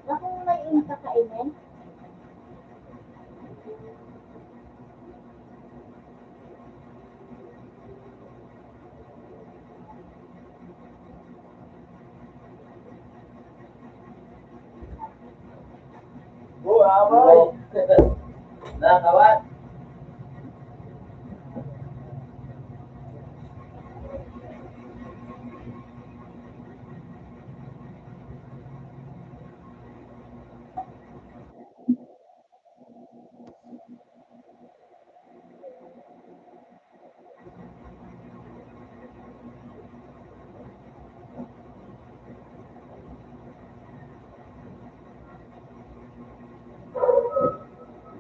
Bakit may inta kainin? Amoy! Nakawat!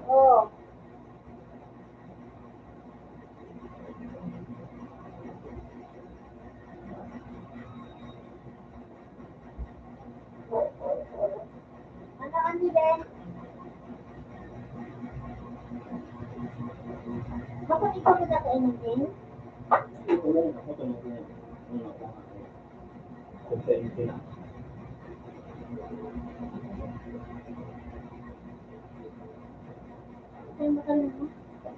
Oo. Ano ang nilin? Bakit ikaw nagkakainin din? Ay, makalim mo.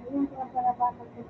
Yung para bata ko.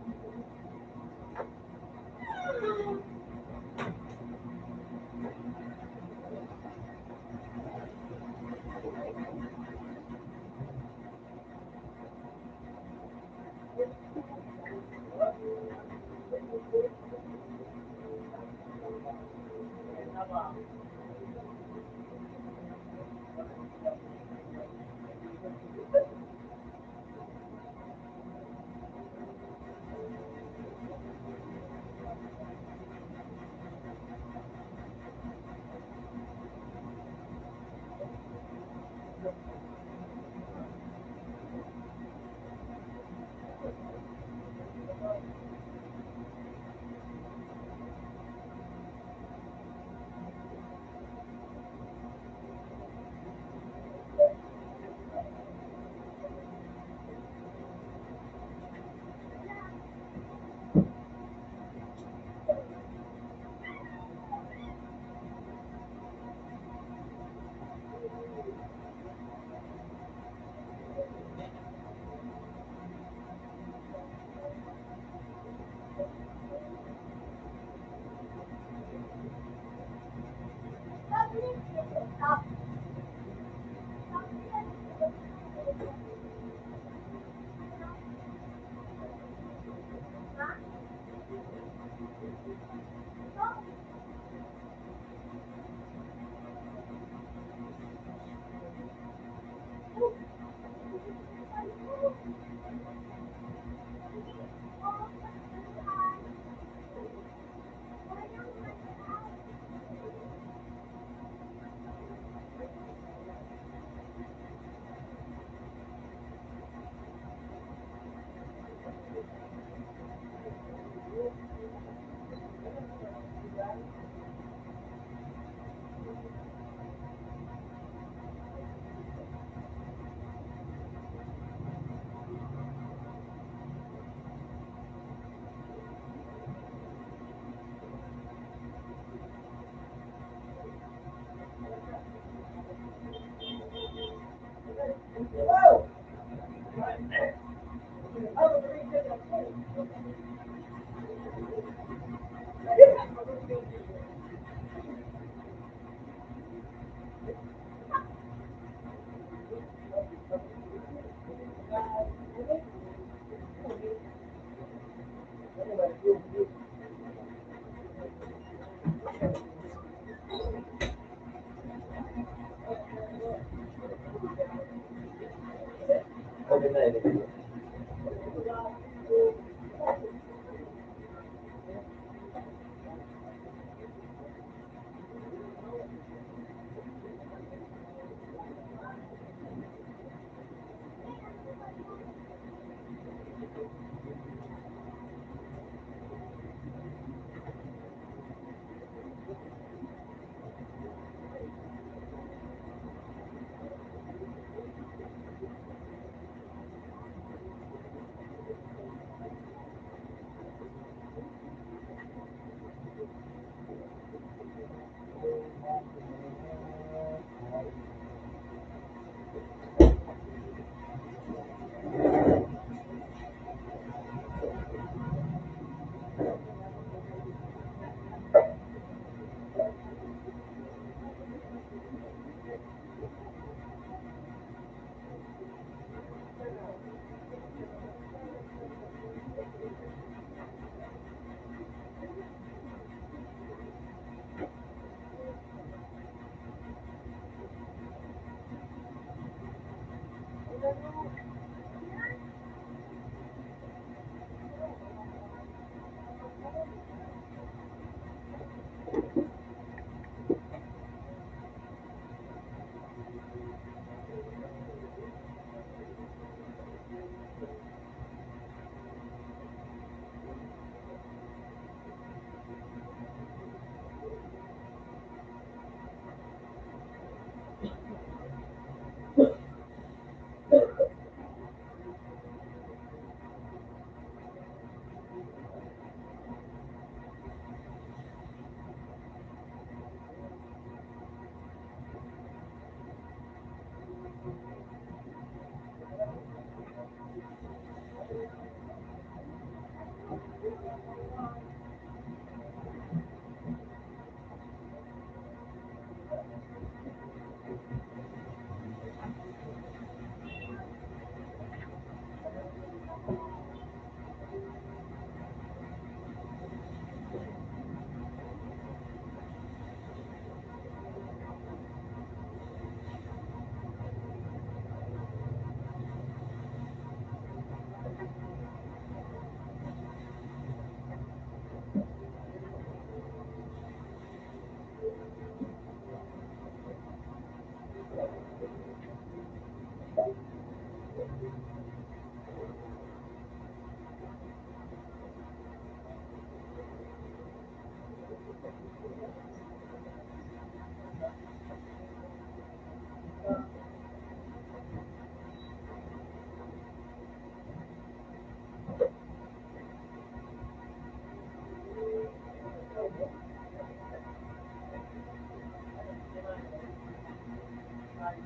Ito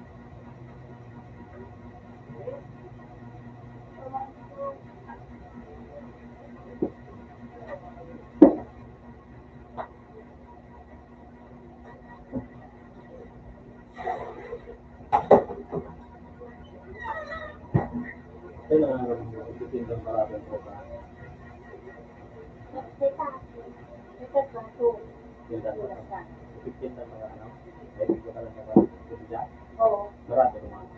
na nga ititin ng maraming po ka. Kita. Kita ba ito? Tinda po ka. Ititin ng mga ano. Ay, hindi ko talaga ba? Tinda. Oo. Marami naman.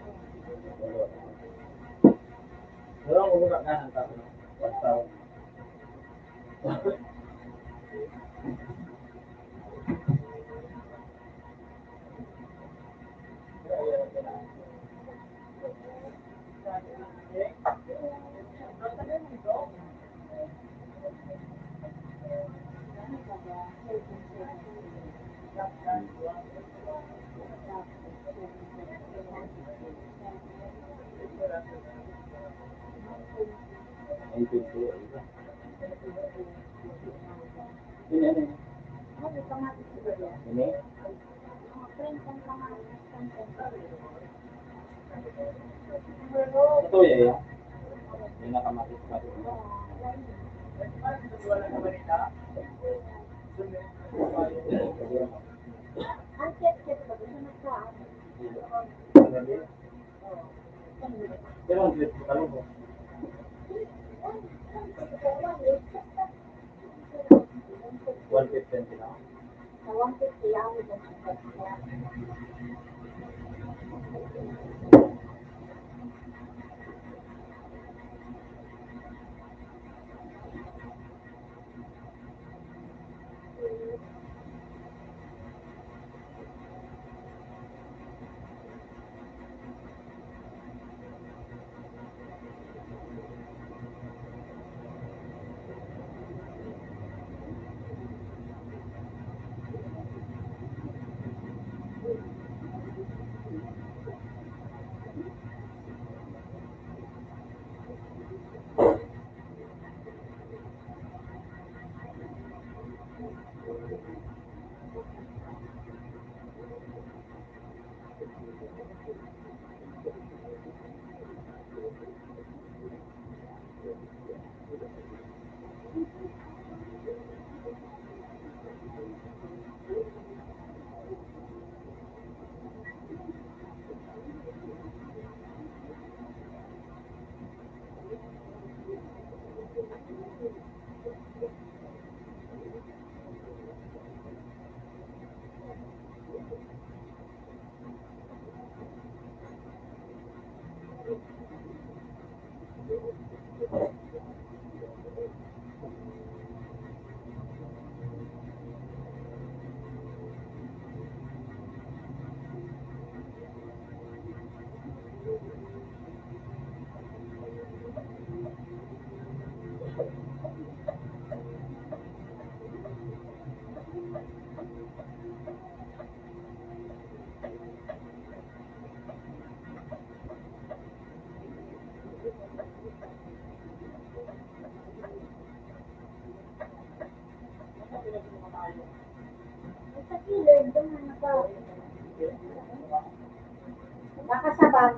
Pero ang ulo ka ng tapo. Basta. Ay, pinto. Ini ano? Ano kamatis ba yan? Ini? Mga friends ang kamatis. Ito ya. Yung nakamatis-matis mo. Ang chat-chat ba? Gusto nagkaan? Pero ang bilis mo talo mo. One 150 na. Sa 150 ako ba? Sa kilid, doon na naka. Nakasabag.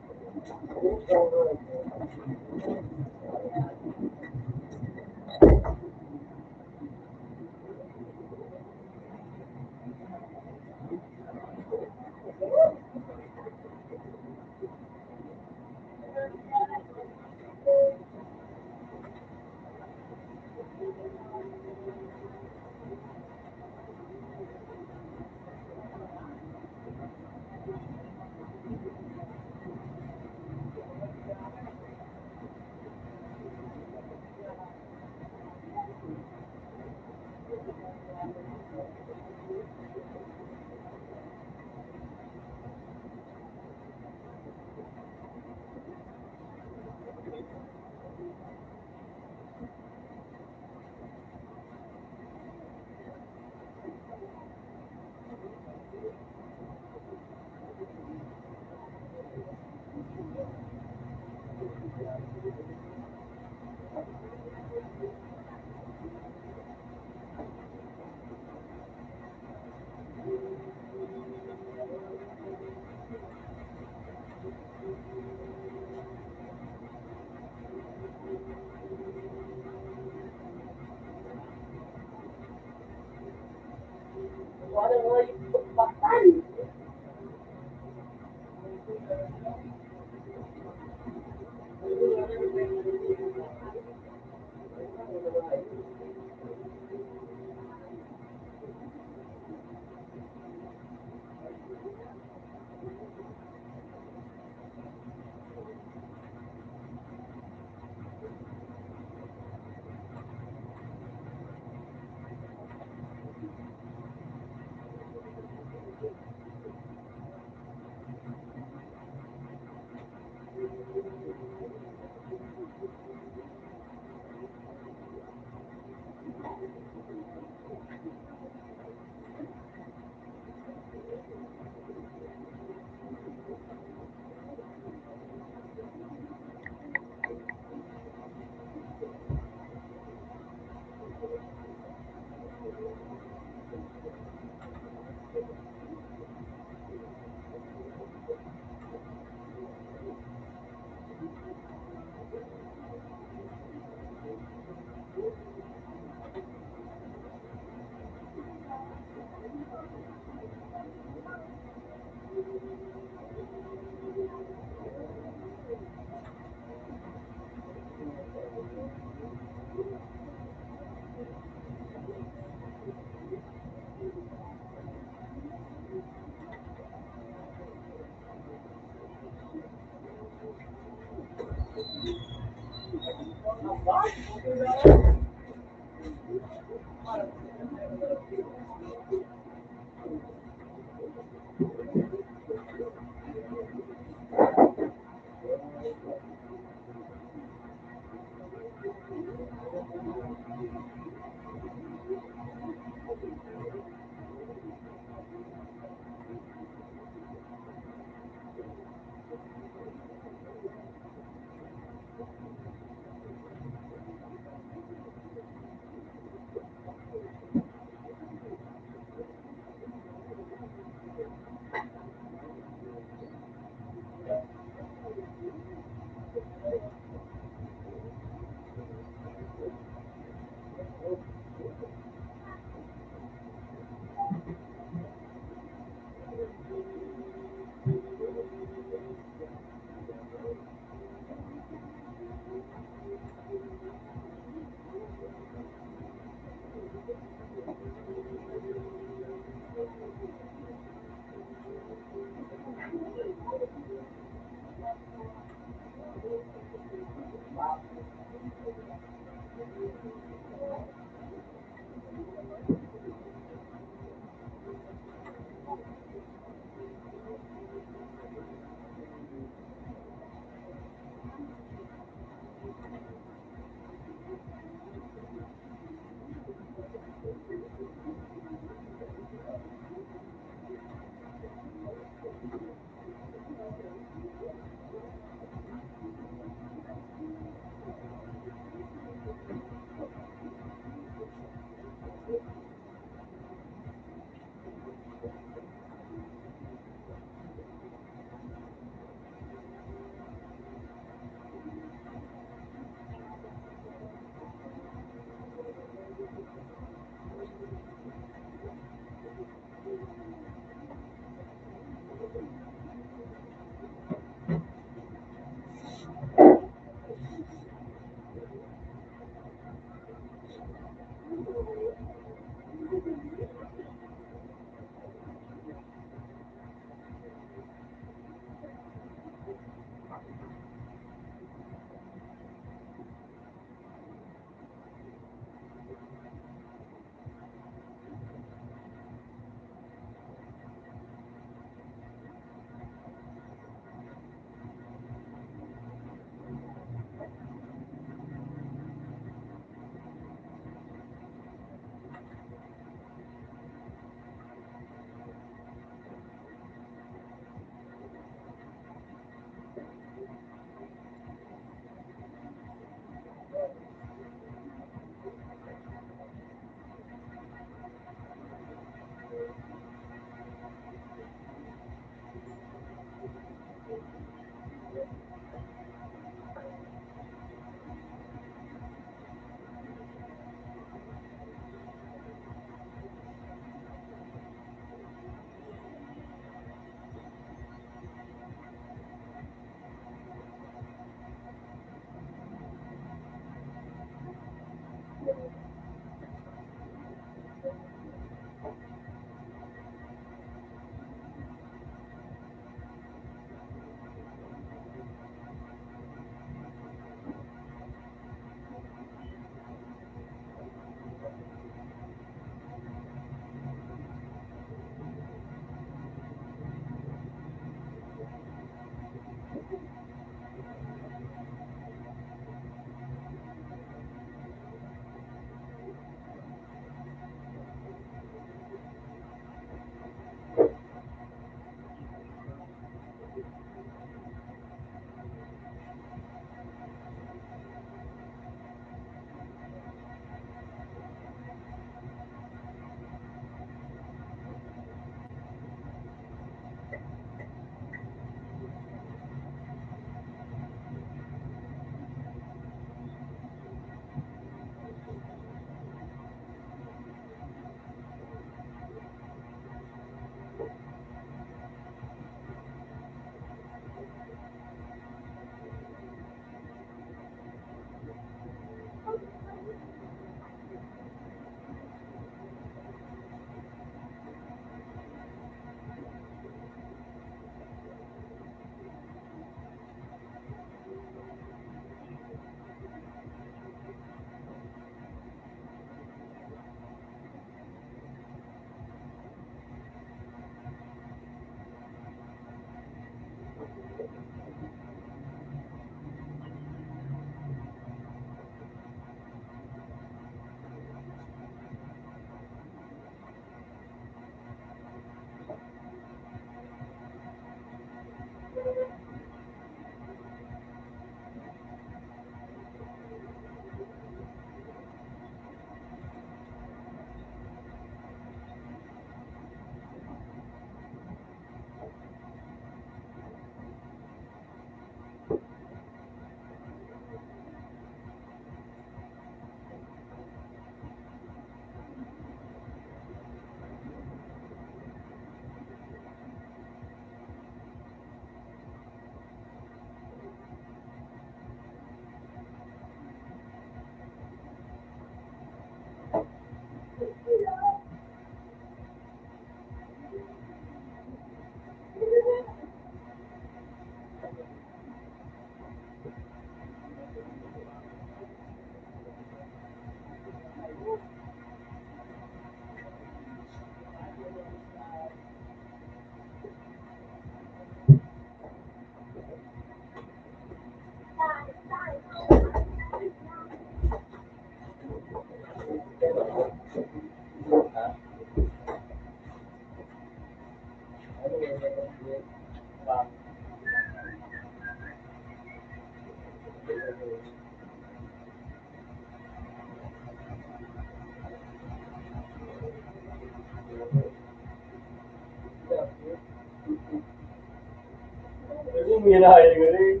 Minahay ko rin.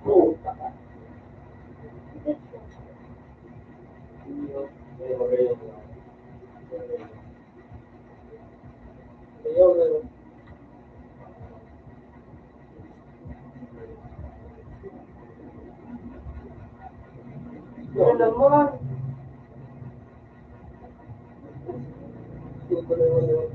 Puta ka. Ayaw, magayon mo. Ayaw, meron. Yan naman. Ito na yun.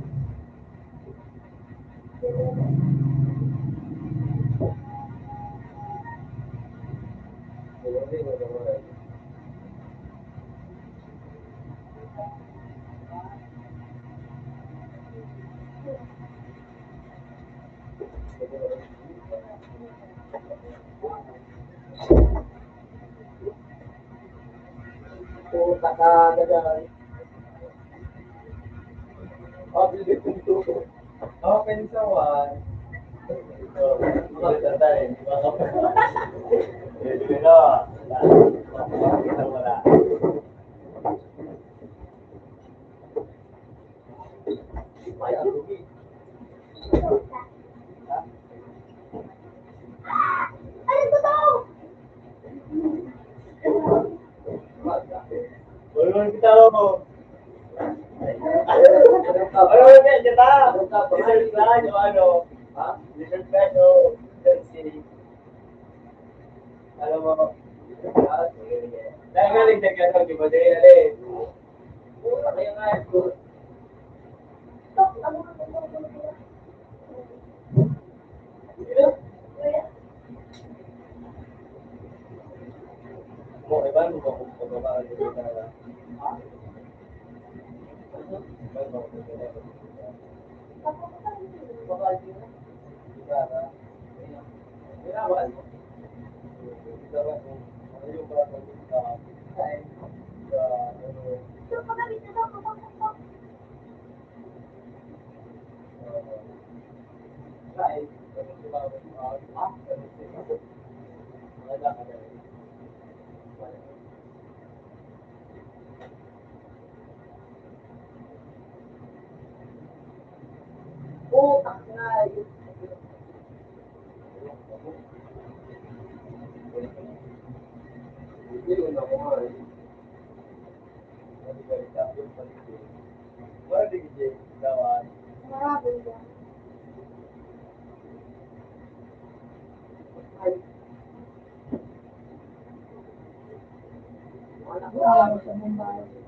Puta ka, dagan. Open sa one. Ito, tatay. Pero, wala. Ay, ang rugi. Ano to daw? Tulungan kita mo. Ano ba yan? Kita? Research na yung ano? Ha? Research na yung si... Alam mo? Dahil nga rin nagkano, di ba? Dahil alin. Kaya nga ito. Stop. Ano ka Mo, iba mo ba kung pagbabahan dito na... Putak na. Marami yan. Wala sa Mumbai.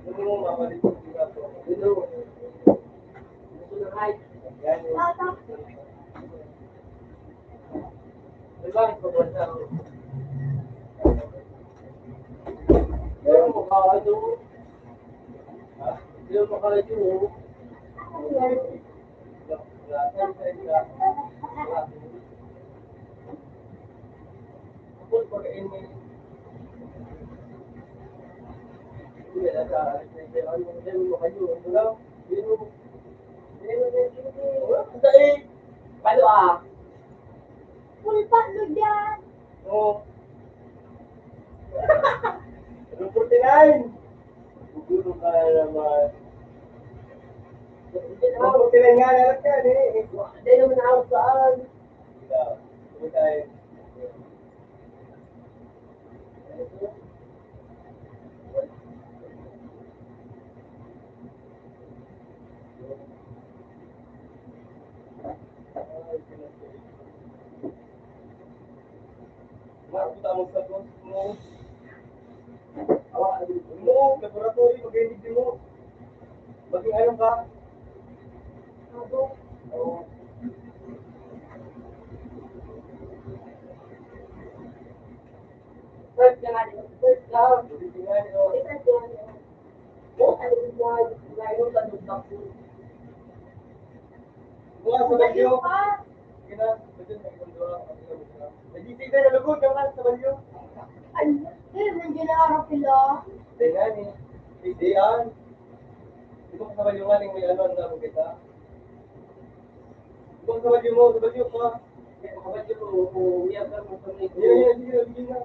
Gusto mo mamalit yung ginagawa mo. Gusto na height. Yan yung... Bakit ko ba sa... Pero makakado. Ha? Pero makakado. Kapag pagkain mo paano ah? Full patlog yan. Oo. 49. Siguro ka naman. 49 nga lahat yan eh. Hindi naman ako saan. Kumitahin. Makakita mo sa post mo. Mo, laboratory, mag-edit mo. Maging ano ka? Oo. First ka nga dito. First ka. First ka nga dito. Bukas sa bagyo. Sige na. Pwede na magdura. Nag-isig na nalugod ka sa bagyo. Hindi na araw sila. Hindi nga ni. Hindi yan. Hindi mo sa bagyo nga may ano ang nabog kita. Hindi mo sa bagyo mo. Sa bagyo ka. Sa bagyo mo. Umiyak ka mo sa bagyo. Sige na.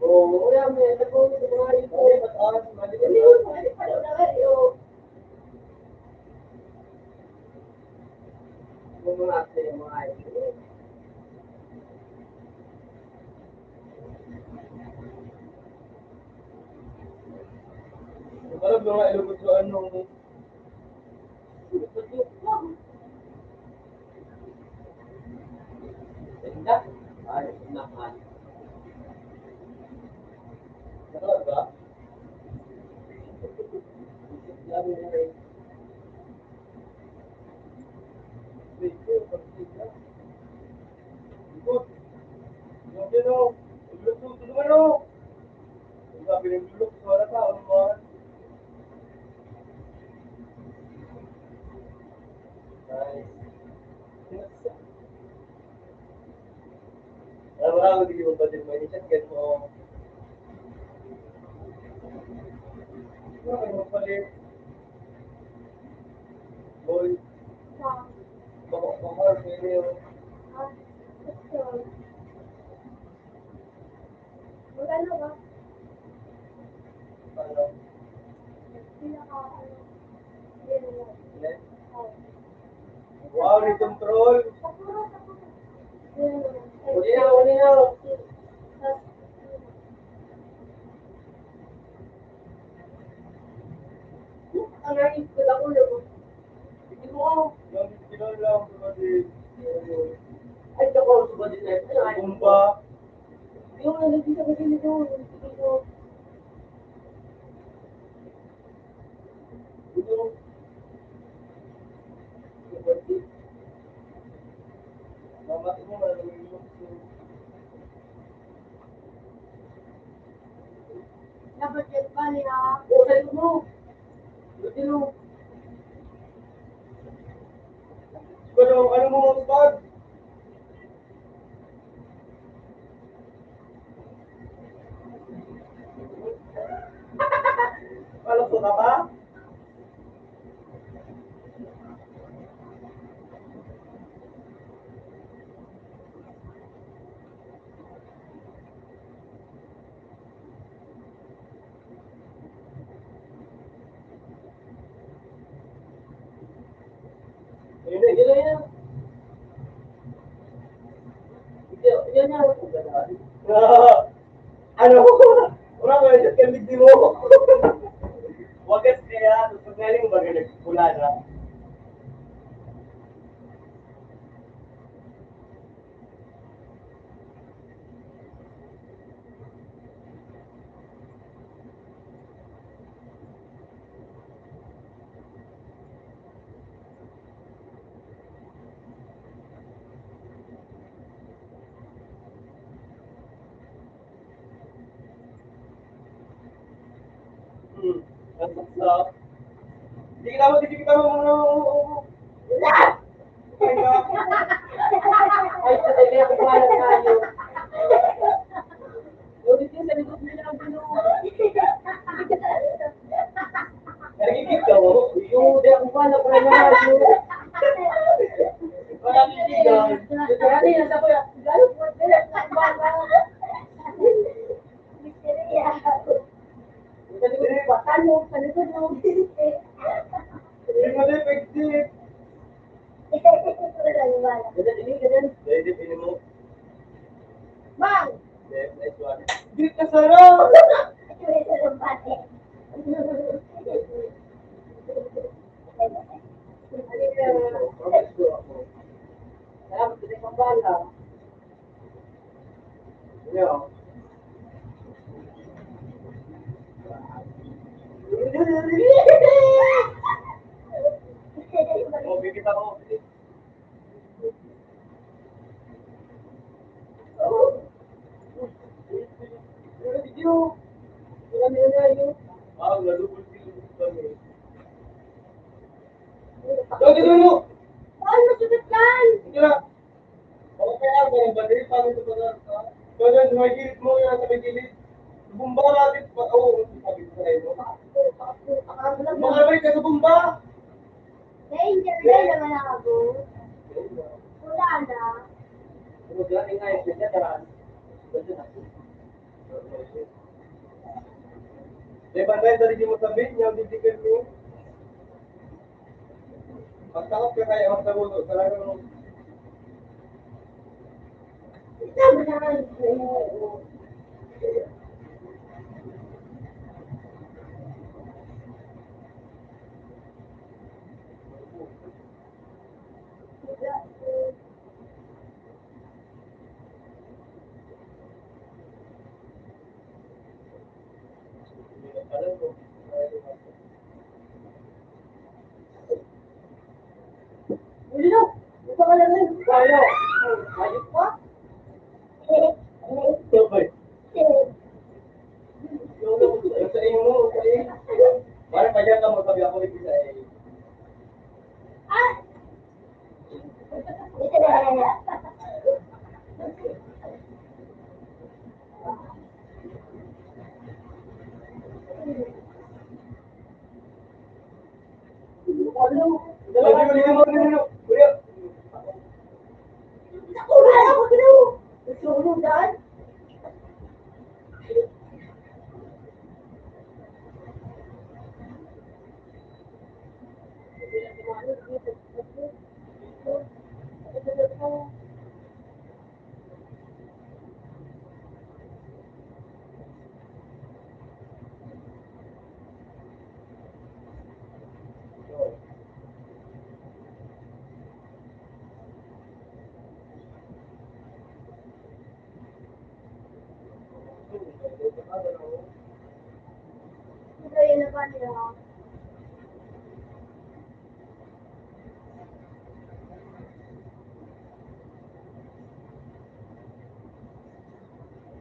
Oo. Umiyak mo. Nagpapagod sa mga ito. Hindi mo sa bagyo. Ano na nga yun? Mga ito. Alam mo nga ilugod sa ano. Tidak? Ay, naman. Nakawag ba? Sabi mo rin. Ikot. Yung sino? Ilugod sa ano? Yung sabi ng ilugod sa wala tao naman. Nice. Alam mo na, hindi mo ba din mo inisip, get mo. Ano mo palit? Boy, bakor, pwede yun. Magano ba? Ano? Pinaka, Hindi? Wow, may control. Uli na, uli na. Ang nais ko lang ulo. Hindi mo. Yung ginawa lang, pwede. Ay, ako, subadit na ito. Bumba. Yung nalagay sa kasi nito. Ito. Mama, ito mo, malamig yung Nabagyan pa niya. Usay mo. Lutin mo. Pero ano mo mga spot? Palok ka ba? Yun na, yun na yan. Yan yan. Ano? Wala ko yung kandig di mo. Wagas kaya, pag naling mo ba nagpula na? Hindi kita mo mga... Ay, sa tayo ako pala tayo. Ulit yun, sabi ko nila ang nagigit ka mo? Yung di ako pala pala na radyo. Wala nisigan. Kaya niya, nasa ko yan. Gano'n po, direct na bala. Misterya. Batan mo. Palikod mo. Hindi mo din pag-tip. Bang! Di ka sarap! Salamat din ang bala. Yo. Oh, bigit ako. Video. Wala nila yun. Ah, nalubog sila kami. Dito mo. Ay, masukit yan! Sige lang. Ako kaya ako ng battery paano ito pala? Kaya may gilid mo yan sa may gilid. Bumba natin pa. Oo, sabi ko sa iyo. Makabalik ka sa bumba. Danger na naman ako. Wala na. Ano dyan, ingay, siya daraan. Diba, dahil dari mo sabihin niya, bibigyan mo. Pagtakot ka kaya, magsabuto. Talagang Tama naman. Ulo! Ito ka lang yun. Kaya. Ayos pa? Sabay. Yung sa iyo mo, sa iyo. Parang pa dyan ka mo, sabi ako rin sa iyo. Ah! Ito yun na ba niya?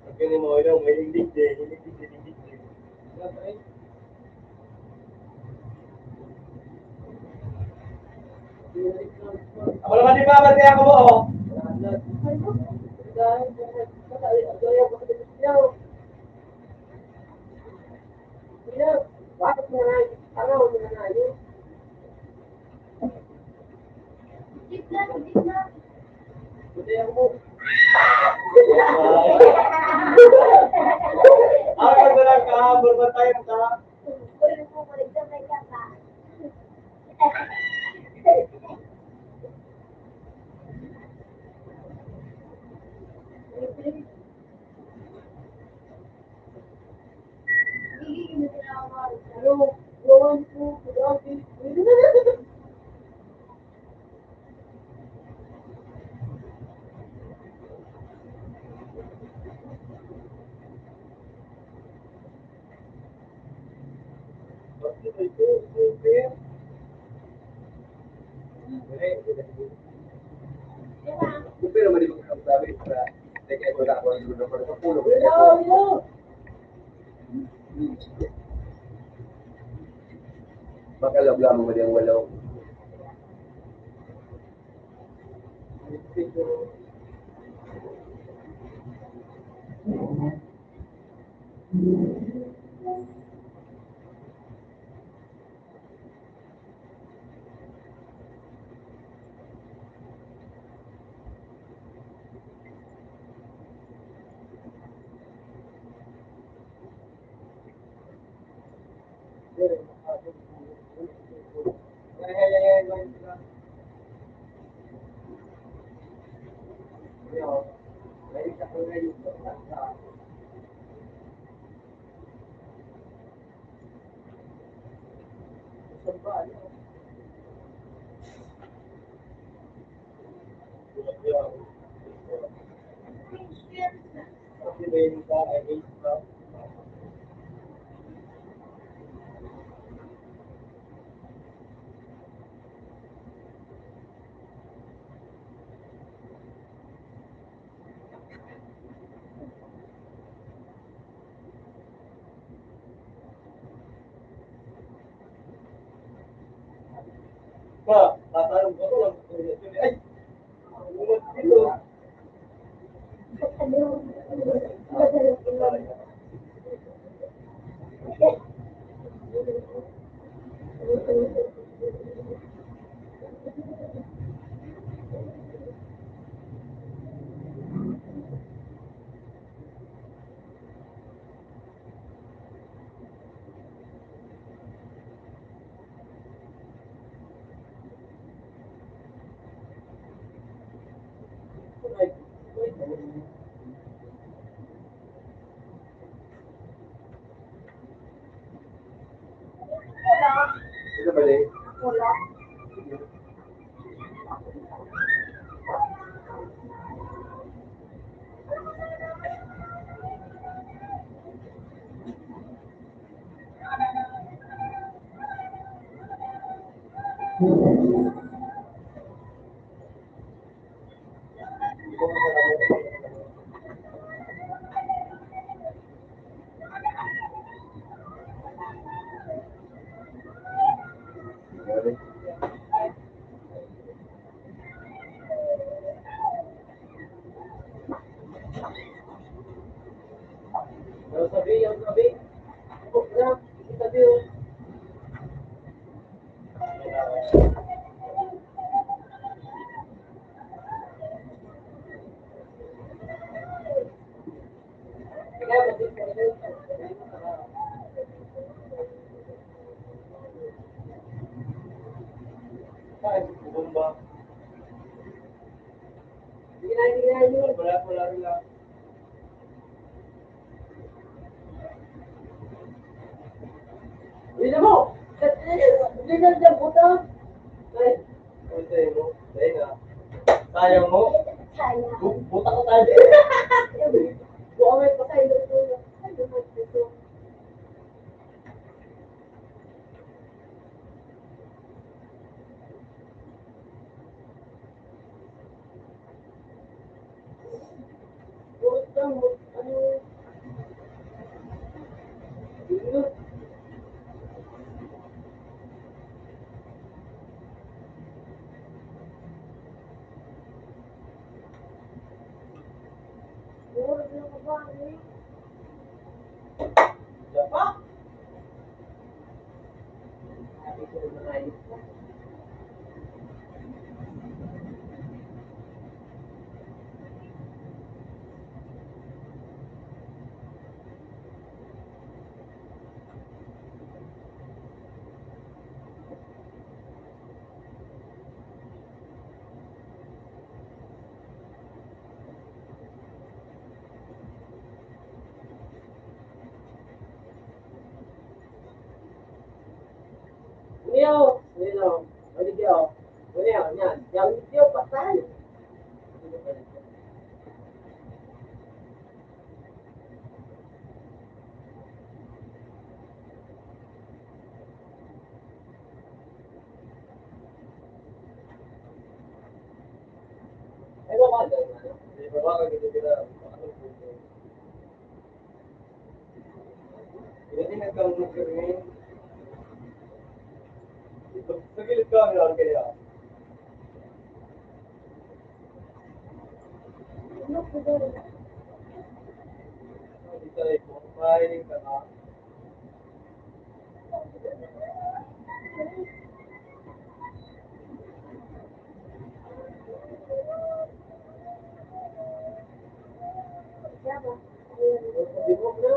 Pagkini mo, ilaw, may hindi din. Ako naman di ba, ba't kaya ako mo, oh? Bakit mo na, ano mo na yun? Jeep na. Buti ako. Ako na lang ka, burbatayin ka. Pwede mo maligsamay ka pa. Gigigil na sila ako. Ano, gawan ko, grabe. Pero mali ko sabi para teka ko na ko yung lugar ko pulo. Hello. Makalabla mo din walaw. Pa, tatanong ko lang. Ay, umat dito. Ito ba din? Yung sabi. Sabi yung Bumba. Hindi na. Wala rin lang. Hindi mo! Hindi ka dyan, puta! Ay, sa'yo mo. Dahil na. Sayang mo. Buta ko tayo. Buka may patay na ito. Ay, naman ito. Buta mo. Ano? Ano? Siapa? Neo, Neo, ano diyo? Neo, yan. Yang diyo, patay. Ay, baka dyan. Di ba baka dito kita? Hindi nagkamukirmin. Sa gilid ka lang kaya. Ano po doon? Hindi ka rin mo. Mahiling ka na. Kaya ba? Ayun. Sabi mo na.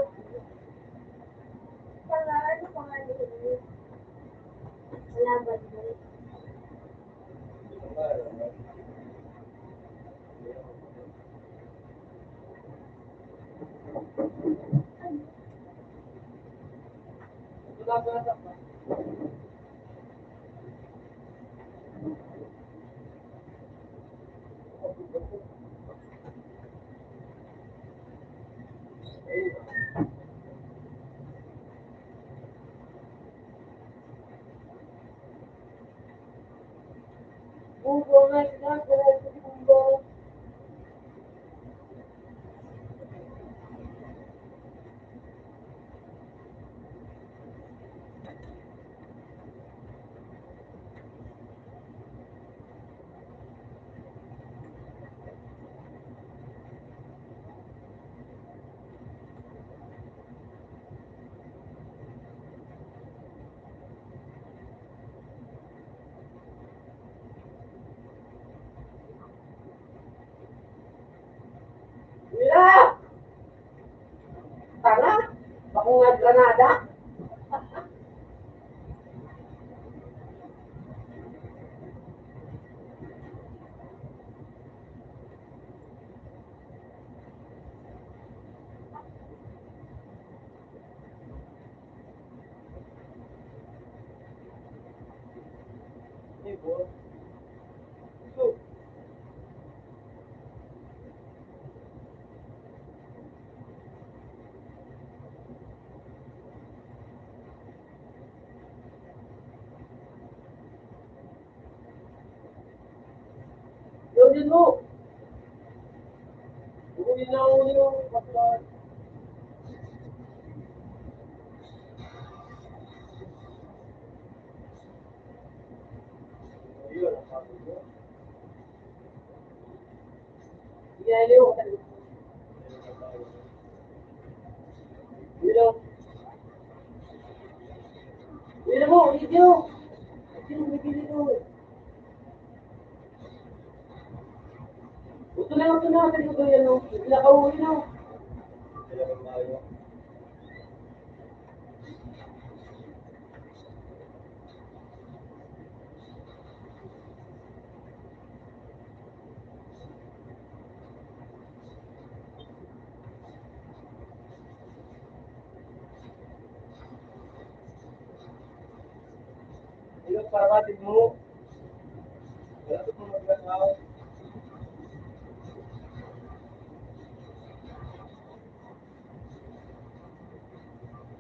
Ano pangalan niyo? Wala ba doon? Wala ka na. Bubo nga sila. Kaya sa bubo. Mira! Tanga! Ako nga Granada. Ibo. Ito. Yun mo. Uli na uli yung kapatid. Yun, ang sabi ko. Yan yung Yun. Yun mo, video. Sino bibili ko? Ito na ito na. Ito na yan. Pinakauwi na. Ito para matid mo. Wala ito kung mag-asaw.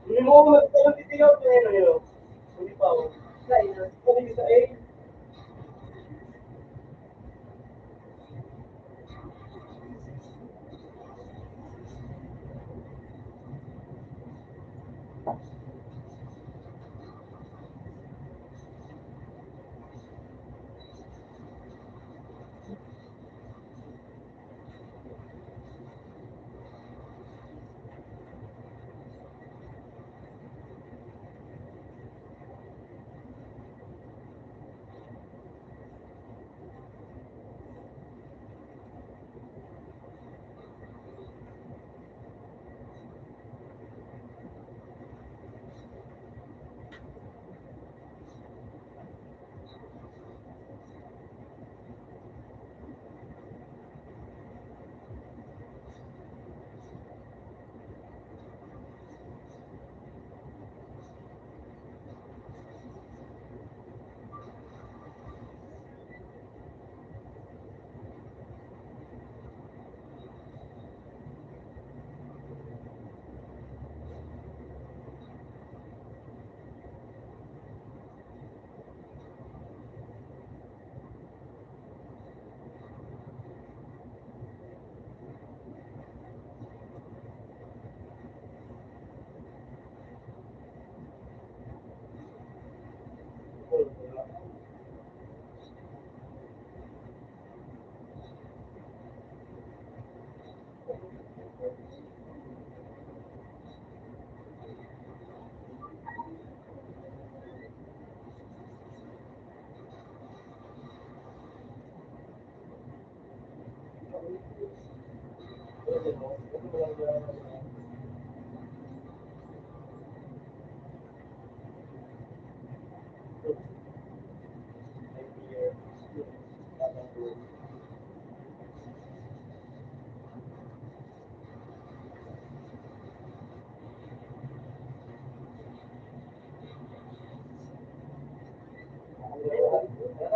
Hindi mo ako magtitigaw sa ino yun. Hindi pa ako. Sa ino. Hindi sa A.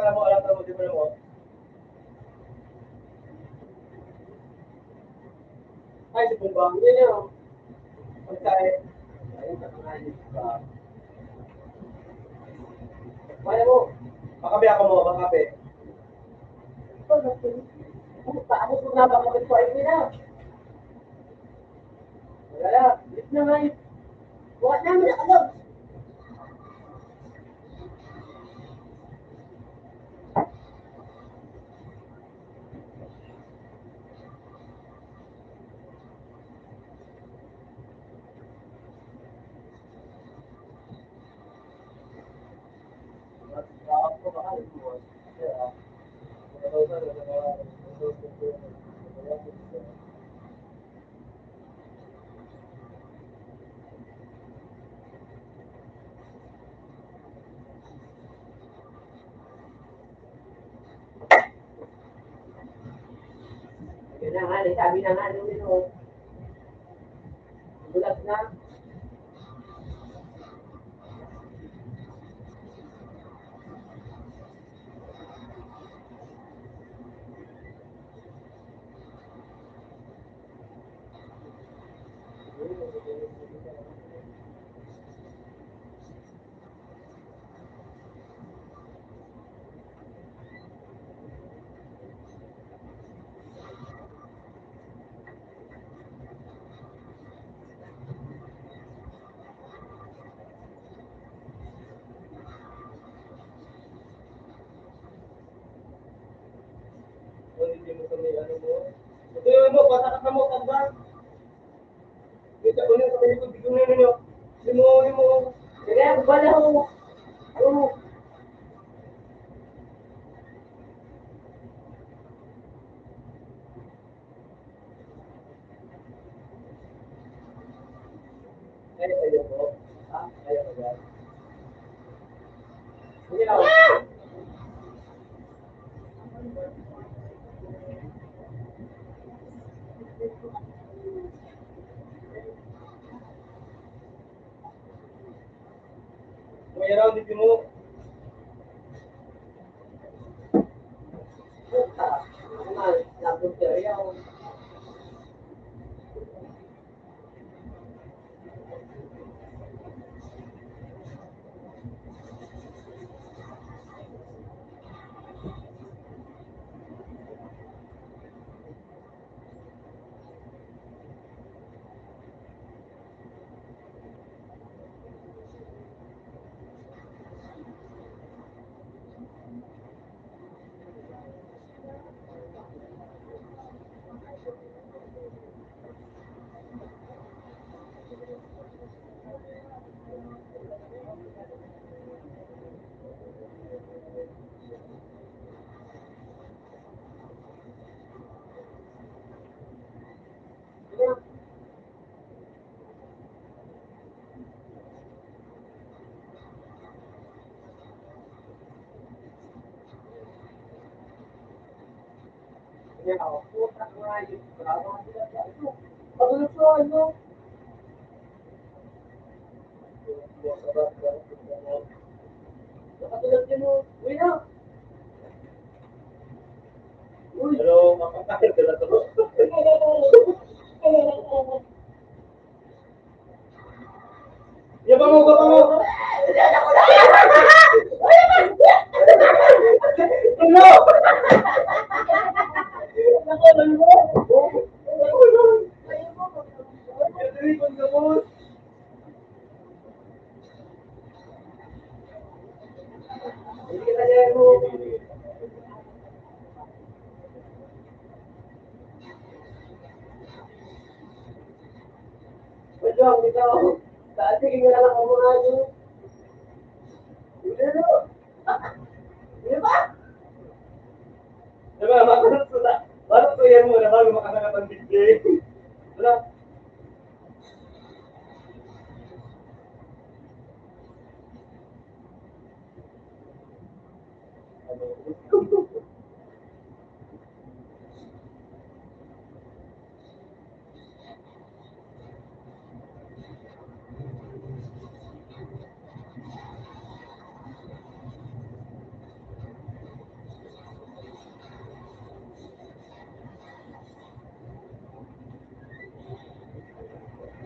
Alam mo, di ba mo? Ay, si Bumbang. Yan yun. Pagkain. Ayun, kakanayin ka. Kaya mo. Makabe ako mo, makabe. Paano ko na baka mag-swipe na? Wala. Lit na nga yun. Buhat namin na kalog. Yun na nga, sabi na nga nung ino. Bulat na. Hindi mo kami ano mo. Ito mo, pasakat na mo, tanda. Ito ko nyo, kami ko, bigyan nyo nyo. Limo. Kaya, bala ho. Oo. Ay, ayaw mo. Ha? Ayaw mo yan. Sige na. Mayroon din mo. Puta. Napunta rin. Paglutuan mo. Nakatulad din mo. Uy na. Hello, makakakil ka na to. Yabang mo. Hello. Nakalan mo. Pwede bitaw. Dati kaya lang ako mga nyo. Di ba? Diba, makunod ko na. Bago ko yan muna, bago makahanap ang DJ. Wala.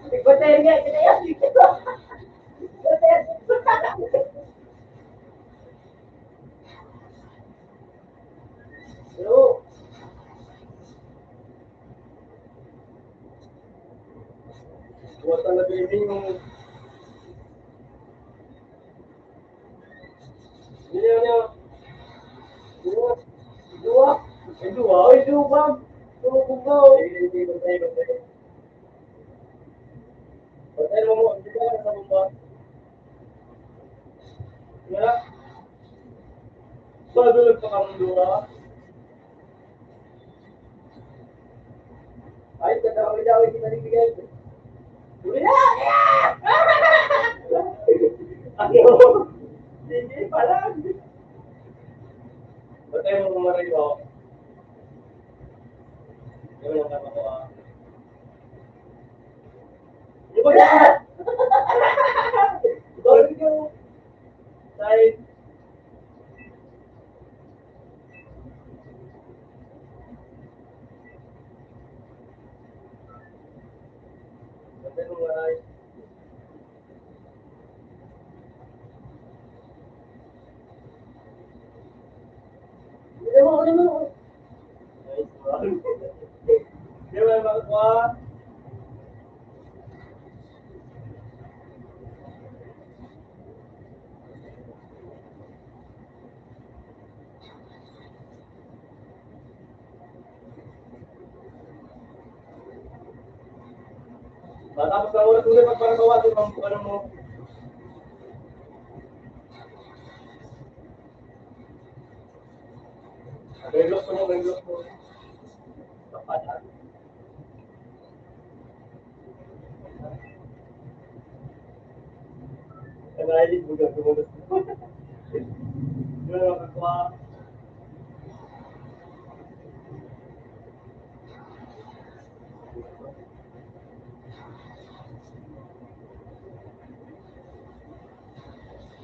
Ikutin niya, kita yan. Yo. Buat talaga ini yung... Ini ano? Dua. Dua. Dua. Ay, dua. Dua bungaw. Hindi, batay. Batay mo. Hindi ka lang sa bumba. Wala. Bago lang pa kang dua. Ay, kadawin-dawin kita nibigay. Uli na! Ano? Hindi pala. Batay mo kumaray ko. Yung lang ako ah. Di ba na? Bakit yung side? Batay mo kumaray. Ano mo? Nice one. Di ba makakuha? Matapos na ulit pag parang bawasin mo, ano mo? Reglok mo. Kapanan. Nag-alit mo dyan, sumunod. Di ba makakuha?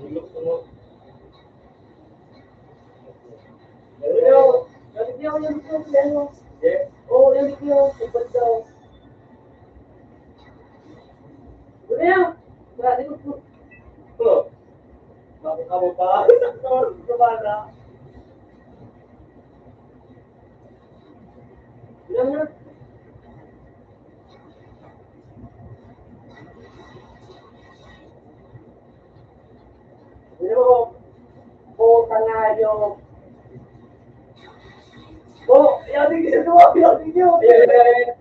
Reglok mo. Oh, yang video, cepat daw. Udah ya, berarti itu. Tuh, kamu pa. Kemana? Udah. Udah mo. Oh, tanga yo. Oh, yang video dua, yang video. Iya.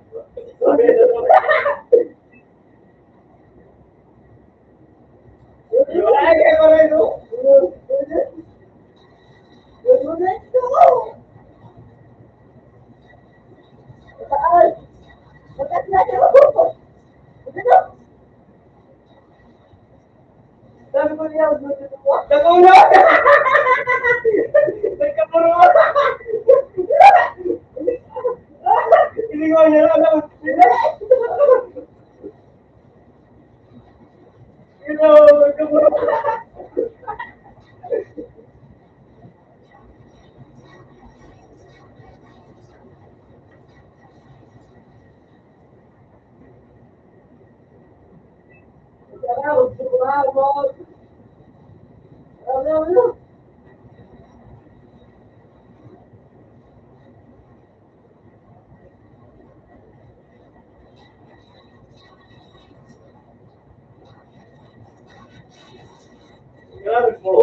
Ini kau nyala. Claro, mo.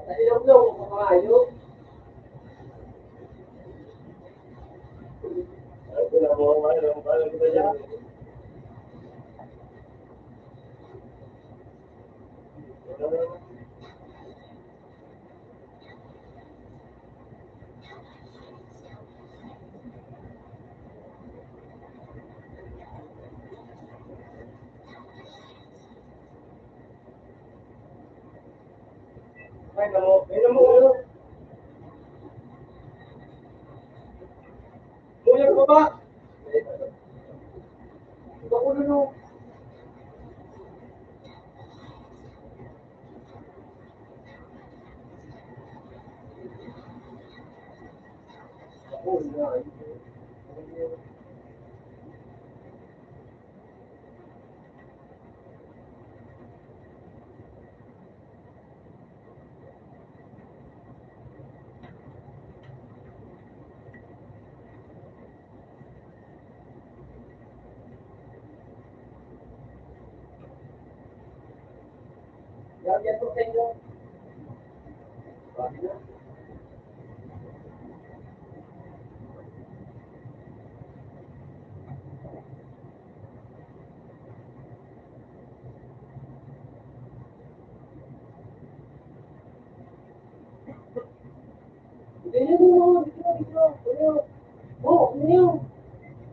Nainom mo kayo. Ay, na mo, ano kita dyan? Ay, namo, ano? Muyag ko ba? Ako na no. Ako na. Yan po sa inyo. Bakit na? Ganyan mo, dito. Oh, ganyan.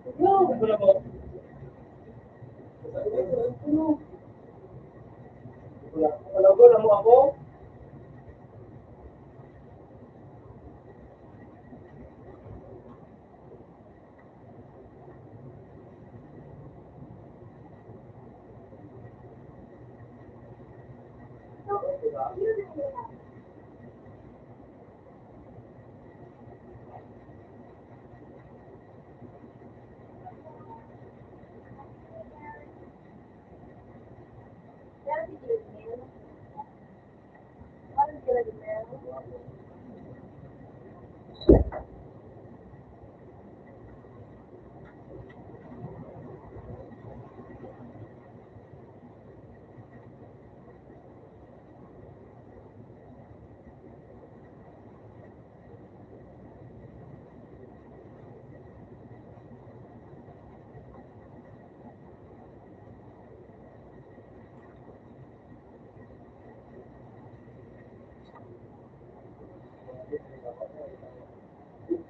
Ganyan. Ano na po? Ano? Talaga na mo ako?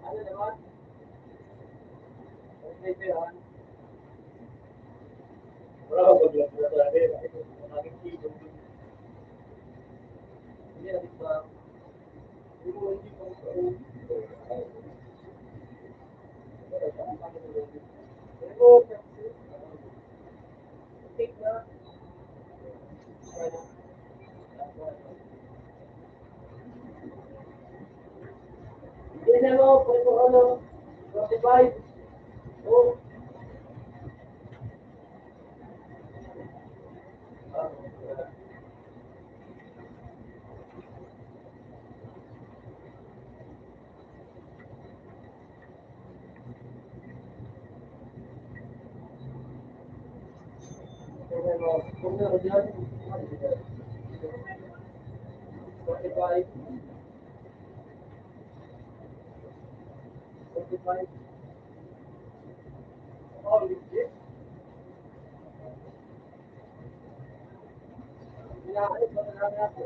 Ano naman? Ano naman? Wala ko pag-vlog na talaga yun. Maraming kilo. Hindi natin pa. Hindi pa hindi na mo, pwede ano, 45. Oh. Kung na dyan, 45. 45. Oh, legit. Pinakalit mo na namin ako.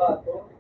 Bato.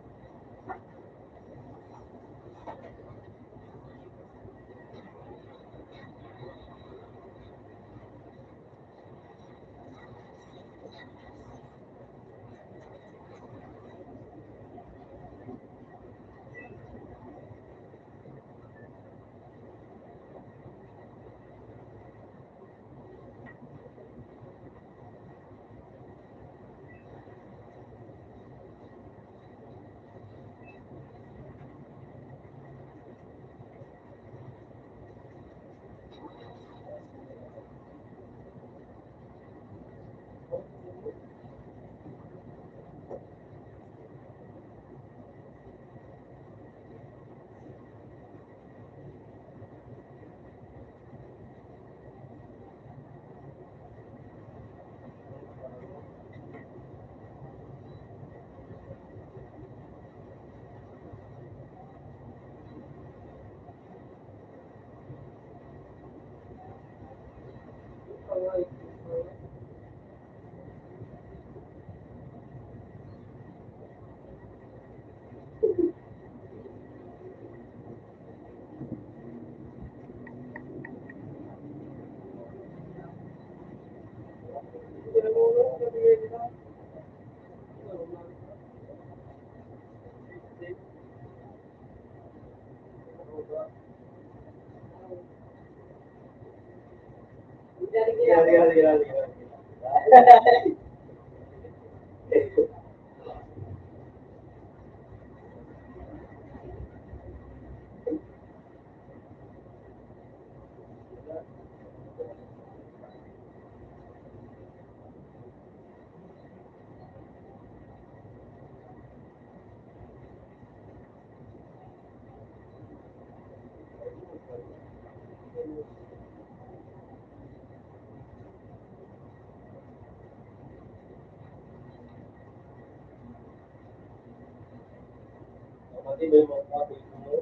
Pati may mga kapit mo.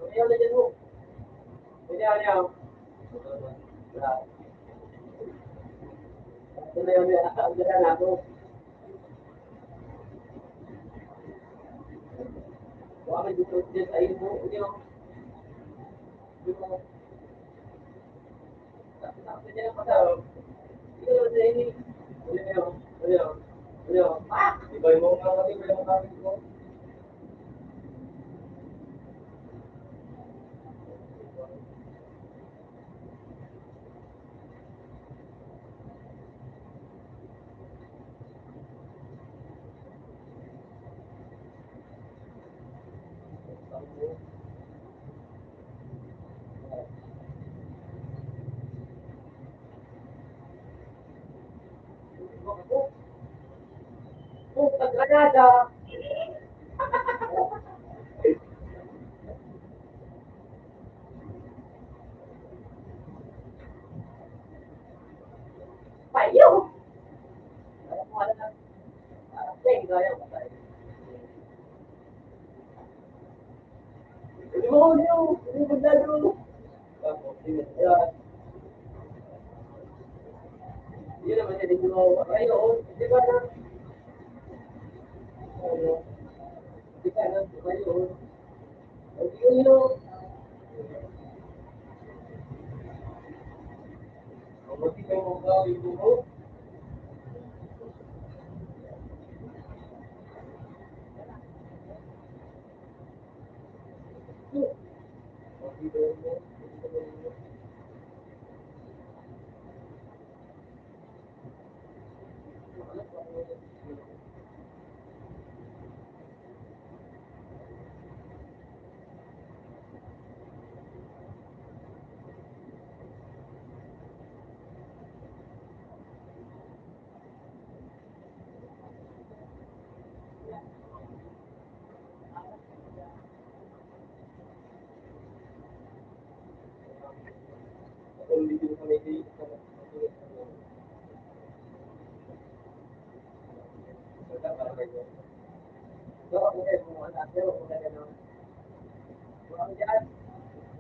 Ayaw na dyan mo. Ayaw niya. Ayaw niya. Ayaw niya. Wala dito din sa imo. Hindi mo. Hindi mo. Tapos niya pa daw. Hindi mo sa ini. Ayaw. Ayaw. Ayaw. Ah! Iba mo nga kasi iba yung kapit mo. Oh, Granada. Payo. Hindi mo niyo. Hindi mo na niyo. Yun naman hindi mo. Ayo, di ba na?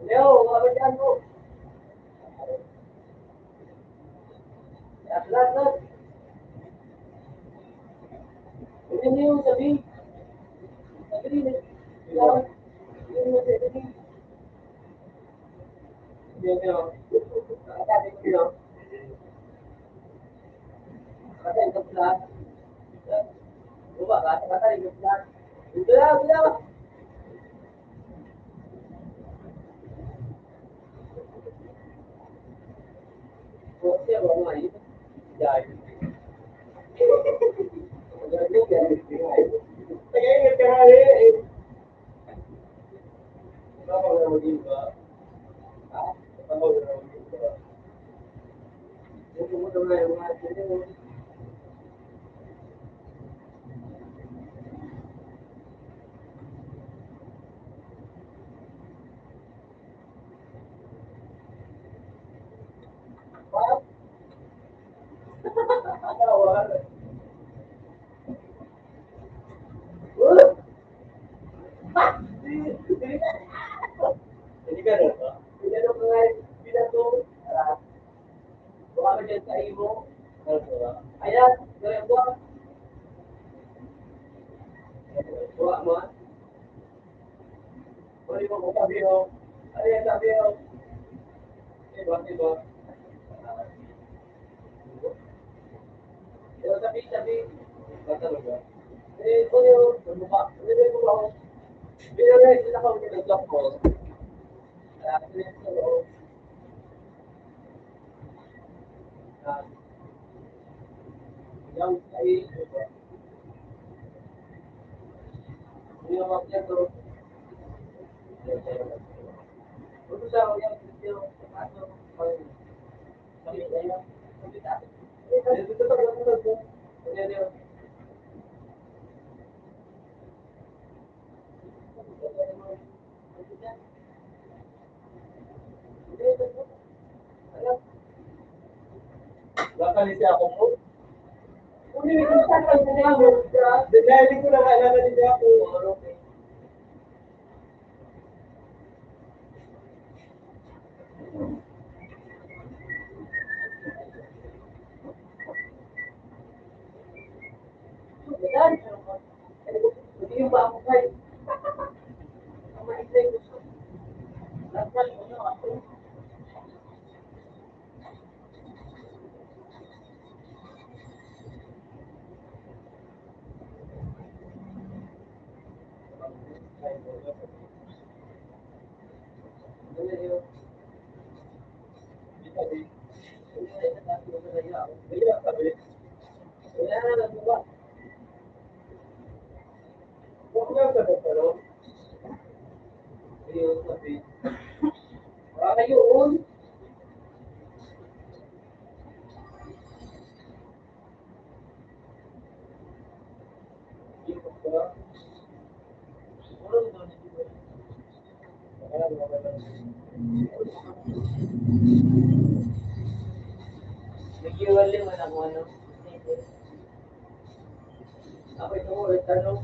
Leo, apa dyan mo? Lahat. Hindi yung sabi. Sabi din. Hindi mo sabi. Hindi mo. Sabi ko yun. Kasi ito pala. Lupa ka, kata rin yung pala. Ito na. Kasi ako ngayon. Dahil. Nag-iingat ka nga eh. Ako na maging ba? Ako na maging ba? Ito mo na nga yung mga sino. Hindi ka na ba? Hindi ka na ba? Hindi na to. Baka ka dyan sa imo. Ayan, gawin ko. Buka mo. Uli mo kung sabi mo. Ano yan sabi mo? Diba? Diba sabi. Ba talaga? Uli mo. Buka. Uli mo ako. Binigay sila ko. Binigay ko. Binigay ko. Yang ay hindi mo makita to. Ito sa yang video ato kami ayo. Ito to. Ano Nakalisi ako po. Kung hindi ko sa kanya mo, dahil ko na kailangan niya ako. Hindi ba ako kayo? Ayun. Nag-iwalay mo na kung ano. Ako ito mo, tanong.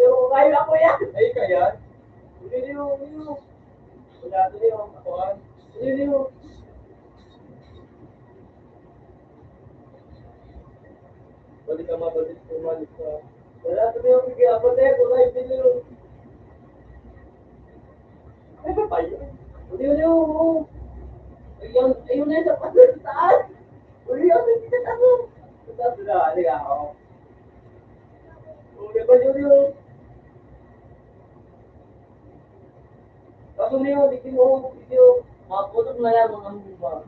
Pero kayo ako yan. Ay, kaya? Hindi mo. Wala ito niyo. Ako an. Hindi mo. Balik ka mabalik, umalis ka. Wala, sabi yung sige, apat eh, wala, hindi nyo. Ay, ba pa yun? Uli, uli, oo. Ayun, ayun na sa taas. Uli, uli, kita tayo. Sa taas na, halika, oo. Uli ba yun yun? Kaso niyo, di mo, video, mga putok na yan, mga mumba.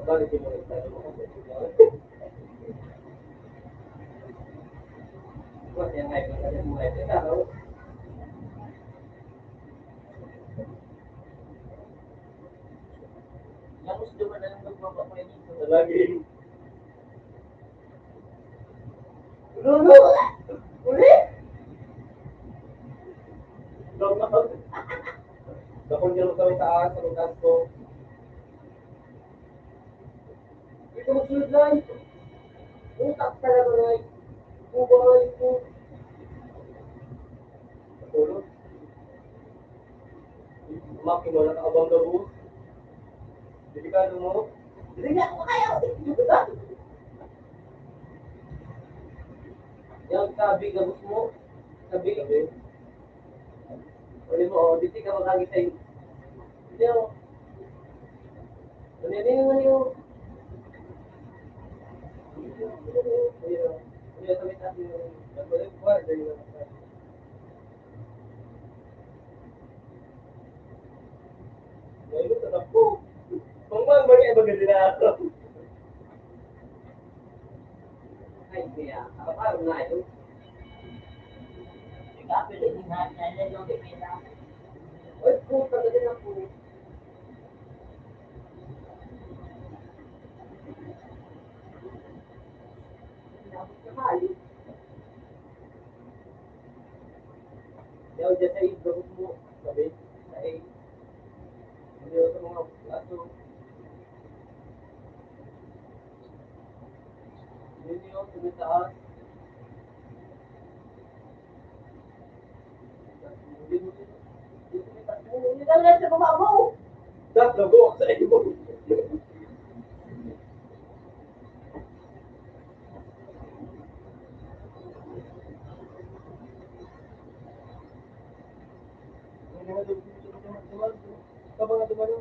Bakit di mo nagtayo mo? Wah, yang naik ke mulai itu tahu. Yang mesti cuma dengan beberapa poin itu. Lagi. Dulu. Boleh? Dulu. Kapag niyo sa taas, sa taas ko. Ito magsunod lang. Utak talaga na. Kubay ko. Tulog. Maki mo na kaabang na bus. Delikado mo. Hindi nga ako kaya. Yang sabi gabus mo. Sabi. Uli mo, oh, dito ka makagit sa'yo. Hindi ako. Ano yun, ano yun? Yaw dyan sa ibang mo, sabi, sa hindi sa mga plato, hindi yung tumitaas, hindi mo hindi lang sa baba mo. Das lago sa iyo. Kapag tumalo,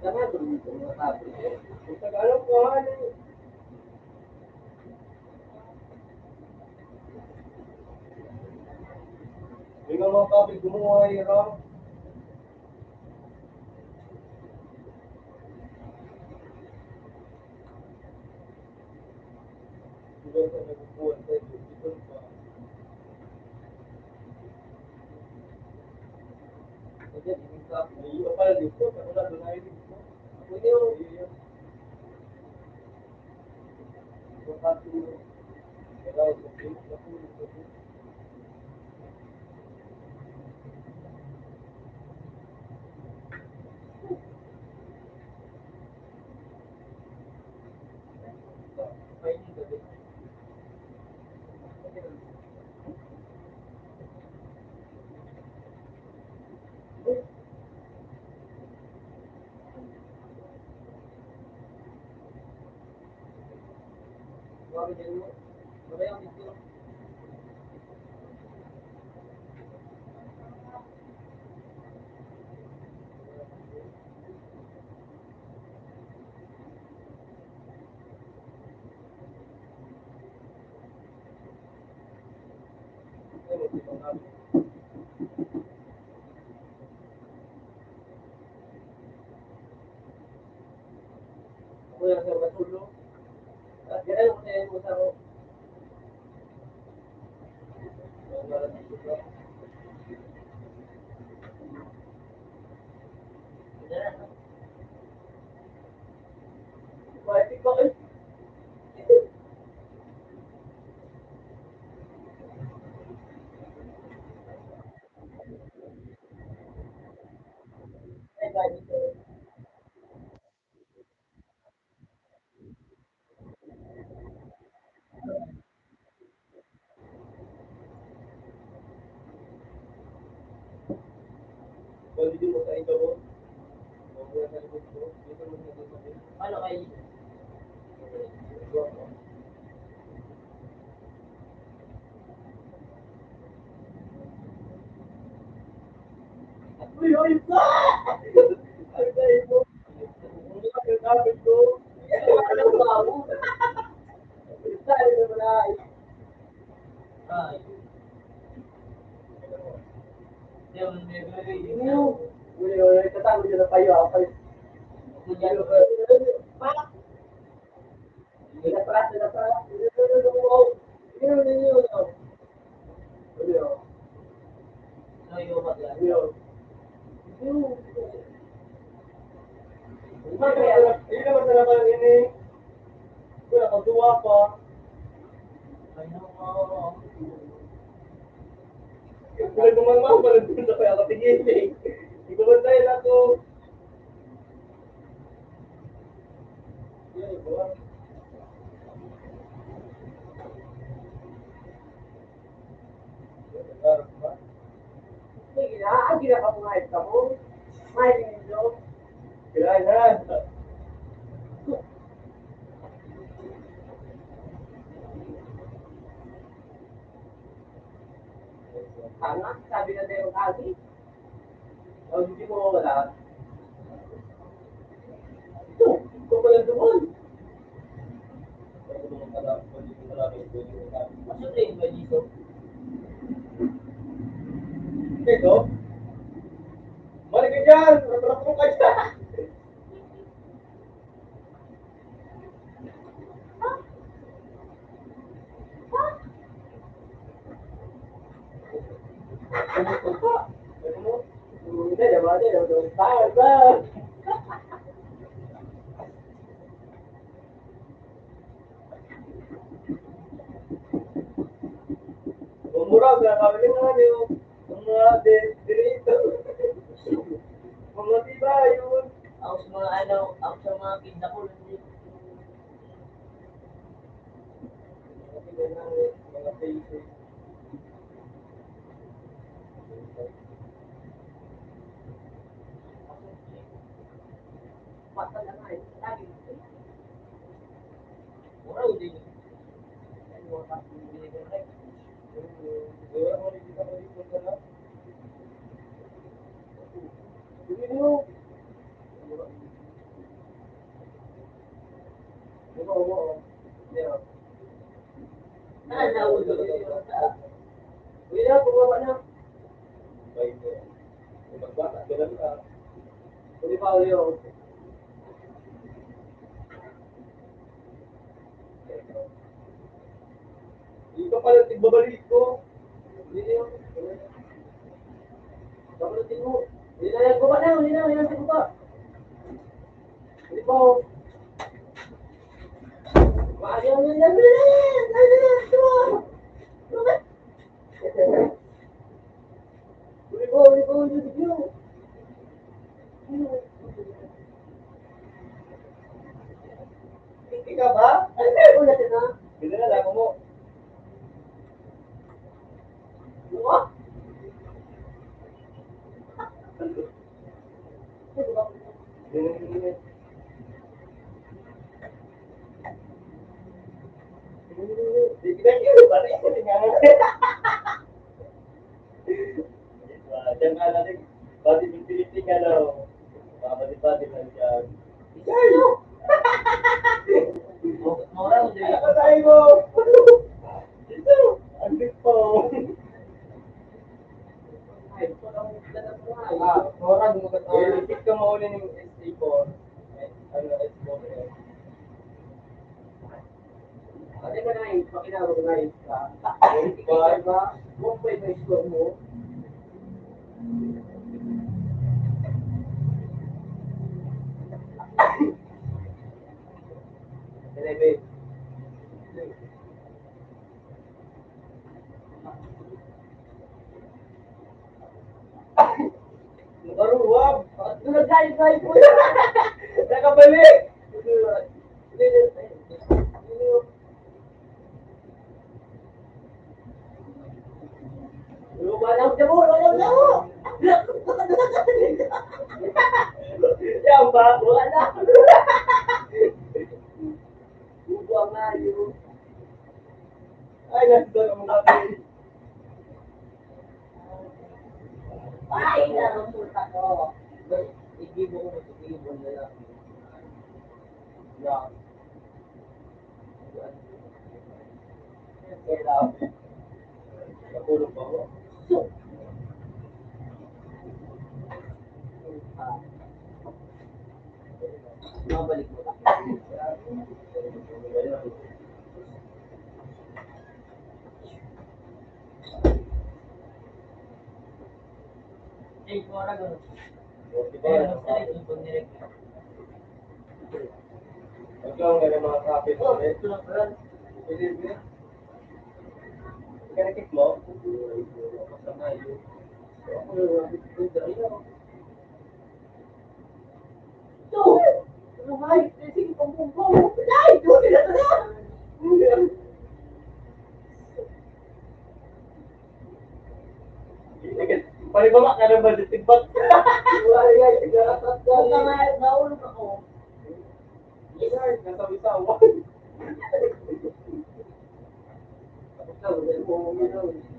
sana dito mga tabi. Kung alam ko, ano, hindi ka mga kapit gumawa yung ram. Hindi ka nagpupuan sa iyo. Dito pa. Kasi hindi ka, iyo pala dito, kasi na doon ay dito. Ako yun, iyo. Yung kapit, kaya sa dito, Ako yung sa matulog. At gano'n ko na yung usa ko. Bakit ko kayo? Ay, bakit ko? Hindi mo sa ito mo. Huwag sa likod ko. Dito mo sa likod. Paano kayo? Uy, uy, pa! Ang dahil mo. Ang kapit ko. Ang bago. Ang dahil naman ay. Ay. Yung Uy, uy, tatalo dyan na payo. Apay. Pinapras. So, yung bakla. Hindi naman talaga ini. Kung nakatuwa pa. Ay, no. Wala naman mga malandun sa kaya katigil eh. Hindi ko ba tayo na to? Yan, iba. Kailangan. Tama, sabi na tayo kagi. Oh, hindi mo wala. Ito pala doon. Masutrain ba dito? Ito? Balik ka dyan! Ratrap mo ka dyan! Hindi, naman din. Tayo ba? Umurag na kami nga niyo. Mga dirito. Mga tiba yun. Ako sa mga ano, ako sa mga kinda ko. Mga face. Basta na nga, lagi. Mura o din. Ay, mga kapit binigyan kayo. Wala mo rin kita dito sa lahat. Hindi mo. Saan na ulo yun? Uy na, bumaba na. Magbata, ganun ka. Uli pa uli ako. Hindi ka pala tigbabalik ko. Uli na yun. Kapalutin mo. Uli na yan, bumaba na. Uli na, uli na, bumaba. Uli pa ako. Ayaw na yan, uli na yan. Uli na yan, bumaba. Uli pa, uli pa, uli pa. Ikaw ba? Ano kaya ulit na? Binalala mo. What? Diyan ka natin, pati piliting ka lang. Pati lang dyan. Mura o din. Ano tayo mo? Ito, ang lit po. Orang mo ka Itik ka mauli ng ST4. Ano, S4. Ano ka na yun? Pakinaorganize ka. Bye. Ba? Kung pa yung score mo, Elevate. Nakaruwab. nagay po. Nakabalik. Walang jabo, walang jabo. Yan ba? Wala na. Buang na yun. Ay, nasa doon ang mga kapatid. Ay, narusulta ko. Igibo ko sa igibo na lang. Yeah. Kaya Nakulog pa ako. mabalik mo. Eh, kung ara gano'n. Eh, basta ito pag nirek. Ikaw nga ng mga kapit. Oh, ito lang pala. Pwede ba? Kinakit mo? Basta na yun. So, ay, sige, pagbumbong. Ay, doon na na. Palibama ka na ba? Tigbak. Ay, ay, kung ka nga, naulog ako. Nasa bisawa. Ikaw, dahil mo uminom.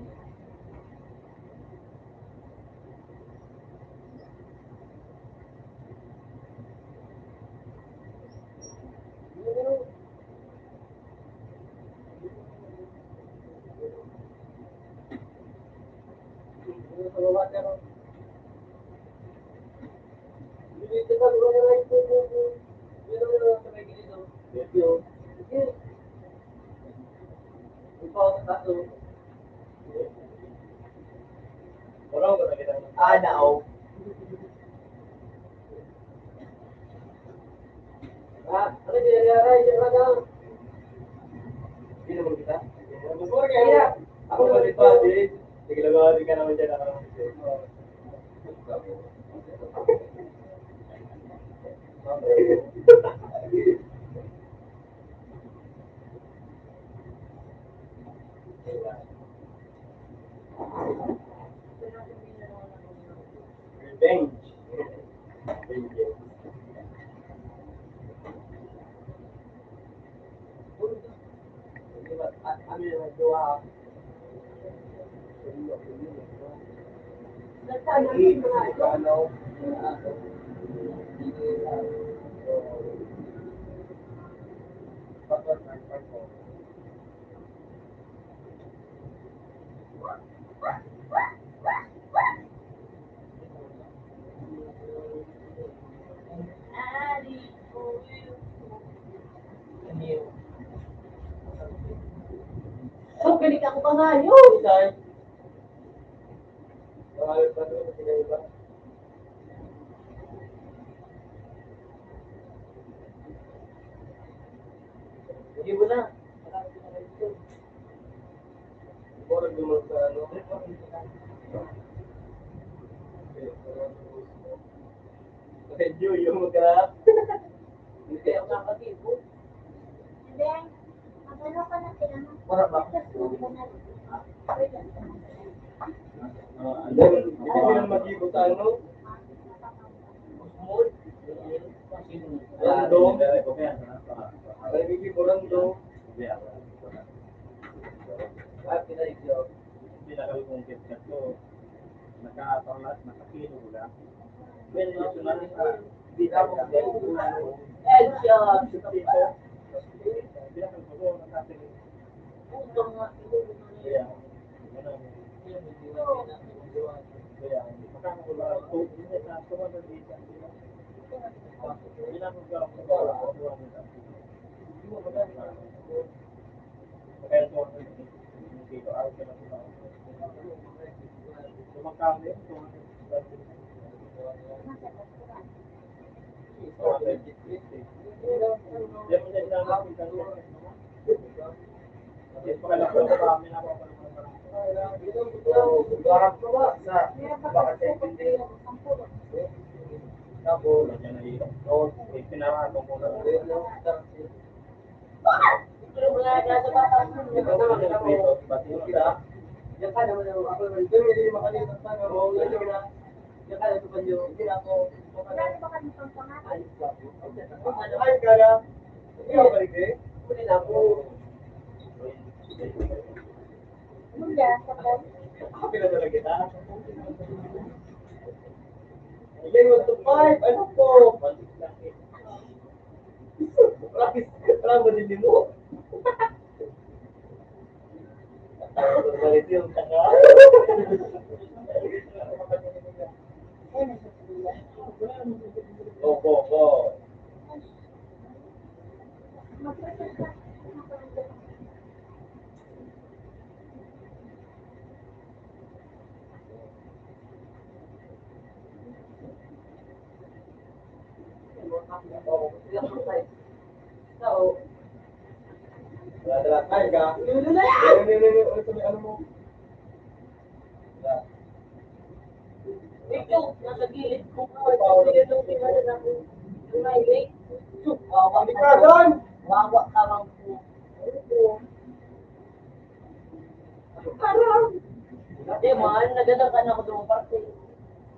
Orang ko na kita. Ada, oh. Ano ginagawa? Diyan ka daw. Hindi naman kita. Before kaya ako balik pa din. Sige lang ka naman dyan ako. Revenge. Revenge. Kami na nagawa. Ano? So, pinik ako pa nga yun. Saan? Marami pa doon. Sige ba? Hindi mo na. Siguro dumang sa ano. Medyo yung magkarap. Hindi kayo nakakatipo. Hindi. Magano ka na sila ng Wala ba? Hindi lang mag-ibot sa ano. Mood. Rando. Nagiging rando. At pinahigyo. Headshot. Utang nga. Barang ko ba? Sa bakit sa hindi? Tapos, Yan ka naman ako. hindi makalimutan sa ano. Yung kaya ko pa yung Hindi ako. Wala na ba kami pang pangalan? ayos ba? Ay, kaya. Hindi ako balik eh. Huli na ako. Mula sa pag. Ako pinadala kita. Hindi, 1 to 5. Ano po? Wala mo din mo. Balik yung taka. Ay, nasa pula. Opo, opo. Mag-present ka. So, Dala-dala tayo ka. Ano mo? ito, nasa gilid ko. Sige, nung tingnan na ako. Yung highway. Wawa Hindi ka ka doon! Wawa ka lang po. Parang. Hindi, mahal. Nagandang ka na ako doon. Parte.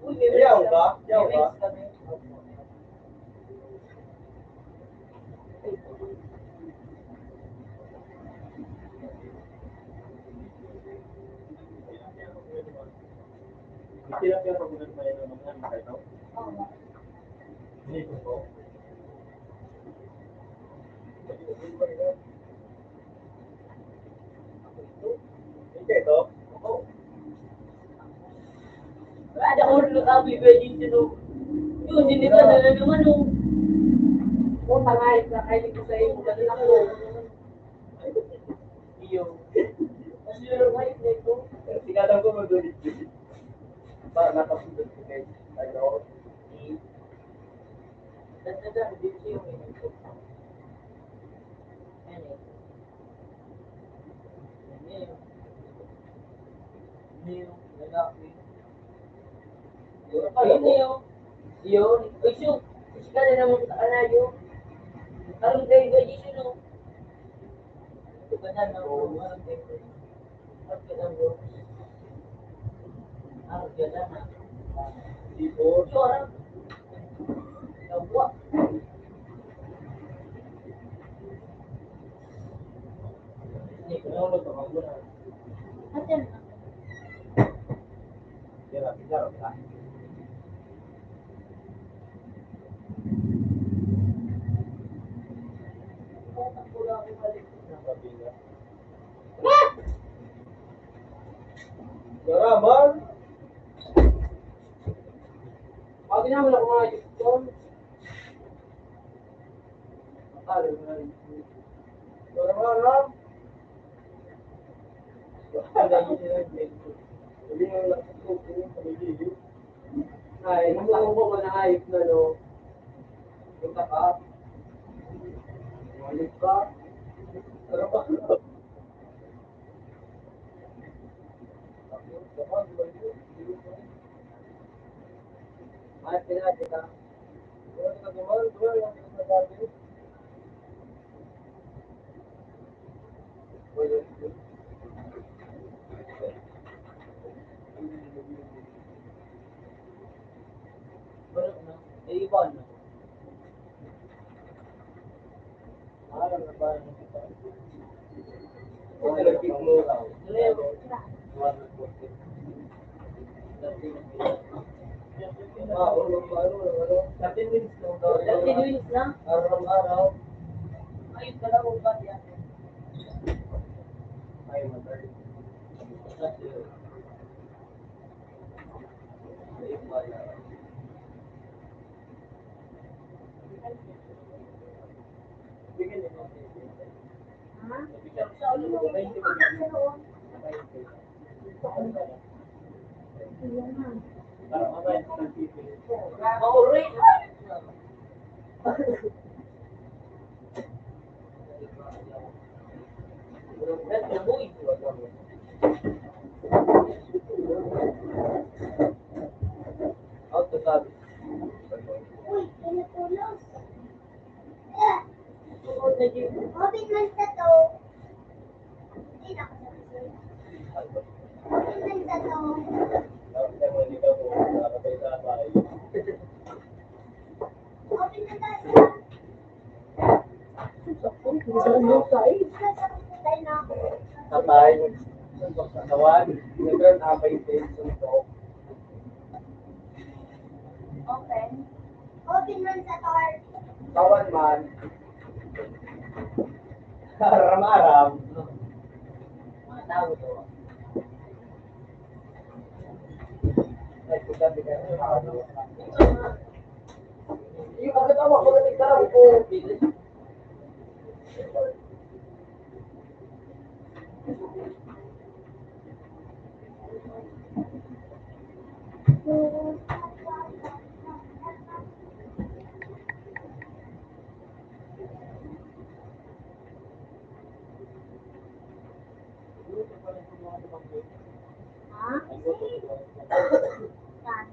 Uy, may Yaw mix ka? Yaw May ka? mix kami. Kaya pag ulit mo yun naman yan, makita ko. Hindi ko po. Hindi ito? Oo. Ada orang lu kami beli tu. Yun, hindi ka na naman nung. Oh, tangay, kakainin ko sa iyo. Ganun ako. Iyo. Kasi yung height nito. Sinadang ko mag-ulit. Para nakapundot ko kayo. Ano? Dada, hindi siya yung ito. Yan eh. Yan eh. Hindi yung lalaki. Ayun na yun. Yun. Uy, Syo. Kasi ka na naman sa kanayo. Parang kayo ba dito, no? Ito ka na, no? Parang kayo ba dito? Parang kayo na, bro. Parang kayo na, na. Hindi po. Syo, harap. Yawa. Hindi ko na. Ano ito? Ang muna. Atin. Tira, tira, tira. Sabi niya. Garaman! Pag naman ako mga Diyos Akala mo na rin. Garaman! Akala mo na rin. Hindi nga nakasuko yung pamilya. Ay, nung mo na ayos na, no? Yung ka. Umalis ka. Garaman! Mahal sila, kita. Wala na. Eh, iba na. Dati Luis na. Araw-araw. Ayun ka lang, huwag ba yan? Ay, matay. Ha? Sa ulo mo, Meron. Iyan na. Mauri. Out to sabi. Uy, pinatulos. Open man sa to. Hindi na ako sabi. Open man sa to. Tapos naman ikaw, nakapay sa nabay din suntok. Open. Open man sa tor. Kawan man. Aram-aram. Mga tao to. Ay, kusabi ka rin. Yung pagkatawa, pagkatagdaraw ko. Ha? Saan?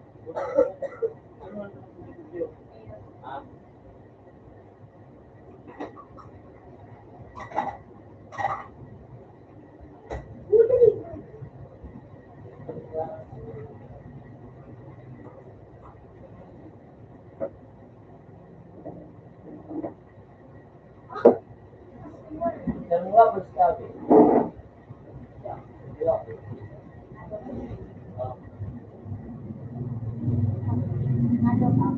Ganun nga po sabi. Ano ba?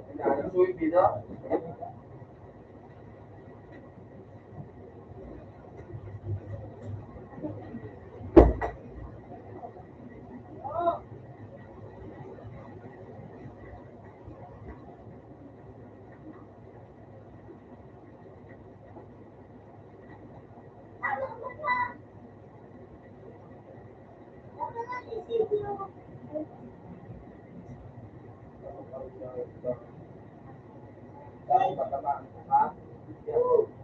Pinanasuy, bida. Dahil matama. Ha?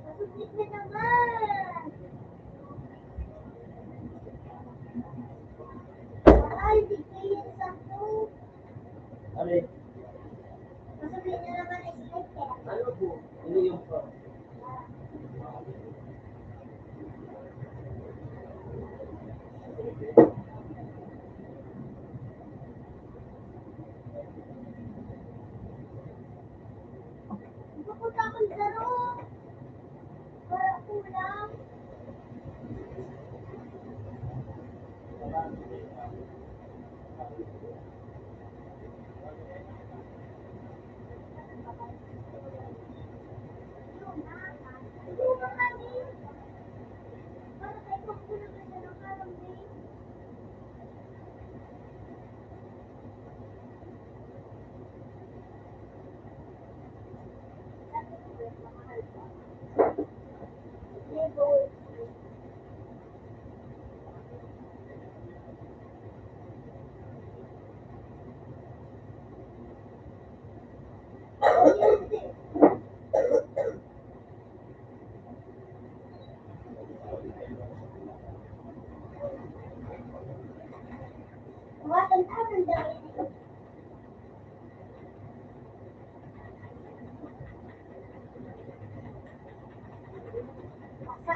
Masukit na naman. Ay, di kayo sa to. Ano eh? Masukit na naman ang slider. Ano po? Ano yung pro? Pupunta akong laro. Para kulang. Para kayo magkulang na ng alam din. Tuwatan tayo ng dami. Basa.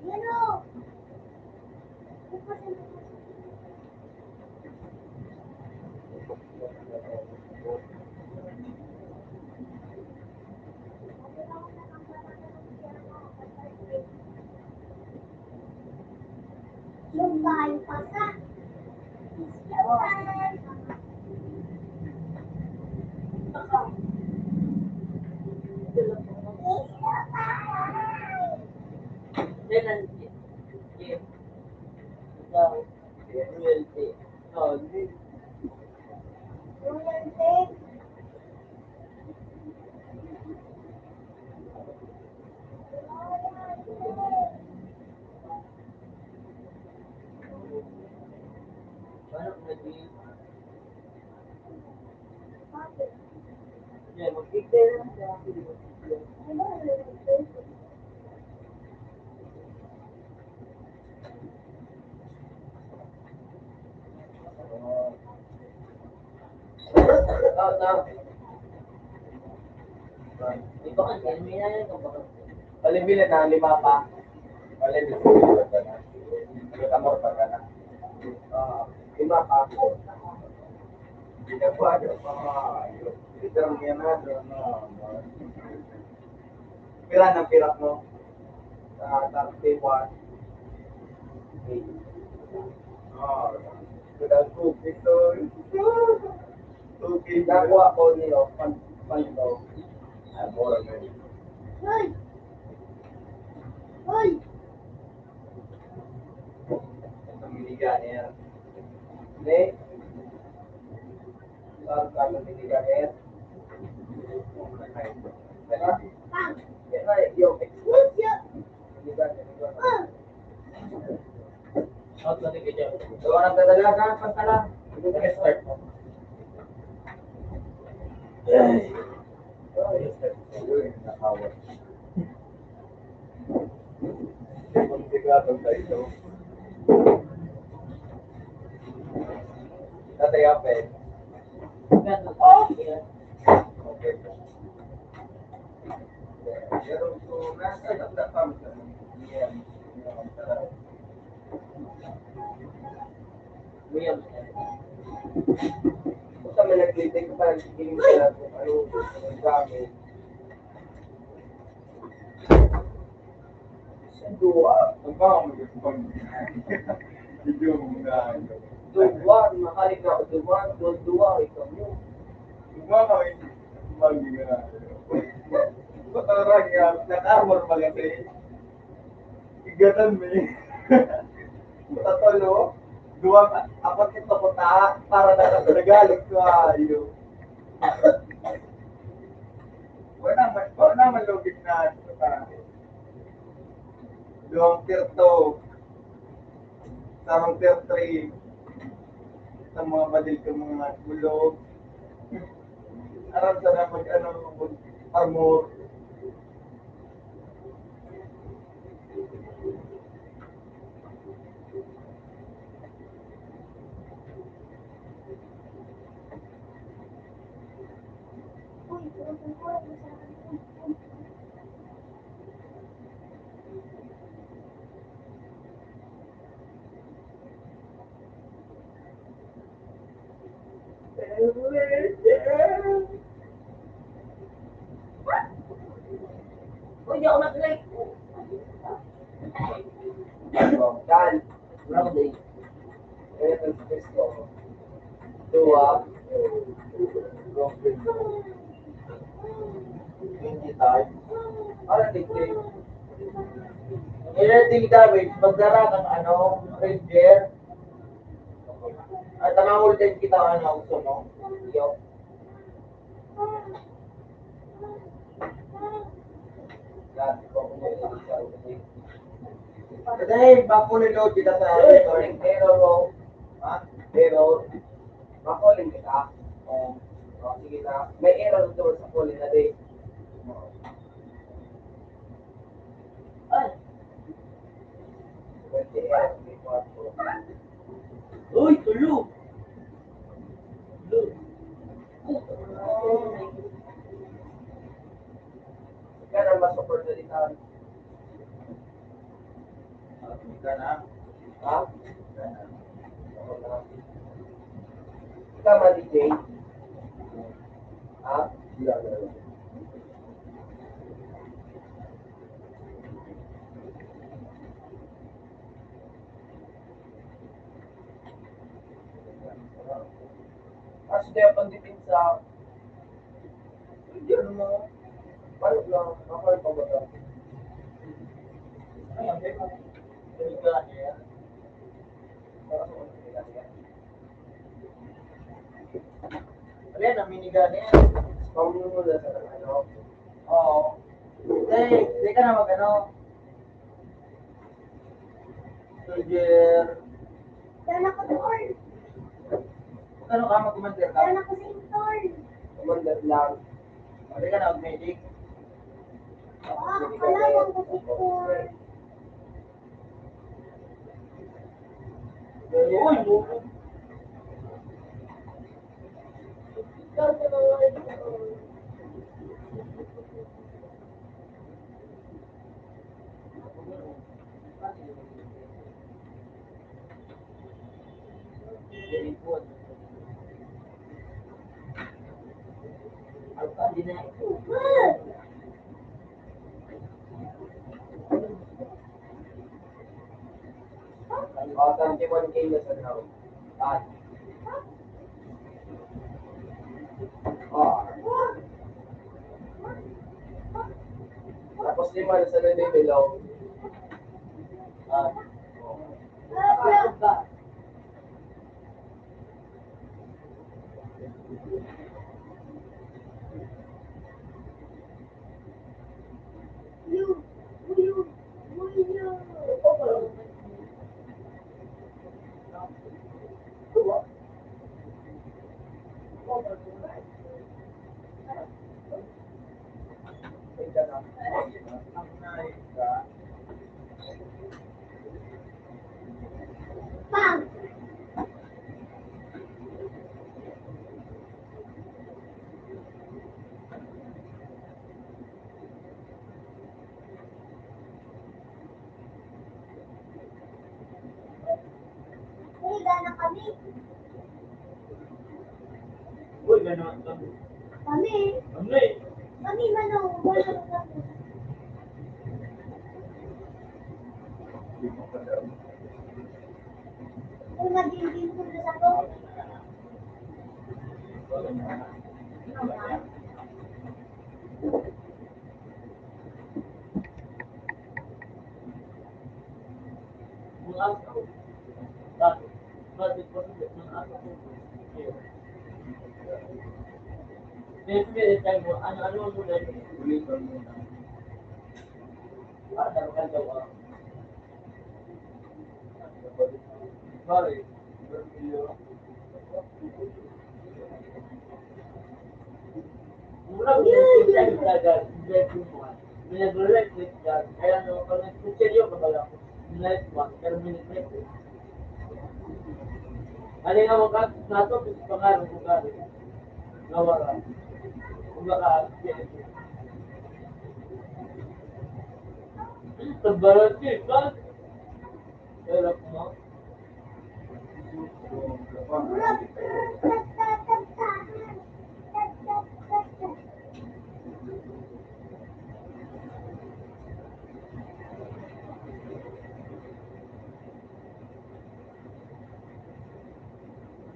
Yan o. Yung tayo pa sa. Yung tayo. Then, Jim, ikaw, royalty. Oh, paano kung nag-i- Yeah, mag-i-clear lang siya. Oh, no. Ito ka, may nanay ka ba? Palimbilan na, 5 pa. Palimbilan ka na. Amor pa ka na. 5 pa. Ginagawa niyo pa. Ito yan na. Pira ng pirak mo. 31. Kudang cookies to. Cookies. Nakuha ko niyo. Panto. Amor na. Hoy! Hoy! Ang miniganer. Hindi. Saan ka ng miniganer? Pang! Yung Lucio! miniganer. Out na rin kayo. So, anong dadalaga? Pantala? Start mo. Nakawat. Komplikado tayo. Tatay Apel. Oh! Okay. Pero kung nasa tatapam ka, yan. William. Basta may nag-click ka parang sigiling ka kung ano ang gamit. Sa dua. Ang baka mag-ipag. Video mo na. Dua, mahalik na ako. Dua, ikaw mo. Ang baka may maging na. Parang nag-armor ba kasi? Igatan mo eh. Tatolo. Dua, apat ito ko para nagagalit ko ayo. Wala naman logik na ito pa. Duwang tier 2. Sarong tier 3. Sa mga badil ko mga bulog. Arap sa na armor. Uy, tulungan ko. Uy, di ako nag-like. Dan, Wala ko din. kaya ng Cristo. Dua. Hindi tayo. Ano tigil? Relative damage, magdara kang ranger. At ang ultimate kita gusto mo. Yo. Dati ko kung sa ulit. Kasi bakunin load kita sa recording. Pero, Ha? pero, Bakunin kita. Sige na. may error doon sa calling na day. Ay, 24. uy, tulog. Tulog. Kaya na ma-support na dito. Ika na. Ha? Ika na. Ako na. Ika ma, DJ. Ha? Sila na. Kasi di ako panditin sa Hindi ano mga, paano lang, kapal pa ba ito? Ayun, di ba? Delikado yan. Para sa mga nila. Wala na, minigani yan. Pamumula sa ano. Oo. Hindi ka na mag-ano. Soldier. Dan ako doon. Ano ka, mag-commander ka? Dan ako sa intern. Commander lang. Hindi ka na mag-medic. Kalaman ko sa intern. Uy, buko. Ikaw sa mga Alcalde na ito. Ah, 31K na sa ground. At, tapos 5 na sa Nanibilaw. Bakit ba? Pang! Higa na kami. Uy, gano'n ito. Kami. Ano eh? Kami manong. Wala na kami. Kung magiging tulos ako. Bukas ako. Bakit? Bakit po ng ako po? Sige, tayo mo. Ano ang sulit? Ulitan mo na. Para ka daw. Sorry. Mura ko yung time talaga. Minag-relate with God. Kaya no, pag nag-seryo ka pala ako. Minag one, pero minag-relate. Ano nga mo ka? Nato, pangarap ko ka. Gawa ka. Kung baka, tabaran ka, ka? Hirap mo. Urap.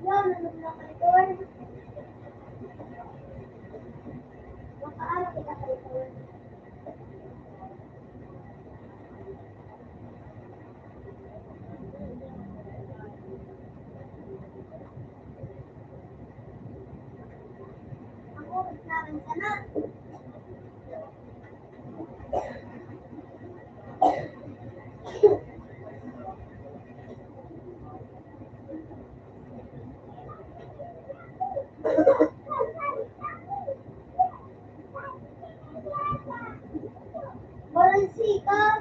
Yan, ano na kayo doon? Makaarap kita kayo doon. Ako, naman ka na. Walang sikap.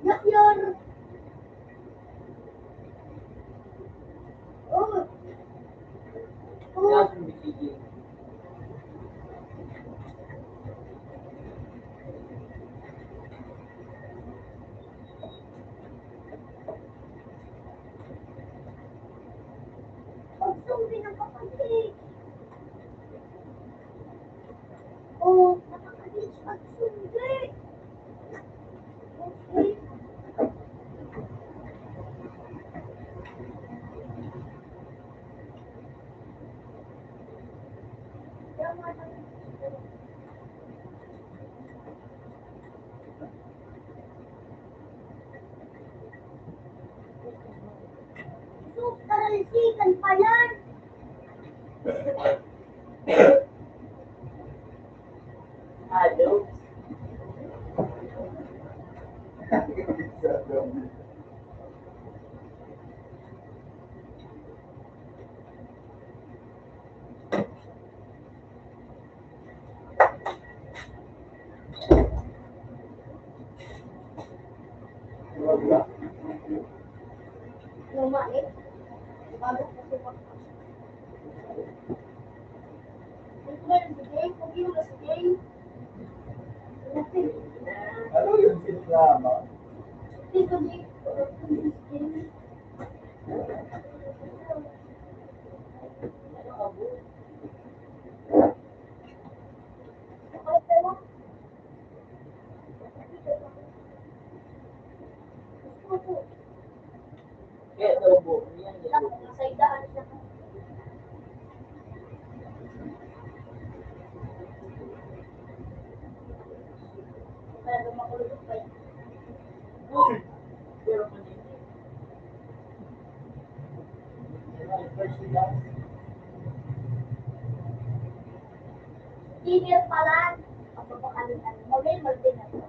Yak yun. Oh. Oh. Yan, bibigyan. Pagsumbi ng kapatid. Oh, nakakabis pagsumbi. Okay. Tama na. Sus, karalisikan pa yan. Hello. Lumait. Bago ko siya. Ito na yung bigay. Huwag yung nasigay. Ano yung sinama? Ito di. Kaya adobo. Yan, yan. Nasa idaan siya. Kaya lumakulog pa yan. Pero kung hindi. Email pala. Kapapakalutan. Mawin, magdin na ito.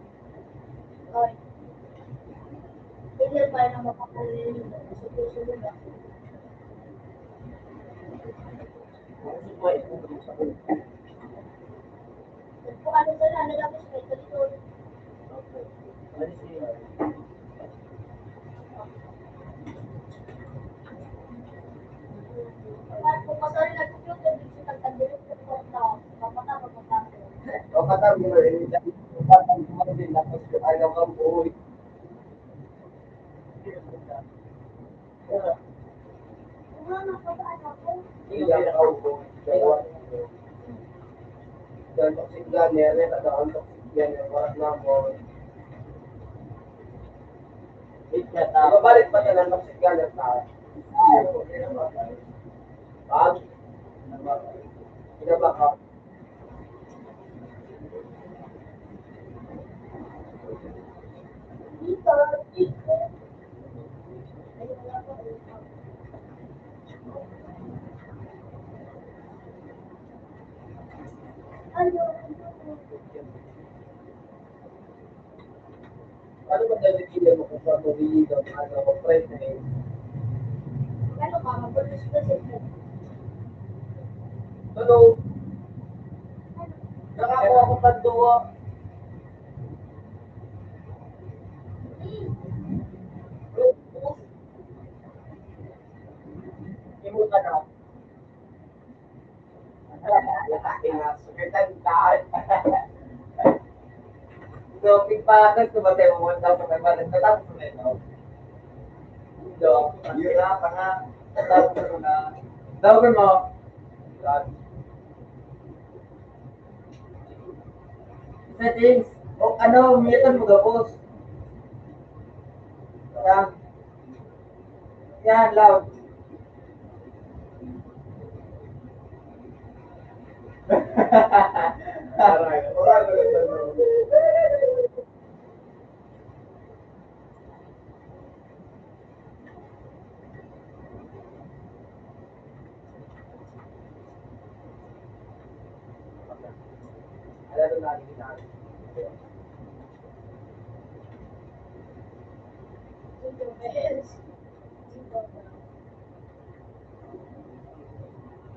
Okay. Email pala na mapakalutan. Susunod na. Nagpakalutan na. Nagapos may kalito. Kung pasari na computer, di siya nagkandilit sa kwarta. Papata. O katang mo rin, katang mo rin, tapos ayaw kang buhay. Kung ano, pagkaan ako. Ilang tao po. Dan toxic yan, yan, ada ang toxic yan, warak na mo. Mabalik pa yan ang toxic yan, yan tao. Pag, pinaba ka. Dito. Ano? Ano ba dahil kaya mo kung sa pagiging ng ano, friend na yun? Ano ka? Mabulis ko siya. Ano? Nakakuha ko panduwa. Imutan na. Lalaki nga, sukitan tahan. So, pagpakas ko ba tayo mo 1,500 natapos mo na ito? So, yun na, panga, natapos mo na. Tapos mo, settings, o ano, miyakan mo gapos. Yan. Yan, loud. Ada tuh lagi kita.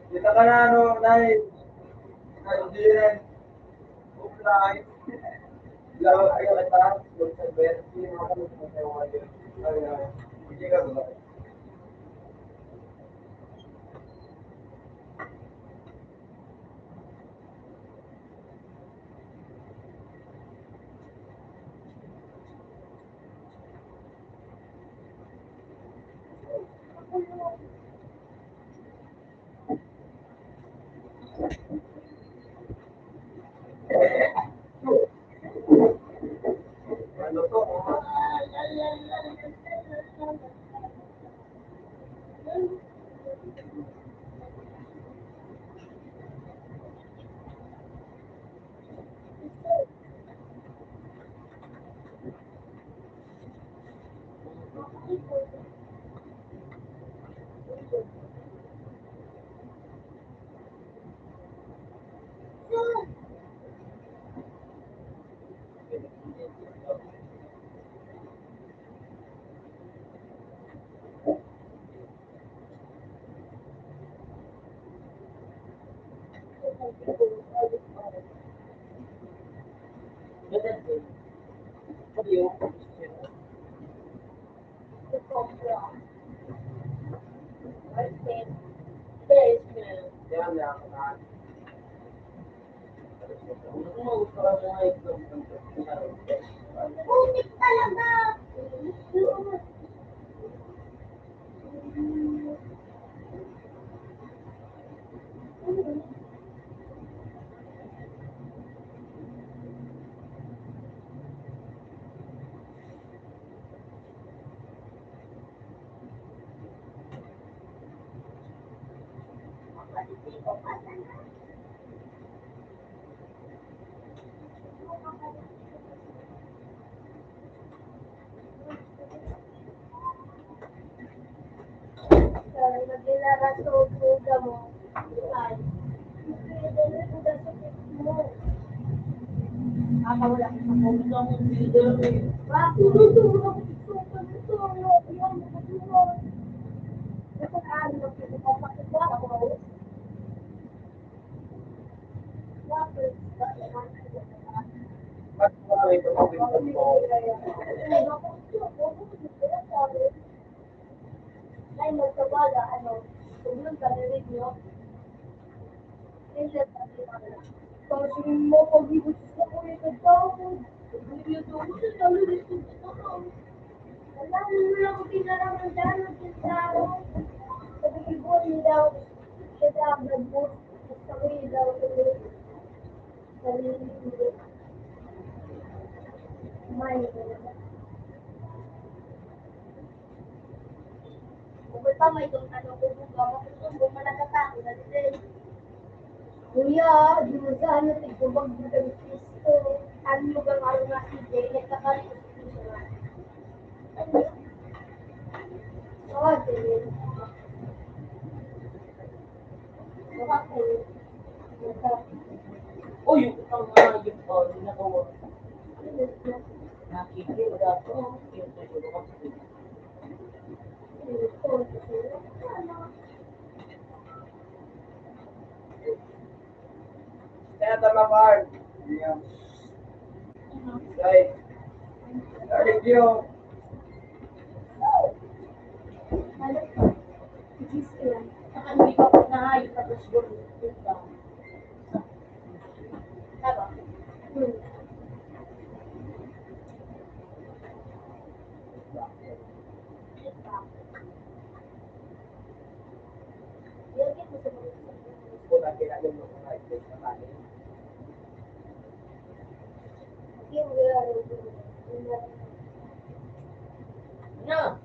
Kita ka na ano, Nay. Hindi rin. Uplay. Lawa kayo kita. Kung sa Berti, mga kami sa mga ay, hindi ka ba? Ano to? Yan lang. Unik talaga. Magdilala sa uga mo. Ay. Wala ka sa uga mo. Bakit? Tutulog. Tutulog. Yan, tutulog. Kasi ano, magpapakita ako. Bakit? Mas marami ito mabigyan mo. Ay, magkabala, ano, kung yung kanilig nyo, kasi mo, pag-ibig sa ko ito daw, pag-ibig sa ko, sa kanilig ko ito daw. Wala, wala ko pinaraman dyan, ang tao. Pag-ibig ko, hindi daw, siya daw, nag-boot, sa ko daw, kanilig ko. May, kung pa may itong ano ko buka, kung malakatako na din. Kuya, di mo saan na tigubag mo ng Kristo. Ano mo bang araw na si Jay, nagkakalit sa Kristo na. Ano? Oo, Jay. Bakit? Uy, ang mga yung ginagawa. Nakikita ko. Yung susunod ko. Kaya tama Mark. Right. Thank you. Saka hindi pa po nahayos sa gusto. Tama. Kung nakilala mo kung na-explain sa kanin. Na.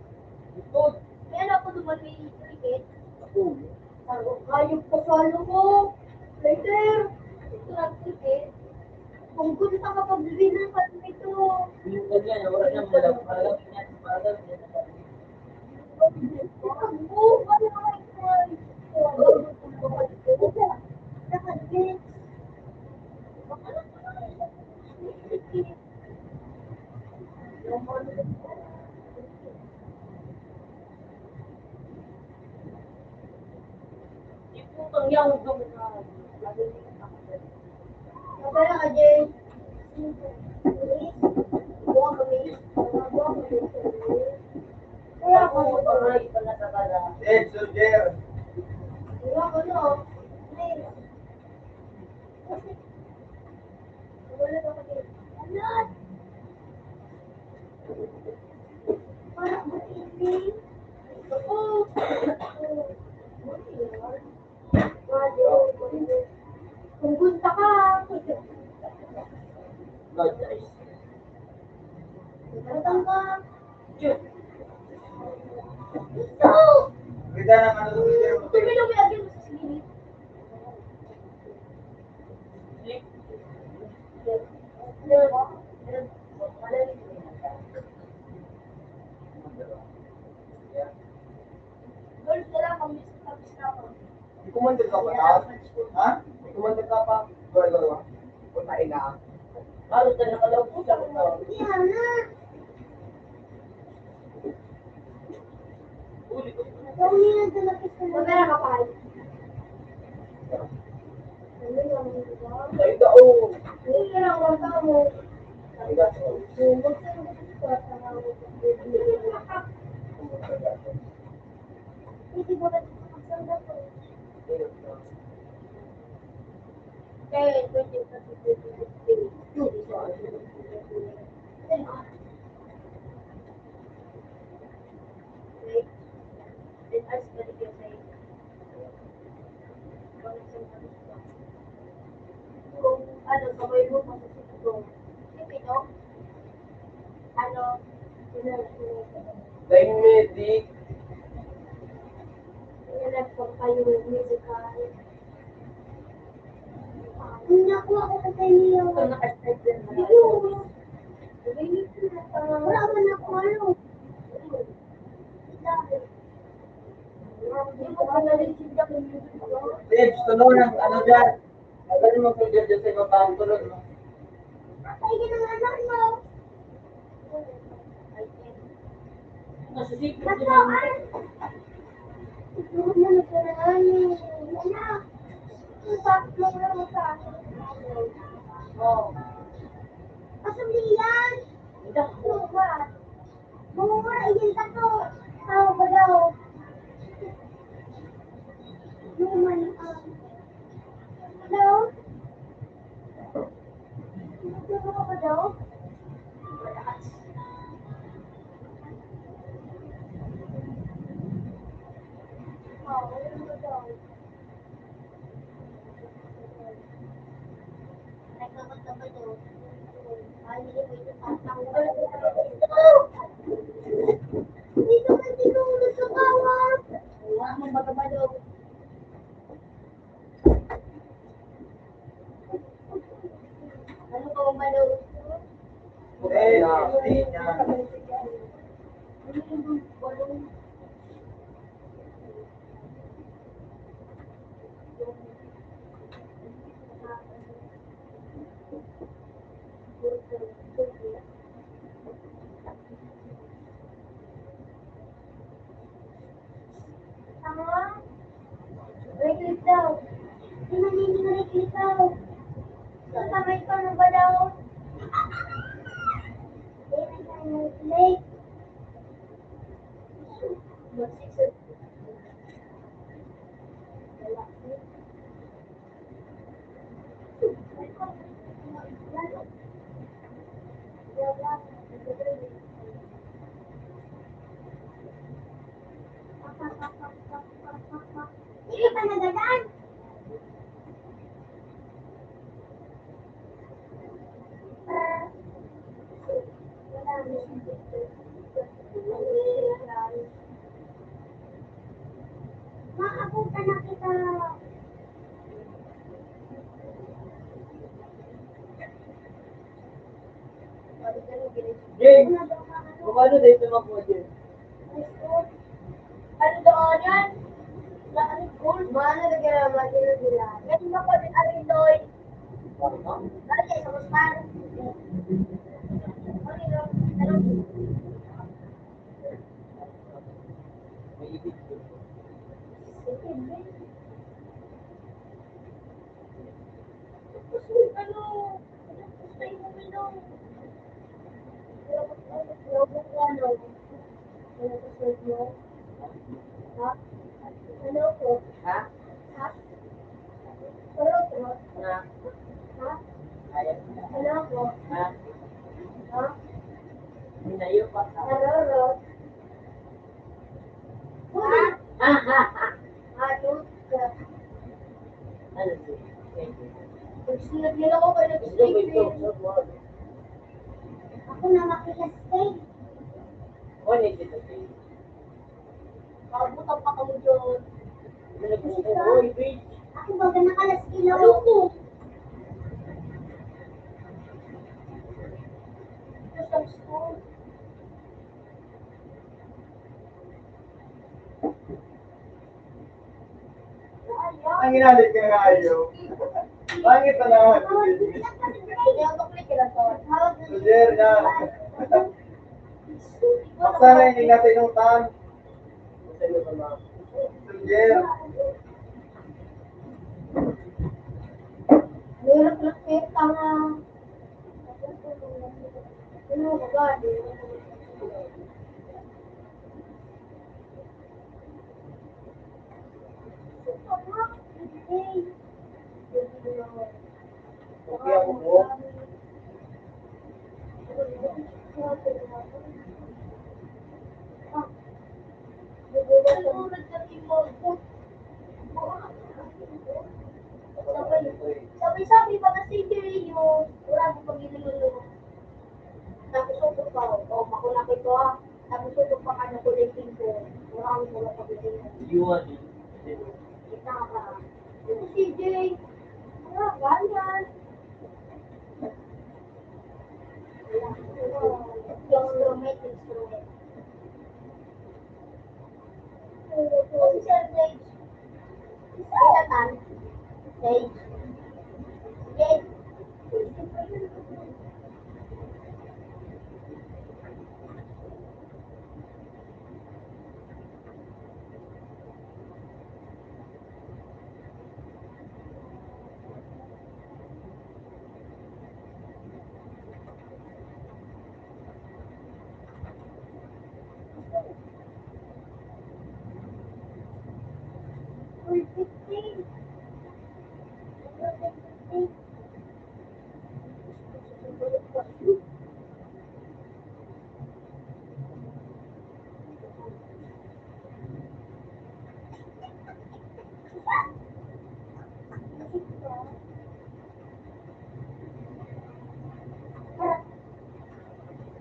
Good. Kaya ako dumating yung cricket. Ako. Ayok pa sa ano ko. Later. pabili pa ito. Yung ganyan, wala nang malam yan. Malam yan. Yung putang yan, huwag naman na. Kaya ka, Jay. Buwa kami. Kaya Ako, ako, pag-ride pa na sa kala. Dead soldier. buwa ko, no? Wala ka kami. Alat! Parang matindi. Oo. Kung gunta ka. God, guys. Matang ka. Shoot. No! Kita ng ano soldier mo. Tumino mo lagi mo sa silid. Sleep. Girls, wala kami sa tapos. Di kumandil ka pa taas? Ha? Di kumandil ka pa? Gawa. Puntain na. Halos na nakalaupo sa mga. Yan na. Uli ko. Gawin na sa lapis na. Magara ka pa. Ano lang, di ba? Kayo ka, oh. Hindi ka lang wala mo. Ang gaso. Huwag ka lang sa hindi mo na magsanda ko. Kaya, 20 kung ano, sabay mo masusunod ko. Hindi, no? Ano, Line medic. Nilap ko kayo musical. Hindi ako sa inyo. Ito naka-start din na. Wala man ako ano. Debs, tulong ng ano dyan. Magaling mo soldier dyan sa ibabang tulong. No? Ay, ginang anak mo. Nasa secret Ba't din ko, naman. ay? Ito na nagkaraan. Anak. Ipak mo na mo sa akin. Oo. Pasulian. Hindi. Mura. Mura, iyan ka to. Tao ba daw? Human, hello? Ano ka ba daw? Ano ba daw? Nagkakata ba daw? Ay, hindi mo ito tatanggal. Dito ka tinulog sa bawat. Wala mong ba daw? Ano ka ba daw? Eh, hindi niya. Tama? Reclip daw. Di maninig na reclip daw. Sasamay ka na ba daw? Late. Mag-six. Hindi pa nagadan. Makapunta na kita. Jay, kung ano dahil tumakbo dyan. Ano doon yan? Na ano gold? Mana na gaya magila nila. Kasi pa din ano yung doy. Dali sa kusman. Ano? May ibig ko. Ano? Gusto yung uminom. Ano? Ano gusto mo? Ha? Ano ko? Ha? Ha? Ano ko? Na? Ha? Ayaw. Ano ko? Ha? Ha? Minayo pa ka. Naroro. Ha? Ha ha ha. Ano ka? Ano yun? Thank you. Pagsunod nila ko kayo Ito ba ito? nag-stay. Ako na makikastay. Ano ito? Makabutan pa kami doon. Ano nag-gusto? Oy, bitch. Ako ba nakalas kilo? Ano ko? Ito sa school. Ang inalit ka nga ayaw. Bakit na naman? Roger, na. Baksa na hindi natin inutan. Roger. Meron lang kayo tanga. Ano ba ba? Okay ako po. Sabi pa kasi yung wala ko pag inulong. Tapos utok pa ako. O, makulaki ko ah. Tapos utok pa ka na kulay pinto. Wala ko pag inulong. Iwan. Kita ka. Ito si Jay. Wala, ganyan. Instrument. Kasi Sir Jay. Pinatan. Jay. Jay.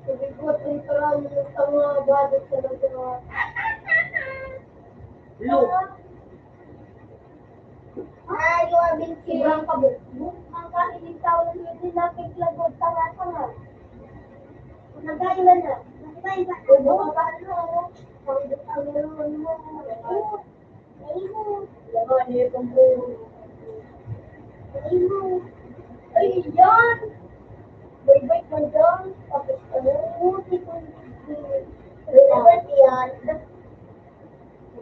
Sabigot rin parang mga budget sa mga ay, yung abing sobrang kabukbuk. Ang kainin tao ng hindi natin lagot tanga-tanga. Nagkailan na. Nagkailan na. Ubo ka ba ano? Pagdot ang meron mo. Ay mo. Laban niya itong buo. Ay mo. Ay, yan. Bye-bye ka dyan. Tapos ano? Buti kong relevant yan.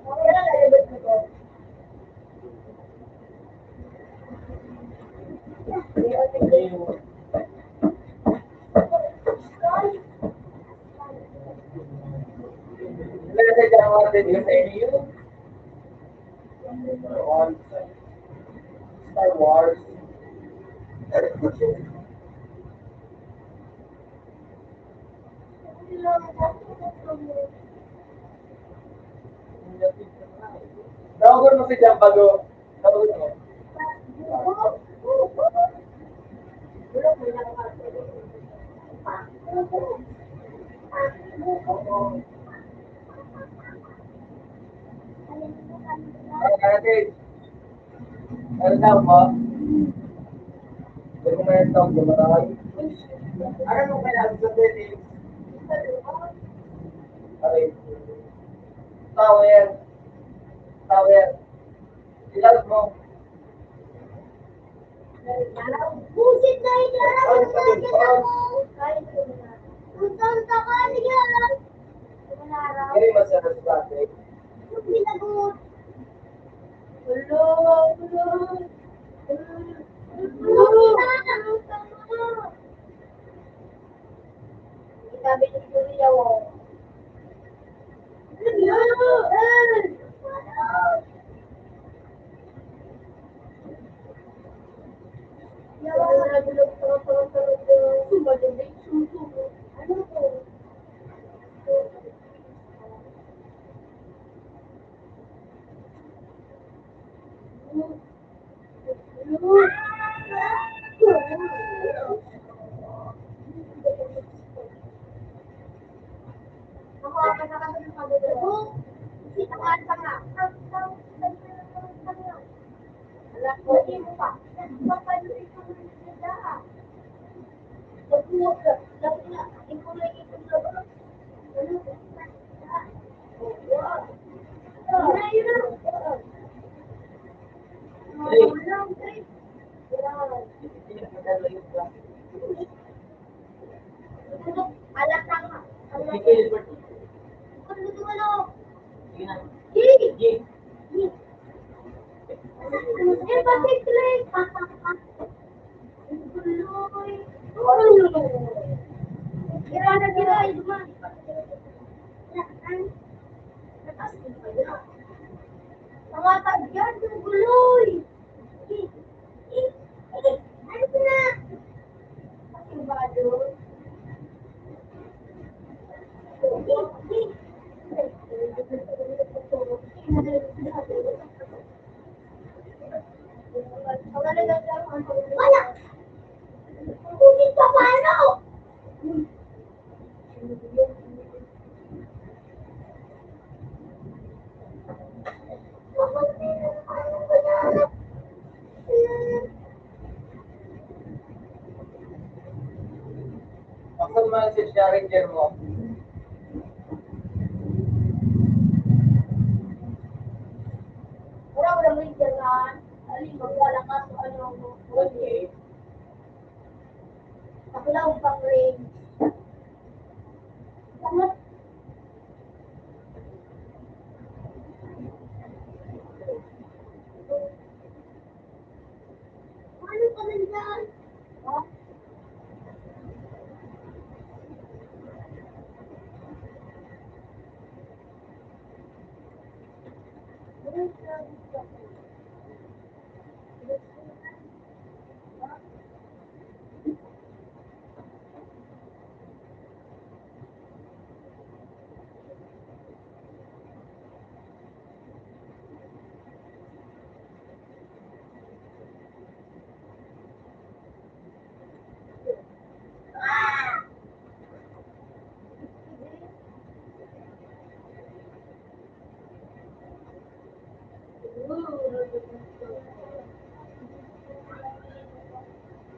Kaya relevant mo to. Ilan na dyan ang atin yun sa inyo? Star Wars. Dawagon mo si Jam bago. Dawagon mo. Ay, natin. Ano tawag mo? Hindi ko may tawag mo. Maraming. Ano nung kaya sa settings? Okay. Tower. Tower. Ilaw mo. Busit na ilarang sa akin ako. Unta-unta ka niya. Hindi masarap sa atin. Pinagot. Hello, hello. Sabi ni Julia, wow. Alat tama. Sige, Gilbert. Sige na. Sige. Eh, bakit tuloy? Kira na kira, ito man. Mga tagyan, yung guloy. Ano na? Ang bado. Wala! Bukit pa paano? Bakit message na ranger mo? Wala mo yung jalan. Alin, magwala ka sa ano mo. Okay. Ako lang pang range. Salamat. Ano ka man dyan? Ha?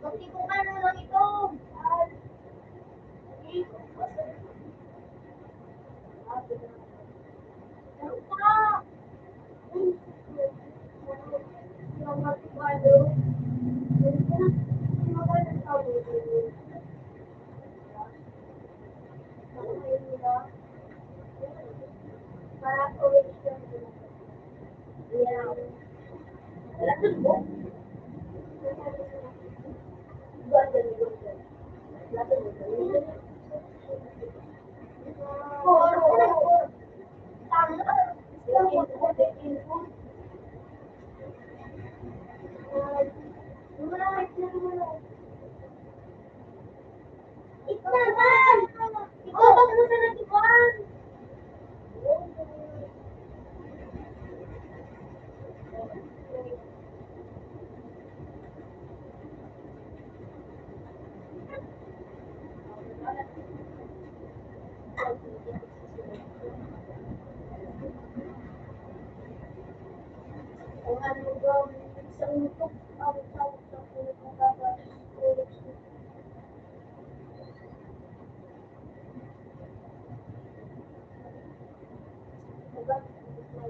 Magtipukan mo lang ito. Ano pa?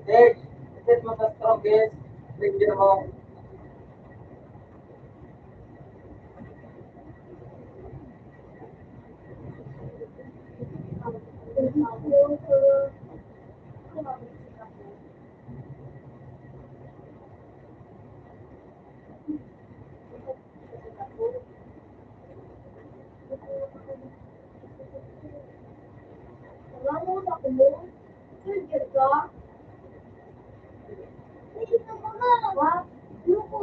Next, set mo sa strongest finger mo. Wala ako mo. Trigger ka. Hindi ka pa nga. Ha? Luko.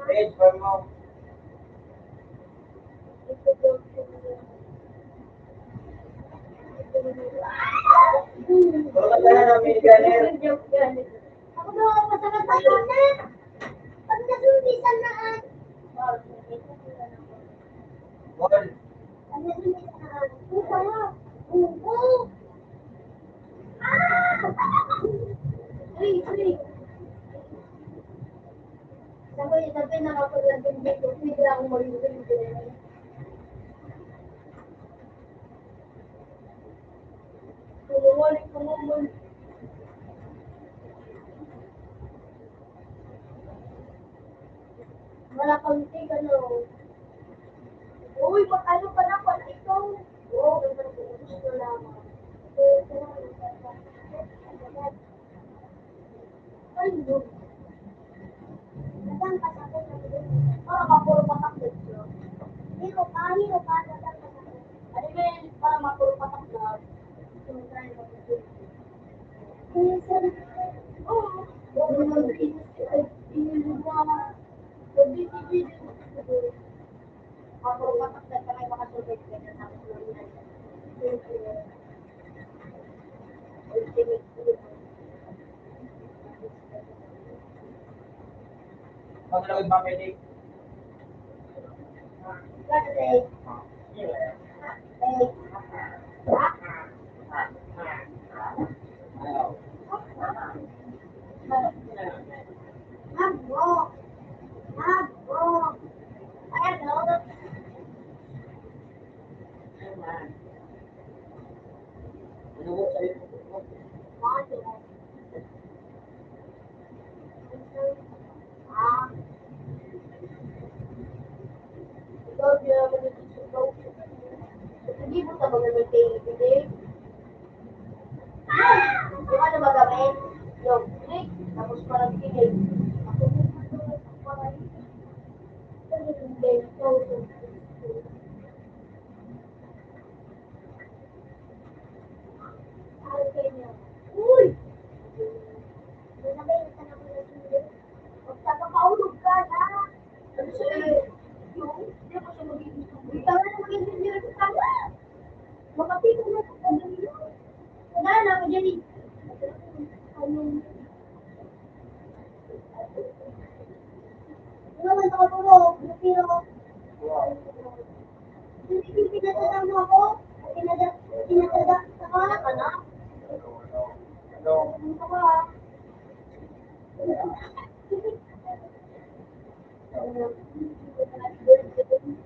Page for mo. Puro ka tayo ng miniganer. Ako daw ang masarap sa kanan. Pag nasundisan na Ball. pag nasundisan na pusa nga. Pupo. Uy, uy. Sabi nakapaglating dito. Bigla akong malutin. Kumumalik. Wala kang tig, ano. Uy, ano pa na pala ikaw? Oo, gusto lamang. Ay, no. Nadang ka sa akin. Para mapuro patak dito. Hiro ka, nadang ka sa akin. Ano ba yun? Para mapuro patak na. Sumunod mo dito. Oo. Mapuro patak na kami makasulog ka na sa Pagkalawid mamilig. Kasi, Ayaw. Nagbo. Ayan, no? Ano ko sa'yo? Ah, ikaw, di naman nagsusugaw. Hindi mo sa mga nagtitigil. Yung ano ba gamit? Yung click, tapos parang tigil. Ako parang hindi. Uy! Ano ba yung tanong mo na tigil? Magkakapaulog ka na. Kasi, yung, hindi mo siya magiging tigil. Tama na magiging tigil sa tama. Makapikon na sa tigil. Wala na ako dyan eh. Ano naman ako tulog? Pero, hindi pinatadang mo ako. Pinatadang sa ka na. Ano? Ano ka ba?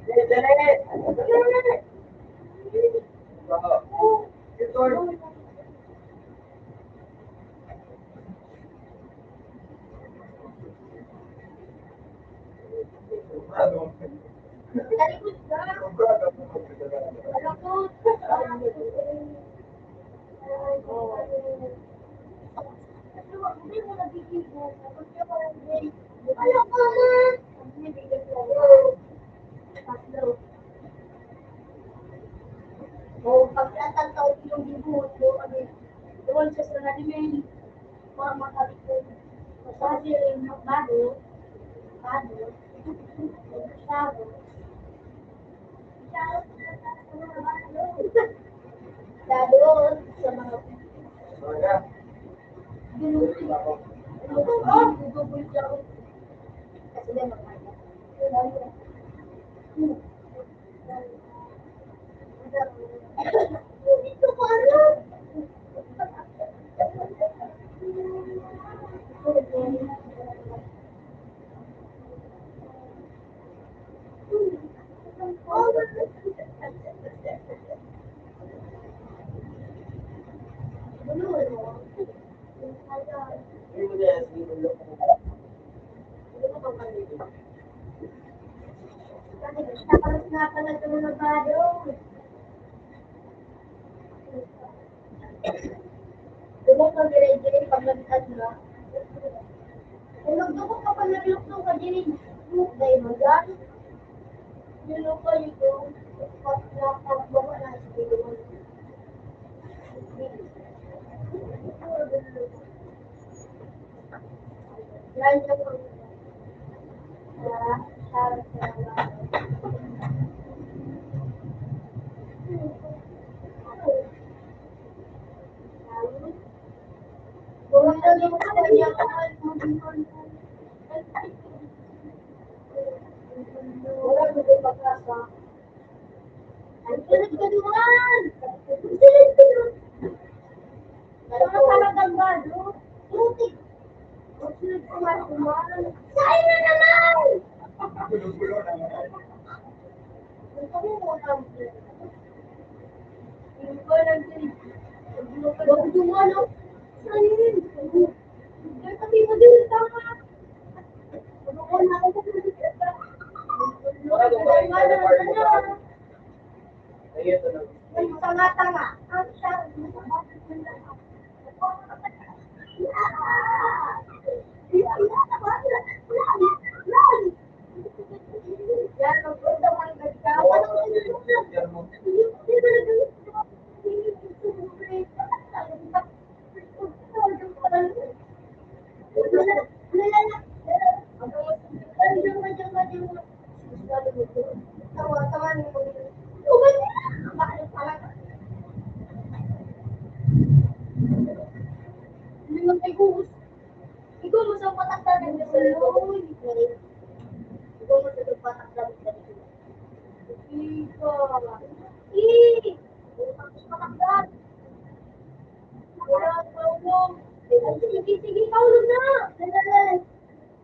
Dali! Ito. Ano? Talikod ka. Talikod. Hindi mo nabibigo. Ano ka man? O, pagkatang taon yung bibuhot mo, kami, doon siya sa nalimin, mga makalikod. Masabi rin ng bago, masyado. Lalo sa mga Talaga? ginutin. Gugugul siya ako. Kasi may mga dito nga pala ito mga bado. Tulog ka dire-dire pag nagtad na. Kung nagdukot ka pa nagluto ka dire, dahil mo yan. Yun ko ito. Pag nakapagbawa na siguro. Yan yung ang sulit ka naman! Ang sulit ka naman! Ano talagang bado? Tutik! Ang sulit ka naman! Sa'yo na naman! Gulo-gulo naman. Ang kami mo lang. Yung ko lang din. Huwag dumalo. Sa'yo. Kaya sabi mo din tama. Ano ko na ako sa Ay, ito na. ay, tanga-tanga. Ang siya. Yan, magpunta ka ng gagkaw. Ikaw mo sa patak na nagsasaluhin. Ikaw mo sa patak na nagsasaluhin. Ika. Patakdan. Wala tulong. Sige, sige, kaulog na. Kaulog na.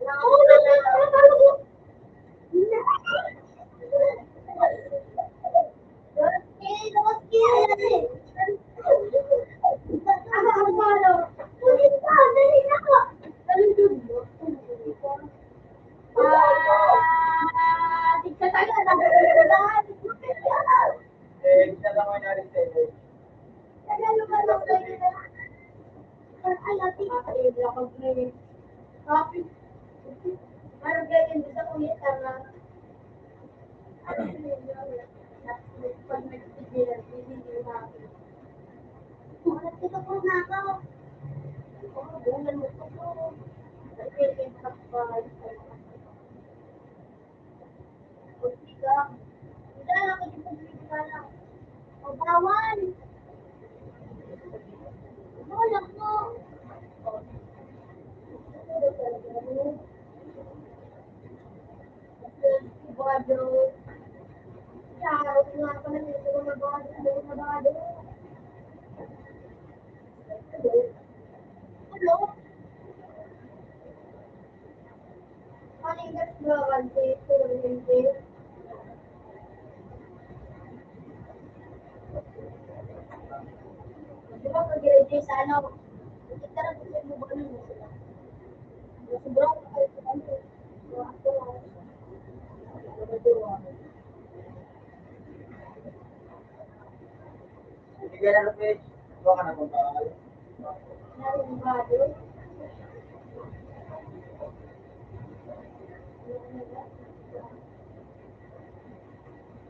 Kaulog na. Eh, isa lang ako narin sa iyo. Parang ganyan, bisa ko yung tanga. Pag nagsigilan, hindi na. Nagtito po na ako. Bulan mo ko po. Nagsigilan ka pa. Pagsiga. Hindi na ako dito sa lang. Mabawan. Wala ko. Bado. Charot nga pala nito na bado. Hello? Malingas ba kasi turente? Di ba pag-grade sa ano? Hindi ka lang kasi mo ba ano sila? Sobrang kayo sa ano. Sige na, Lupit. Huwag ka na magpapakal. Narin bado.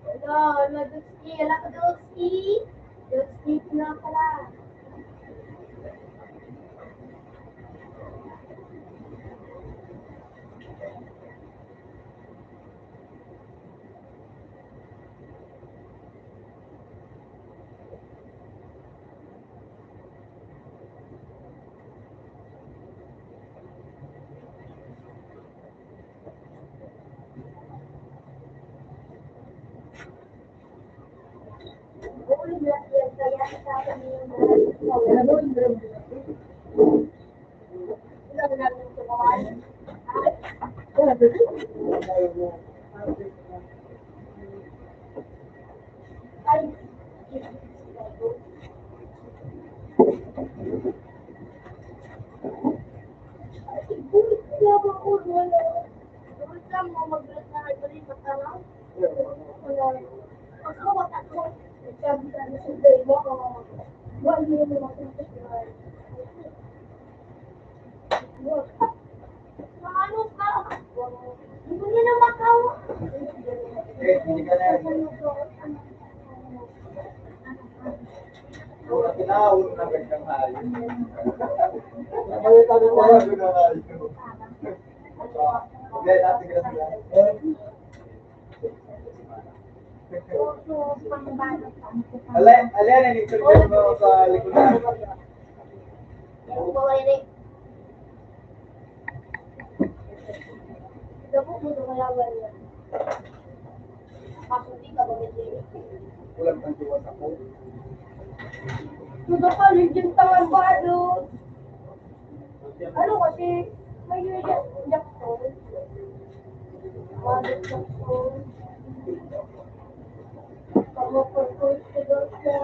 Hello, Dutski. Alam ko, Dutski. Dutski na pala. Uy, kaya sa akin yung ilang natin sa kawan. Ay, uy, kaya ba ko wala? Tulad lang mo mag-rest na ay balik sa tanaw. Ako matakbo. Sabi ka na sa day mo, wala mo naman sa ano ka? Hindi mo na makawa. Eh, hindi ka na. Wala kinahawag na gandang hayos. Ay, sabi ko wala gandang hayos. Hindi, natin ka sila. Alin, in-interview mo sa likuran. Kulang ng diwas ako. Sudah kali yung tangan baru. Ano kasi, may Jackson. Bago Jackson. Kamu purpose ko doon sa...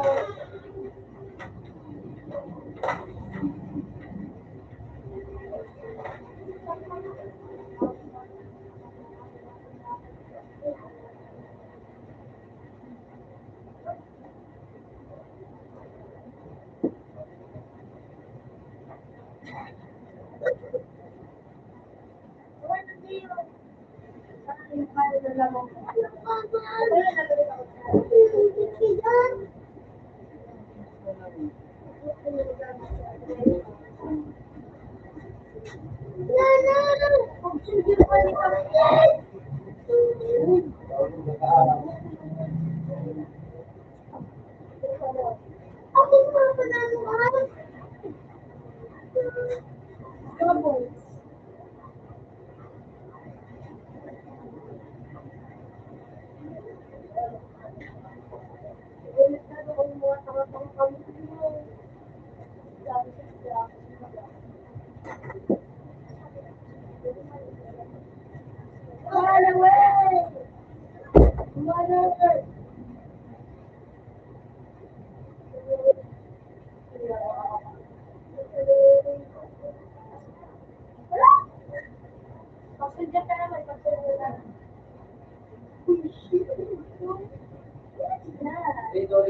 Rito.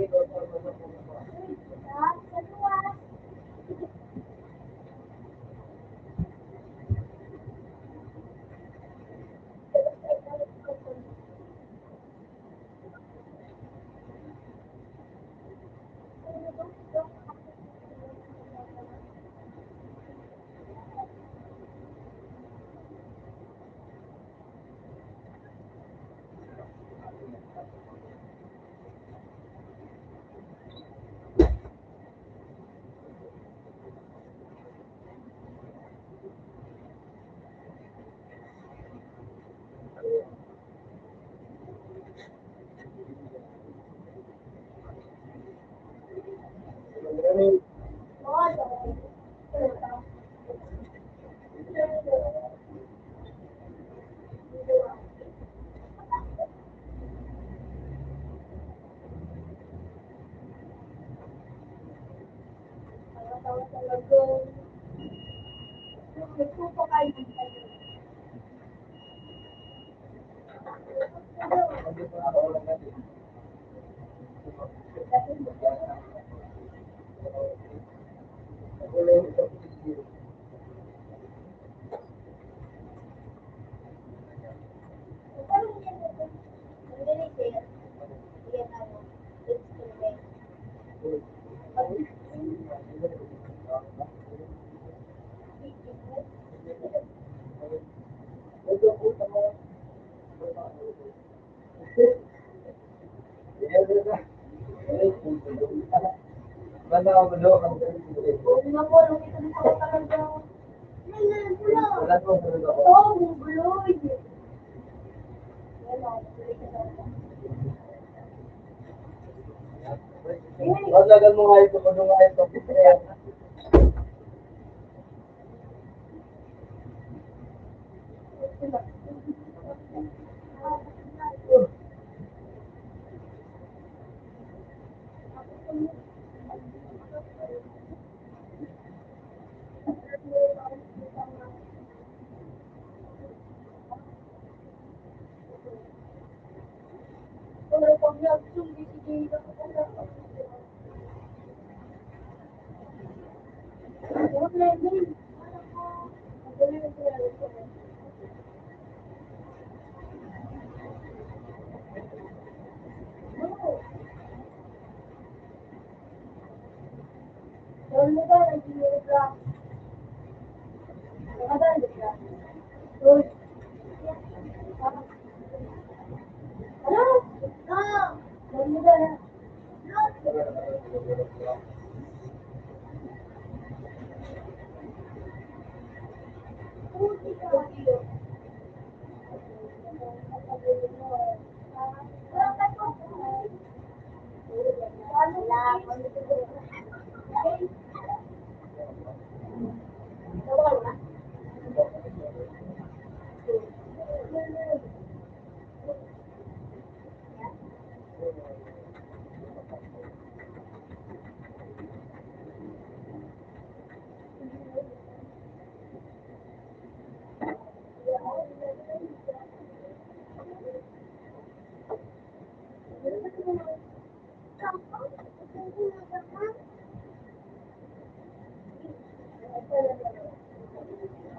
Banda ako gulo. Wala ko gulo ako. Wag lagan mo nga ito, kung nga ito. Pag nag-zoom, di sige na ako pala. Huwag na yun. Ang galing na sila. Doon mo ba, nag-inig ka? Nakadaan ka? Doon. Ano? Doon mo ba na?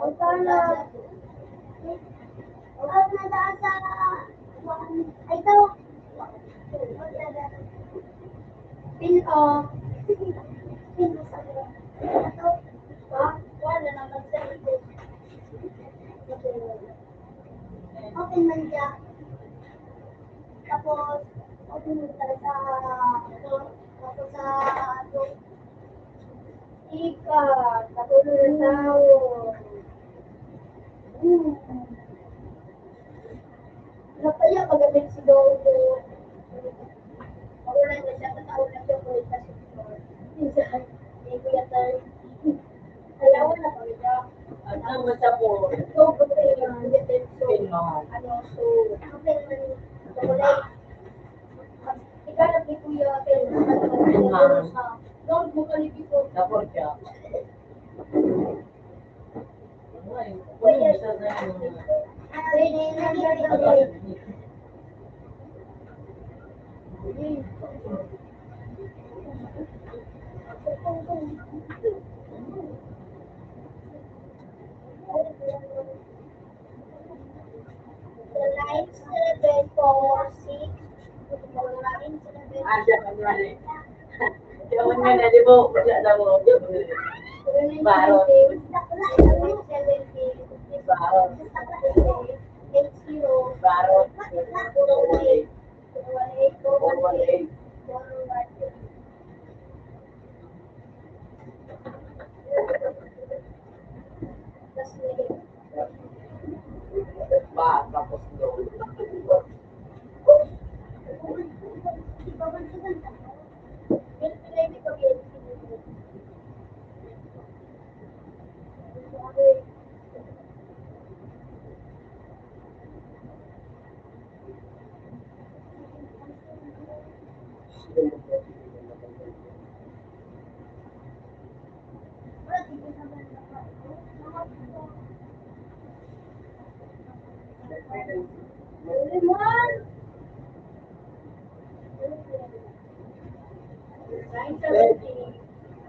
Ang sana. Ang nadaan sa... Ay, ito. Pin off. Pin off. Ito. Wala naman sa ito. Open man siya. Tapos, open mo talaga sa... Tapos sa... Ika. Tapos na tao. Napaya pagdating si Dodo. Ako lang na siya, tataon na siya ko ita si Dodo. Minsan, hindi ko yata. Ayaw na kami siya. Ang naman sa po, So, kasi yung detenso. Pinoy. Ano, so, okay naman, chocolate. Ikaw na kay Kuya, kay Lord mo kalipin ko. Tapos siya. Ay, kuya, isa na yung... Siya man yan. Siya man yan, di ba? Wala na mo. Barot. Barot. Ba, tapos doon.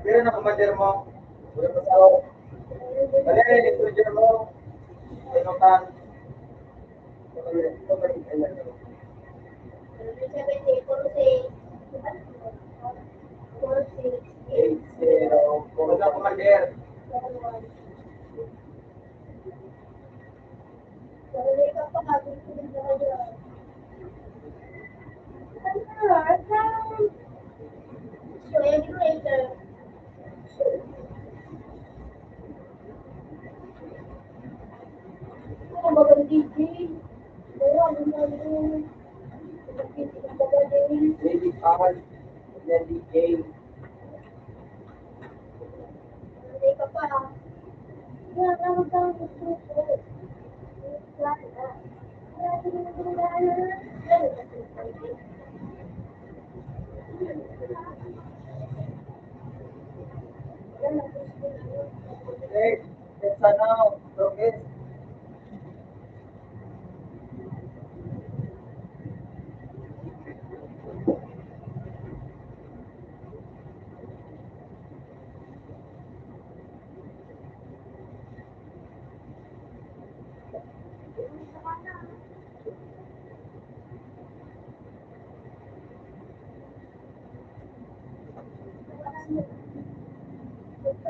Pero na kumadir mo. Wala pa sa ako. Wala na yung soldier mo. Ano ka? Wala kumadir. Lady Carl. Lady Jane. Hey, it's now. Okay.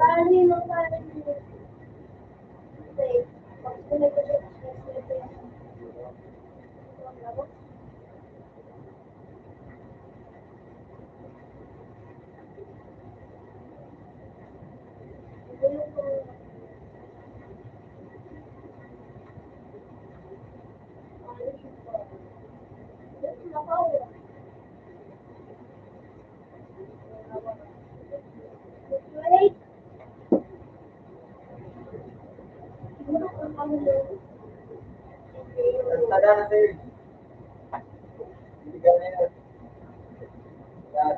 Kali mo kali mo. Okay. Pag sunod ko siya, wait. Tanda na sa'yo. Hindi ka na yun. Yan.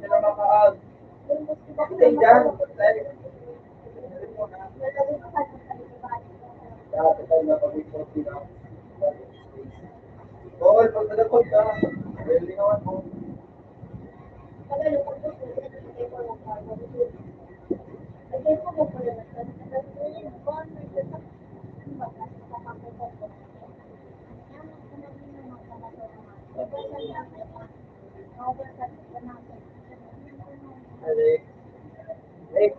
Sino makaag? Stay dyan. Like, dapat tayo na pag-report sila. Bawal, pag nagapod ka, welding naman mo. Alex. Alex.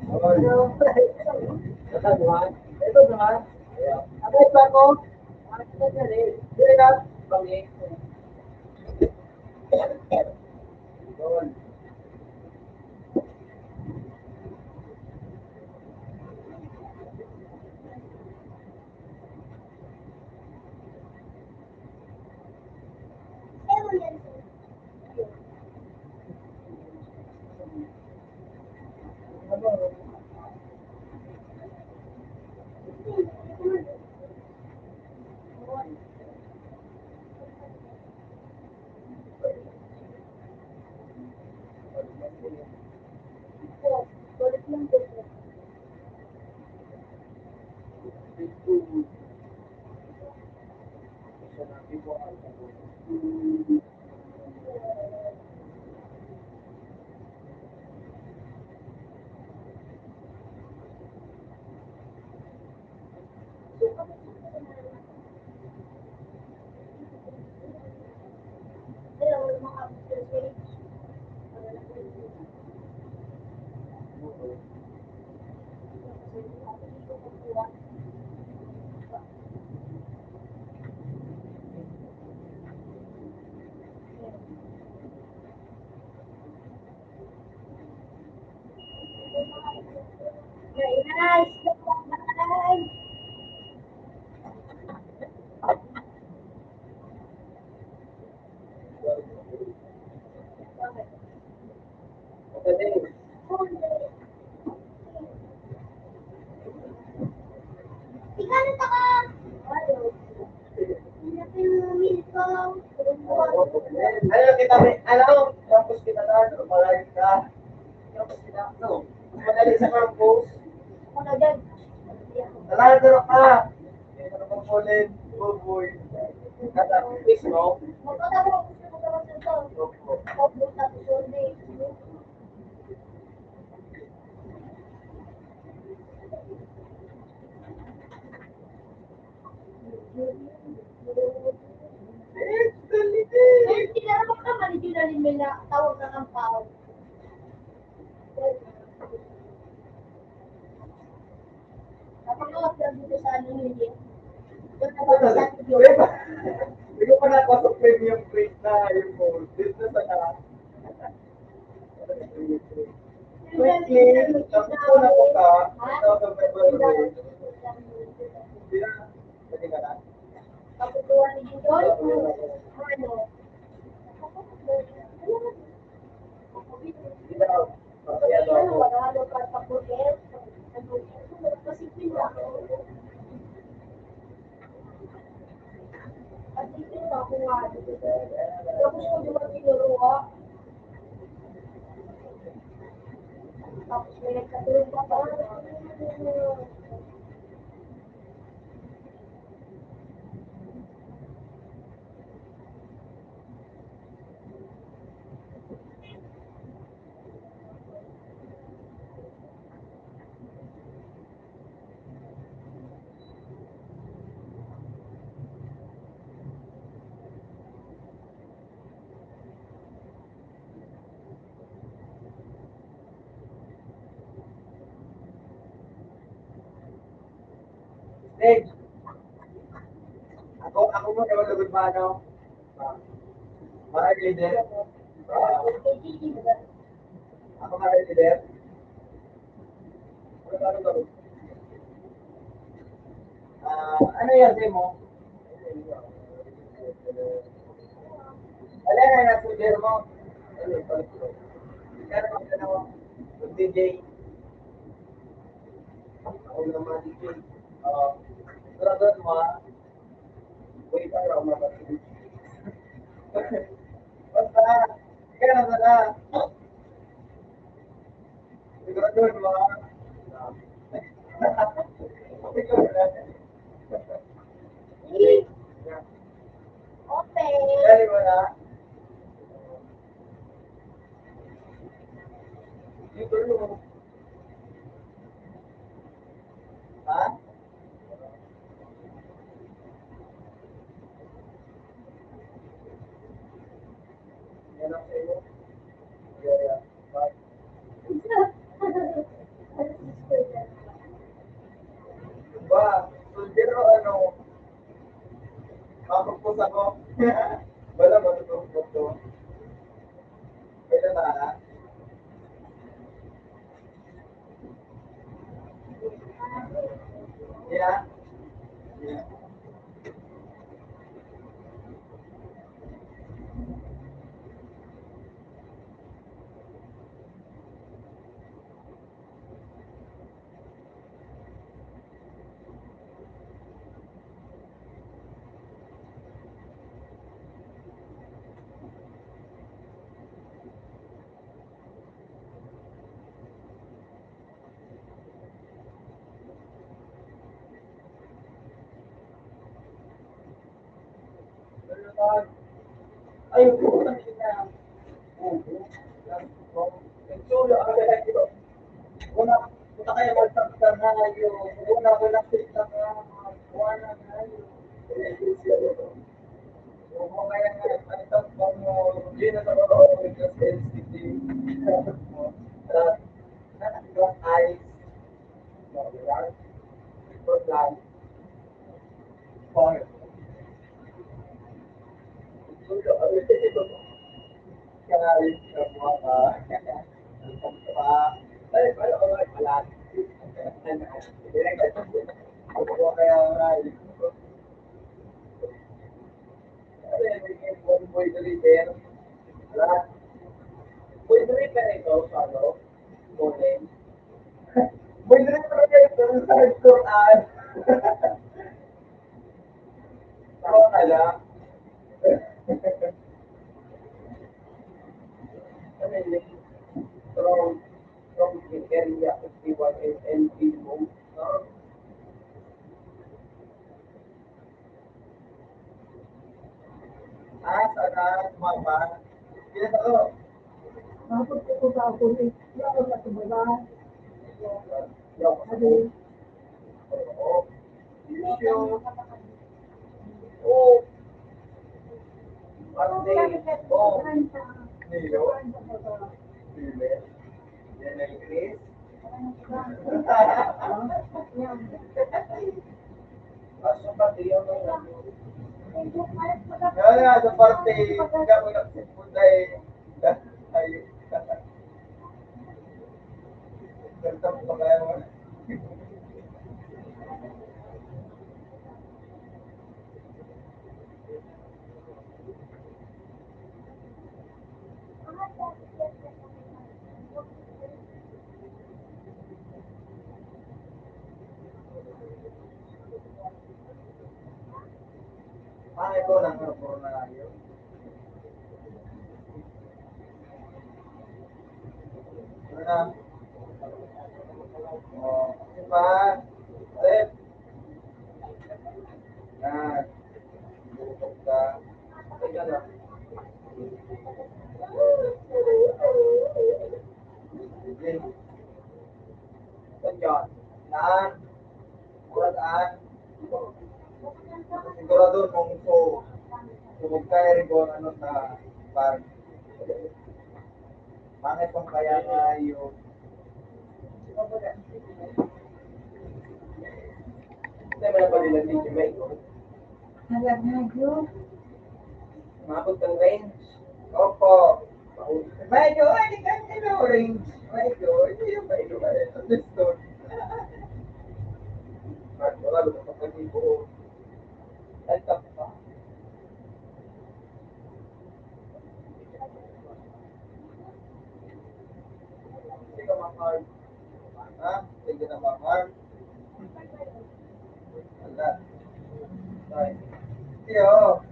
Bawal. Ito naman. Ito naman. Abay pa ko. Ito na rin. Dire ka. Bangi. Bawal. Alex. Ano kita alam, campus kita na, malayo ka. Campus kita, no? Madali sa campus. Naladaro ka. Ano bang kulit? Buboy. Kata, quiz mo? Tawag ng ampaw. Napakawag lang dito sa ano hindi. Doon na ba sa studio? Hindi ko pa napasok premium rate na yung phone. Business na ka. Quickly, tapos na po ka. Ito ang February. Hindi na. Pwede ka na. Kaputuan ni Gidon? Ano? Hindi na. Masaya daw ako. Wala ka sa pulis. Kasi pila. Kasi pila ako nga. Tapos ko naman tinuruwa. May nagkatulong pa pa. Next. Ako mo naman lugod ba, ano? Mga leader. Ako mga leader. Ano? Ano yan, mo? Wala na na leader mo. Ano? DJ. Ako naman DJ. Pero mo, wait ako mapapagod. Basta, kaya na na. Siguro mo. Okay. Dali mo na. Dito mo. Ha? Yan ang sa'yo. Yeah. Ba, pero ano, mapagpus ako. Wala ba ito to? Kailan na? Yeah? Yeah. Ay, putang ina. Nagsulo ako na ito. Una kayo magtakta na kayo. Una ko lang sita ka. Kuha na kayo. Kung kaya nga, palitan ko mo. Hindi na nakakaroon ng LCD. Glass eyes. Glass. Fire. From the area 51 and mode. Sana mama. Yes, ako. Bakit ko ba ako rin? Hindi ako sa tumaba. Yo. Oh. Issue. Oh. Monday. Oh. Nilo. Nilo. Yan ang Chris. Pasok pa diyo mo. Kaya sa parte, kaya mo nagsipon dahil ay ganda pa kaya mo. Ito lang ang puro na layo. Ano na? Oh, pa. Ulit. Yan. Butok ka. Teka lang. Sige. Yan. Yan. Kuraan. Sigurado kung kung kaya rin kung ano sa park. Pangit kung kaya nga yung hindi mo na pa nila dito, Michael. Umabot ng range. Opo. Michael, hindi ka nila range. Michael, hindi yung Michael ka rin. Understood. Wala ba sa pag-ibo? Laptop pa. Hindi ka ma-hard. Ha? Hindi ka na ma-hard. Wala. Sorry. Hindi oh.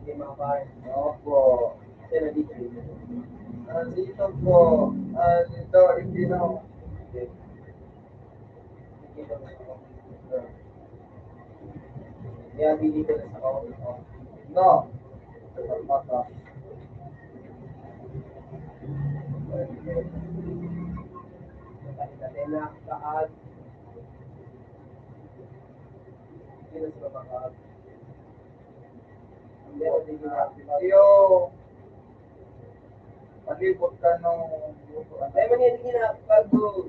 Hindi ma-hard. Opo. Sino dito? Dito po. Dito, hindi na ako. Kaya dito na sa ako. No. Mata. Katena, lahat. Sino sa mga hindi ako hindi Yo! Palibot ka nung ay manili na bago.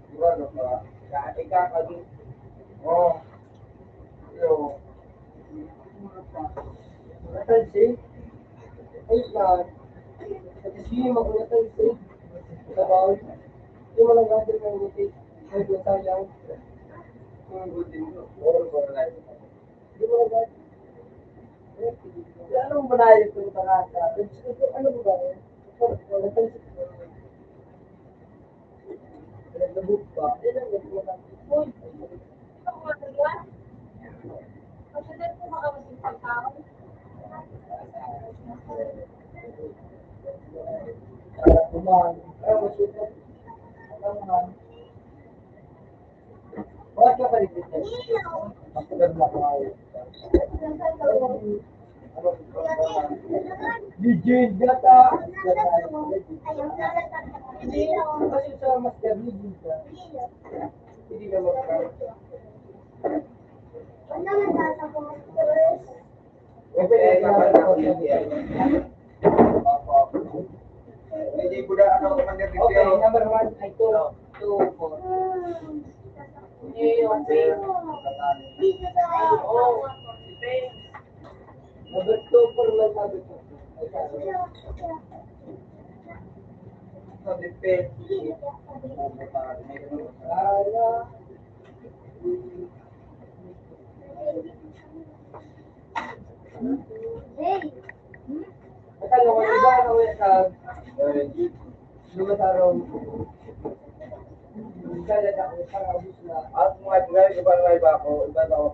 Sigurado ka. Ika ka din. Oo. Yo. Natansi? Ay lang. Kasi siya mag-natansi. Sa bawal. Yung mga natin ng buti. Ay, nasayang. Yung buti mo. Oo, wala. Yung mga natin. Anong banayad ko sa kasa? Ano ba ba? Natansi ko. Nagdabot pa. Uy! Pagkakit po makamating pagkaon. Kumahan. Ay, masukat. Kumahan. Bakit ka paligid niya? Masukat na kumahan. Legend gata. Kasi sa master legend ka. Hindi na magkakaroon. Wala man tata ko, Masters. Hindi ko na ano commander dito. Okay, number 1 ay 2, 2, 4. Yung Dito sa oh, depends. Number 2 for lang sabi ko. So depend. Hey! Matalo ko iba na ulit sa lumas araw. Kaya na ako para abis na. At mga tingnan, iba na iba ako. Iba na ako.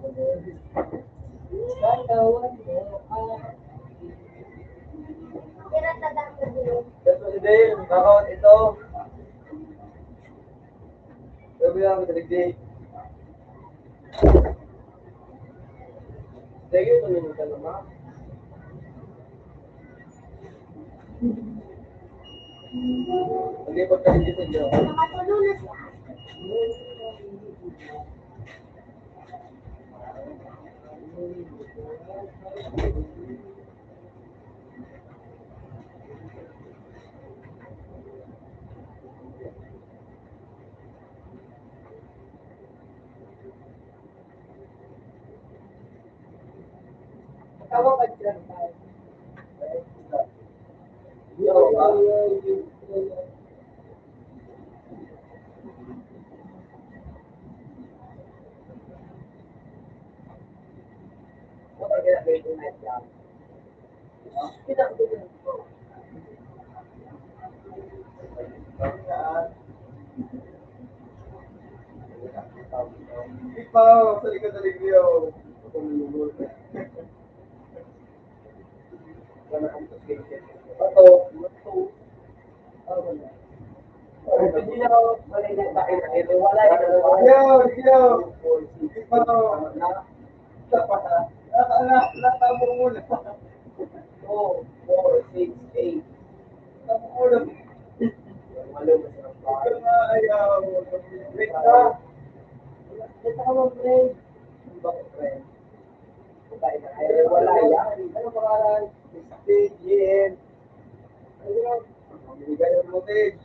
Tatawan mo. Tira tadang ko dito. That's what it is. Knockout ito. Sabi lang ako taligdi. Sige, tuloy ka naman. Malipot ka rin dito dyan. Nakatulo na siya. Tawag ka dyan tayo. Yo, Kapag ginagay ko na siya. Pinakita ko. Ikaw, sa likod na ligyo. Ito, ito. Hindi na ako malilit ba? Natamo muna. Two, four, six, eight. Natamo muna. Walo, masarap pa. Ikaw na ayaw. Wait ka. Ito ka mo, friend. Bakit, friend? Patay na. Ay, wala yan. Ano pangalan? Steve, Jen. Bigay ng footage.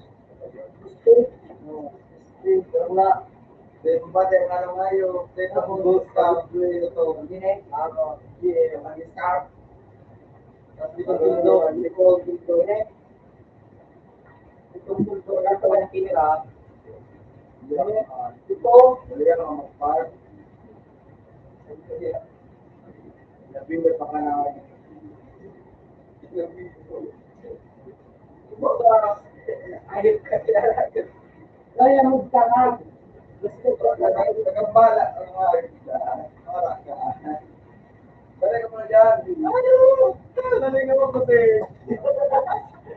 Steve. Steve, pero nga. Dito ba tayo nga lang ngayon? Dito akong boot sa blue ito. Dinek. Ako, Jen, ang scarf. Tapos dito tuldok, dito tuldok. Itong tuldok na ito ang pinira. Ito, nalagyan ng mga par. Nabimot pa ka na. Ayop ka kilala. Kaya magtaka. Gusto ko na Nagambala ang mga oras ka. Dali ka muna dyan. Ano? Dali ka mo kasi. Dali ka mo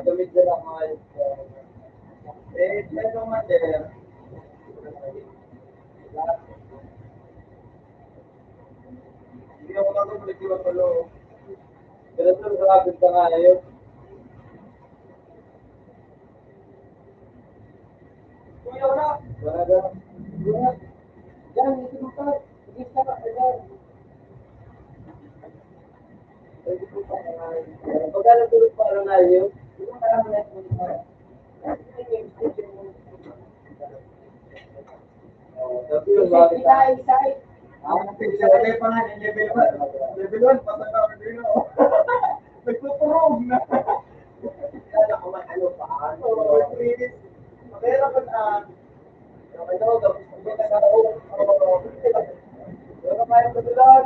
damit na lang mga ito mater. Hindi ako natutulit yung palo. Pero ito, sarapit ka nga yun. Kuya na! Wala na. Kuya. Yan, ito mo pa. Sige ka, ayan. Pwede po pa nga. Pagka natulog pa na yun, hindi mo parang na ito mo. Sabi yung bakit nagpicture ulit pa nga yung level 1. Level 1, patay na ako din ako. Nagtuturog na. Kaya ko man ano pa. Oo, please. Makera pa na. Okay daw, tapos kung may nagkakaroon. Wala ka mayroon katulad.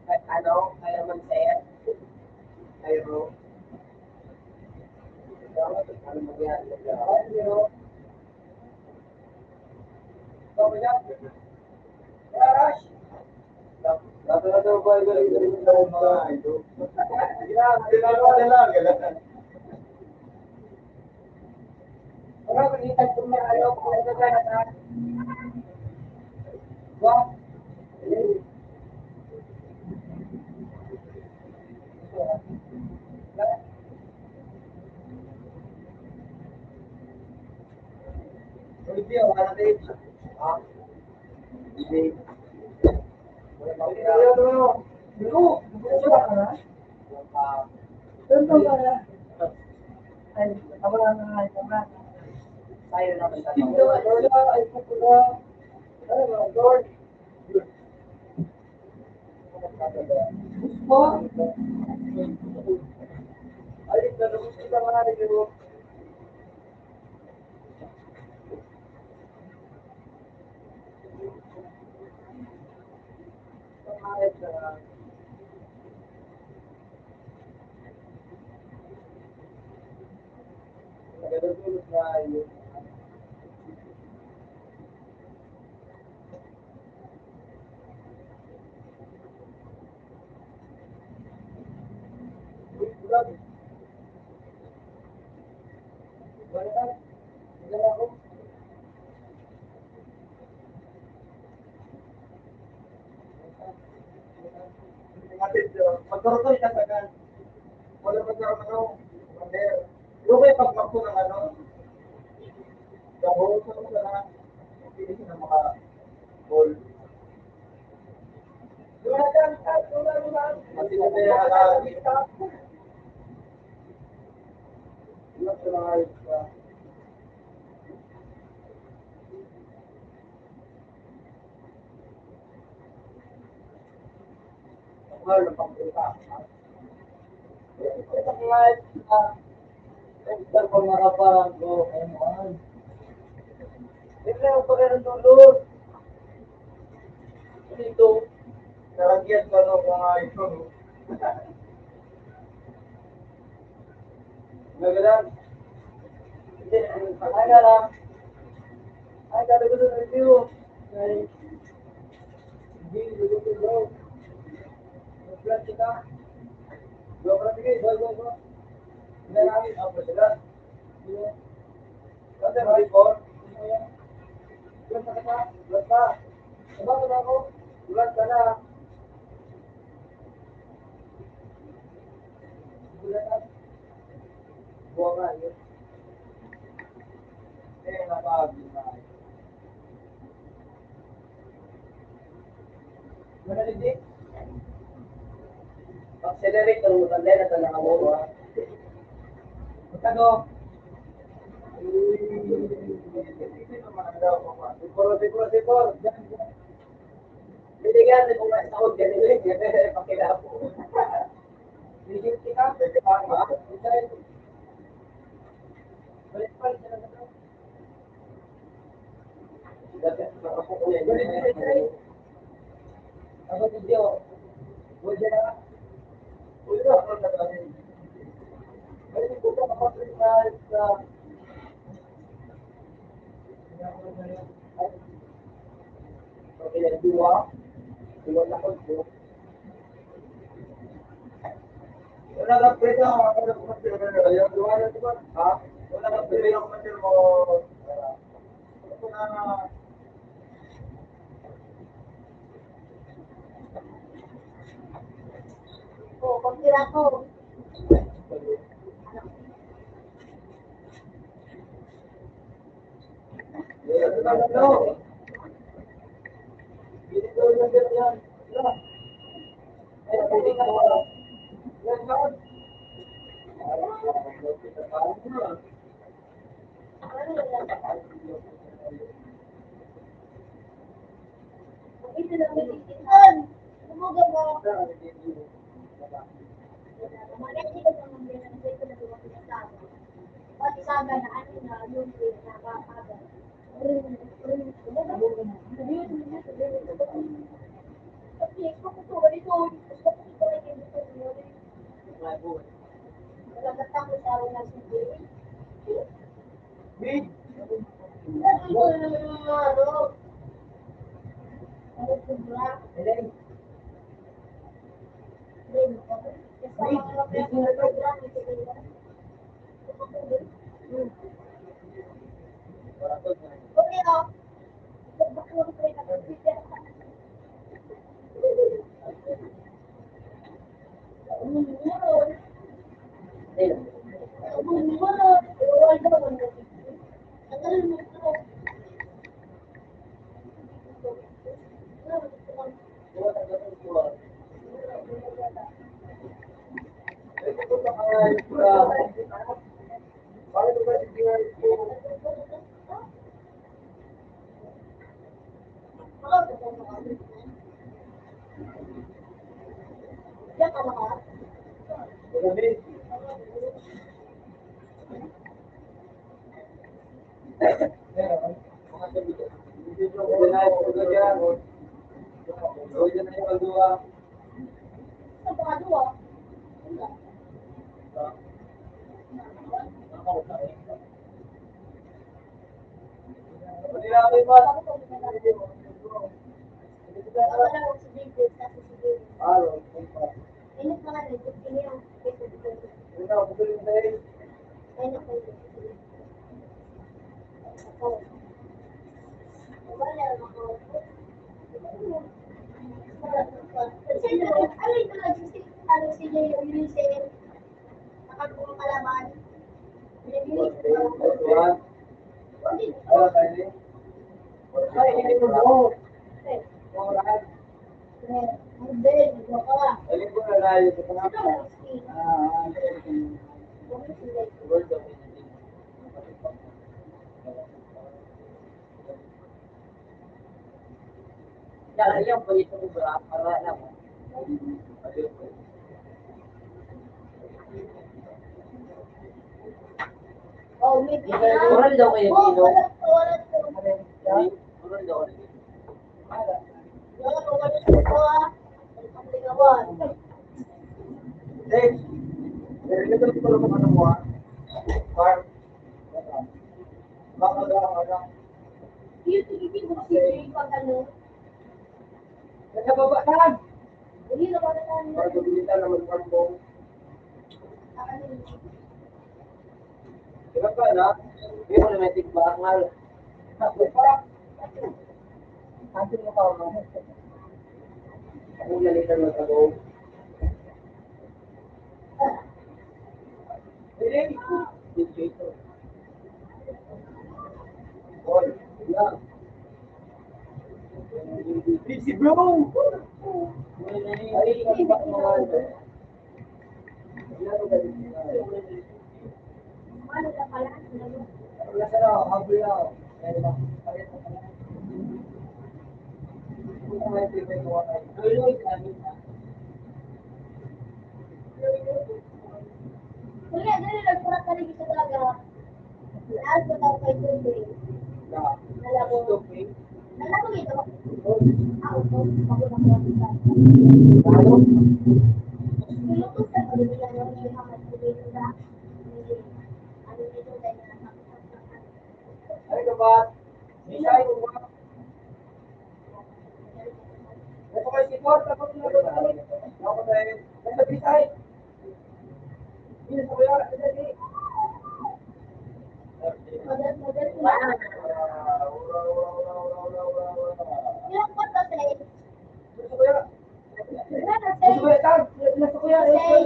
Ano? Kaya man sa'yo? Kayo. Ano magyari? Ano? Dapat na daw ba yung mga ito? Ginagawa nila, gano'n. Pero pag-itan kung may ayaw kung nagagana na. Wah! Hindi, wala na din. Hindi. Magkaroon ka sa wala magkaroon ano, yung may pagmakto ng ano, gabong sa na, hindi na mga ball. Wala dyan, wala. At sinatay na nakakita. Wala sa mga ayos ka. Wala na pang-kita. Ito nga, extra pang nakaparang ko, ayun. Ito yung pagkakantulog. Dito, naragyan ka no kung ito. Nagalan. Hindi, ay ka lang. Ay, kada ko na review. Hindi, dito daw. Mag-plan kita. Go, go. Hindi namin, ako sila. Kasi mag-report. Bulan ka na. Bulan ka. Sabato na ako. Bulan ka na. Bulan ka. Buwan nga yun. Napagin na. Manalidik. Accelerate ang mutanda na sa nakamuha. Magkano? Sipor. Binigyan din kung may sahod ka nila. Pakilapo. Binigyan kita. Balik-balik na lang. Ako video. Buwan na. Ulo ako na natin. Balik ko pa kapag sa okay, dua na ko. Wala kang pwede ako, wala kang material. Ayaw, gawa na ito ba? Ha? Wala kang pwede ako material mo. Ito na, O, pag tira ko. ito na, ito. Dito yung yan, yan. Ay, pwede ka wala. Yan, yan. Ito lang yung itin. Tumuga mo. Maganda ko naman din ang ito na tuwa pinagsabi. Pati sabi na ano na yung pinagkakagal. Kasi kung ito, ganito, gusto ko ito ay ganito. Nagagata ko sa araw na sige. Big. Lagi ko na naman yung mga ano. Ano sobra? Elen. Diyan ka na ka? Sa pagkado ah. Wala. Wala lang si David, kasi si David. Init mga nagiging kinilang kasi si David. Ay, naku. Ako. Wala lang ako. Kasi ano ito nagsisik, ano sila yung Unicef, nakagulong kalaban. Binibili ko lang. Hindi, ito ka. Ito lang si Yan, yung pwede ko ba? Para lang. Oh, may Oral daw kayo, Oh, Tino. wala to. Oral daw kayo. Wala to, wala to, ah. Ang ligawan. Yung tigigil mo si Jay pag ano, hindi na wala na Hindi mo naman tigbangal. Ako nalitan ng tago. Hoy, yeah. Busy bro! ano na pala, kuya, dali nagpurat ka rin sa dagat. Lahat ko daw kay Tuloy. Nalabo. Nalabo ito. Ako po, ako na po sa Nilutos sa pag nila ng mga matulog sa ano nito dahil Ay, kapat. Bisay mo ba? Ako may sikot, tapos na ako tayo. Ako tayo. Nasa Bisay. Ilang ko to, say? Gusto ko yan. Ilan na, Gusto ko say? yan, Tag. Gusto ko yan. Say.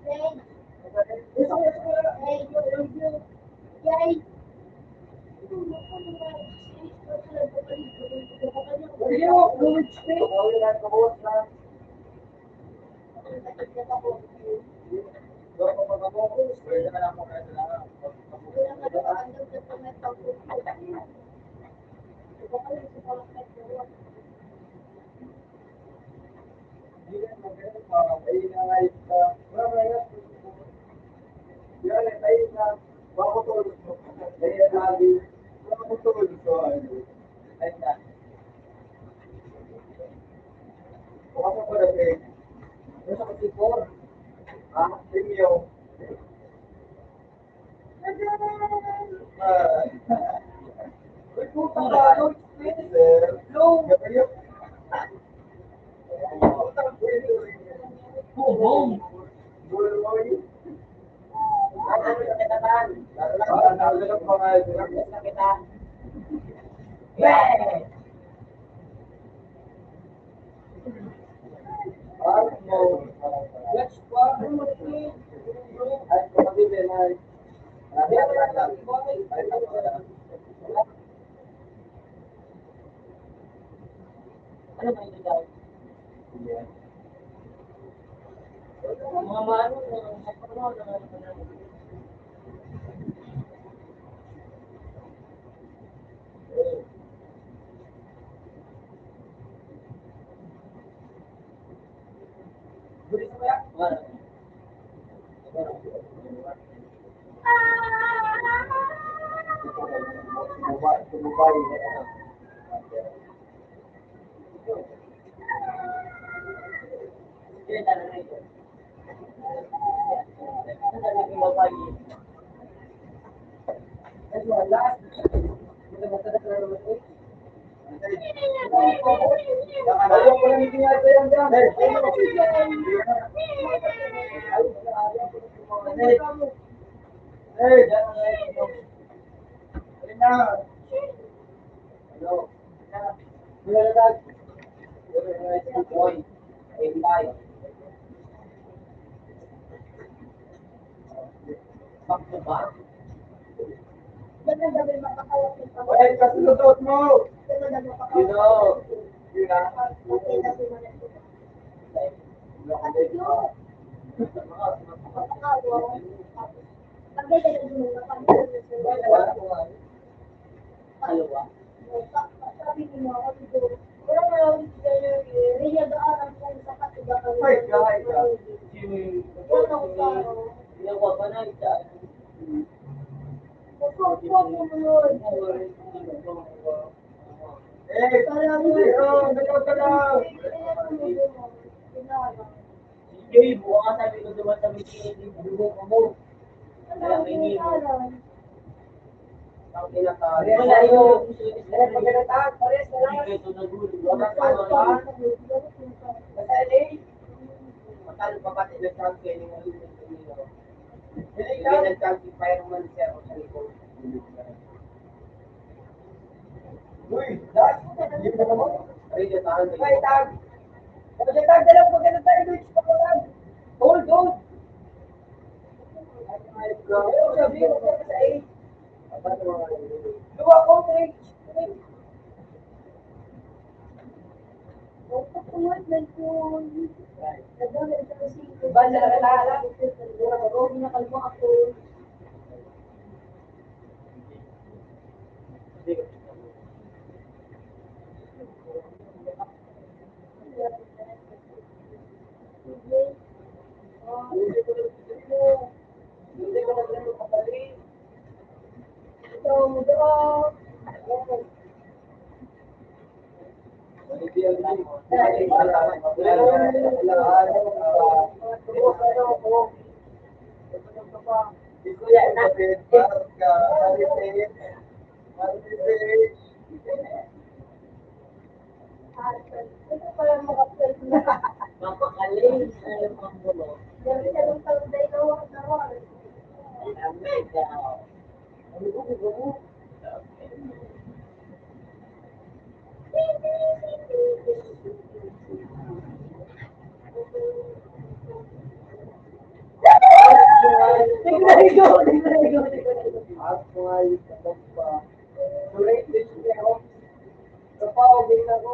Say. Gusto ko yan. Say. Yay. Sige mo, lumit siya. Bawal na ito ko na. Doon ko magkakos. Pwede ka lang mo kaya sila. Hindi na magkakos pa. Ay na ito. Wala na yan. Yan, ay na. Bako tulog mo. Ay na lagi. Bako tulog mo. Ay na. Baka ko na eh. Ano sa kasipor? Ah, premium. Uy, puta ka, no expensive. No. Gabriel. Boom! Gulo mo yun. Ano sa kitatan? Nakakalap mga sa kita. Yeah! Let's go. Ay, kapatid, ay. Ano ba ito daw? Mga maano, Ayaw ko lang itingato yan dyan. Hey, dyan ang ayaw. Ayun na. Hello. Hello, Dad. Boy. Ayun tayo. Bakit ba? Ay, kasulot mo. You know. You know. Kalawa. Yung wapa na ita. Eh, dalaw ka lang. Sige, buka ka sabi ko duman sa meeting, dugo ko mo. Kaya may nimo. Ang kinakain. Wala yung Eh, pagkakataas, pares na lang. ito nagulo. Wala ka ba? Basta eh. Matalo pa pati ng champion yung ulit ng Camilo. Hindi ng champion pa yung Manser o sa likod. Uy, Dad! Hindi ka naman? Ay, tahan mo. Ay, Tag! Ay, Tag! Dalaw po ka na tayo, Luis! Pagkakas! Hold, hold! Ayaw, sabi mo ka sa 8. Luwa ko, 3. Banda na kalala. Nakalmo ako. Ito pala makapal na. Mapakaling sa yung mga bulo. Dami siya ng talday na wak na wak. din ako.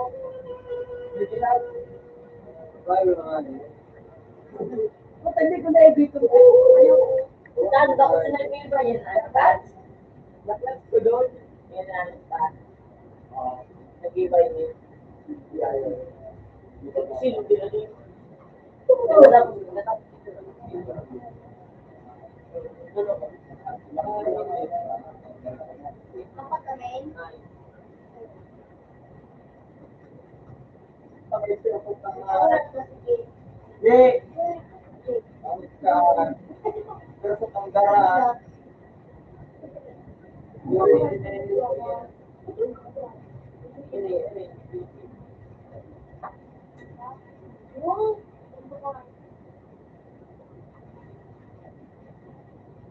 Hindi lang. Bago na nga niya. Ba't hindi ko na-ibig ko? Ayaw. Saan ba ko sa nag-iba yan? Ano ba? Naklas ko doon. Yan na, ano ba? Oo. Nag-iba yun. Yeah. Sino din na din? Wala ko. Kapag kami, oras na sige. Hindi. Bakit ka? Pero sa tanggaran.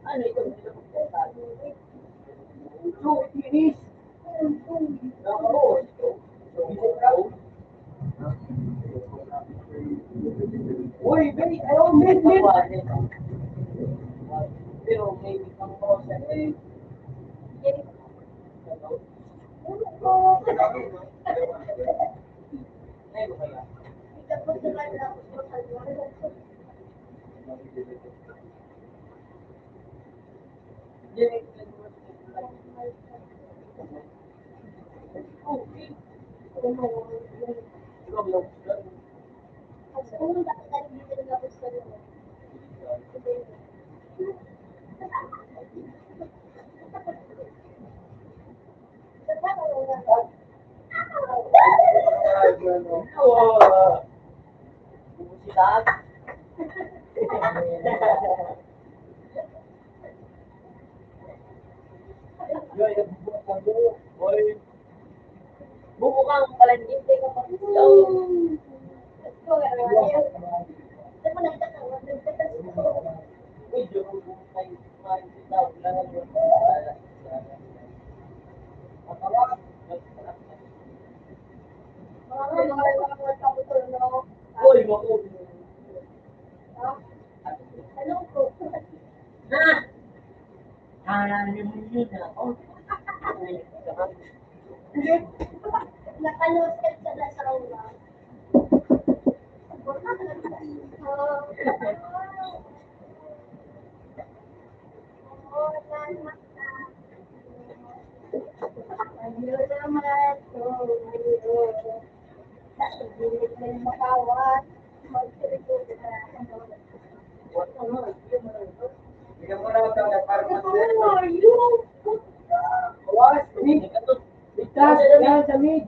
Ano ito? So, finish. Nakapos. Uy, babe, ayaw, mid. Pero may isang kosa eh. Ay, ba kaya? Bubukang palanginte ka pa. Uy, joke mo kayo. Wala na yun. Uy, mako. Ah, yun na. Oh. Nakalusot ka na sa ulo. Ayun naman to. Sa gilid ng makawat, magsiligod ka. Bigyan mo na ako ng parang Ito mo, yung puta. Awas, mid. Itas, yan sa mid.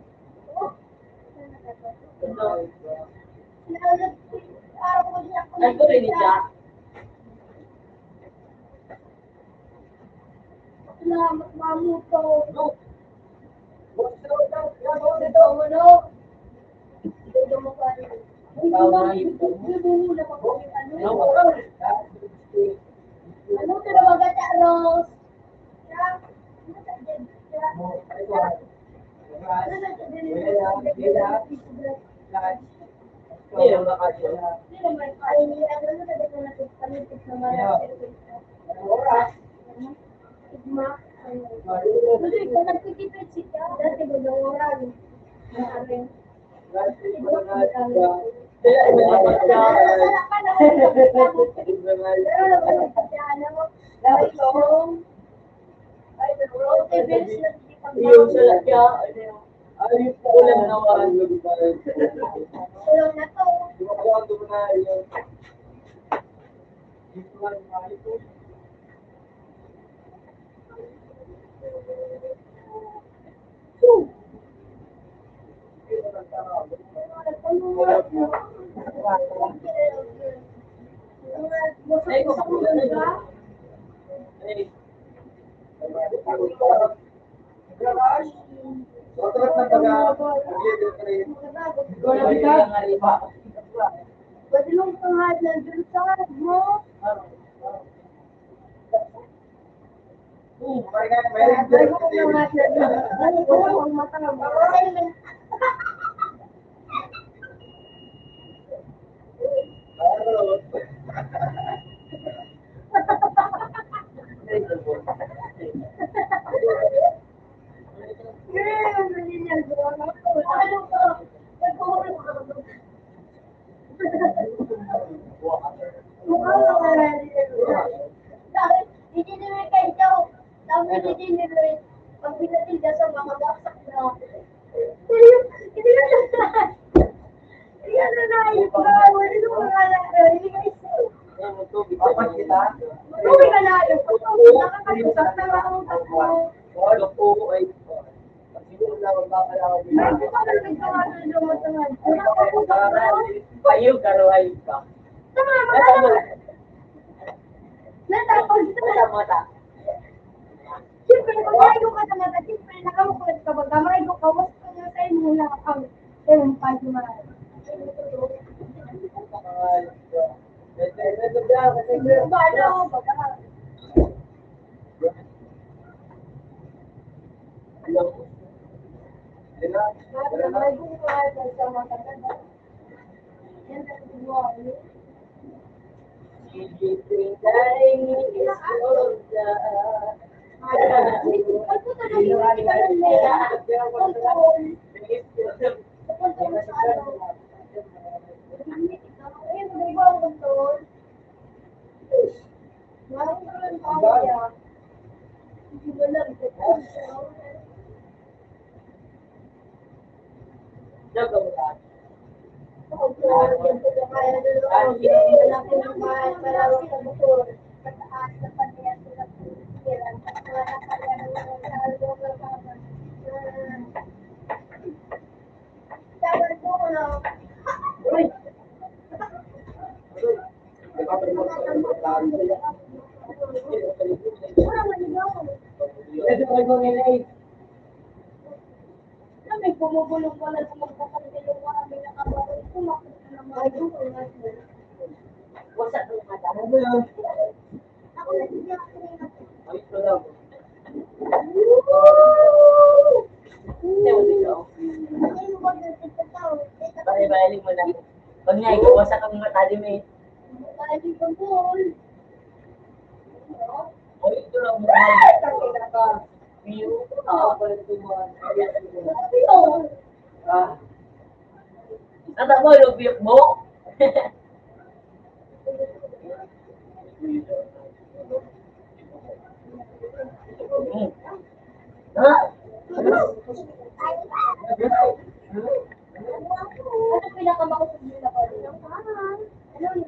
Ay, ko rin siya. Salamat, mamuto. Bukso daw, yan, bukso Ito, daw. ano? Ito mo pa rin. Ito mo, ito mo na ano? Ano, tinawagan niya, Rose? Hindi, wala ka dyan. Yung sa lakya, ulan naman. Tulong na to. Ay, kung ako na lang. Ay, wala ka nga riba. Pwede mong pangahad ng dun sa mo. Pwede mong pangahad ng dun. Ano ko ang mata mo? tubig. Apat kita. Uwi ka na. Nakakalusap na akong tatlo. Walo po ay Siguro na magpapalawan din. Ay, kung ano nagkawa ng lumatangan. payo karuhay ka. Tama, Nasa mo magkano. Natapos nasa mata. siyempre, kung maigo ka sa mata, siyempre, nakamukulat ka ba? Maigo ka, was ka na tayo muna ang ewan pa yung mga. Paano? Baka. Maigo ka sa mata. Yan ang ginagawa. May bumubulong pala sa mga kapatid ng mga nakabawal ko, Wasak ng mata. Ano yan? ako nagsiya ako na Ay, ito lang. Balik mo na. Pag nga, wasak ang mata, di may. O, ito lang mo. View. Nata mo, lubiyok mo. Ha? Ano pinakamakusog nila ko? Ano yun?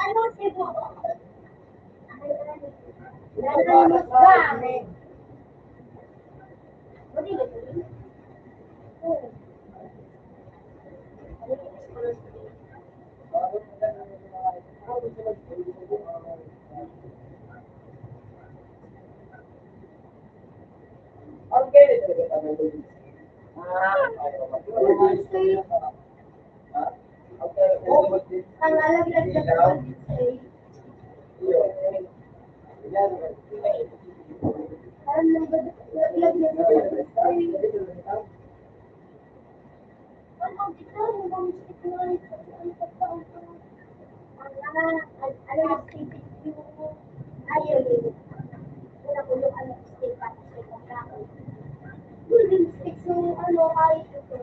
Ano sibo? Anonymous gamit. Buti ba yun? Ang kaya talaga tayo. Ang alaglag na pag-say. Parang nalaglag na pag-say. Ang dito, yung mga mistik na rin sa ang pagkakas. Ano yung safety yung ayaw yun. Una ko yung ano, stick at stick ang kakot. Yung stick yung ano, ayaw ito.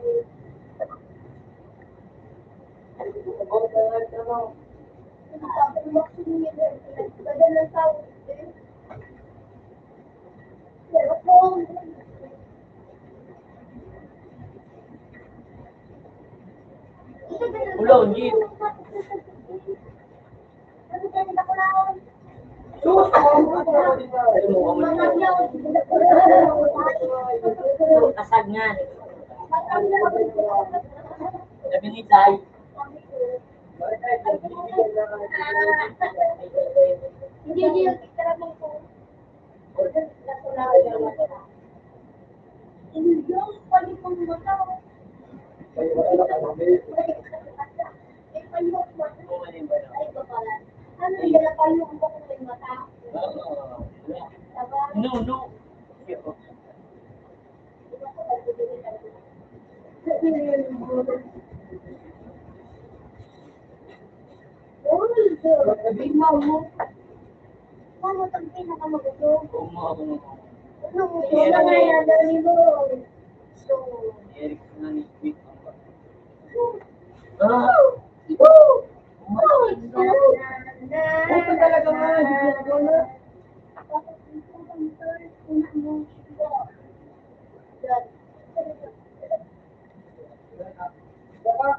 Sabi mo, bagal ng tao. Pero kung Ulo, jeep. Kasag nga. Sabi ni Tay. Hindi yung picture mo po. Hindi yung pwede kong mata. Eh, palihok mo. Ay, ito pala. Ano yung palihok mo kung may mata? Diba? No, no. Mama, pag pinakamagulo. Ano mo? Yeah. Wala na yan, dali mo. So, Eric na ni Quick. Ito talaga nga, hindi ko nagawa. Baka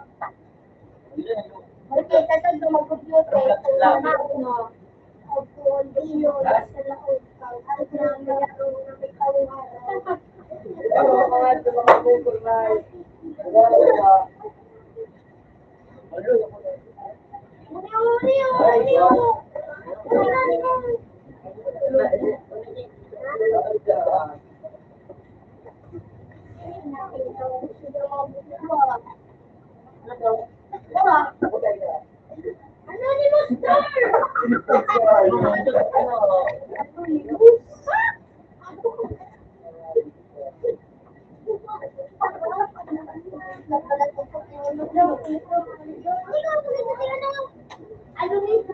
Ano nito?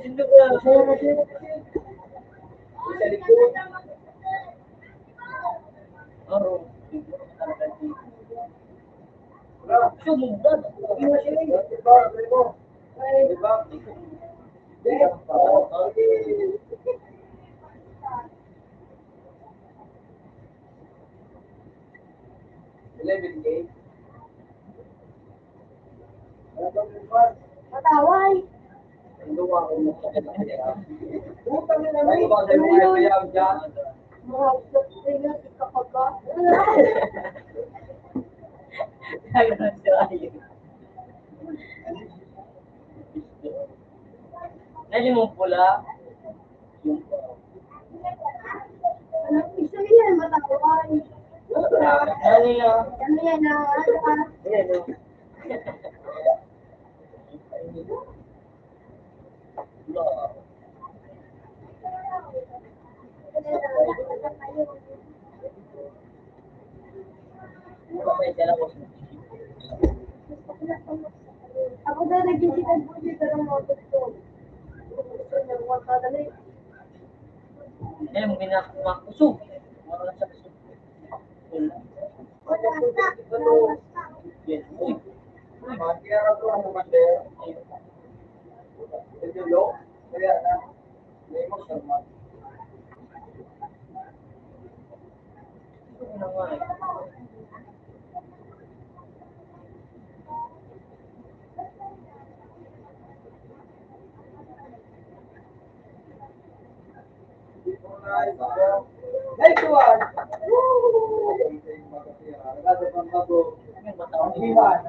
Sino ba? Sa likod. Oo. Wala. Sumugod. Diba? Diba? $11K. Mataway. Utang na naman. Ano ba sa'yo mga kayang dyan? Mga tingnan, ikapagat. Kaya siya ayun. Nali mo pula. Yung Ano, gusto niya, mataway. nali na. Kami yan na, Ayan o. Wala. Wala pa yung dalawa. Ako na nag-isipan po dito ng mga gusto. Gusto niya, mga kadali. Ayan mo kusog. Wala sa kusog. Wala. Wala na, wala na. Yes. Uy. Makikira ko ang kumander. Ito lo. Kaya na. May mo sama. Ito na nga eh. Next one.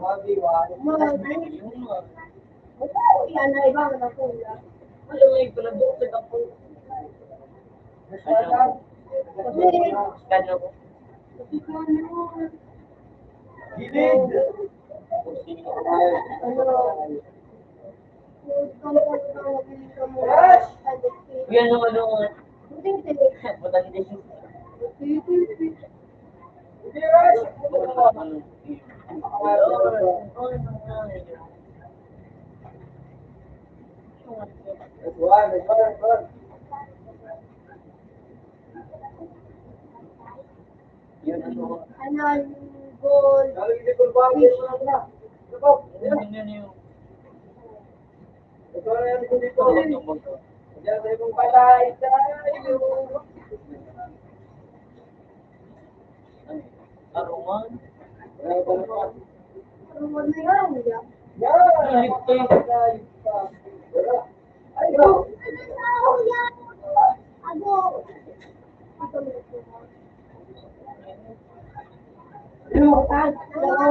Mag-iwan. Yung mga. Yan na ibang na po. Alam mo yung pinag-uusap ako. Scan ako. Gilid. Kung sino. Uy, ano matanda yung Hindi, Rush. Next one. Yun ano. Anan, gold. Kalau hindi ko ba na. Ito. Yun yung. Ito na yan ko dito. Diyan sa ibang palay tayo. Aruman. Rumor na yan, ya. Yan. Ayo. Ako.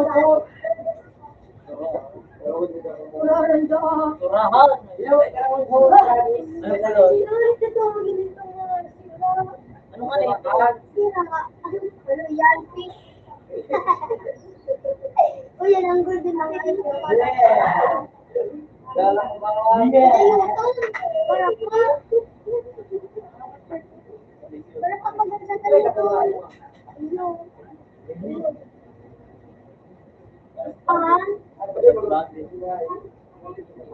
Ano? Wala rin daw. Turahan. Ano nga na ito? Ano yan, fish? Uy, yan ang good din ang ito. Dalang ba? Para pa. Para pa maganda sa ito. Pan?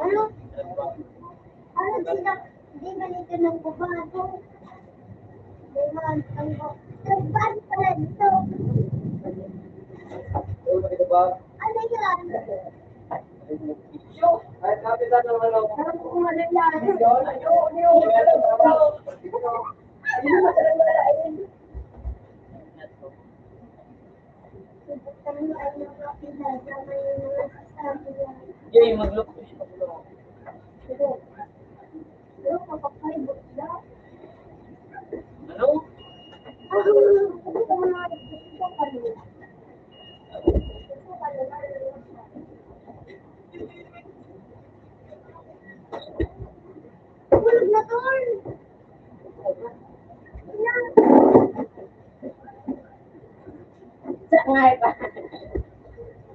Ano? Ano sila? Hindi ganito ng kubado. Diman, ang kubado pala dito. Ano yan? Ay, kapitan naman ako. Parang kung ano yan. Subukan mo ay nakapila sa may mga sasabi yan. Jay, mag-look. Pero, kapag-5 na. Ano? Tulog na tol! Yan! Sangay pa.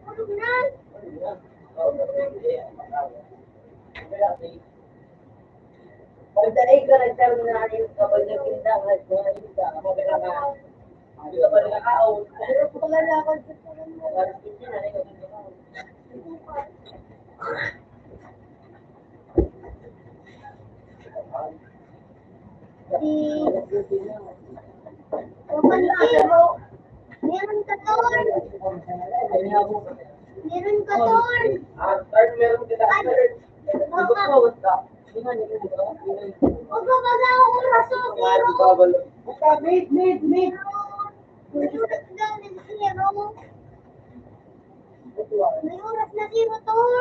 Tulog na! Balik dahil ka nagkaroon na yung kapag nagpinta ka, yung ka, mabila ka. Hindi ka pa nakakaaw. Pero pala lakad sa tulong mo. Parang hindi na, ikaw din ka. Meron ka tol. Meron ka tol. Start meron sila. Nagpapawag ka. Hindi nga nila, di ba? Huwag ka pala ako raso. Babalo. Basta, mate. Meron na zero. May oras na zero tol.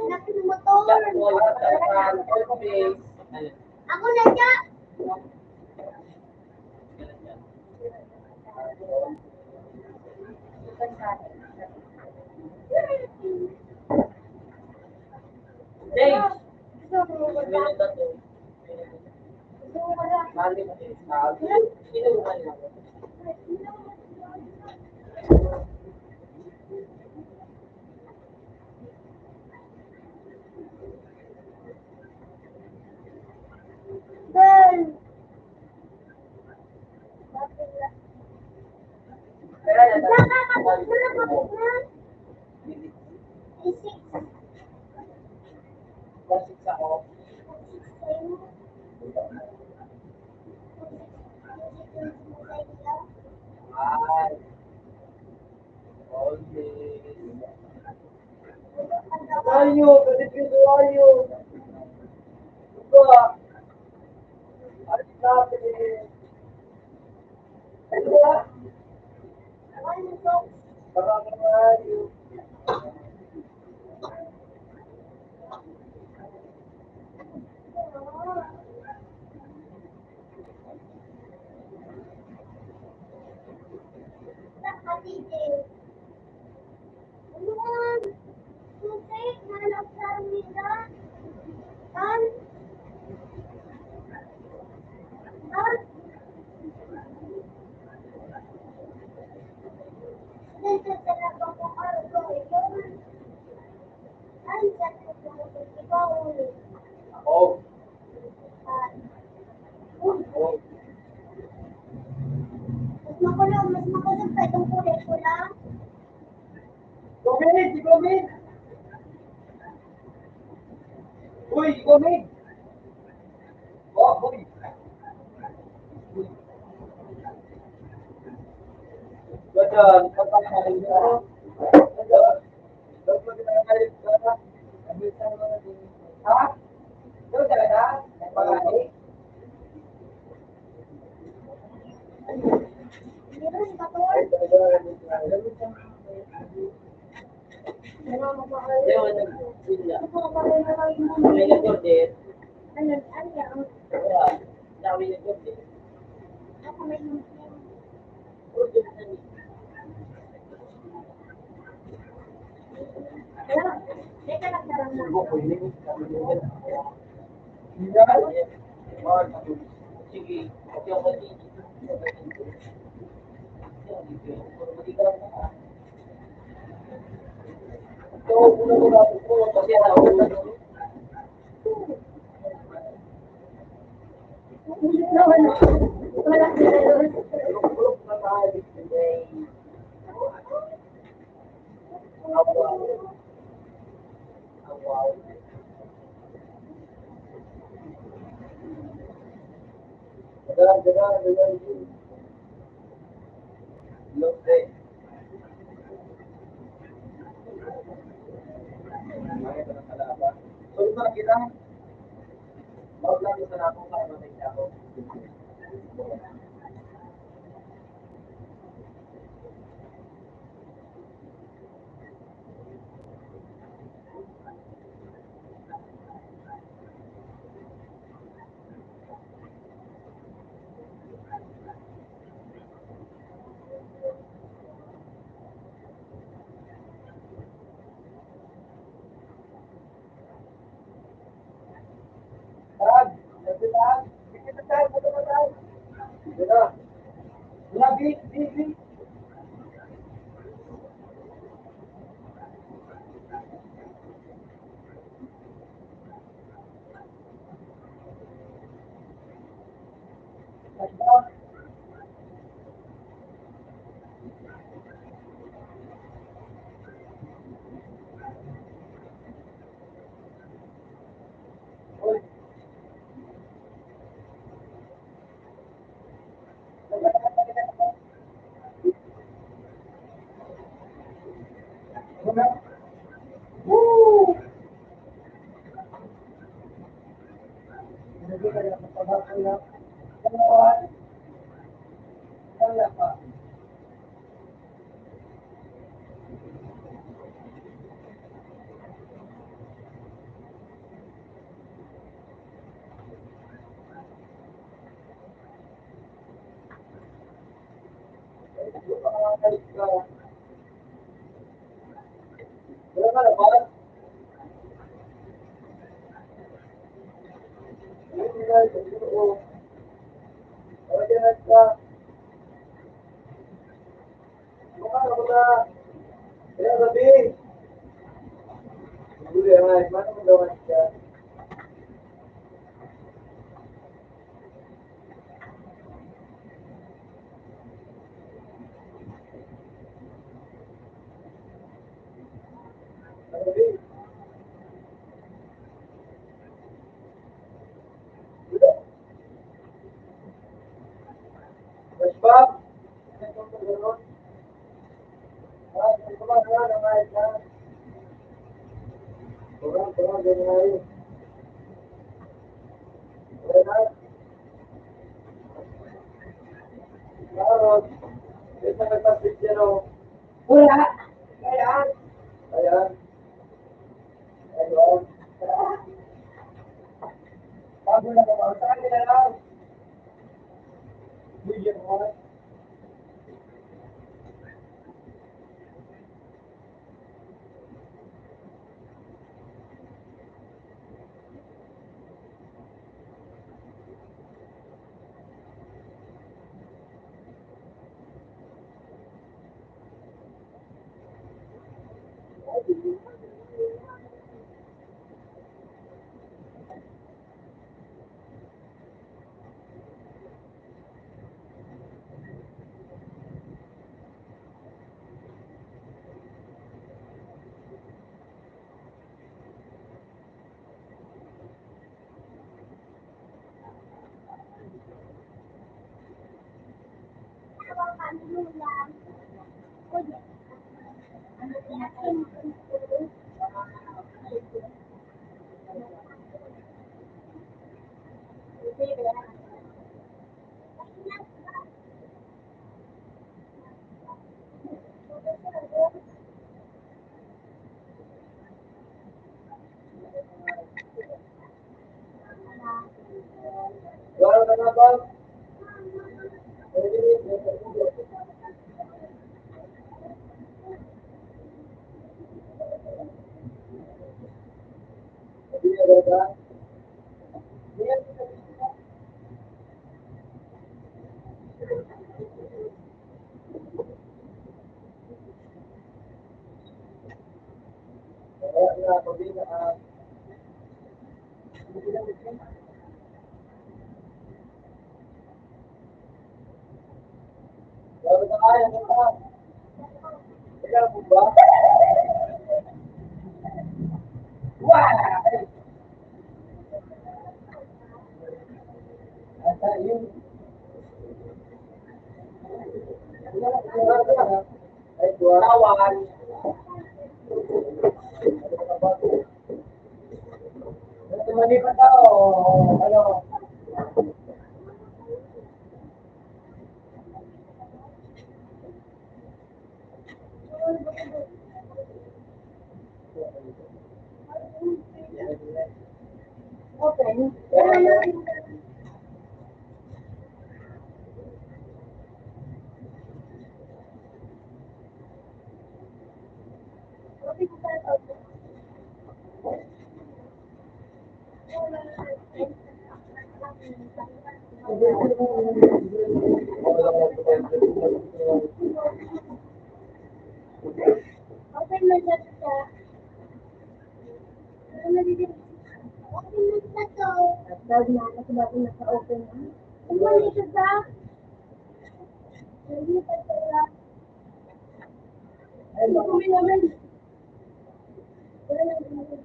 Laki ng motor. Ako na siya. Dave! Gusto mo ba? Minute na to. Gusto mo ba? Mali mo. Sino bumalik ako? Tol. Kaya na. Nakakapag na. Isip. Basic sa ako. Ay. Ayo, kasi dito ayo. Ito ah. At natin. Ito ah. Maraming ayo. Ako. Mas makulong pa itong kulay ko lang. Gomit! Uy, Gomit! Oh, uy! Ganyan, pagkakain ka. Ganyan. Dapat magkakain ka. Ha? Dapat talaga? Pagkain? Meron ka tol. Hindi ako nag-sila. Ako pa rin na kayo mo. May nag-order. Ano? Wala. Sabi nag-order. Ako may muslim. Order na niya. Wala. Teka lang darang na. Sige. Okay ako dito. So, una-una po kasi tawag na Wala sila doon. pa. Wala ka na ba? Hindi na, oo. Wala ka na ka. Mukha ako na. Kaya gabi. Huli ay, mana mo gawan ka? Gabi. Mas ba? Ito ko gano'n. Ito ba na naman ka? Kurang, ganyan na rin. Wala na. Karot. Ito nagpapit yan o. Wala. Kaya, Ayan. Ayun. Bago na ka ba? Saan nila lang? Bigyan mo. Wala ka na ba? Hindi ba? Wala na, pabila. Wala ka kaya na ba? Ikaw mo ba? Wah! Asa yun? Ay, tuwarawan. Tumali pa tao. Ano? Open. Open mo siya sa open mo siya to. Tawag na ako sa bago naka-open na. Open mo siya sa hindi pa sila. Ay, bakumi naman. Wala naman.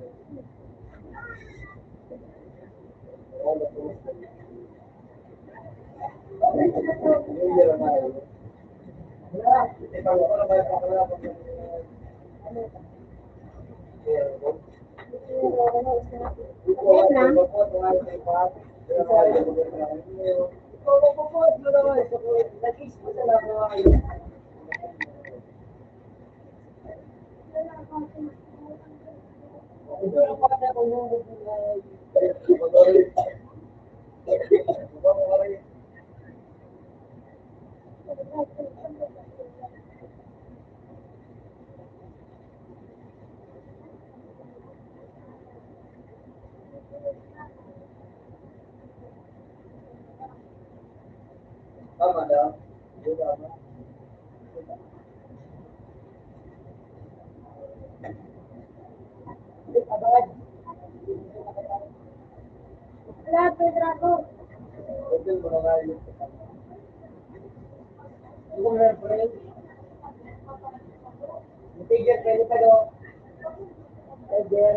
Tama daw. Hindi tama. Wala, Pedrago. Hotel mo na nga yun. Hindi ko meron pa rin. Matigil kayo pa daw. Tiger.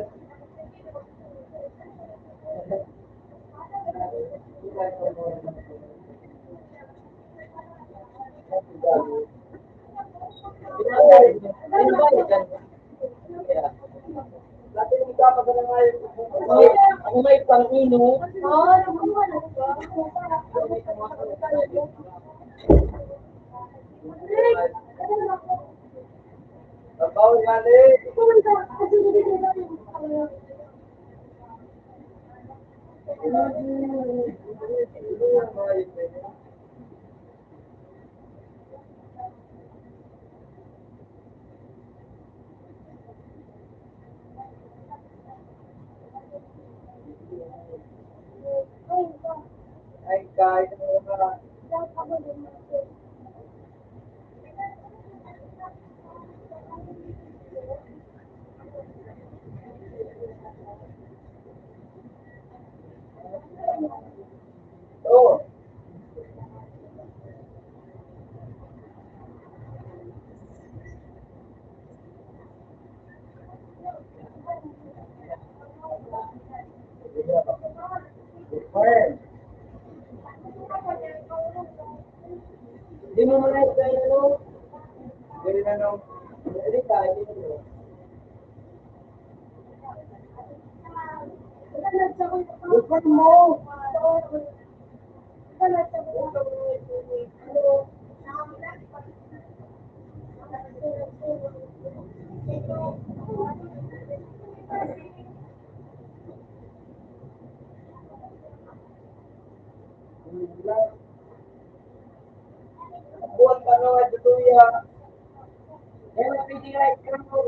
Ako may pang-ino. Oo, nabubuhan na ba? Babaw mali. Ay, kahit ano ka. Oo. Fire. Hindi mo mga ito ano. Ganun na nung. Hindi ka, hindi mo. Bukod mo. Buat pa naman ito yan. Kaya napiting right ka mo.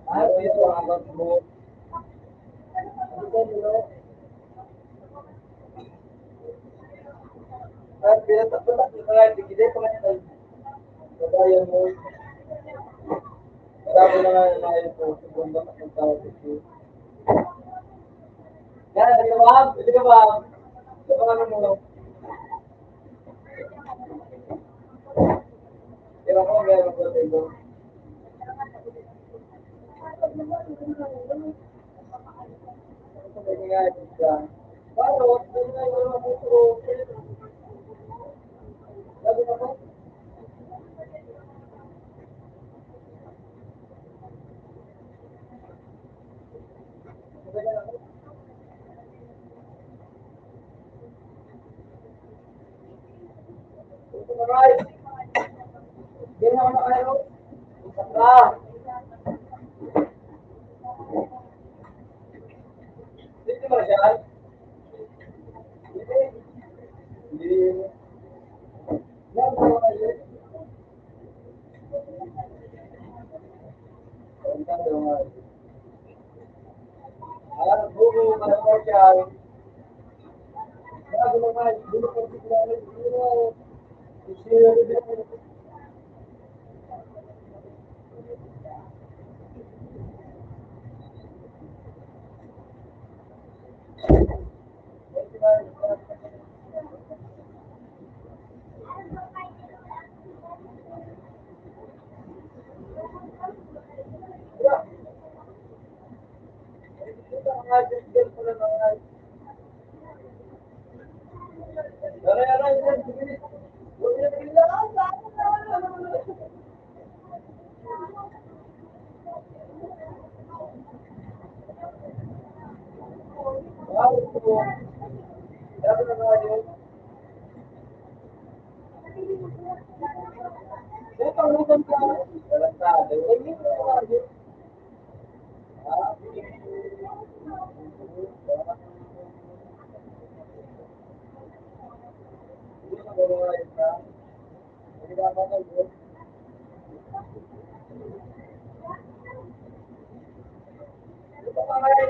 Ano ito ang abot mo? At pinatapatak na kaya tigilay pa kanya tayo. Kabayan mo. Marami na nga na ito. Segunda ka ng tao dito. Yan, hindi ka ba? Hindi ka ba? Ito ano mo? Kaya ko meron ko dito. Ito nga ito. Paano? Ito nga yung mga puso. Sabi na po? Ito na right. Hindi na ako nakairo. Isa ka. Dito ba siya? Hindi. Hindi. Yan mo kayo. Ang tanda nga. Alam, bugo ka na mo siya. Sabi mo nga, hindi mo kasi kilala. Hindi mo. Hindi mo.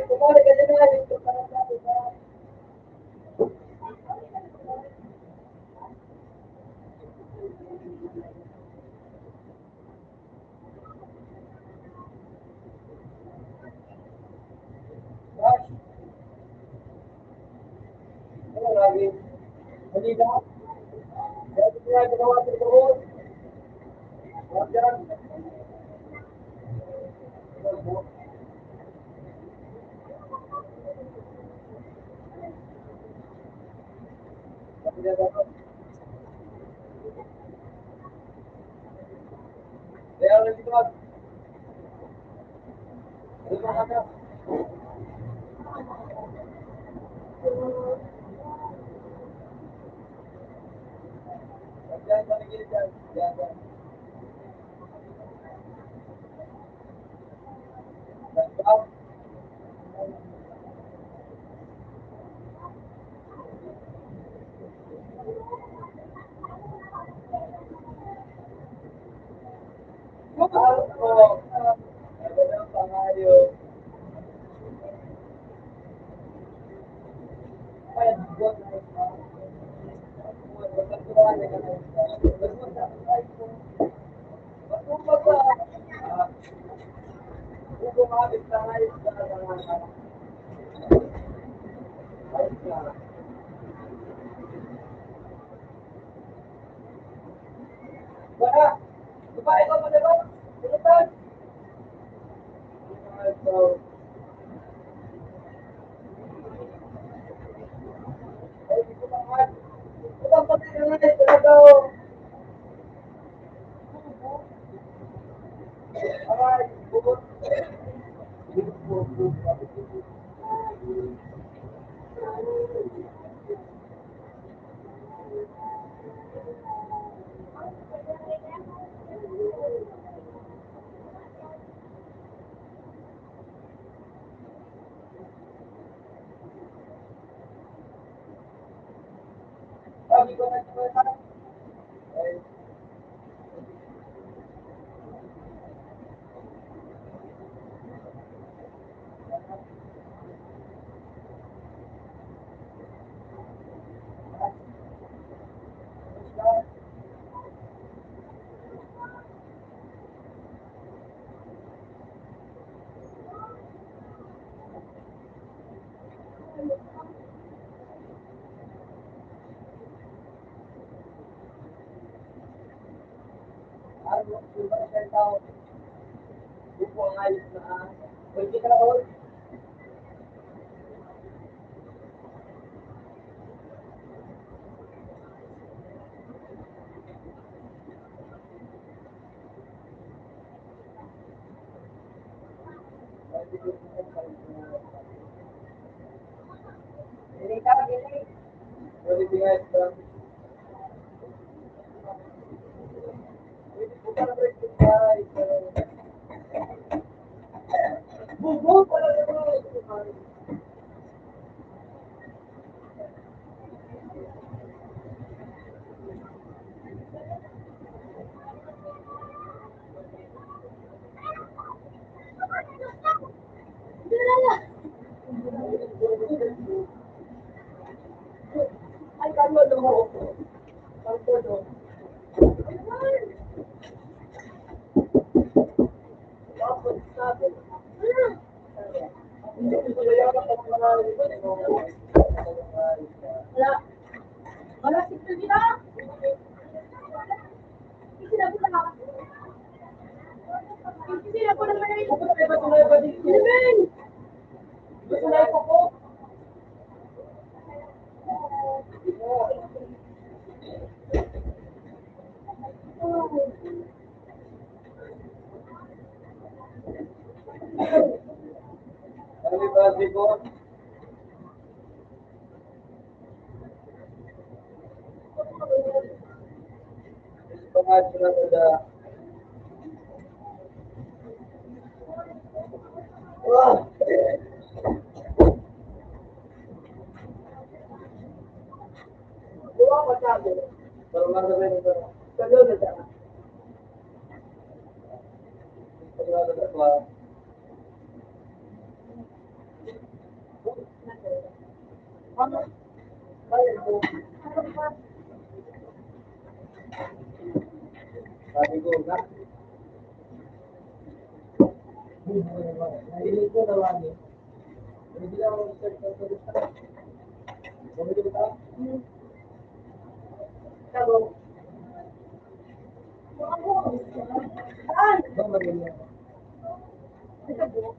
kumari ka din na yung parang sabi ka. Gosh, ano lagi? Hindi na. Dahil kaya ginawa sa doon. Wag yan. Kaya ulit ito. Ano ba ka? Yan, paligid yan. Yan, yan. Yan, mahal ko. Ano ang pangayo? Ay, buwan na ito. Pagkatuan na ka na ito. Pagkatuan na ka ito. Pagkatuan ka. Kung kumabit na nga ito sa mga ayos na. Baka, babae ka mo na ba? Sinutan? Ito. Ay, di ko naman. Ito ang pati na nga ito na daw. Aray, bukod. Sabi ko na ito na. Ay, ano, iba na siya tao. Di po ang ayos na. Pwede ka na all. Pwede ko na. Hindi ka, hindi. Pwede nga ito. Pwede ko para break it guys. Bubo pala naman. Ay, kamo mo. Pagpulo. Tapos sabi. Hindi ko kaya wala. Wala si Pagina. Sinabi na. Sinabi na naman yung Amen. Gusto na ito po. Happy birthday po. Pangat na sa Wow. Dua masabi. Pero masabi nito. Sabi na siya. Sabi na siya. Nailit ko na wani. Hindi lang ako search ng turista. Bumili ka? Sabi, Saan? ba Manila? Sa buhok.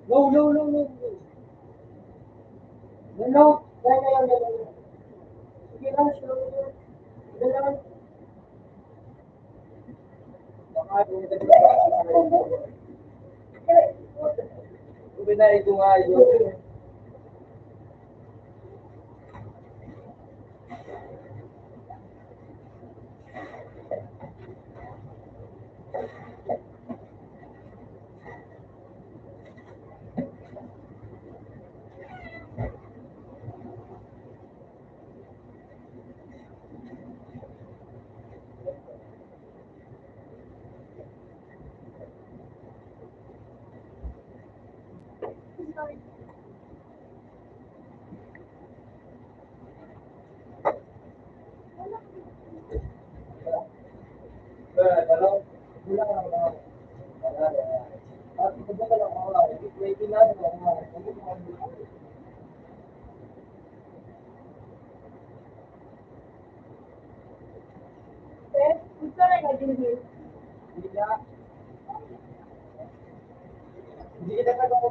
No, no, no, no. No, no. Yan. Sige lang, slow. Sige lang. Baka Ubinay ko nga yun. Gusto na yung dinner. Hindi kita nagawa.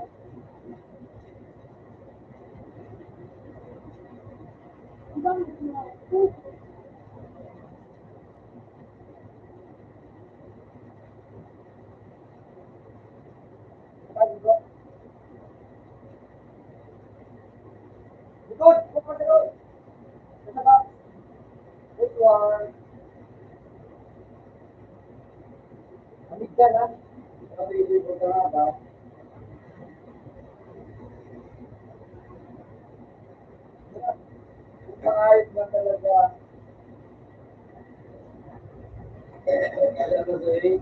Ibang gusto na. Good. Good one. Amig ka na. Sabi ko ka nga ba? Pangayos na talaga. Alam mo, Zoe,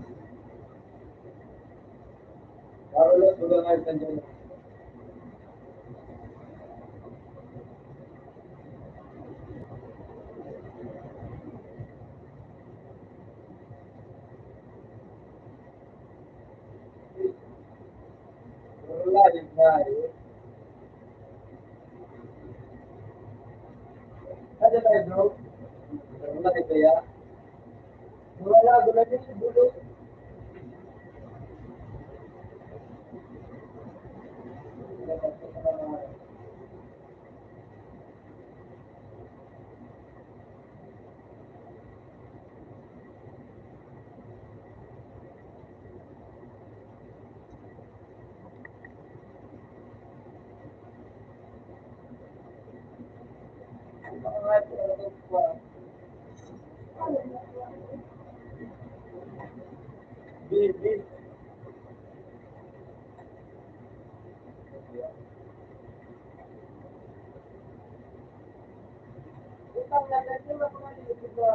Carlos, magangayos na dyan. malalim na eh. Ano tayo bro? Wala tayo kaya? Wala, wala din sa bulo. Bibi. Utang na kasi makamaliit ba?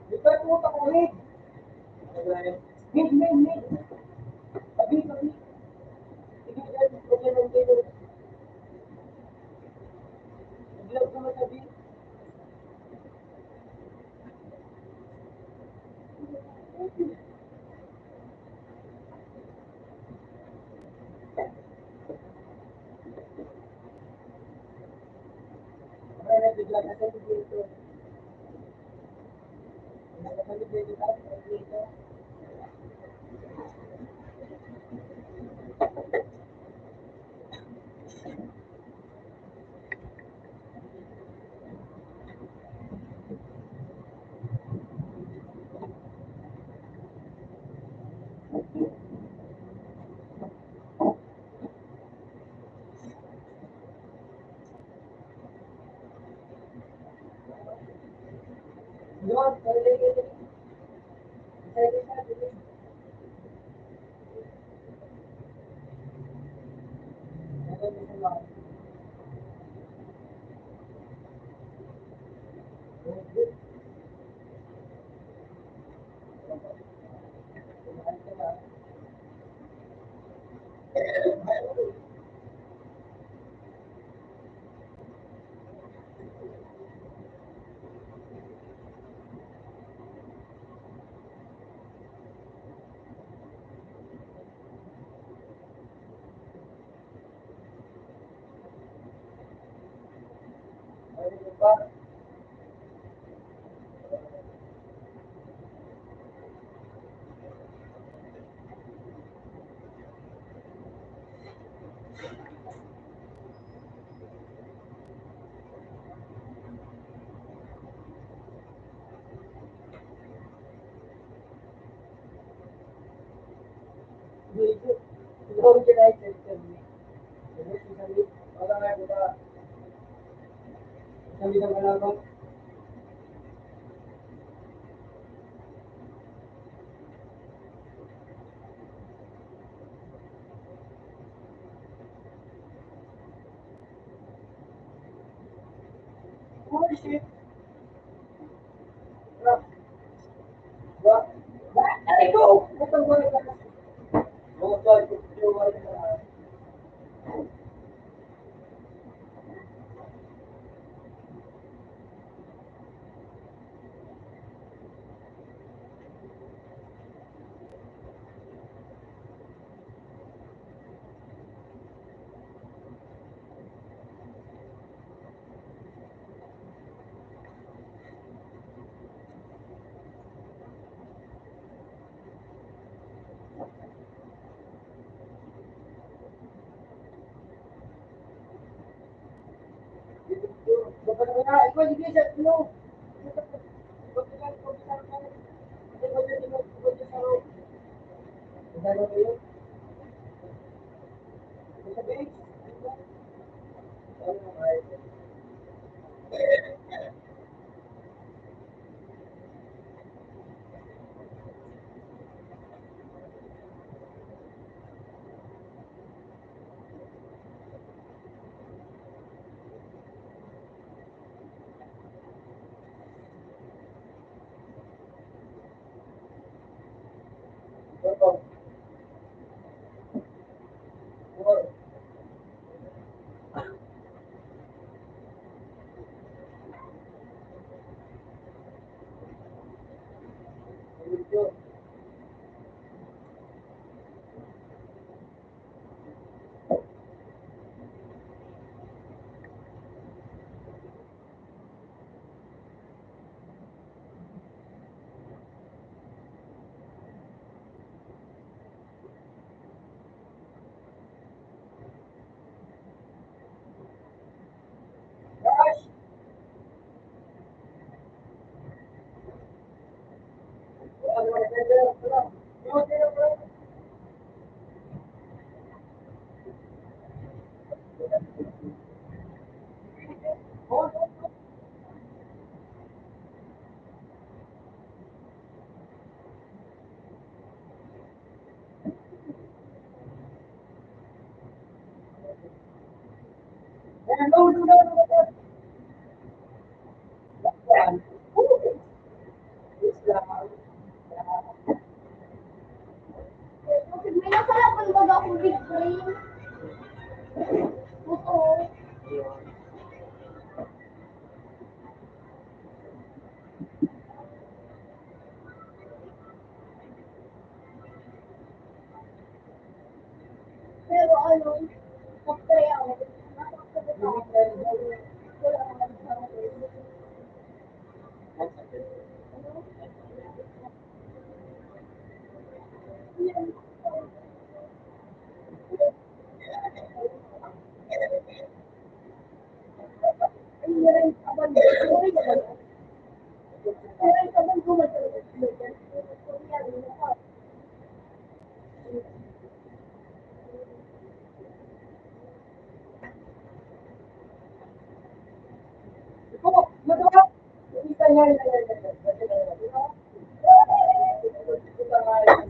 Ito po ako rin. Mid. Tabi. Sige, guys. Okay lang kayo. Vlog ko matabi. Okay, nag-vlog na tayo dito. Doon, shit. Aray ko! Butang mo na. Bukod, bukod, bukod mo na. Ikaw, sige, sa ano? Bukod mo na, bukod mo na. Bukod mo na, bukod mo na. Magkano ba yun? Sa base? Ano nga yun? Ito. Four. Ito. Gosh! Wala naman na pwede. Wala. Ikaw, sino pa? Oh, no, no, no, no, no. Lakwan. Islam. Bakit may nasarapan ba akong big brain? Oo. Pero ano, after ako, nakakabot ako. Wala naman sa akin. Hindi rin sabag. Sorry ka ba? Hindi rin sabag gumagal. Ito, madawa. Isa yan, yan, yan, yan. Ito nga, yan.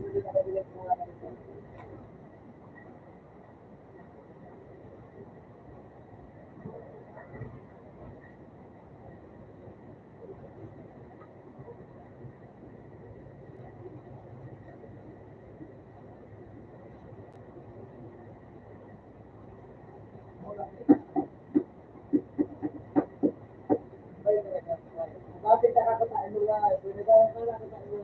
Bakit nakakataan nga? Pinagawa ka lang sa iyo.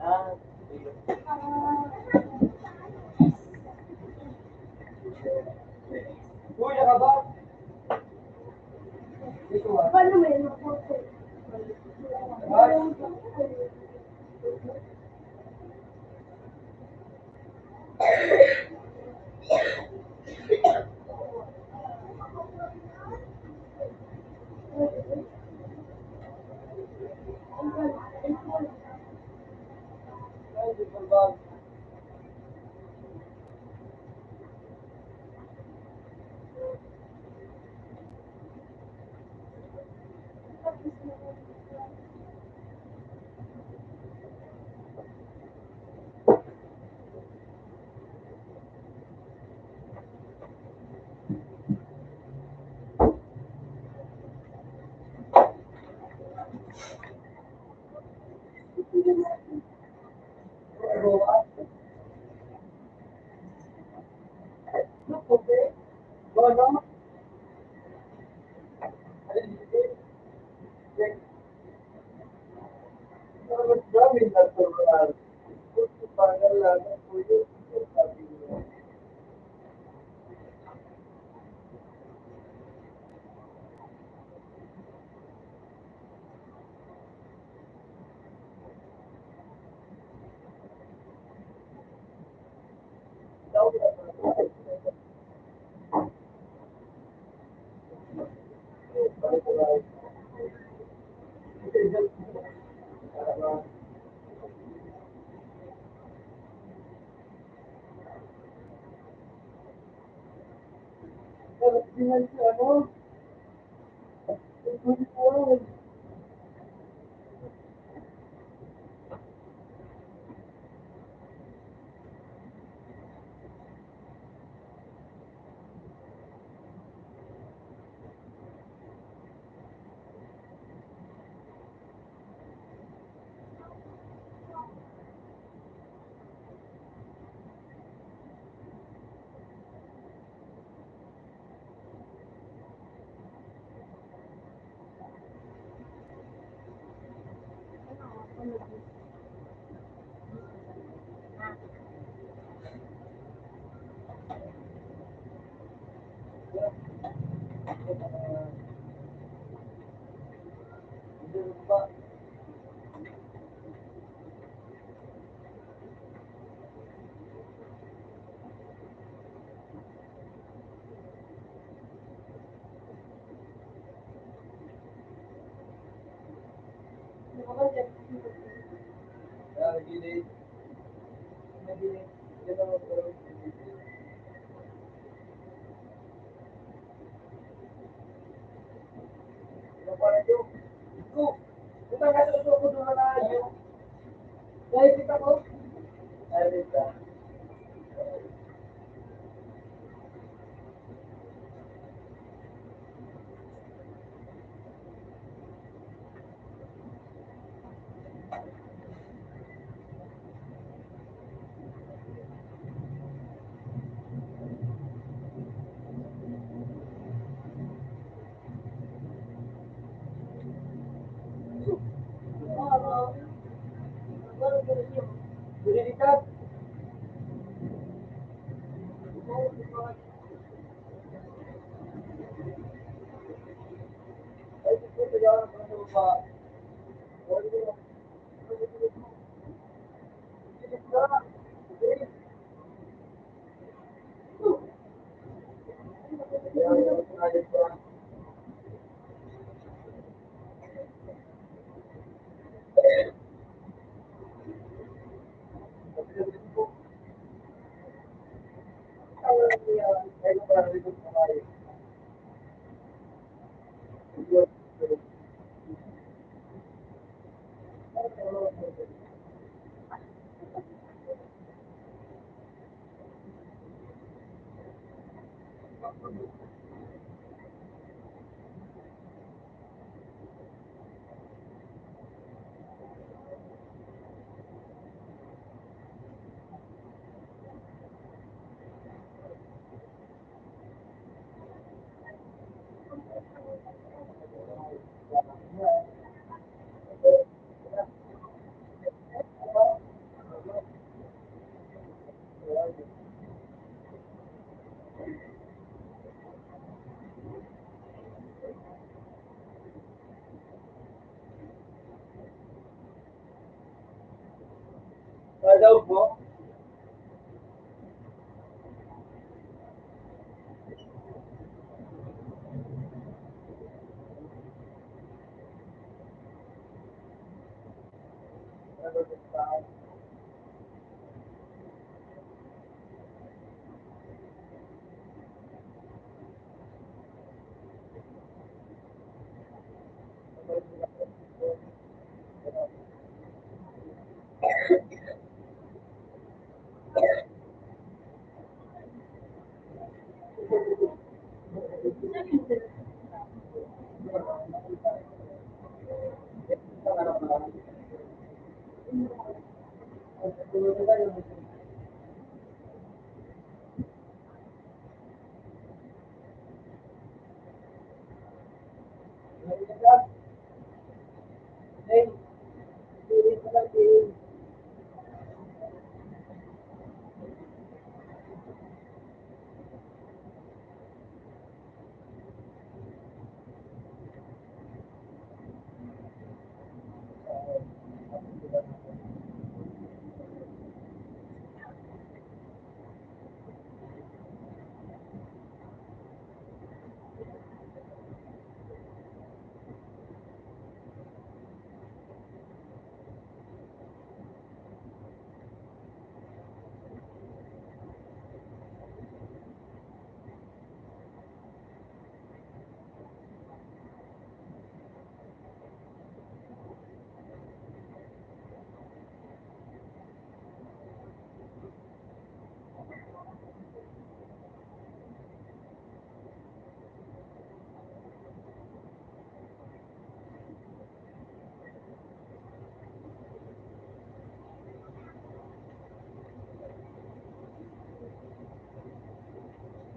Ah, Uy, nakaba? Dito ah. Paano may maputi? Ay, dito ba? no? Mas dami natural. Pangalanan po yun. Sabi niya. Daw na tingnan si ano? Ito po. Nagilid. Nagilid. Yan ang magkaroon. Ano pa na yun? Ito. Ito nga sa uso ko doon na yun. Dahil kita ko. Dahil kita. Berikat. Ay, ito ko yan. Ano ba? Daw po.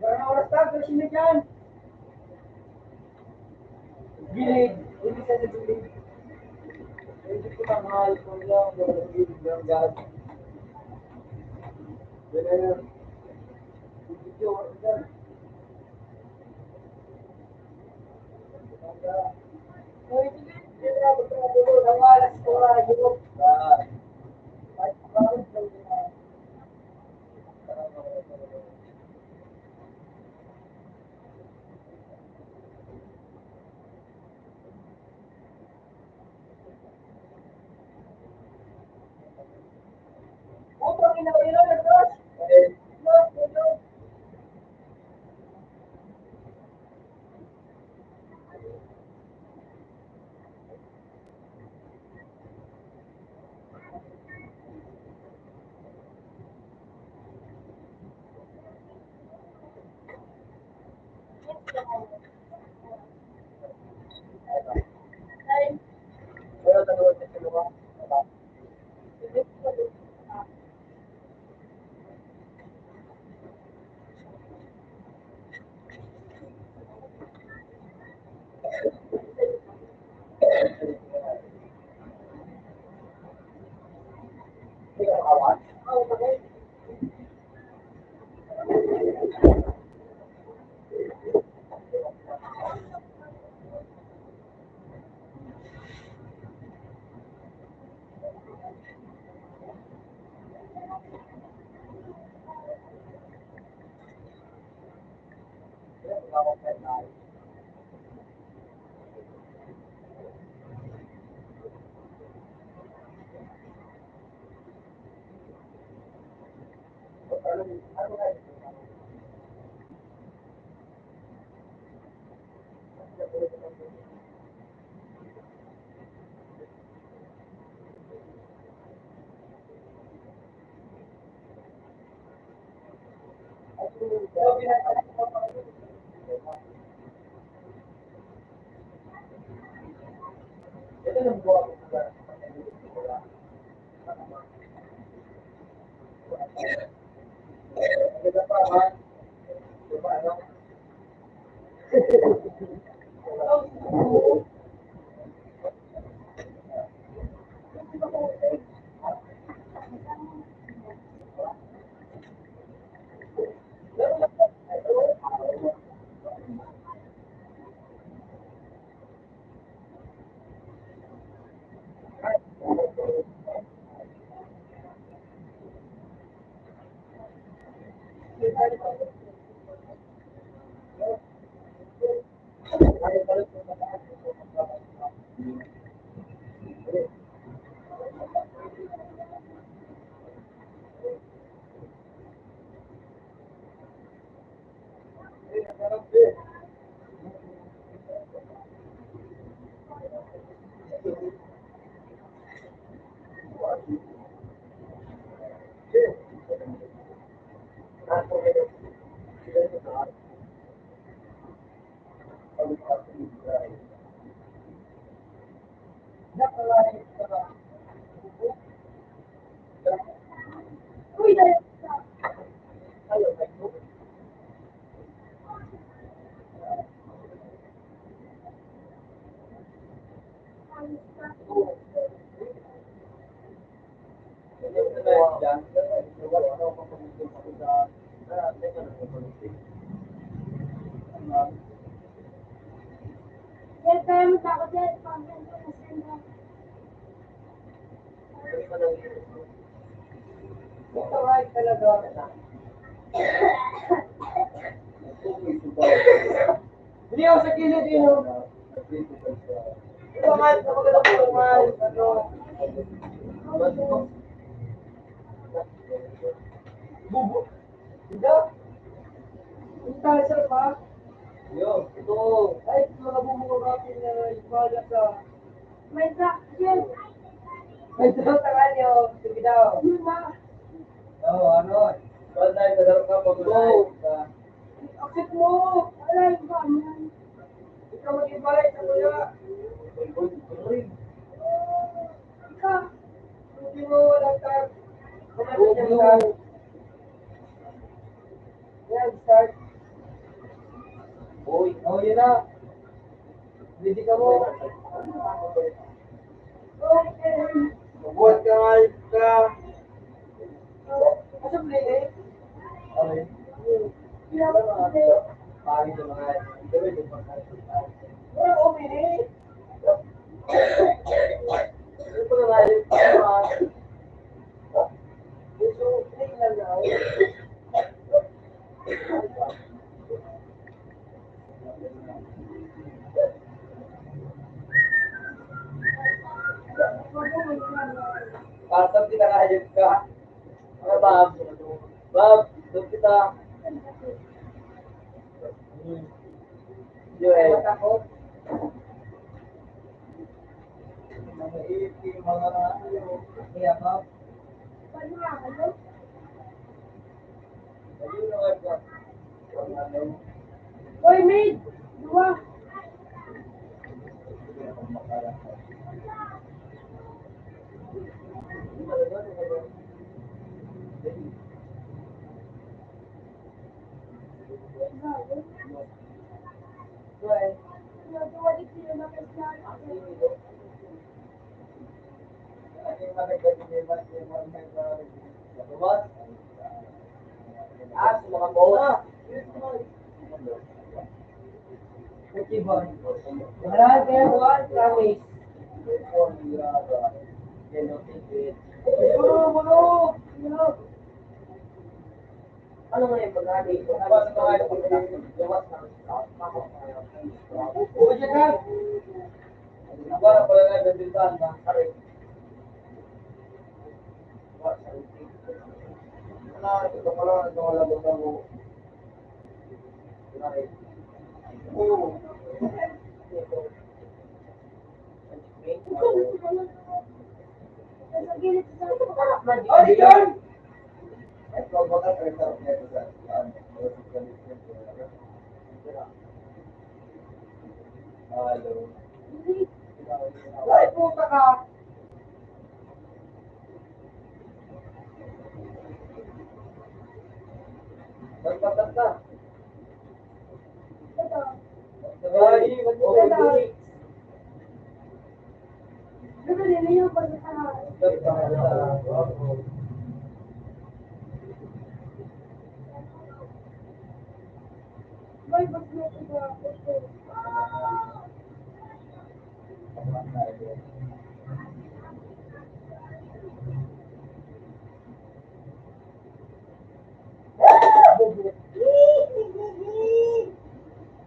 Berapa oras tak ke sini kan? Gilid, hindi sa gilid. Hindi ko mahal kung lang gilid ng gas. Ganyan. Video kan. So itu dia betul-betul awal sekolah hidup. Nah, Upang inawilan ng Diyos. Diyos, Diyos. Wala tanong sa sila. Hindi ka makawan. Ito yung buwan ko sa Ito pa, ha? Ito pa, ano? Yan tayo matakot yan. Pag-yan ko na senda. Ito right talaga. Hindi ako sa kilid yun. Ito nga, kapag po nga, ano, bubo. Hindi. Ang tayo sa pa. Yo, ito. Ay, mga bubo ka natin na ibala sa... May truck yan. Ay, ito tangan nyo. Sige daw. Yun na. Oo, ano? Bal tayo sa darap ka pag Akit mo. Alay ba yan? ikaw mag-ibalay sa kuya. Ikaw. Hindi mo walang tag. Kumasin yung tag. Yan, start. Uy, oh, yun na. Ready ka mo. Mabuhat ka nga, ka. Asa play eh? Ano yun? Pagi sa mga ito rin yung pagkakas. Wala ko mini. Ito na nga yung pagkakas. Ito, play lang na. Pasok kita kahit ka. Ano Bob? Bob, doon kita. Joel. Matakot. Mga ipi, mga ano. Kaya Bob. Paano nga kayo? Ayun na nga. Ano? Hoy, maid! Dua! Joel. Dua di sila makasal. Ano nga yung pag-ali? Sa gilid sa Hello. gilid. Ay, puta ka! Magpatat ka. Ito. Sabay, okay. Dito din yung pagkakala. Hoy, ba't mo ito ba? Ito.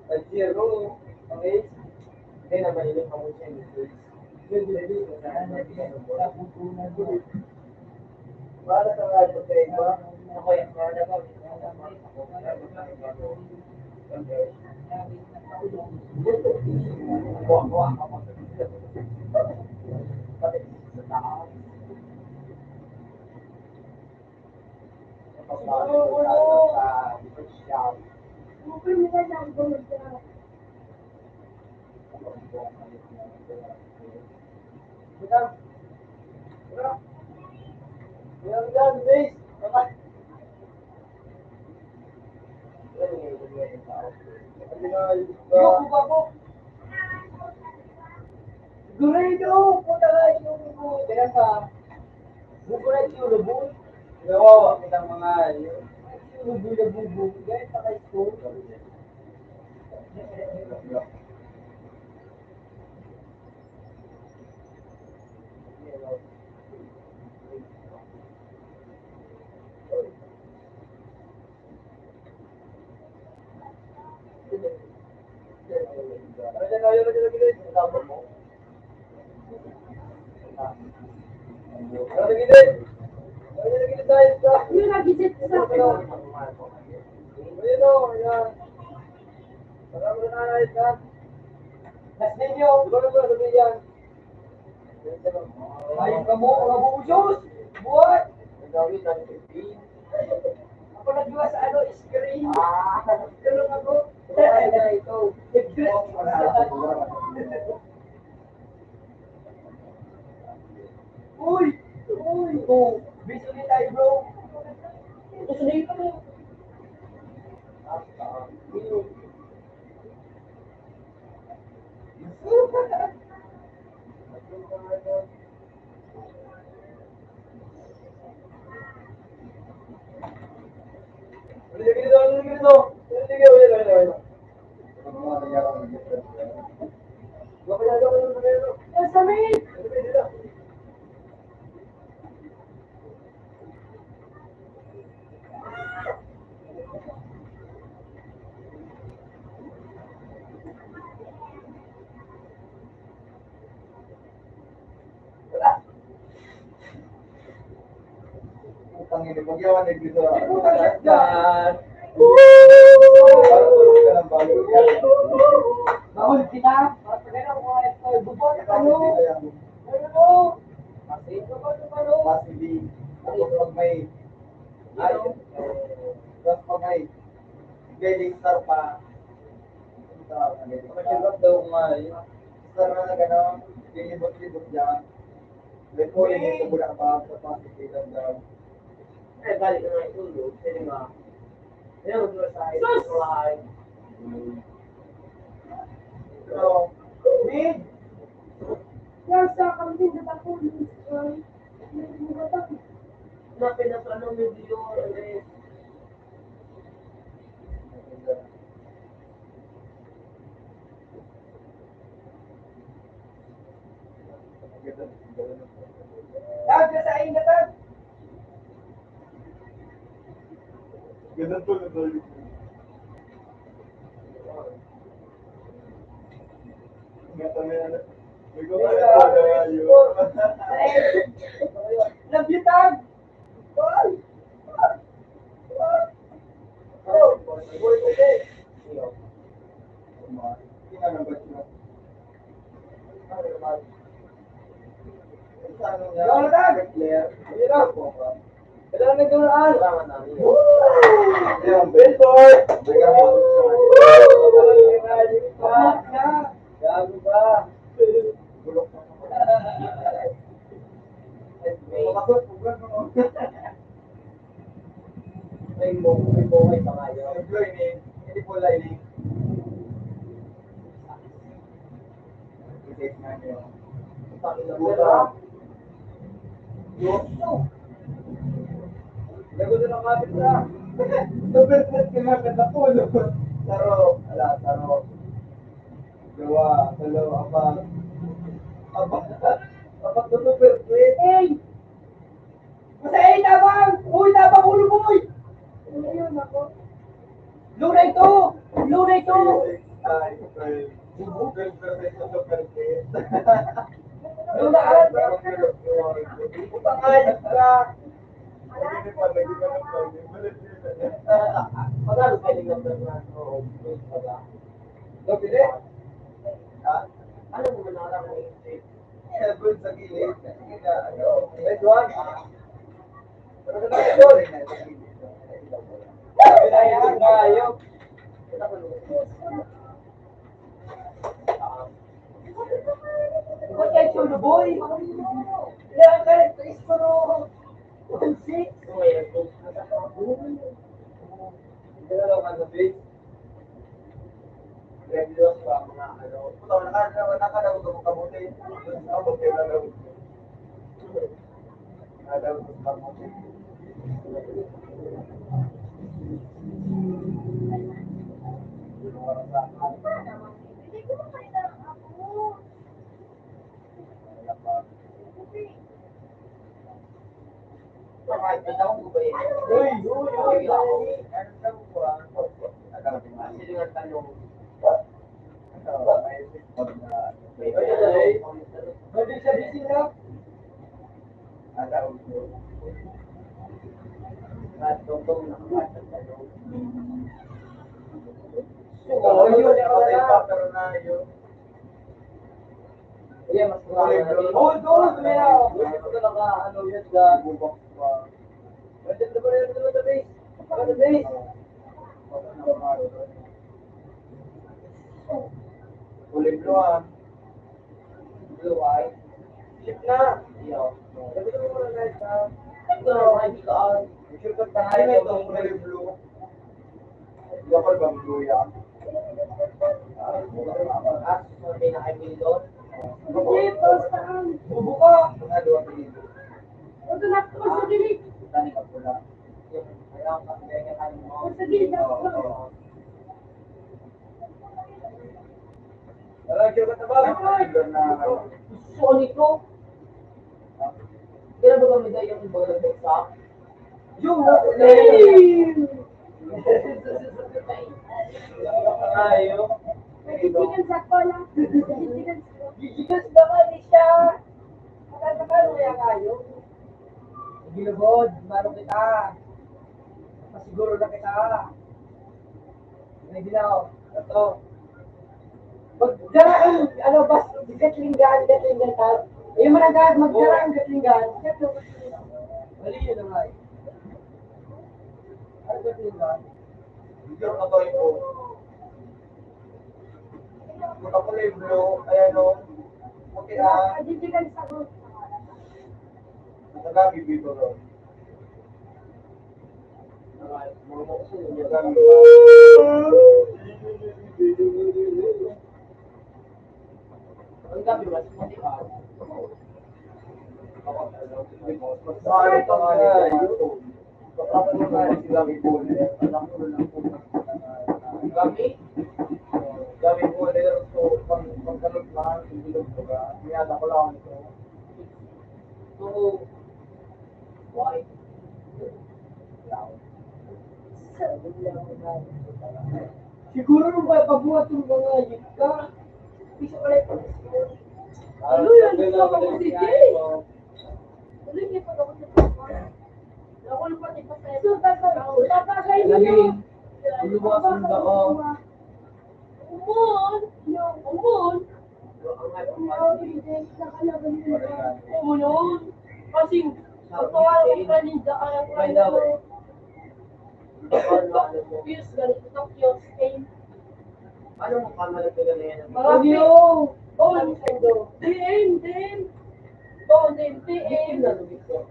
At zero, okay? Hindi naman yung kamusin. Para sa mga ito kayo ba? Ako yung mga naman. Mukul nila lang gulog na. Gurido! Puta ka yung mo. Kaya ka. Buko na yung lubos. Nawawa kitang mga yun. Lubo na bubo. Gaya sa kay school. Ano dyan, ayaw na dyan na gilid? Ang tapos mo. Ano na gilid? Ano dyan na gilid tayo? Yung nag-visit sa akin. Ayun o, ayan. Marami na nanay ka. Last ninyo, ano ba sabi yan? Ayun ka mo, mga busos! Buhat! Nagawin ng 15. Ako nagdiwa sa ano, screen. Tulong ako. Ay, na ito. Uy! Uy! Oh, busy ulit tayo, bro. Gusto na ito mo. Ano na gilid? Ano na gilid? Ano na gilid? Ano na gilid? Sa amin. Putangin, magyawan na dito. Putang shotgun! Parang tulog ka ng bago. Bawal kita. Pagkakala ko ay ito. Bubon na ano. Ano mo? Kasi ito ba ito ano? Possibly. Tapos pag may... Ay, tapos pag may... Galing star pa. Masirap daw nga yun. Star na gano'n. Linibot-libot dyan. May pulling ito mula pa sa pasikitan daw. Ay, balik na nga ito. Sige ba? Yan ang gulo sa akin. Ay. So, mid! Yan sa kambing na ako. Napin na sa ano may video. Tag, nasa aing na tag! Ganun po na tayo. Nga kami na. May ko pa na tayo. Love you, tag! Bye! Oh, boy, okay. Tingnan ba siya? Gawin na tag! Ayun na. Kailangan na gawin. Kailangan namin. Yung billboard! Gago ba? Bulok na May buhay pa kayo. Hindi po lining. Lago na ng kapit na. Super set ka nga kata po. Taro. Ala, taro. Dua, dalawa, apat. Apat na super set. Hey! Masa eh, tabang! Uy, tabang ulo mo! Ayun ako. Lunay to! Lunay to! Super set na super set. Lunaan! Utang ayos ka! Magkano kayo ng mga Lo, pili? Ha? ano mo manarang ng intake? Good sa gilid. Sige na, ano? Red one? Pero sa tayo, Pinayang tayo. What can you do, boy? Ilang ka rin, please, pero... 1-6? Ngayon po. Dalawa ka sa base. Bienvenidos sa mga ano. Puto, nakadaw ko kabuti. Kabuti na daw. Nakadaw ko kabuti. Hindi ko makailangan ako. Kahit na ako ba yan? Uy! Ano sa buwan? Sino ang tanong? May sipon na... Pwede sa sila? Ada ulo. Natutong nakakasal sa loob. Oo, yun. Patay pa, pero na yun. Iya, mas marami na rin. Oh, doon! Hindi ko talaga, ano yun, bubok pa. Pwede na ba rin sa base? Sa base? Ulit blue ah. Blue eye. Ship na. Iyo. Sabi ko muna guys ha. Ito, mga ikaw. Sure ka tayo na itong kulay blue. Lokal bang blue yan? May nakaibil doon. Hindi, paustaan. Bubo ka! Mga doon dito. Huwag na ako sa gilid. Tani ka pula. Yung ayaw ka kaya kayo mo. Sa gilid ako. Tara, sure ka na ba? Solid ko. Kaya ba kami dahil yung bagal ng sa? Yung Ayo. Nagtitigan sa kola. Nagtitigan sa kola. Gigigas ba ka ni siya? Makakakalo kaya kayo? Gilabod, maro kita. Pasiguro na kita. Nagilaw. Ito. Magdaraan, ano ba, gatlingan tal. Yung managad, magdaraan gatlingan. Mali yun naman. Ano gatlingan? Video na to ito. Buta ko yung blue. Ayan o. Okay ah. Nagtitigan sa kola. Nagagabi dito ron. Ang gabi ba? Hindi ka. Sorry to nga ito. Kapag naman sila may ball. Alam ko lang kung Gabi? Gabi ko ulit. So, pagkalot lang, hindi ko ba? Niyada ko lang ito. So, why? Siguro nung pabuhat yung mga yun ka. Bisa ka lang. Ano yan? Ito ako si Jay. Ano yung ipag ako sa kola? Ako lang pati pa sa'yo. So, tatagay niyo. Luluwasan ba ako? Umon! Yung umon! Nakalaban nila. Umon! Kasi, pagkawala ko ka ninja, kaya ko ay Yes, ganito Tokyo, Spain. Ano mo kamalag ka ganyan? Marami. Oh, DM, DM. Oo, DM, DM. na lumit ko.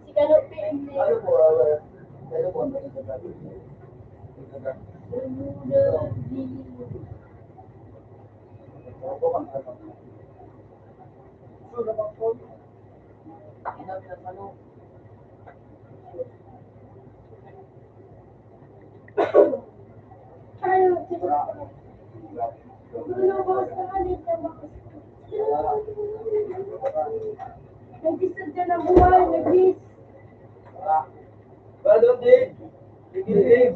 Si Kano, PM niya. Ano po? Ano po? Ano po? Ayaw, Lulubos na kalit na bakas. Nag-isad ka ng buhay, nag-is. Pardon din. Sige.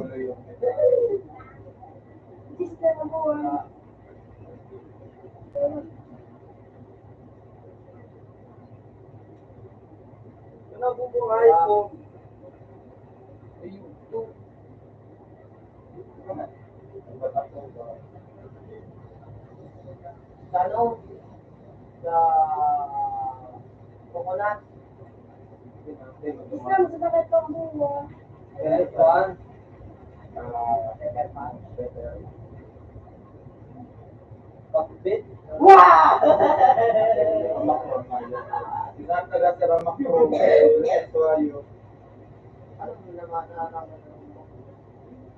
Nag-is ka ng buhay. Ano bubuhay ko? Sa ano? Sa coconut. Isang sa bakit pang buhay. Bakit? Wow! Isang taga sa Ramakro. Ito ayo. Ano naman na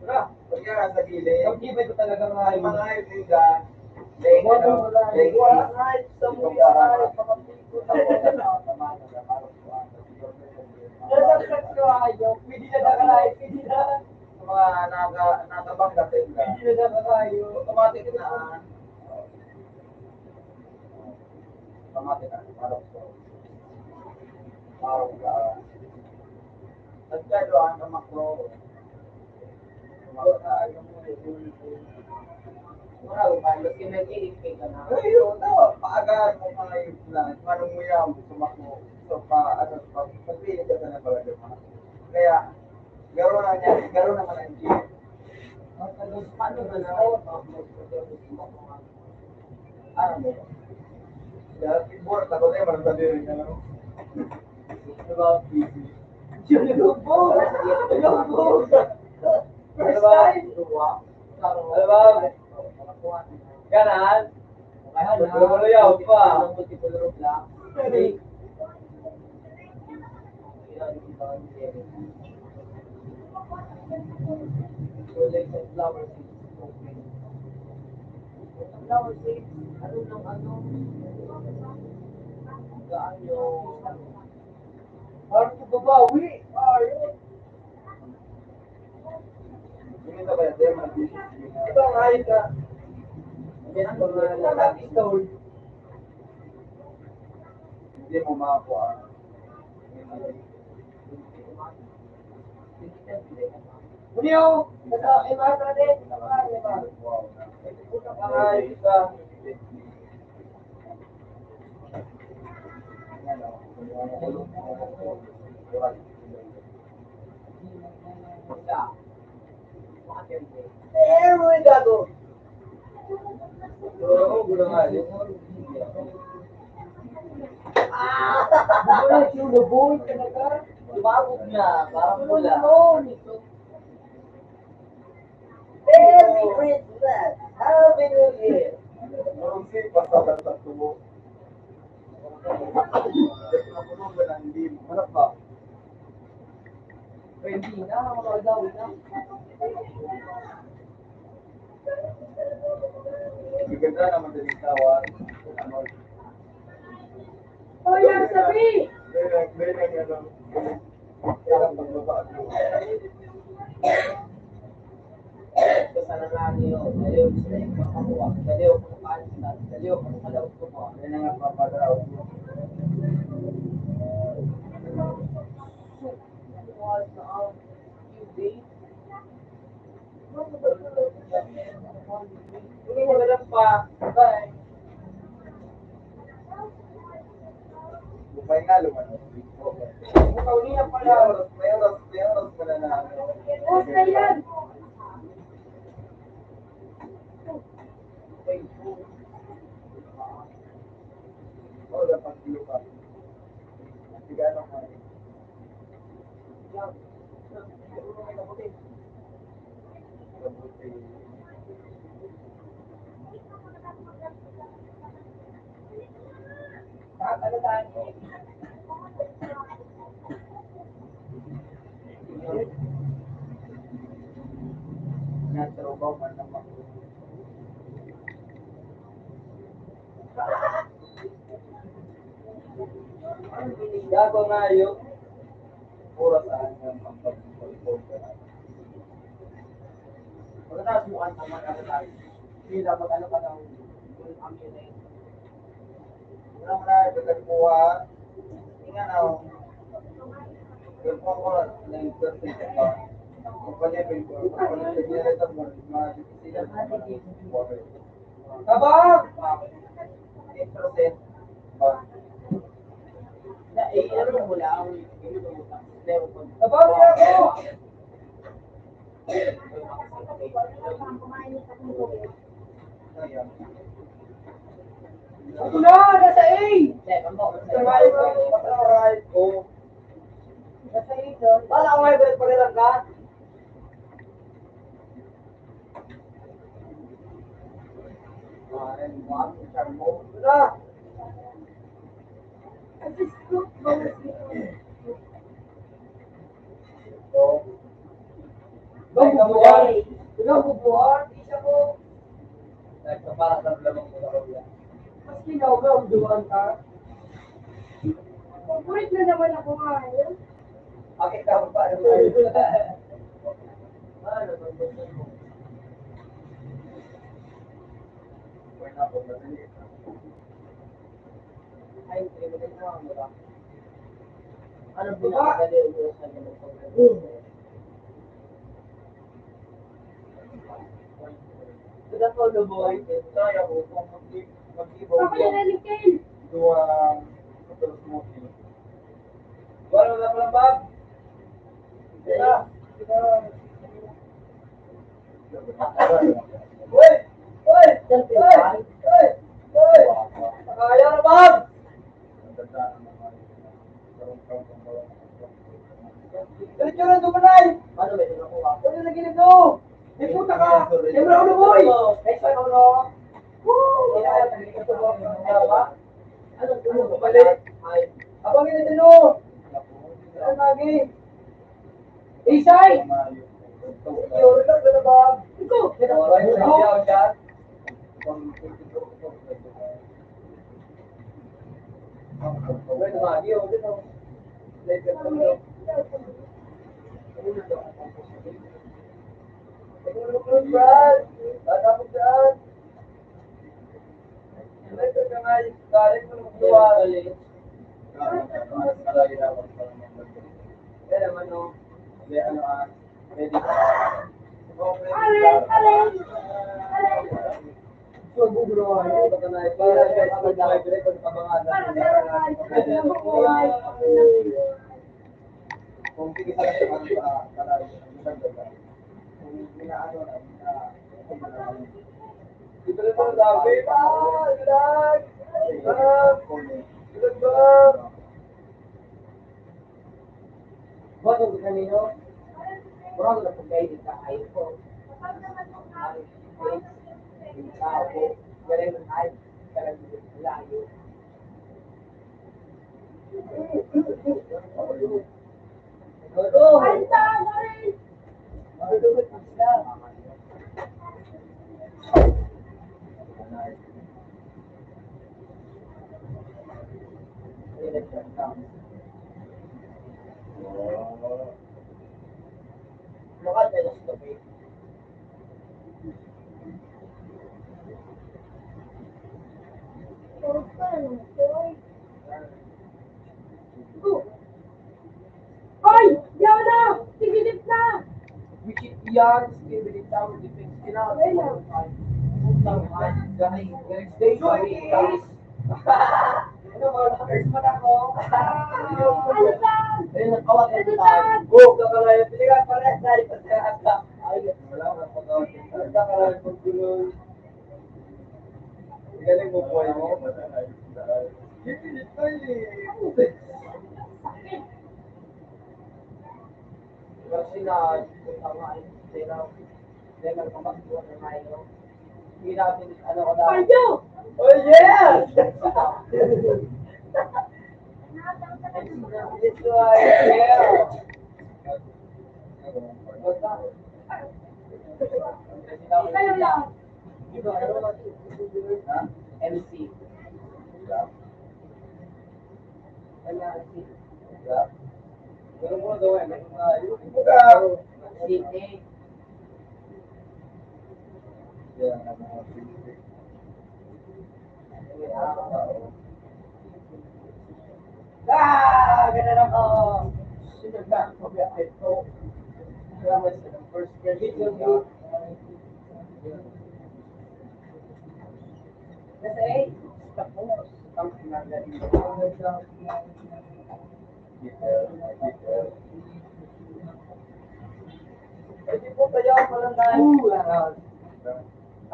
Wala. Pag nga sa gilid. Ang kibay ko talaga ng Ay, hayop. mga hayop din dyan. Leng, ano, leng, Hayop sa muya, hayop sa kapito. Nagagkat ko hayop, hindi na nakahayop, hindi na. Sa mga nakabangga sa inyo. Hindi na nakahayop. Automatic na. Automatic na. Marok ka. Nagkado ang kamakro. Marami pa, mas kinag-iipig ka na. Ayun, tawa. Paagaan mo mga lang. Manong mo yan, sumakmo. So, pagpilit ka na pala diba? Kaya, garo naman ang G. Paano ba na? Ano mo? Kaya, keyboard, ako na yung marang sabi rin ka lang. Diba, busy. Lubo! Lubo! First time! Ano ba? Ganan? Wala yaw pa. Flower seeds, ano ng ano? Gaano? Parang ito babawi. Ayun. Yung ito kaya, di man busy. Ito ang ayos ka. Yan ang mga lalaki stone. Hindi mo makakuha. Uniyo! Ito, imata din. Wow. Ang ayos ka. Eh, mo yung gago. Oo, gulo nga. Bubulit yung luboy talaga. Lumabog na, parang mula. Merry Christmas! Happy New Year! Marong si pasalan sa tubo. Napuno ba ng dim? Harap ba? Pwede na, mga daw na. Maganda naman din yung tawar. Ano? Oh, yan sabi! May ano. Kailang pagbaba. Basta na nga niyo, daliw sila yung makakuha. Daliw ko sa daliw ko sa loob ko mo. Yan ang papadraw. Was on UV. Hindi mo ganun pa. Bye. Bupay nga lumano. Ikaw niya pala. May oras pala na ano. Basta yan! Oo, dapat dito pa. Sigano ka. Kabuti. Ano tayo? Natrabaw man naman. Gago nga yun. Pura saan yung pagpapalipod ka na. Pagkatapos mo kanta mag-ano tayo. Hindi dapat ano ka daw. Ang yun Wala mo na, pagkagbuha. Tingnan ako. Yung po ko, na-imperfect ka. Kapalipin ko. Kapalipin ko. Kapalipin ko. Kapalipin ko. Kabang! 8%. Ba? Ano mo lang? Abang niya ako! Ayan. Ako na! Nasa A! Try ko. Nasa A doon. Wala akong hybrid pa rin lang ka? Wala. Ikaw bubuhat. Ikaw bubuhat. Isa ko. Nagpapara sa lamang mo sa kuya. Mas ginagaw, duwan ka. Favorite na naman ako ngayon. Bakit ka pa paano tayo? Ano ba gusto mo? Wala po, madali. Ay, pinagin mo ang mura. Ano pinakadali mo sa ganun pag-ibig? Sudah ko luboy. Saya ko kung mag-ibaw Ako yung nalikil. dua terus mungkin. Wala na pala bag. Kita. Woi, woi, woi, woi, woi. Kaya na bag. Diretso lang dumanay. Ano ba ito nakuha? Ano na ginito? May puta ka. Siyempre ako na boy. Next one, ulo. Woo! Ano tulo? Balik. Ay. Abang ina dino. Ano lagi? Isay! Yun lang na ba? Ikaw. Alin, alin, alin. Para meron tayo ng buhay. Kung tigil sa kalayo, kung inaano na, dito na ito sabi, ilag! Ilag ba? Buat ang kanino? Murang na pagkain ka ay ko. Tao, galing ng ay, galing ng layo. Alin sa alin. Madudugot ang sila. Lokal tayo sa tabi. Hoy! Yaw na! Sigilip na! Wikit yan, stability tower defense kina. Ayun na. Utang man, galing stay pa rin. Ano mga hackers man ako? Ano ba? Ayun, nakawat na Ano tayo. ba? Go, kakalayo. Pilihan pa rin. Dahil pa sa ata. Ayun. wala ka pagkawin. Kakalayo kong guloy. Galing mo po mo. Ito Kasi na, tama ay sila. Dahil magpapagpuan ng mayo. Hindi natin, ano ko na. Pardo! Oh yes! This one, yeah. Basta. Kayo lang. Ito, ano ba? MC. MC. Pero mo gawin, yung Sydney. Ganun ako. Sinagdaan ko ba ito? Kaya mas first video mo. Kasi, tapos, ang pinagaling ko. Pwede po kaya pala tayo.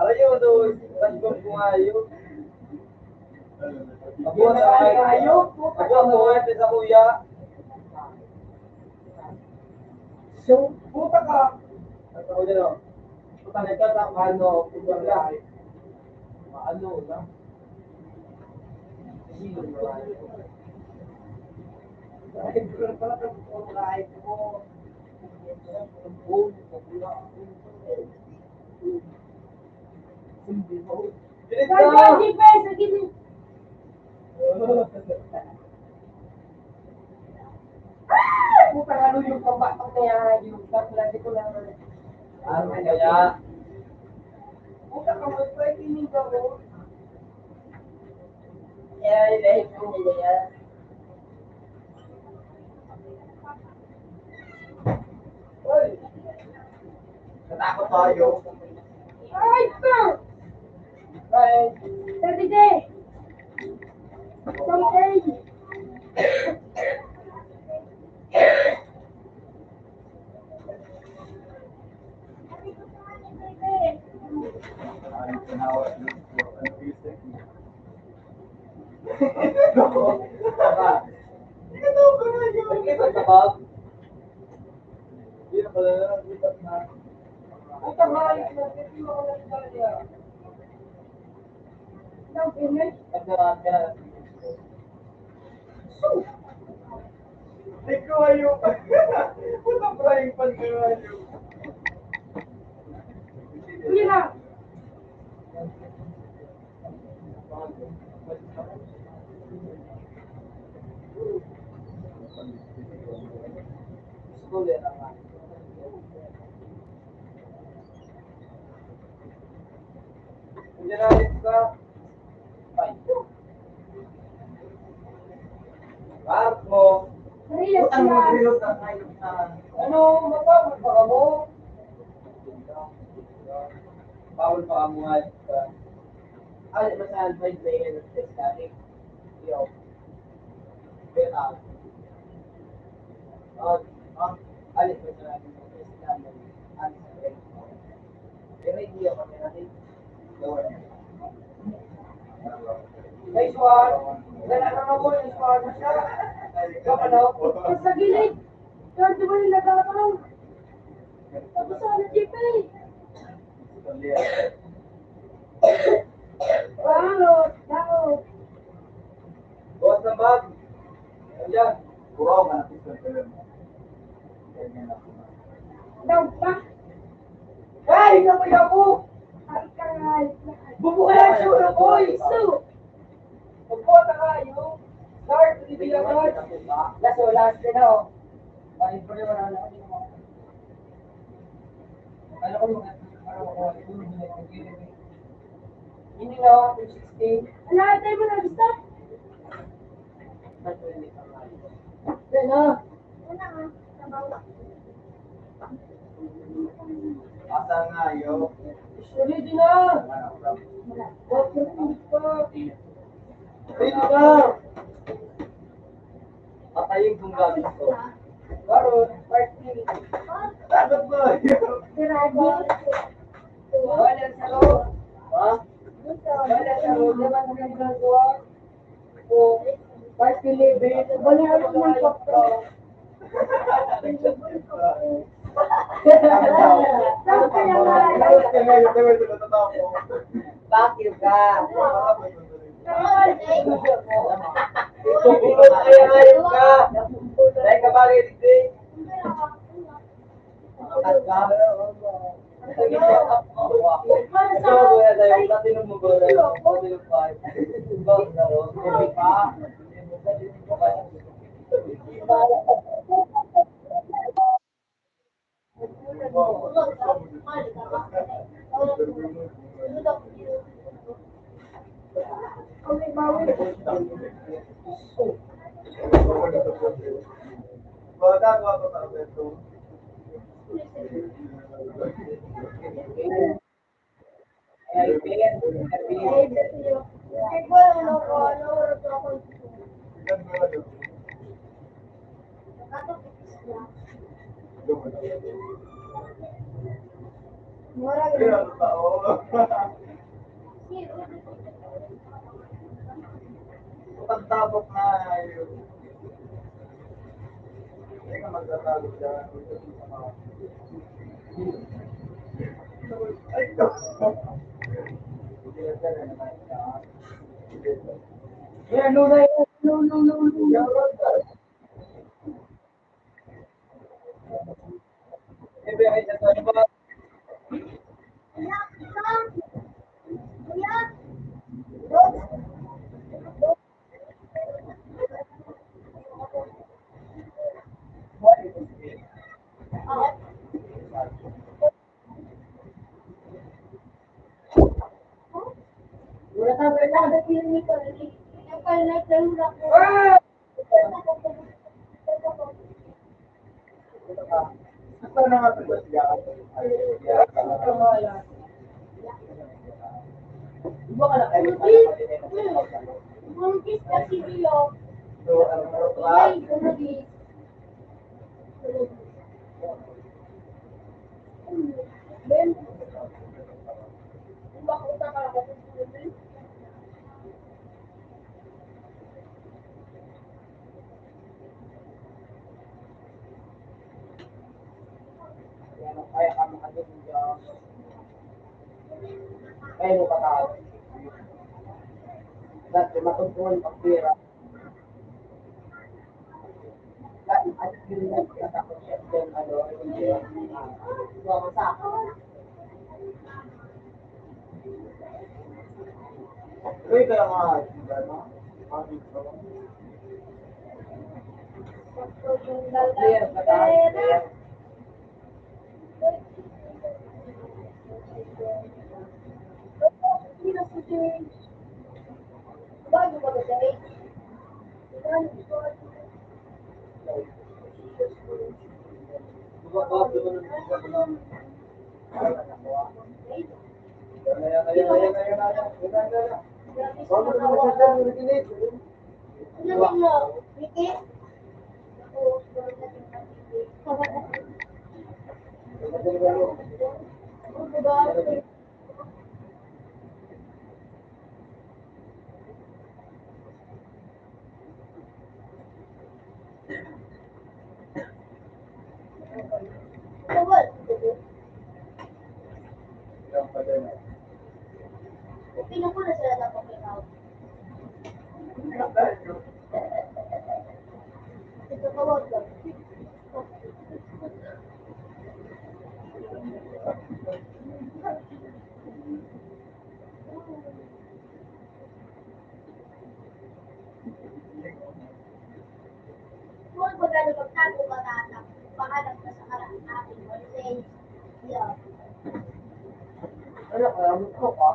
Alam niyo doon, rasbang po ngayon. Ako na kayo. Ako ang buhay sa kuya. So, puta ka. Ako din o. Puta nito sa ano, ibang lahat. Ano na? Sino na? Dahil ko pala kung lahat mo. Bilis Kaya na! Jipe, sa gilid. Bukan ano yung pambatok na yan, yung lagi ko lang. Ano kaya? Bukan ka mo, pwede kinig ako. Yeah, dahil ko nila yan. Hoy! Natakot tayo. Ay, sir! Right. Sabi day. Someday. Nag-ibat na ba? Hindi na pala na, nag-ibat na. Ang tanghali na, kasi ako nagsalya. Daw, ganyan. Nagdaraan ka na. Ikaw ayun. Puta frying pan ka ayun. Hindi na. School yan ang hindi na alis ka. Park mo. Relax Ang lang. mag-reload na tayo na. Ano, mapagod pa ka mo? Bawal pa kamuhay. Ay, masahan pa yung player ng test natin. Yo. Beta. Alis mo sa natin. Test namin. Alis sa rin. Pero hindi ako natin. Nice one. Wala naman mo, nice one na siya. Ikaw ano? Sa gilid. Sir, di ba yung nagkakaroon? Tapos sana, Jipe. Wow, wow. Bukas ng bag. Ayan. Puraw ka na pistol ka lang. Daw pa. Hey, naman ako! Ay, karal. Bubuka lang siya, boy! So, Magbuka kayo. Start, hindi lang guys. Last na ako. Ay, pwede wala na ako. Ano ko yung hindi na ako, 260. lahat tayo mo na-gusto? Yan na. Una nga, sabaw. Asa nga yo. Ready na. Okay, Pwede na. Patayin kong gamit ko. Baron, party. Takot mo. Grabe. Wala sa loob. Ha? Wala sa loob. Naman mo yung ginagawa. O, party libre. Wala ako ng kopro. Daw kaya nga. Bakit ka? Karal. Bumulot kayo ngayon ka. Dahil ka bagay dito. At ka. Ito ko na tayo. Natinong mo ba? Natinong pa. Natinong pa. Okay, bawi. Ay, bueno, ano, oras ako. Mura ganun. Pagtabok na yun. Hindi ka magtatagok dyan. Ay, ko. Yan, no, no. Ebe, ay sa ba? Anak, isang. Kuya. Rose. What is it? Ah, Wala ka ba yan? ada film ni Kali. Yang kali naik dalam aku. Ah! Ito na nga ba siya? Ay, siya. Iba ka na kayo. Mungkin kasi dia. So, ano mo ba? Ay, kumagi. Ben, bakit ka kala kasi Ben? Kaya ka makagiging dyan. Kaya mo patawag. Dati matungkol ang pera. Dati at yun na natakot siya din ano, hindi sa Uy, kaya nga, ano? Clear, patawag, clear. Bubaba, bubaba. Ayan, ayan, ayan, ayan, ayan. Ayan, ayan. Bago na naman siya dyan, narinig. Ayan pa din. Pinapuna sila ng pagkakaw. Ito tawag lang. Kung magano magtago ka na pahanap ka sa harap natin mo say yeah. Ano, kaya mo ko ka?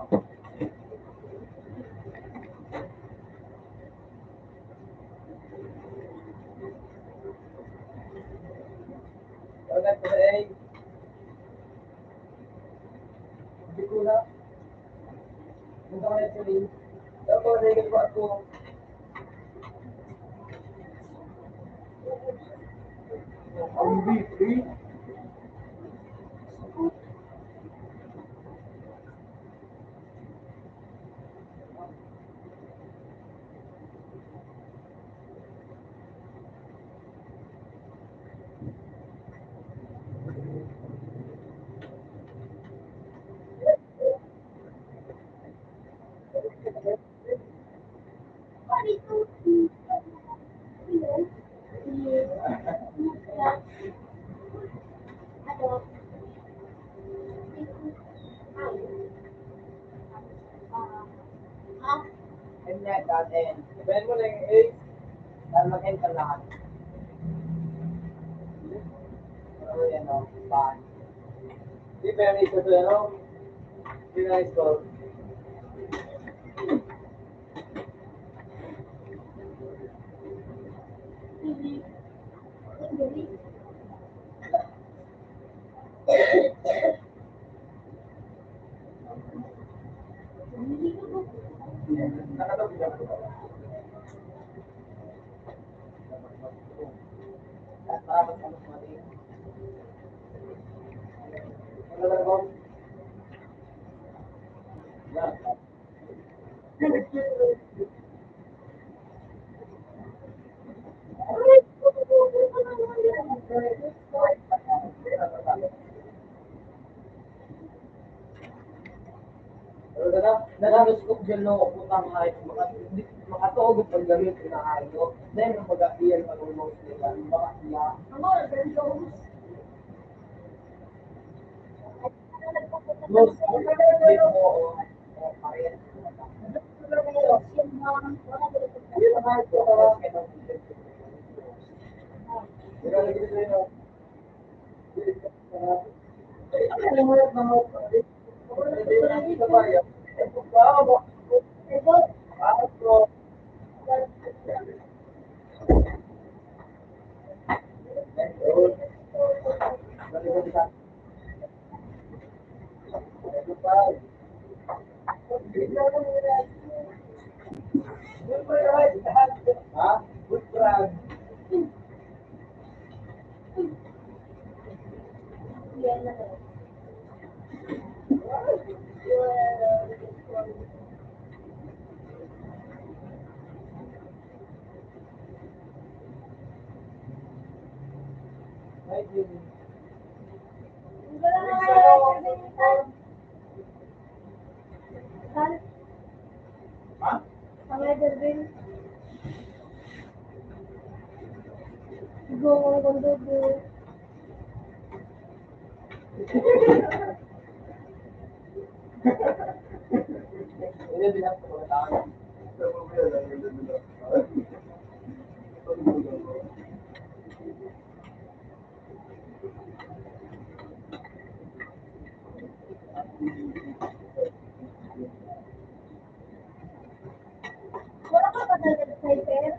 Agad ko eh. Hindi ko na. Punta ko na sa link. Tapos, nagigil ko ako. Ang free. What is ano? Ah, And net natin. Sabihin mo na yung 8. Dahil mag-enter lahat. Ano yan o? Baan. Di ba yung isa to yan o? Di na i-scroll. hindi. Hindi. Hindi ko po. Nakatapos siya. At marapos ka mas mati. Ano ba ba? Pero nagamis ko dyan no, putang kahit makatuog ang gamit na ayo. Then, yung mag-iyan pa ng most nila, baka siya. Ano, ganito. Most big mo. Ha? Good brand. Ha? Ini bilang sa mga tao. Wala ka ba talaga sa cyber?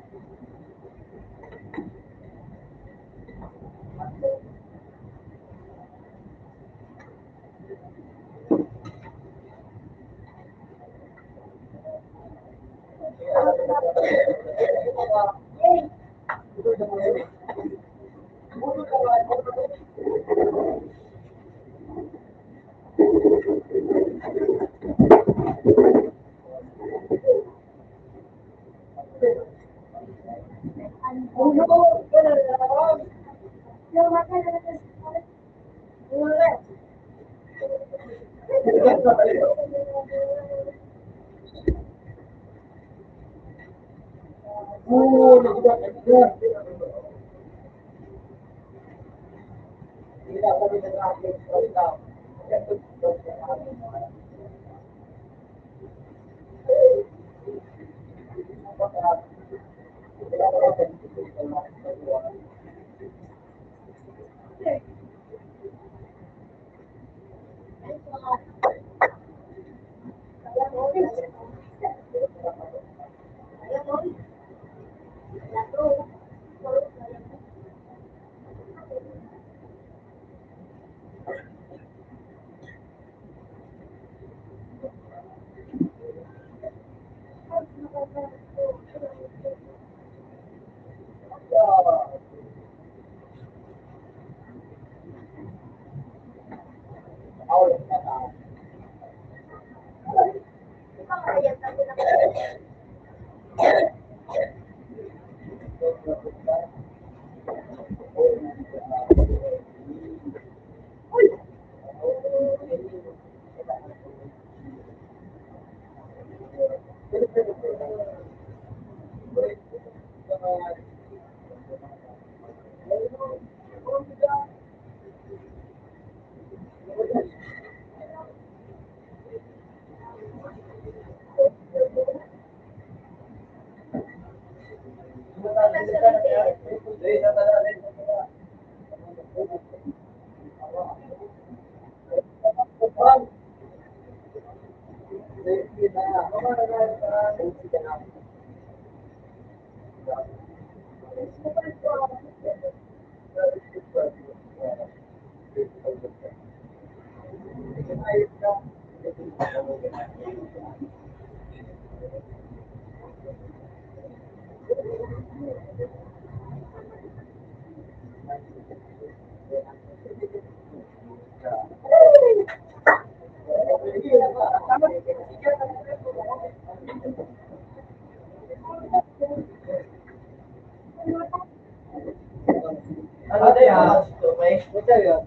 Ano tayo? Okay? Ito yun.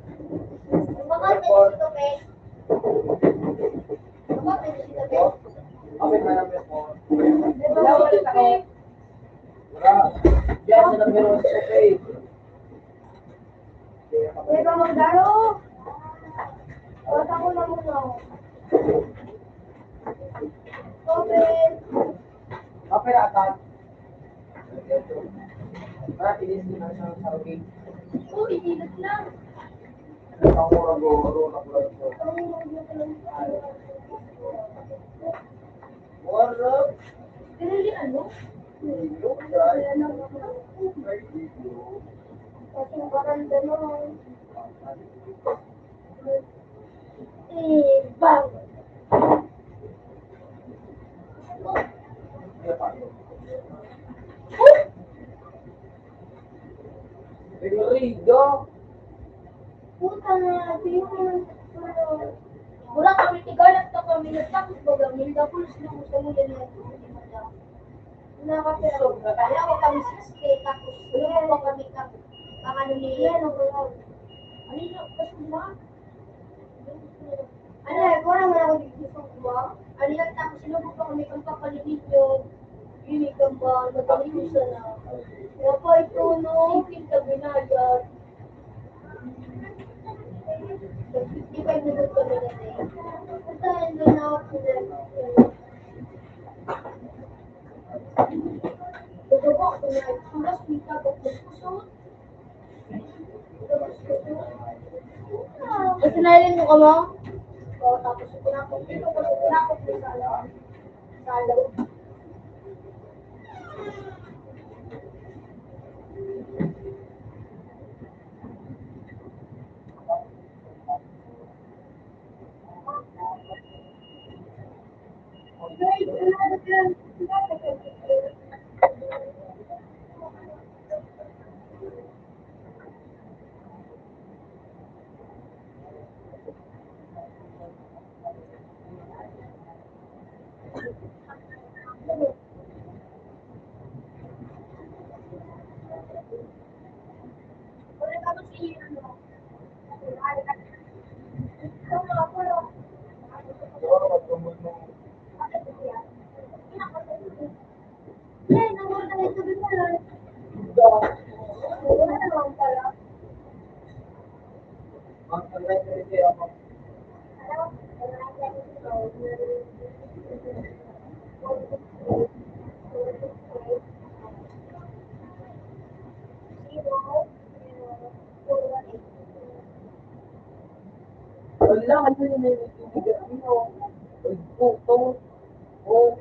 Okay, marami po. Wala, wala ako. Wala. Diyan sa numero sa okay. Diba magdaro? Bata ko na muna ako. Open. Okay na atan. Para tinis din ang sa sarili. Oh, inilot lang. Ang mura-guro na pula ito. Wala. Pero hindi ano? Ilo, guys. Ay, ilo. Kasi maganda naman. Eh, bang! Iya, Pak. Rigo. Puta na, yung wala kami tigalat na kami nagtapos baga Mindapulos na gusto mo yan na nakapero kaya ko kami 6K tapos wala ko kami ang ano niya ano ba ano yun kasi ba ano ko na wala ko dito ba ano yan tapos sinubo pa kami kang papaligid nyo yun ikang ba nagalimusa na kaya pa ito no kita binayad 55 minutes kami na punta doon na ako Dudubok ko na sulas kita ko kusot. Sinailan mo ka mo? Oo, tapos pinakot dito ko pinakot ko sa alaw. Wala, ano yun na yung tinigas mo? Puto. Oh.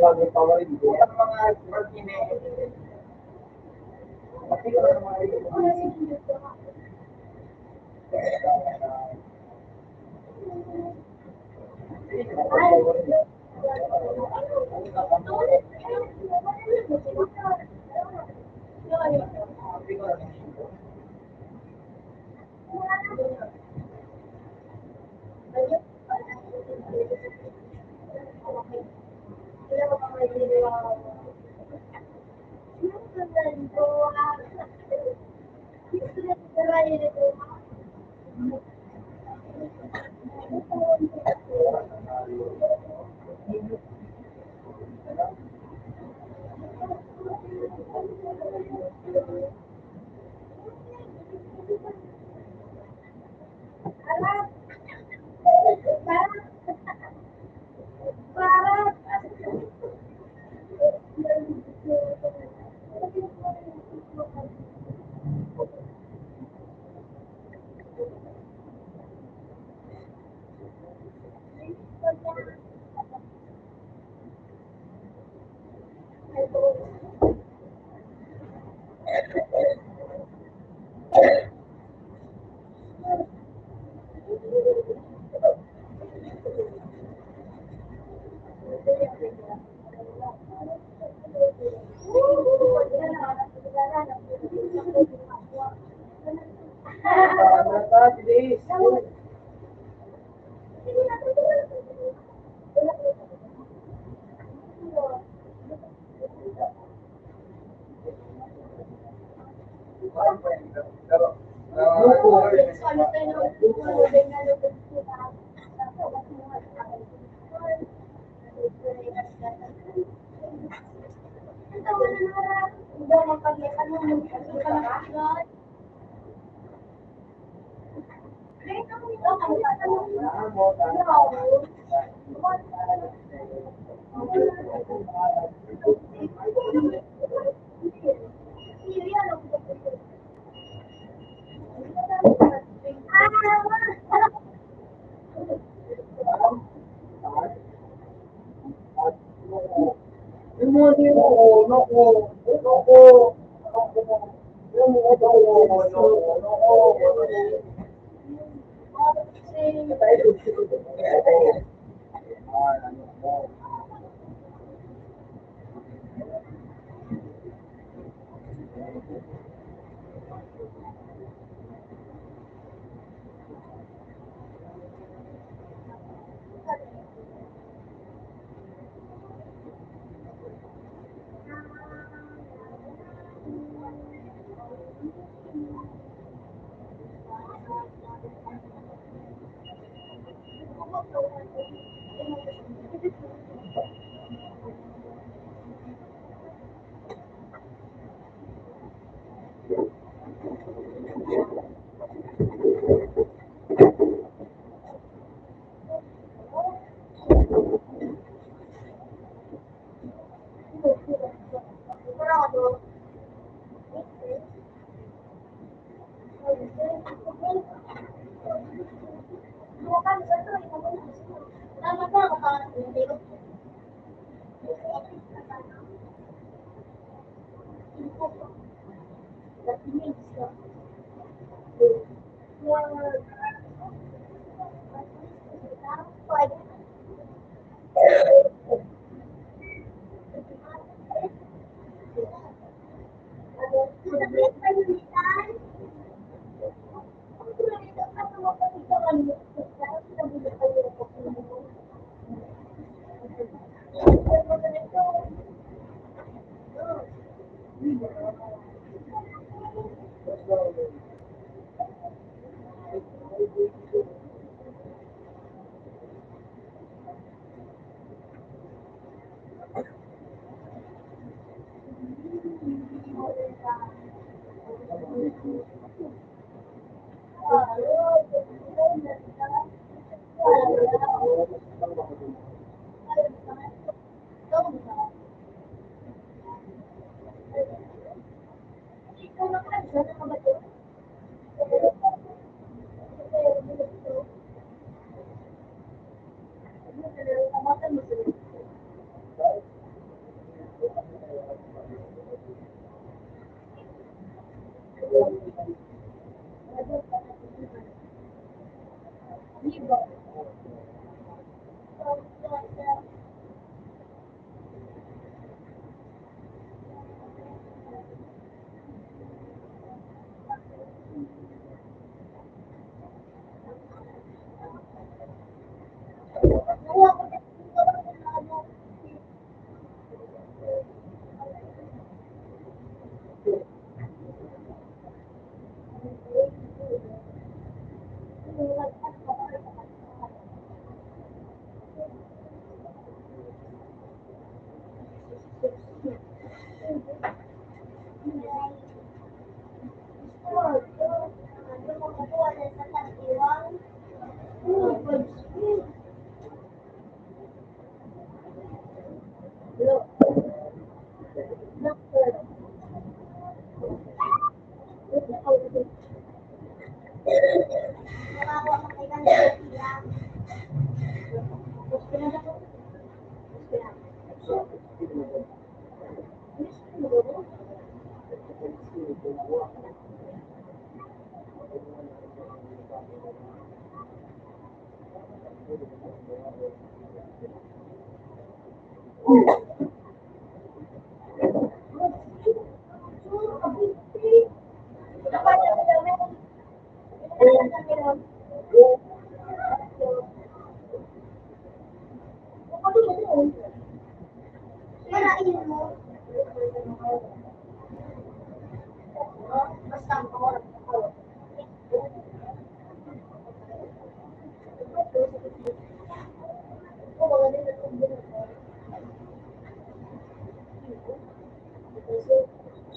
Bago pa rin. Ang mga martine. Kasi ko na mga Bilis.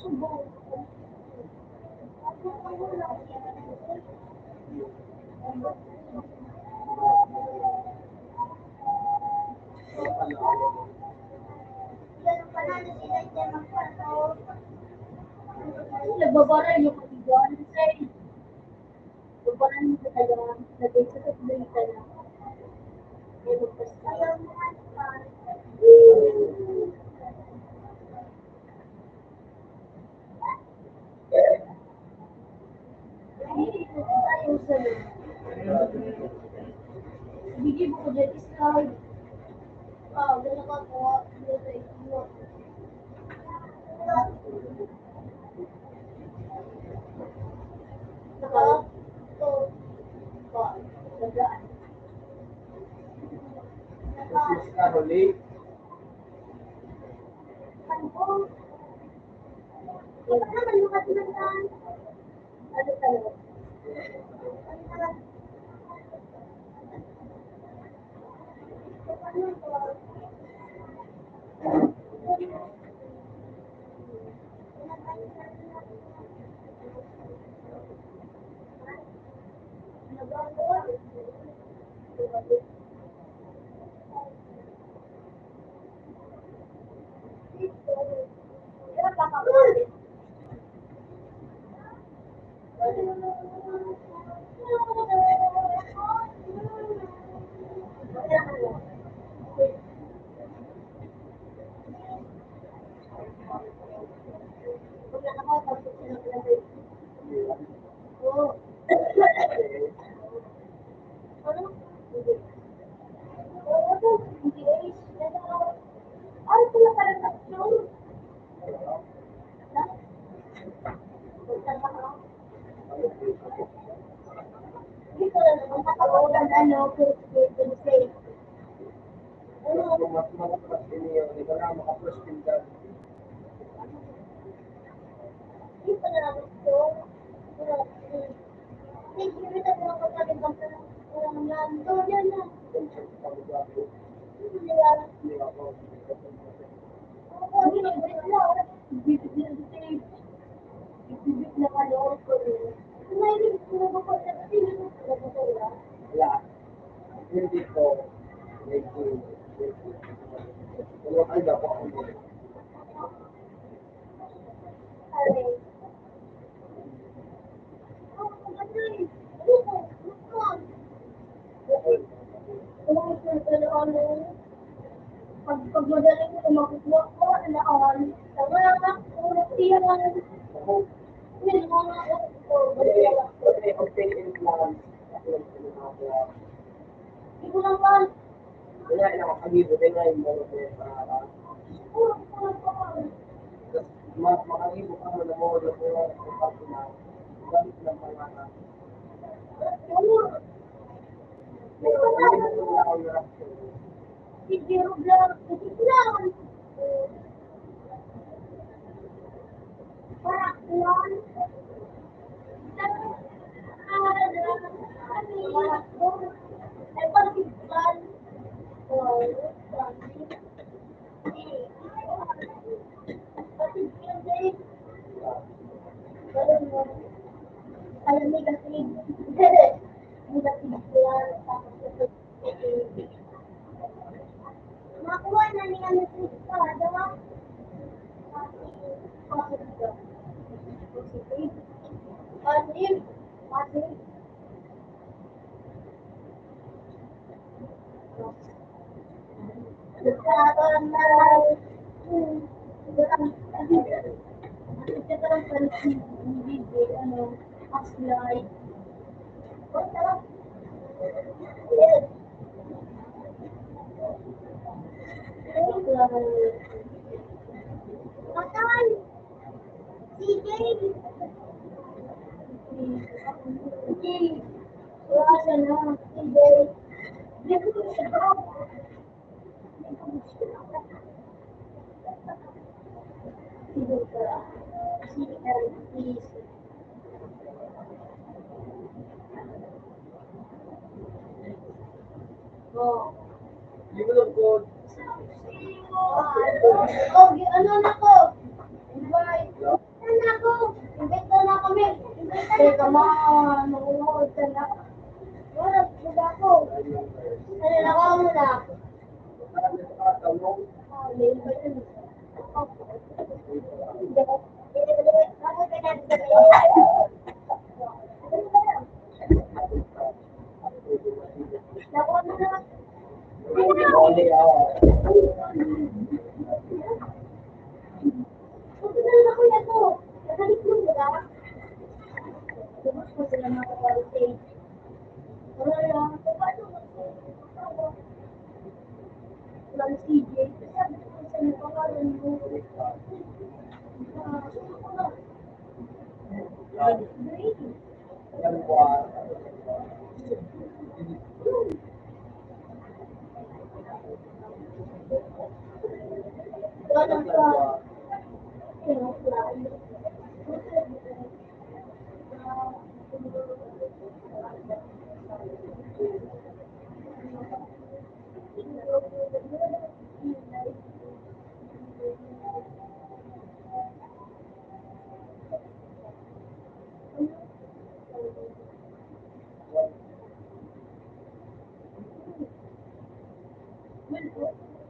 Subong. Nagbabaran yung katigan, say. Babaran yung katigan, lagay sa katlita na. Ayaw mo ka. Ayaw sa'yo. Bigay mo ko dyan isa. Gano'n ka po. Gano'n sa iyo. Saka, ito. Nagaan. Christmas na huli. Ano po? Ano naman yung katilangan? Ano talaga? Ano talaga? Ano ba? Ano, Kung mas makapas din yun, hindi ko na makapas din dyan. Hindi ako. Wala. Hindi ko. Wala kayo dapat ako. Pag madaling mo makukuha ko, alaan. Tama lang, ulat tiyan. Ako, Hindi mo nga ako. okay in plan. Hindi ko lang pa. Wala na makalibo din nga yung mga para makalibo ka mo na mo na po ang partner. Gamit ng pangalan. Hindi mo na ako na Hindi ko lang. Hindi lang. Para lang. Makuha na niya ng daw. Positive. Positive. Nagkakaroon na nagkakaroon pa rin video, slide. Yes. Patay! CJ! CJ! Wala siya na. CJ! Likod siya. CJ ka. CR, please. Oh. Hindi mo lang po. Oh, ano na ko? Invite. Teka, manunood ka na. Wala, wala ako. Ano na ka muna? Ah, late pa yun. Nakuha mo na. Only, Punta na lang ako yan to. Nagalit mo ba? Lubos ko sila mga quality. Wala lang. Paano mo? Wala si CJ. Sabi ko sa mga pangalan mo. Wala pa.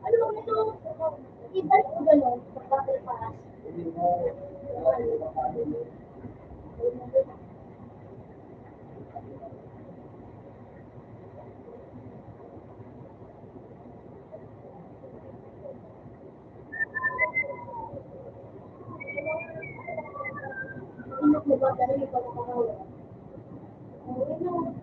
Ano ba ito? Ibalik ko gano'n. Pagkakal pass. Inok mo ba talaga yung pagkakawala? Ano?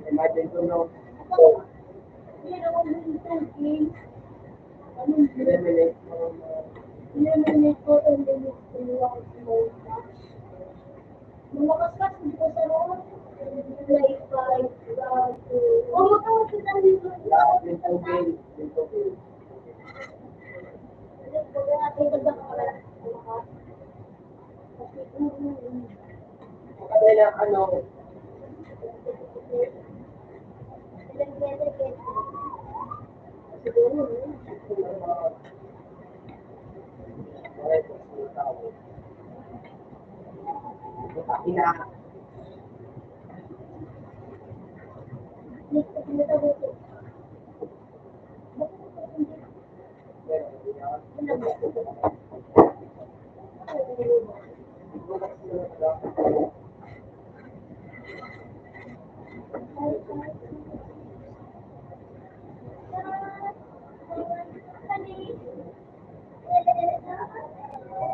Imagine ko no, eliminate Eliminate ko and then it's Lumakas ka, hindi ko sa roon. Like, oh, matawag kita dito. yung tubig, yung tubig. Kaya natin ganda ka pala. Kasi na ano, ina,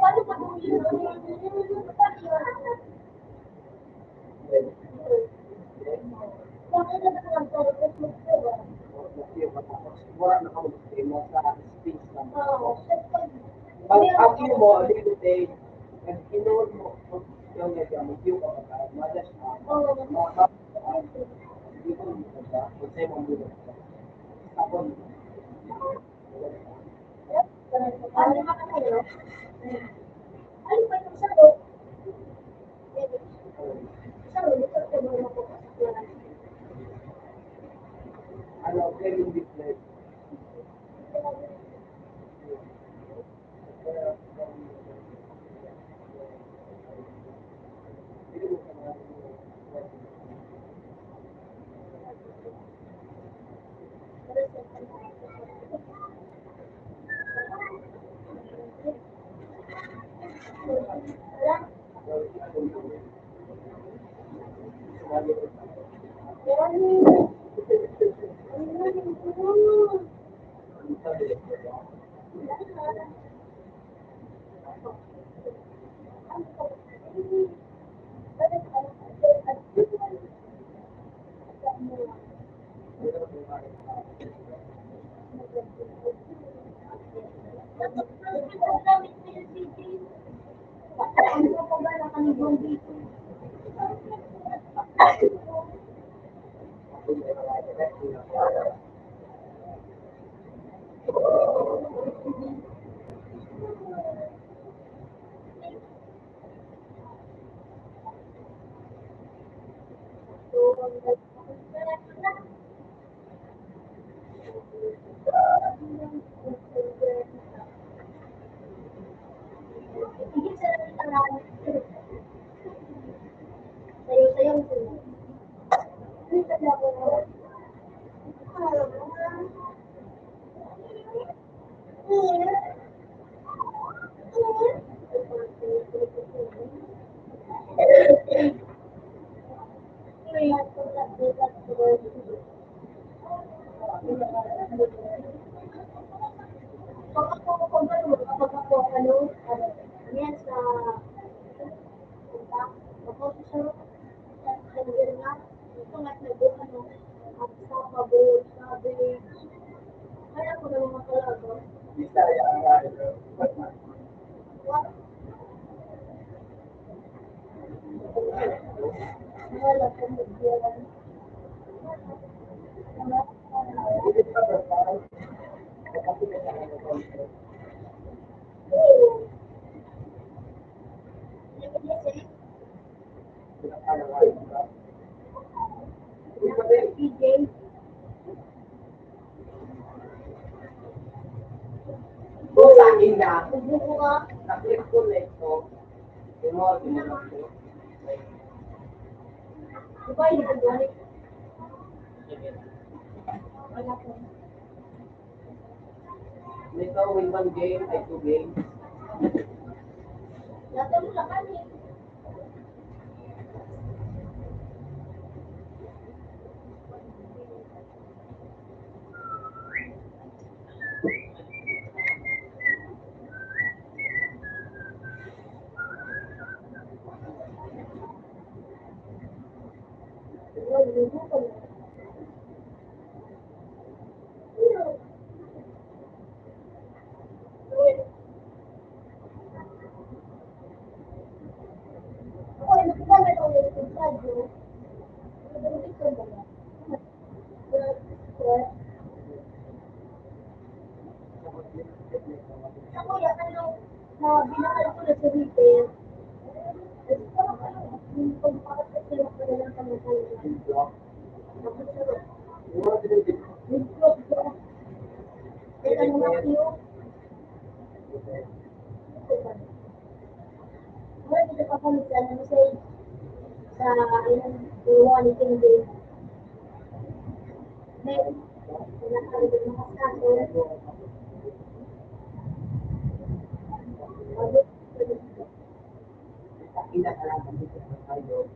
Paano pa kung yun? Bakit na nagtatrabaho mo? wala na ako mo sa space lang. Oo. Ang view mo, little day, and kinuha mo, yung mag-view ka ba, madas na, hindi ko dito ba, kung sa'yo mo muna. Ako, Ano naman kayo? Ano ba yung saro? Saro, dito ka ba mo po sa ano, very different. Bisaya ang radio. Hindi pa ba tayo? Kasi kailangan kung sa akin na, na-click ko na ito, mo ko. Nito, win one game, ay 2 games. Pinakalaman dito sa tayo.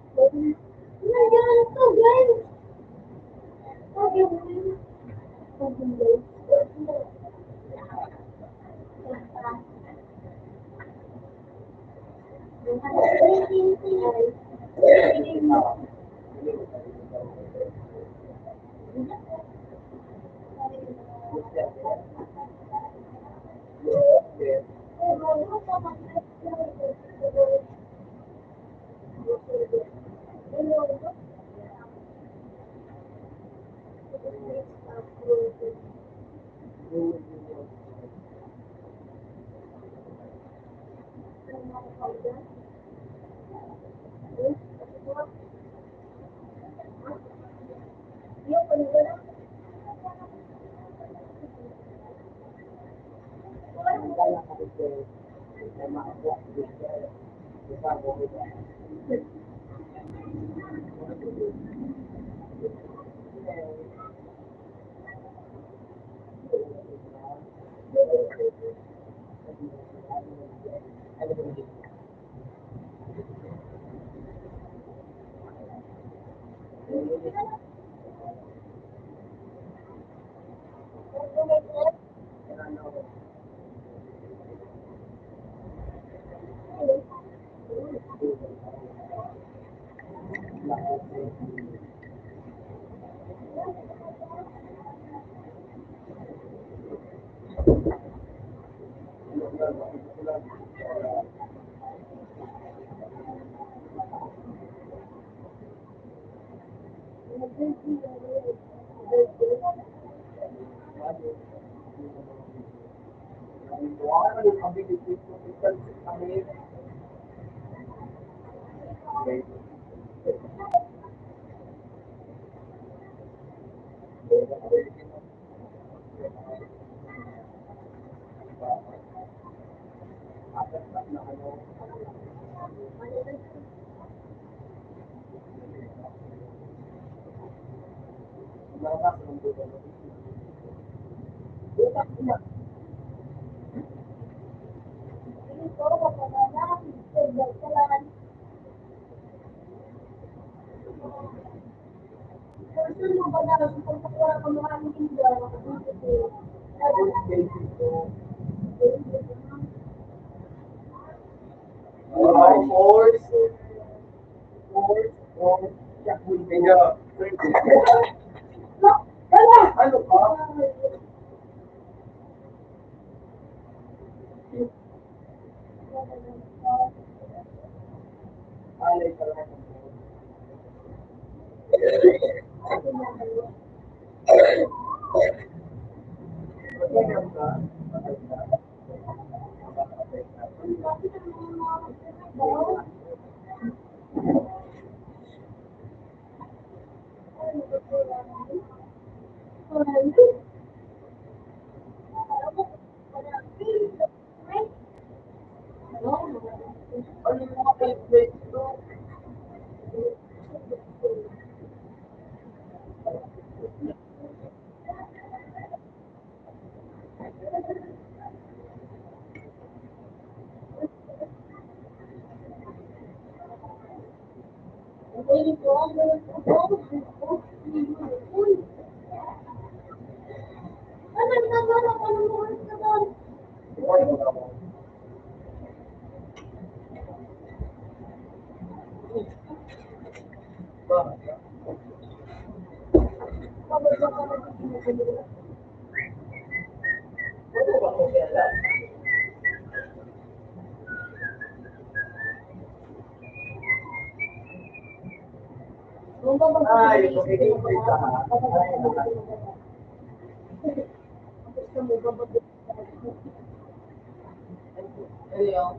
Ano ka? Alay ka lang. Magandang ka? Ano yung mga favorite ko? Ay, magiging ka ha? Ano yun?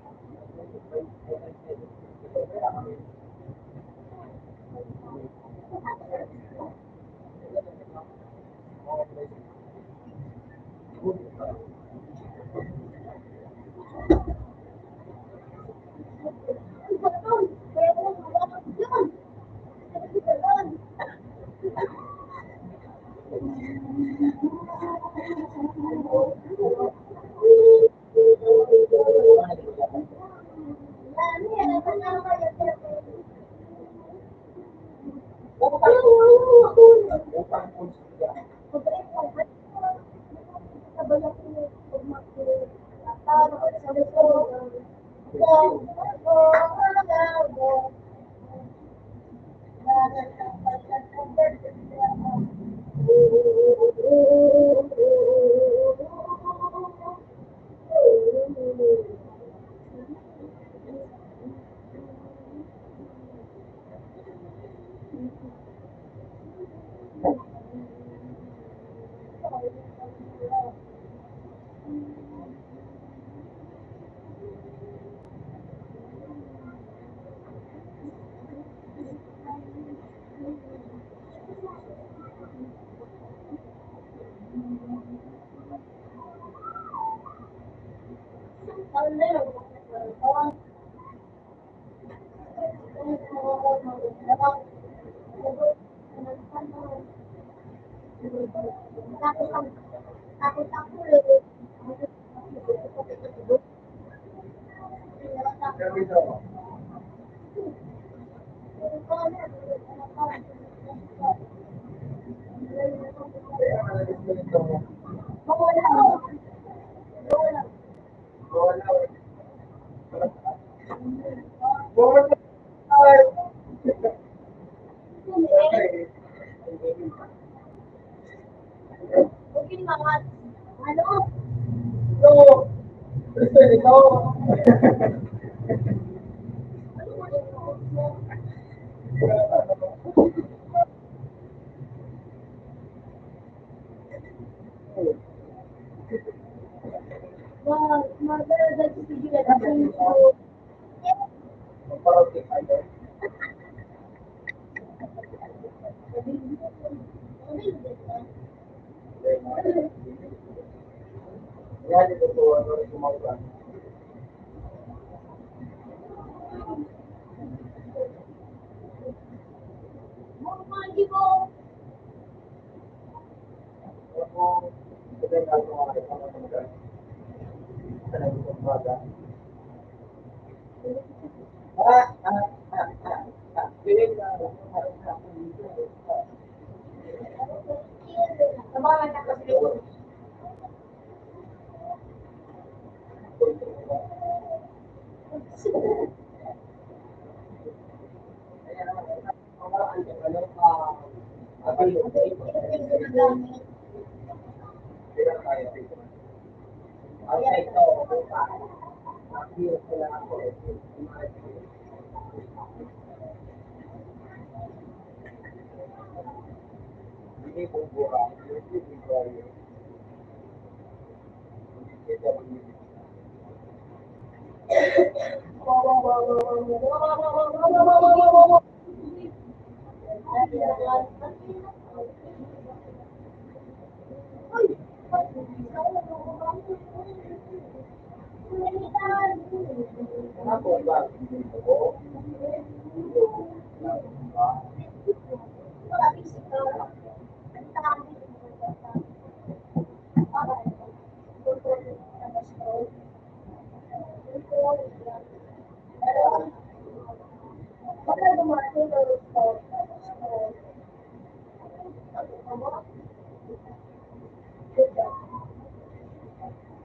Sabi daw, kaya malalis ko nito. Christian, ikaw. Magdadagdag si Juliet ako po. Magparautik tayo. Yan, ito po, ano rin kumaulan. Magi po. Ako, ito yung natin mga kasama ng mga. Sa naging baga. Piling na. Nabangan na kasi.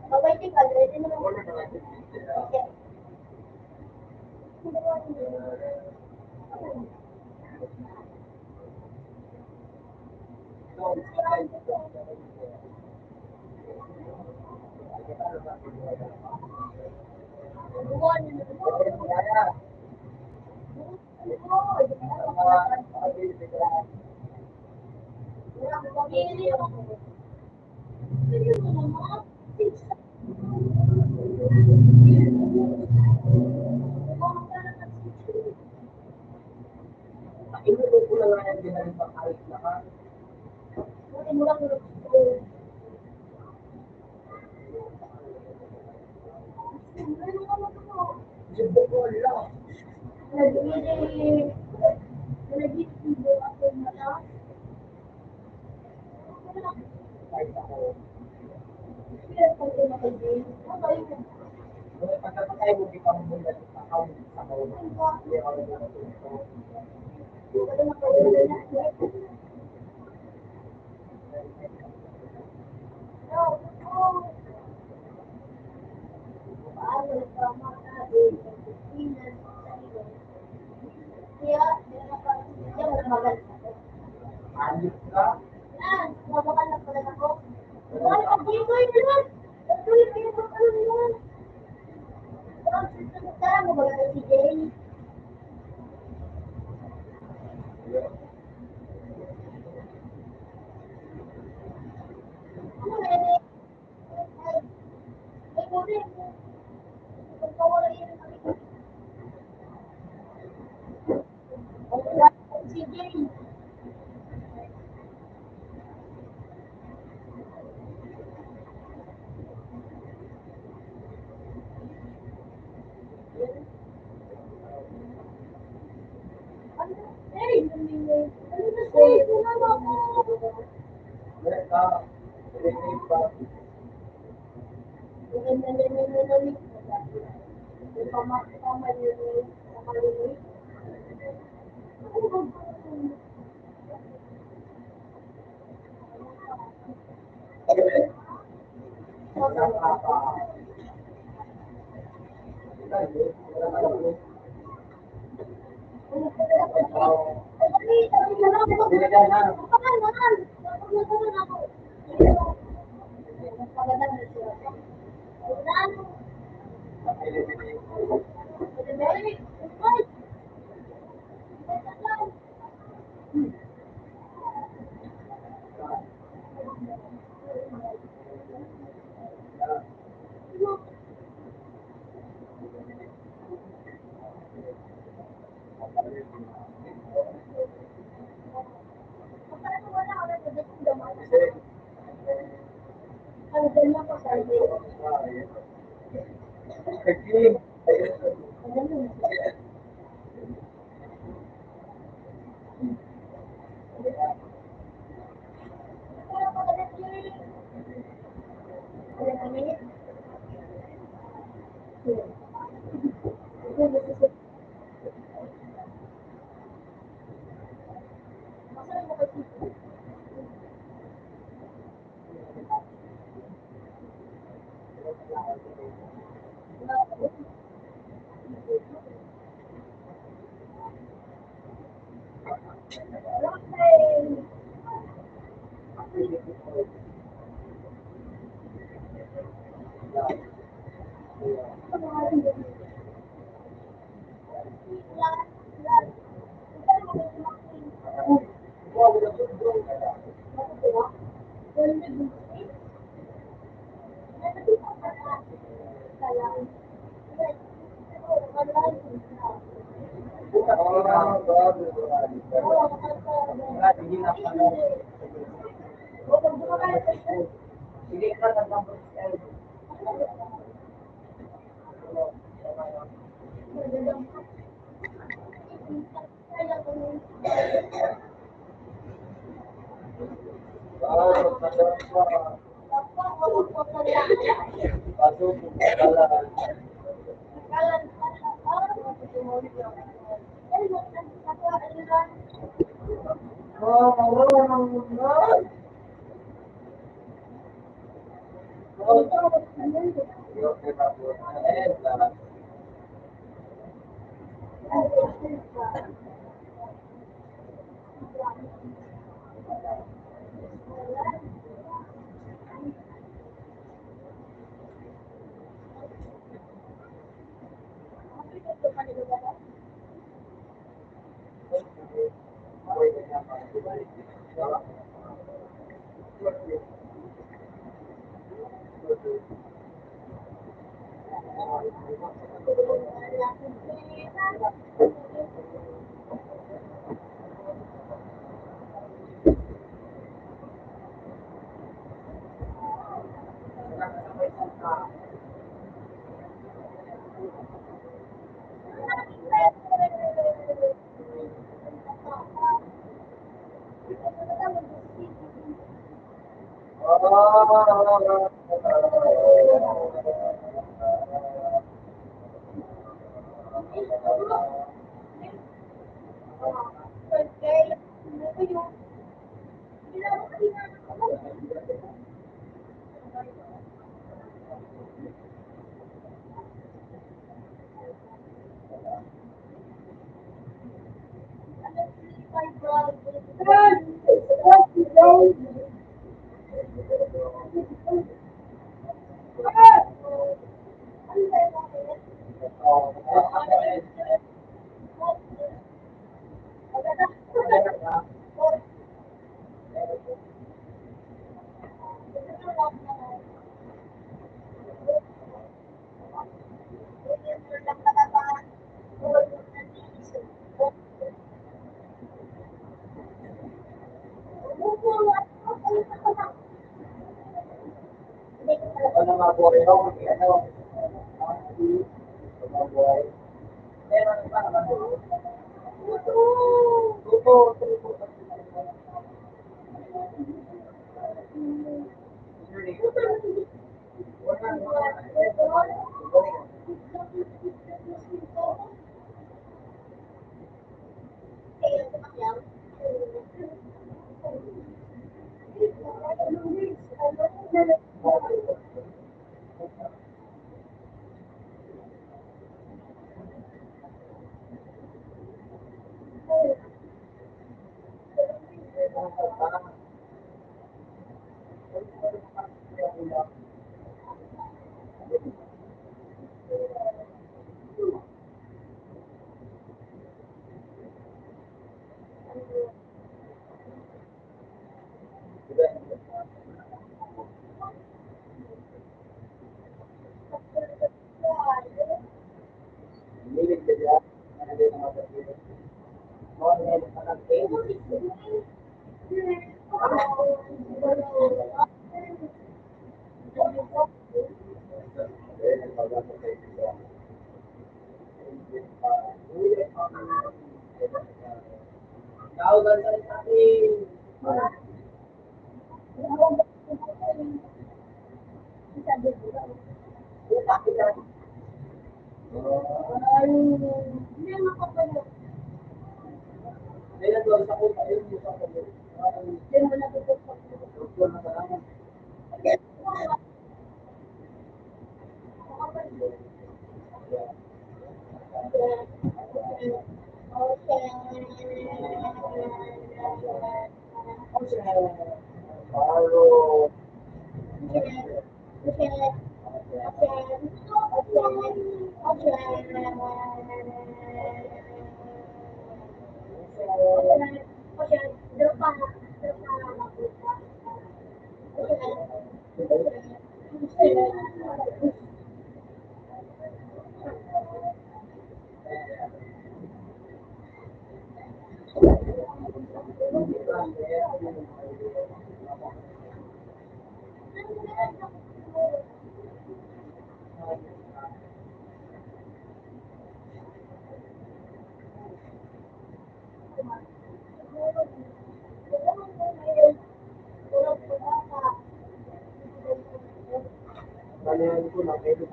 Mabaitik ka, ready na naman. Hindi ka nagpapos. Tawagan ka rin sa akin. Sabi ko lang. Bakit ka? Ay, hindi makapala. May nagawag sa kuta yun. Hindi mo natutupak. Paro. Balihan ko na kayo.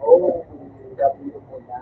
Oh, gabi mo na.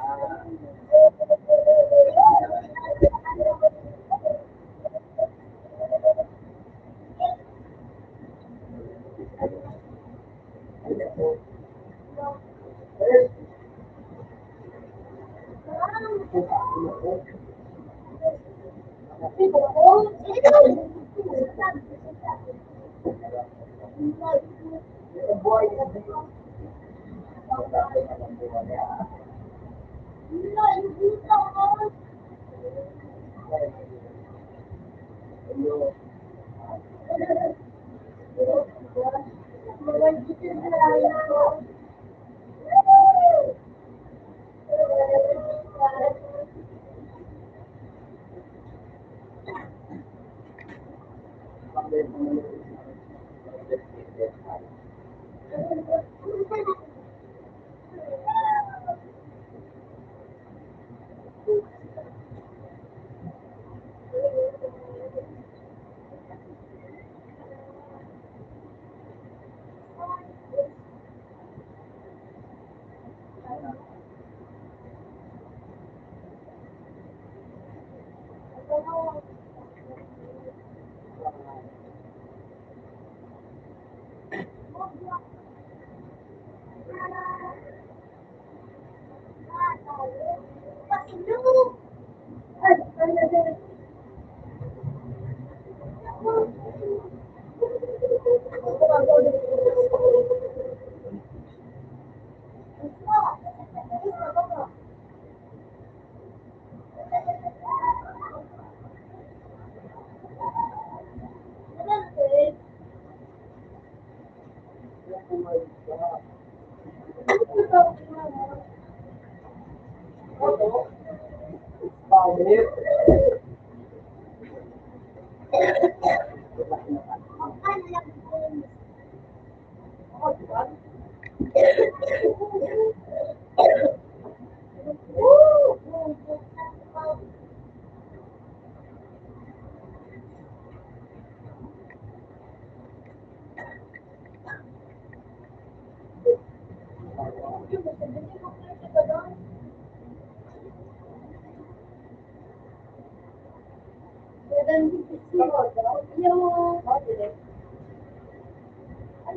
Ang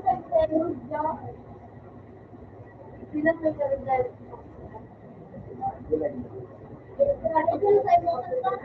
nagsayo niya. Sila may karagay. Ito yung sa imo ka ba?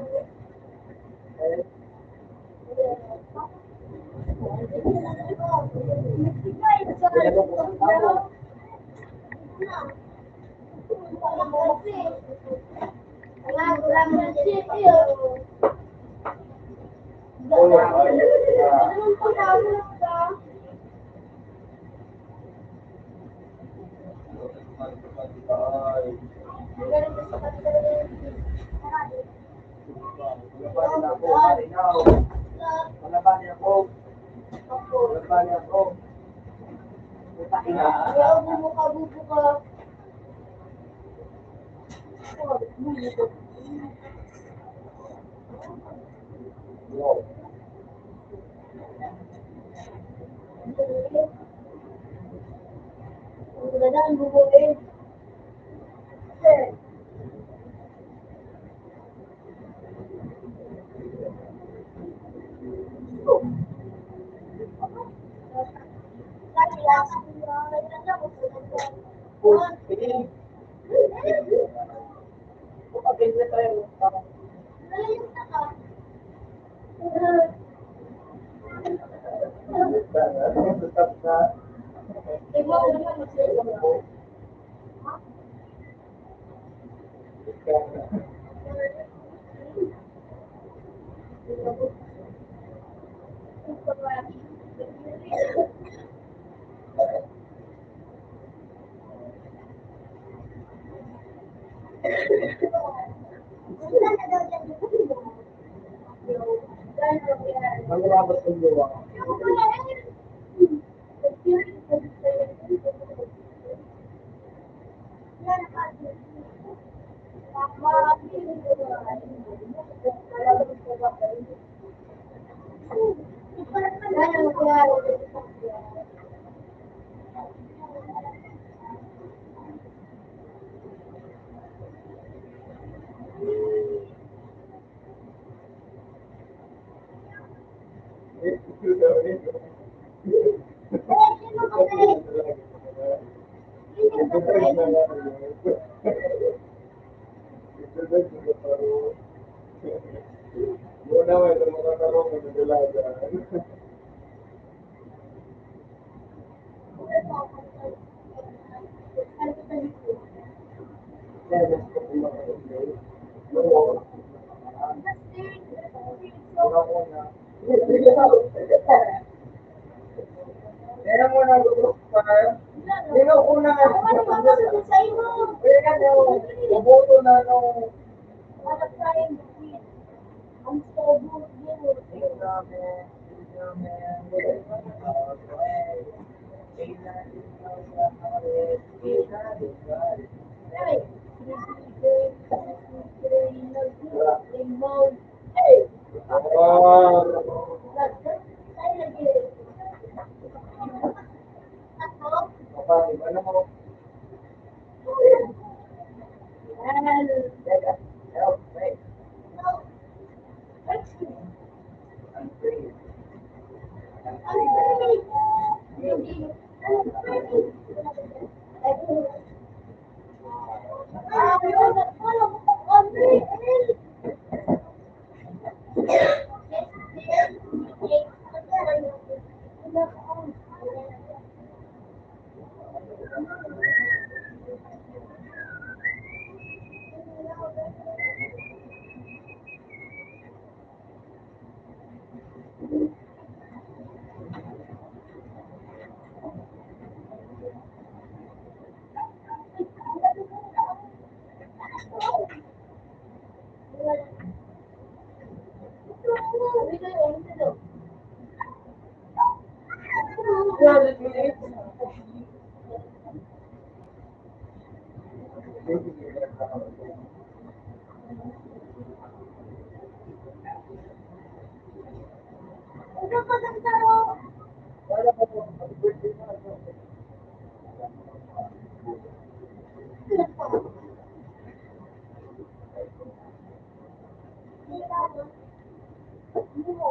Mangrabot ang luwa. Muna mo ito mga karong ng dalaga. Kaya mo na group pa. Sino una nga? Kaya ka daw, mabuto na nung ano mo?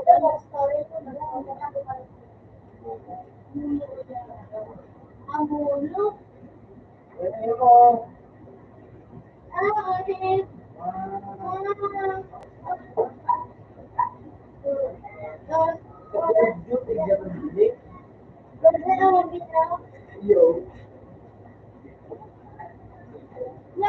Ang ulo. Ano ko? Ulit. Video, tigyan ng bilik. Yo. No.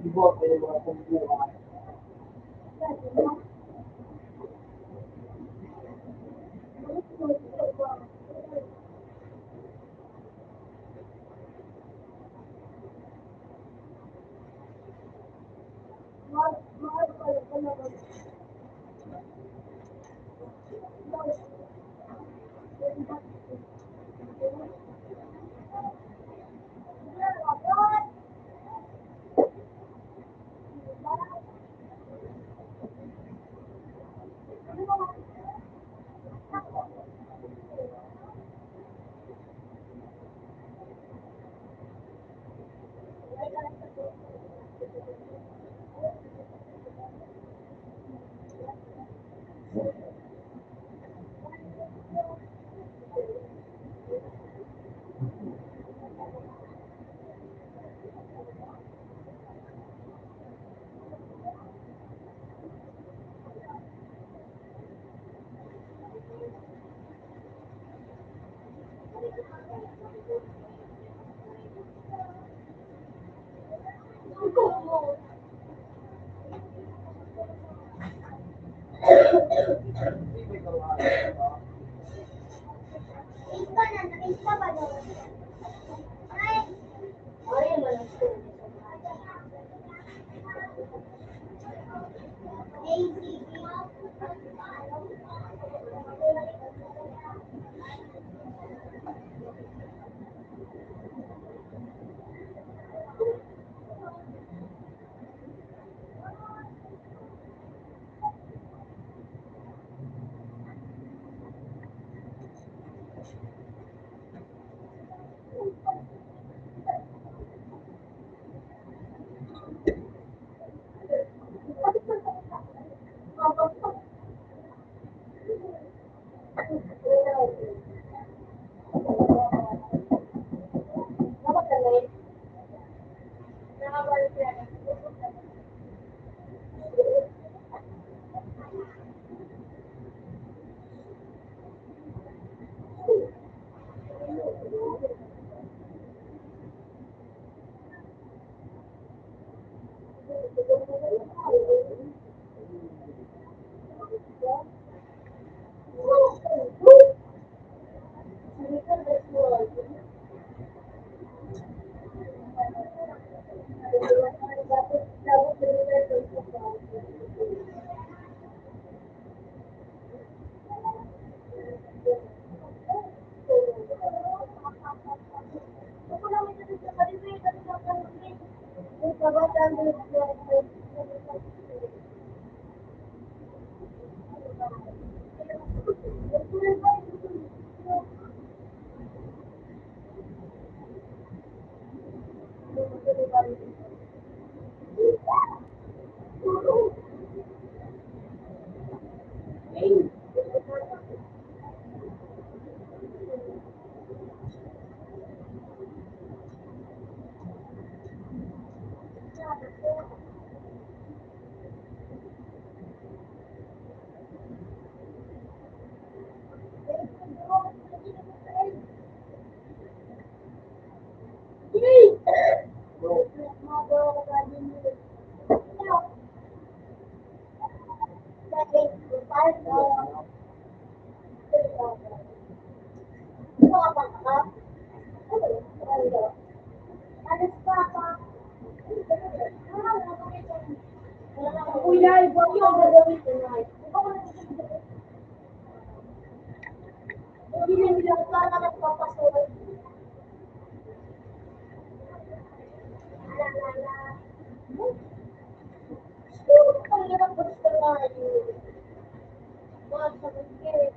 Ibot ay mga pagbuhay. Ay, Kuya, iba ko ang gagawin tonight. Hindi nila para nagpapasulit. Ang hirap gusto na yun. Mga sabagay.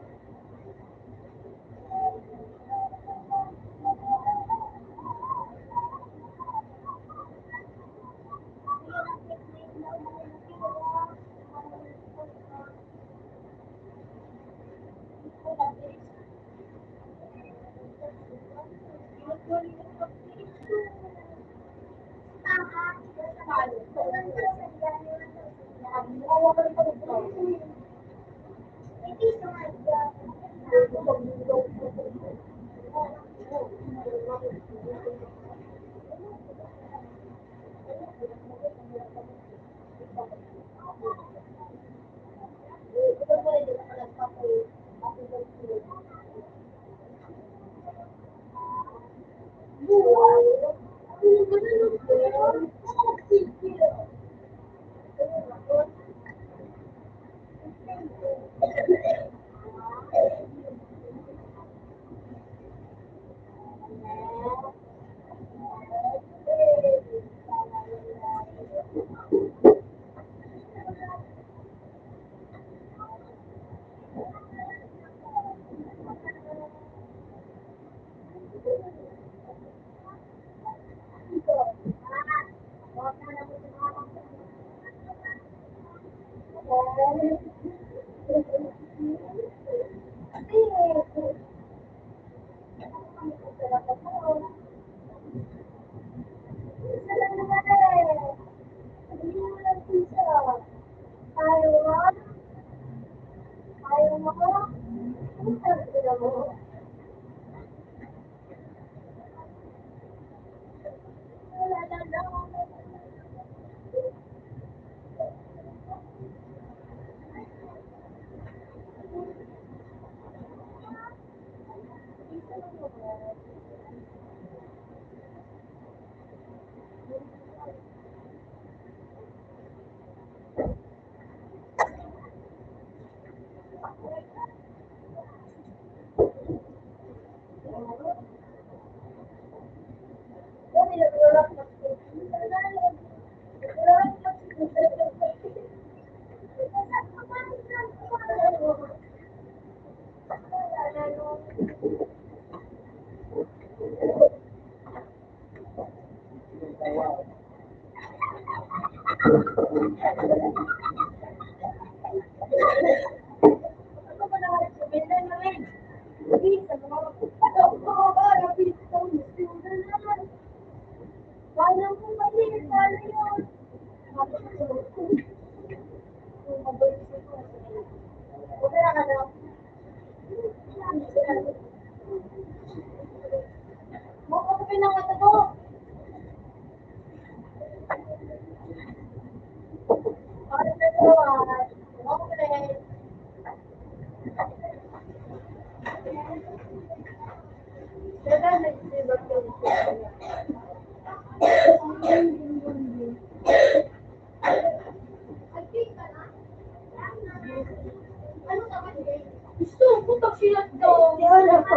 Gusto ko pag silat daw. Wala pa.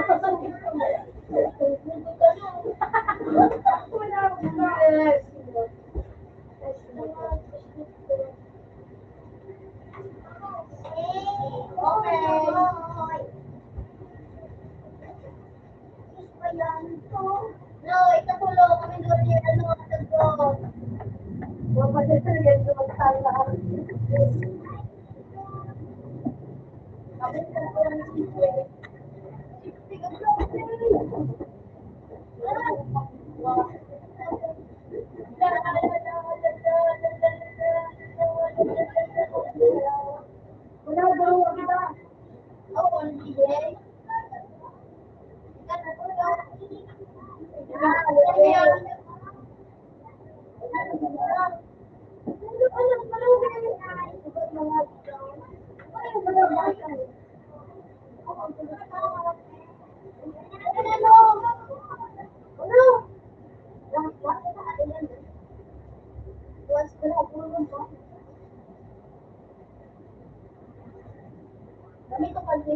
Wala pa. Okay. No, ikatulong kami doon yung ano, sagot. Mapagsasagan doon magtala. Wala daw kita. Oo, sige. Kami to kasi.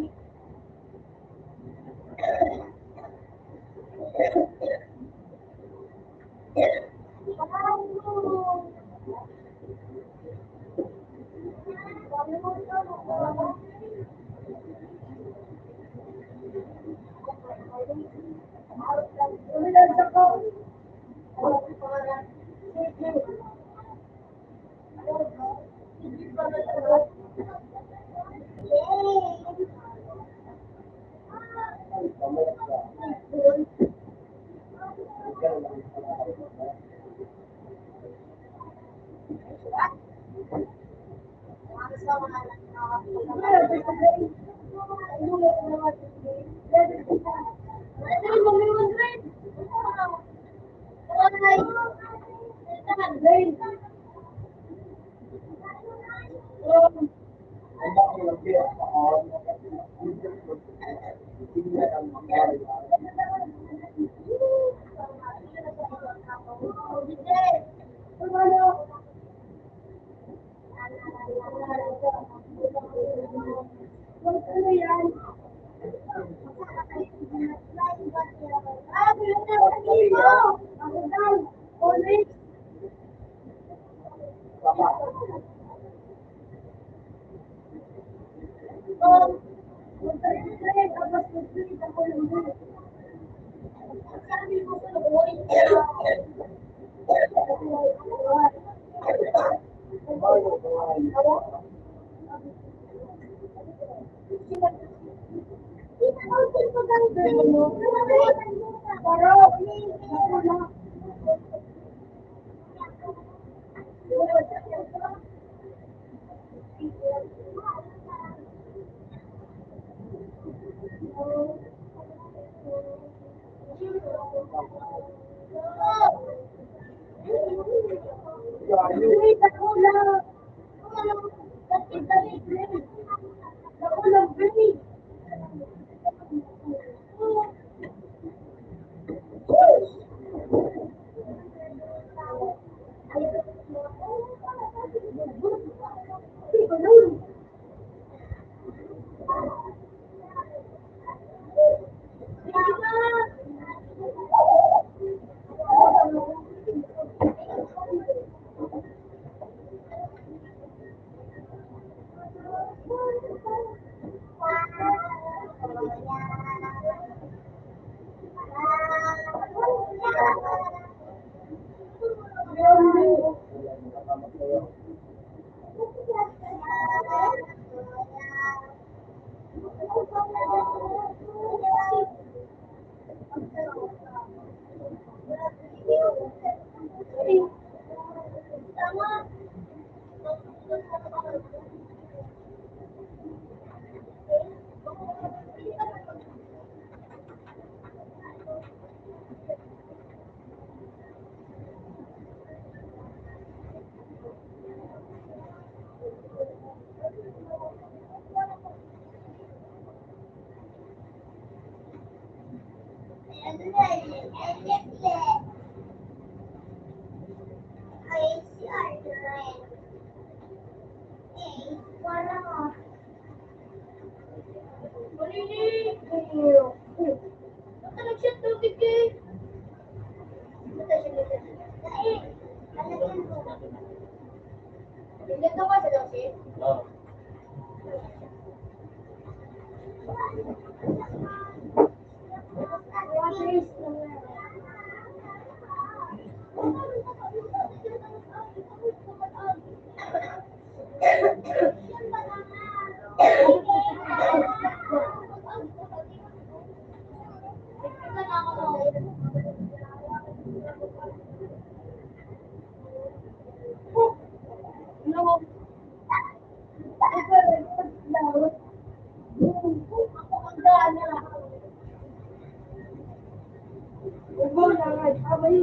Gusto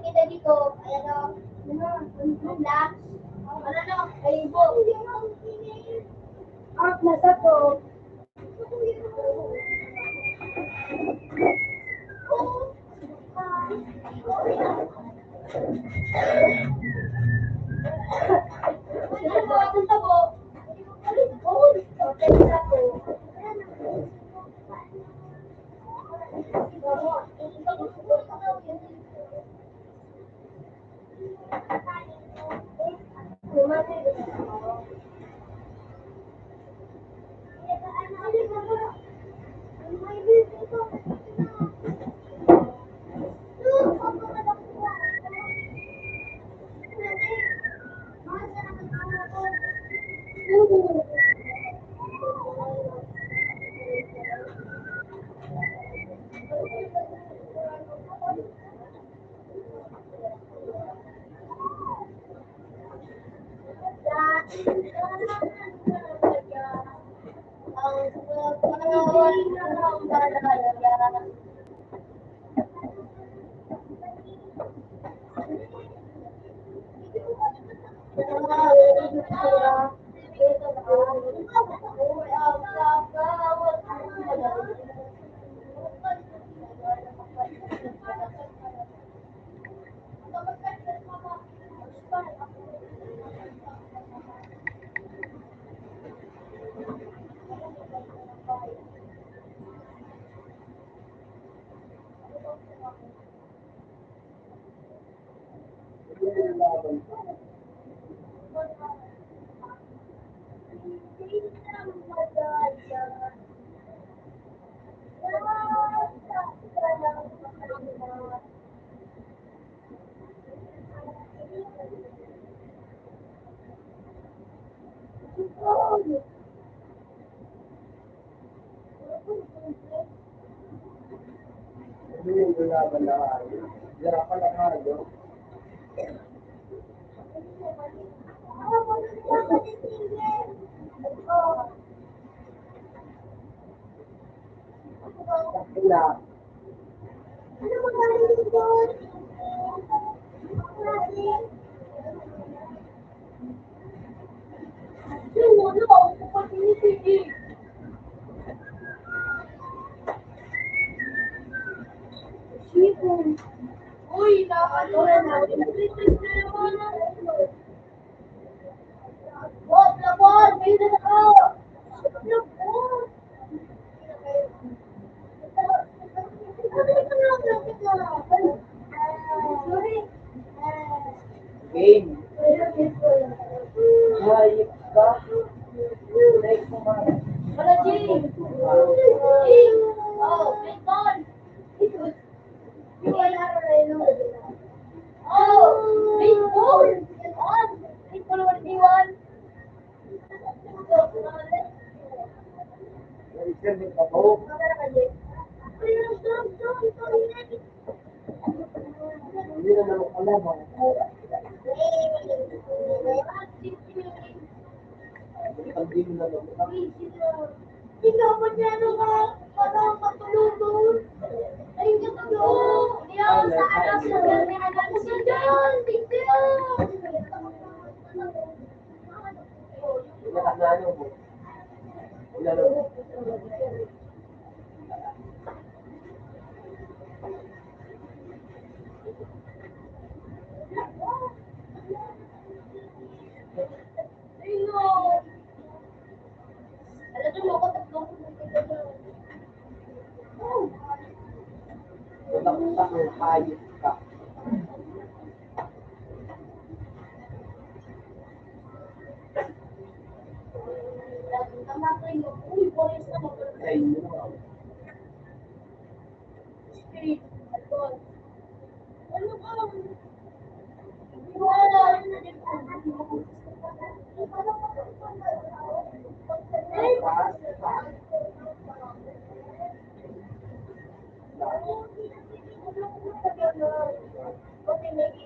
kita dito, ayan o. Relax. Ano na, kaibo. Nasa to. Hindi yung laban na kayo. Hirapan na kayo. Sakila. Uy, nakakatuwa na. Oh, labon! May na ako! Labon! Game. Hayop ka. Next naman. Wala, Jing! Jing! Oh, baseball! Wala rin, no? Oh, baseball! On! Baseball 1v1! Nag-isip din ka po. Hindi na naman kalaban. Hindi na naman. Ikaw ba dyan ka? Parang matulog. Ay, hindi ka doon. Hindi ako sa anak sa gani. Anak ko sa dyan. Thank you. Nakaklano po. Lalo. Ayun o. Alam mo ako tatlong Walang ng hayop ka. Uy, boys na mo. Sa inyo naman. Spirit. Ano ka? Wala. Yung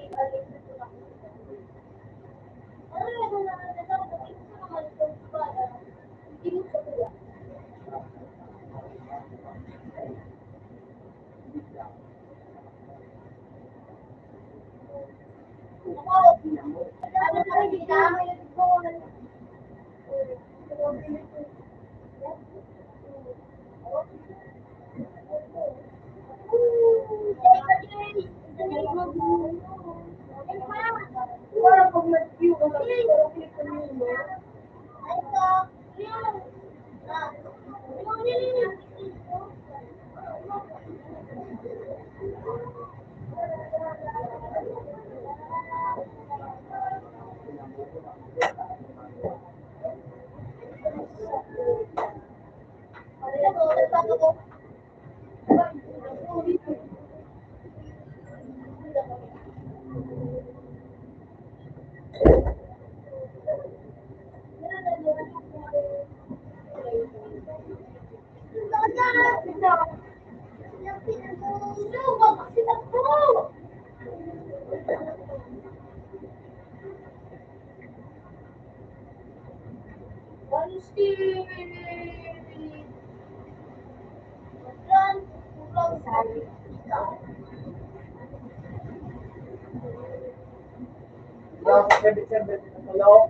service sa loob.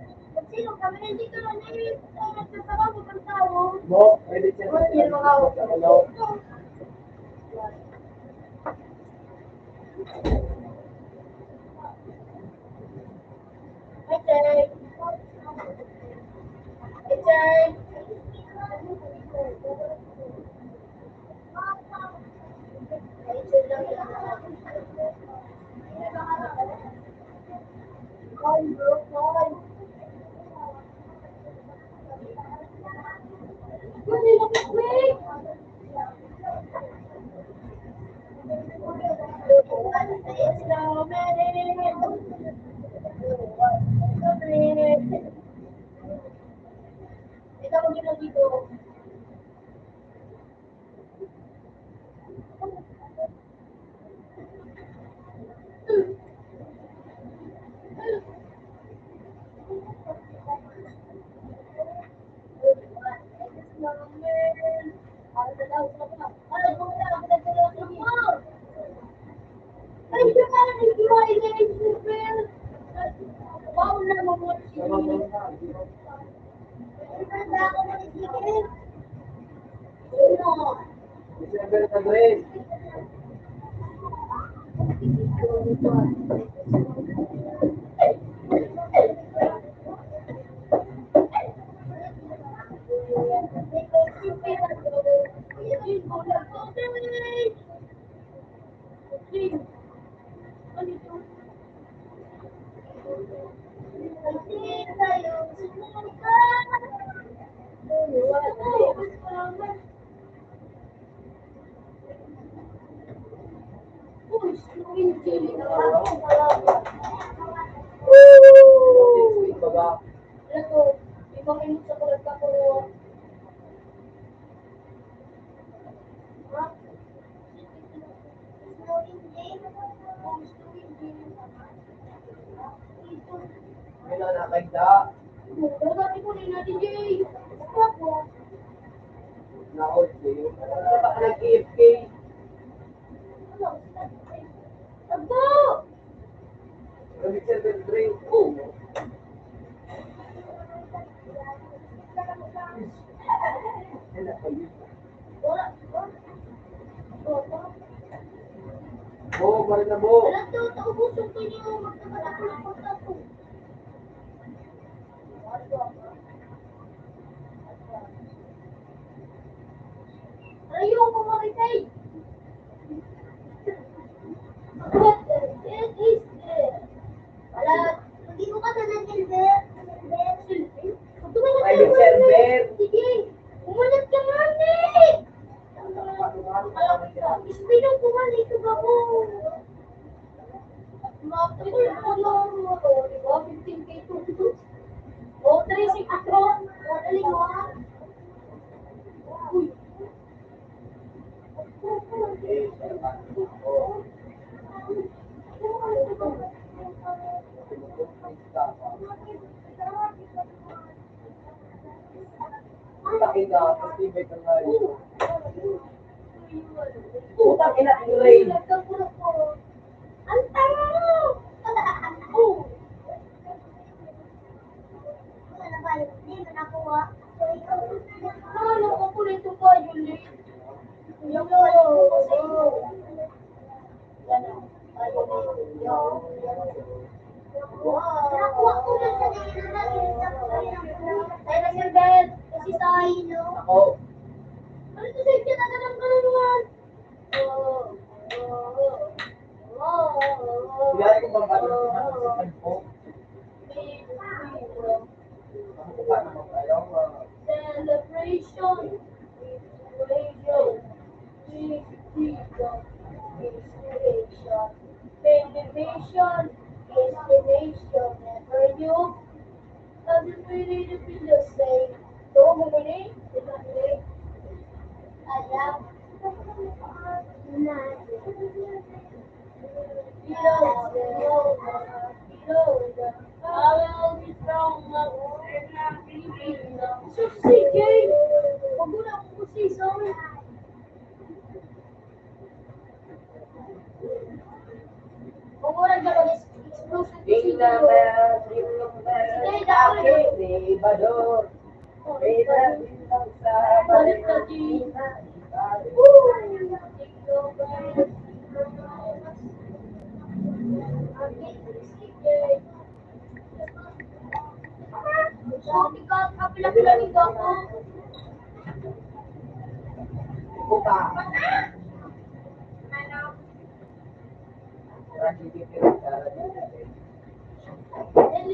Mo, pwede service sa loob. December na Grace. Baga. May nakakagda. Na-out kayo. Baka nag-AFK. December 3. Bo, balik na bo. Ayaw ko maritay. Wala, hindi mo ka na nag-silver. Private server. Sige, umalat ka nga eh. Spinong kumalik ka ba mo? Mapit ko lang. akin na, tapos tibay ka nga yun. Putang ina, Ray. Ang tanga mo! Oh! Wala ba? Hindi mo nakuha. Ano ko po nito po, Julie? Yung nakuha ko na sa ay, Sir Ben, kasi tayo, no? Ako, Ano sa safety na ganang kalungan? kaya ko bang balik sa pagsipan ko? Ano ko ba naman kayo? Celebration is radio, is freedom, is creation, celebration is the nation, never you, doesn't really feel the same. So, mumuni, pinag-break, alam, na, Ring the bell, aking libador. May dahilan sa Palestina. Kapila-pila nito ako. Puta. Ano?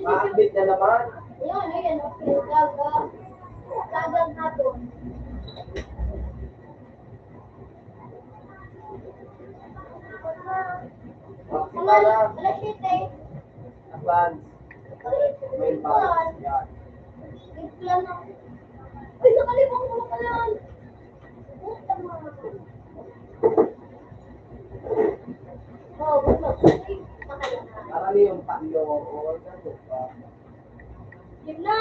Maambit na naman. Ayun, okay. Dagat na doon. Mga Alas 7. advance. Main pass. Yan. Plan na. Ay, nakalibang ko pala yan. Puta mo. Oh, wala. Ay, nakalaman. Parang yung palo o ano pa. Yun na.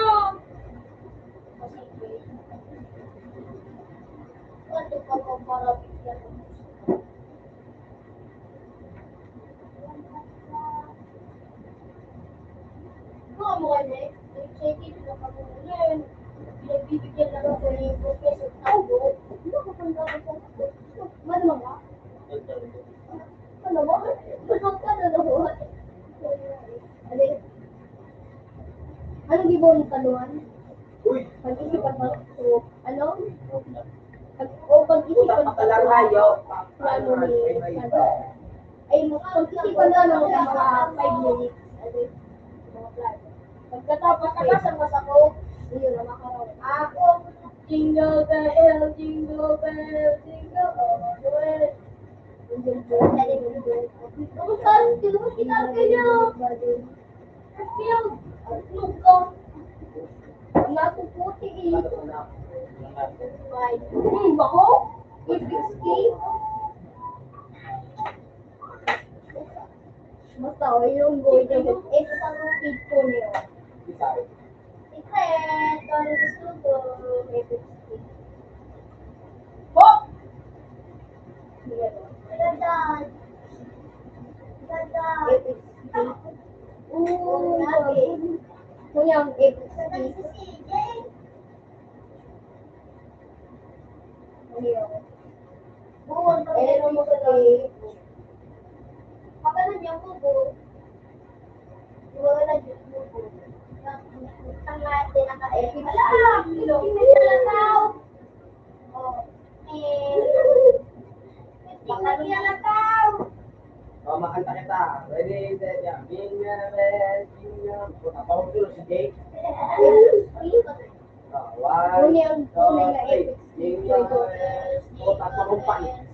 Ano pa pa para bigyan? Mga mga next, nag-check-in na kami ngayon. Pinagbibigyan lang ako ng professor Tado. Ano ko pang gawin ko? Malamang nga? Ano ba? Malamang ka na naman. Ano? Anong gibaw ng taluan? Uy! Pag-isipan mo. Ano? Pag-isipan Puta pa lang kayo. plano ni Tado. Ay, pag-isipan na lang ng mga 5 minutes. Ano? Mga plano. Pagkatapos nakasama ako, yun na makaroon. Ako, jingle bell, jingle bell, jingle all the way. Jingle bell, jingle bell. Tapos kita kayo. Feel, look ko. Ang natuputi eh. Bako? Ipixki? Basta, yung boy na ito sa rupid ko niyo. Secret, kalau disuruh Ipixki. Bok! Dadan. Dadan. Ipixki. Kung yung Ipixki. Ano mo kasi? Kapag niya po po, wala na dito po. Tanga din naka-edit. Wala! Hindi na tao! Oh. Baka niya na tao! O, makanta kita. Ready, set, yan. Ginga, red, ginga. Puta pa ko si Jake. One, two, three. Ginga, red. Puta pa kong pain.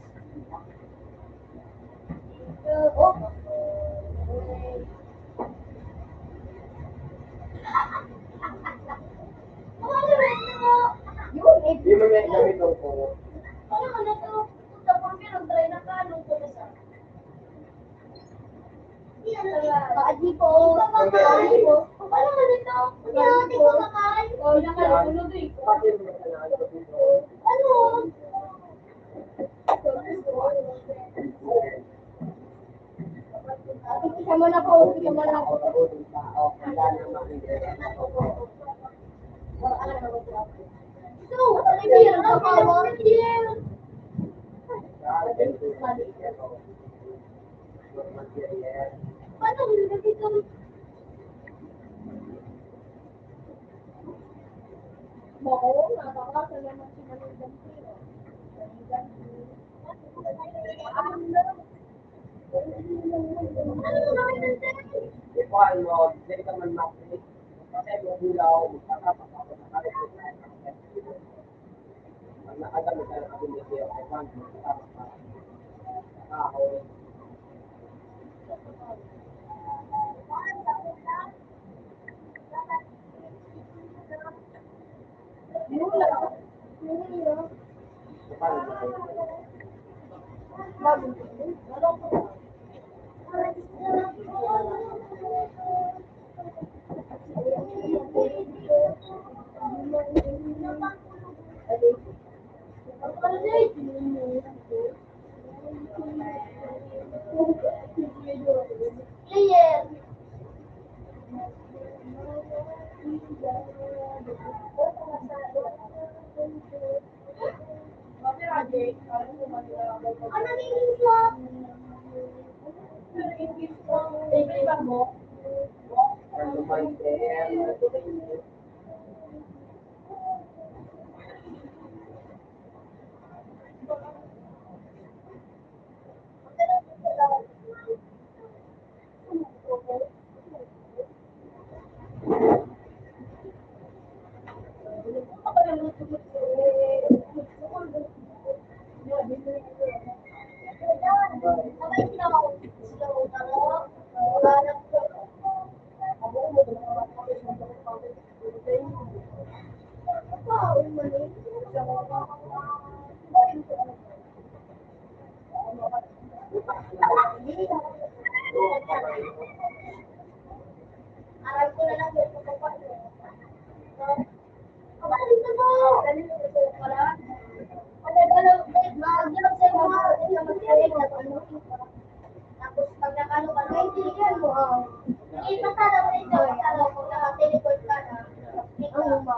Oh. Hindi mo may gamit ang po. Ano ka na to? Punta po pero try na ka nung ko na sa. Kaadi po. Kaadi po. Paano ka nito? Hindi ko makain. Oh, nakalimutan ko. Ano? Isa mo na po, isa mo na po. So, ano yung nakawag? Paano mo dito? Bako, nakakasa naman si Manong Ano naman yung Ikuan mo, hindi ka man makinig. Kasi yung bulaw, magkakapapapos na kami. Ang nakagamit ka na kami ni Kuya Evan, magkakapapapos. Nakakahoy. Player. Ano naging flop? Favorite mo? Ano man din. Aral ko na lang dito ko pa. Kapalit na mo! Tapos pag nakano ka, naiintindihan mo. Ipatala mo rin daw, patala ko na teleport ka na. Ano ba?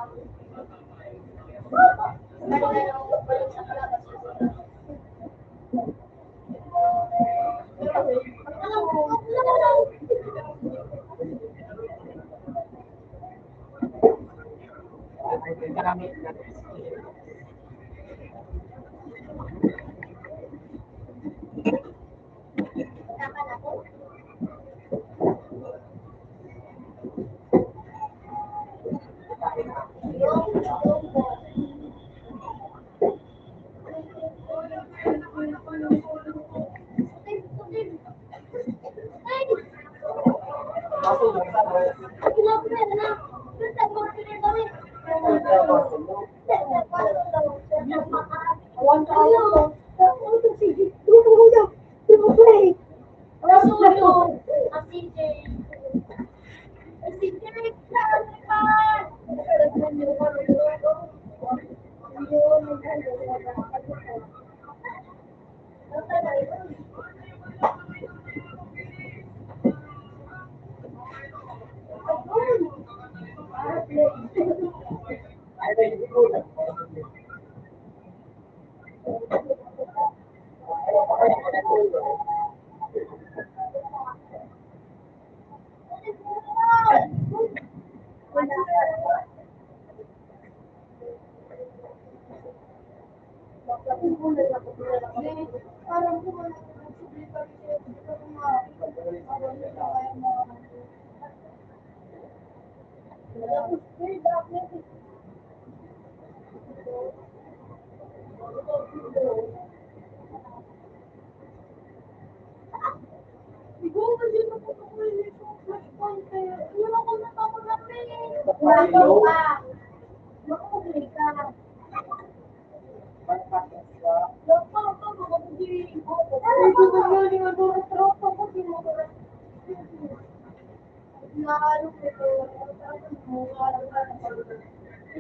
Ano na lang balik sa palabas. Alam mo, Maraming na. nakakan ako.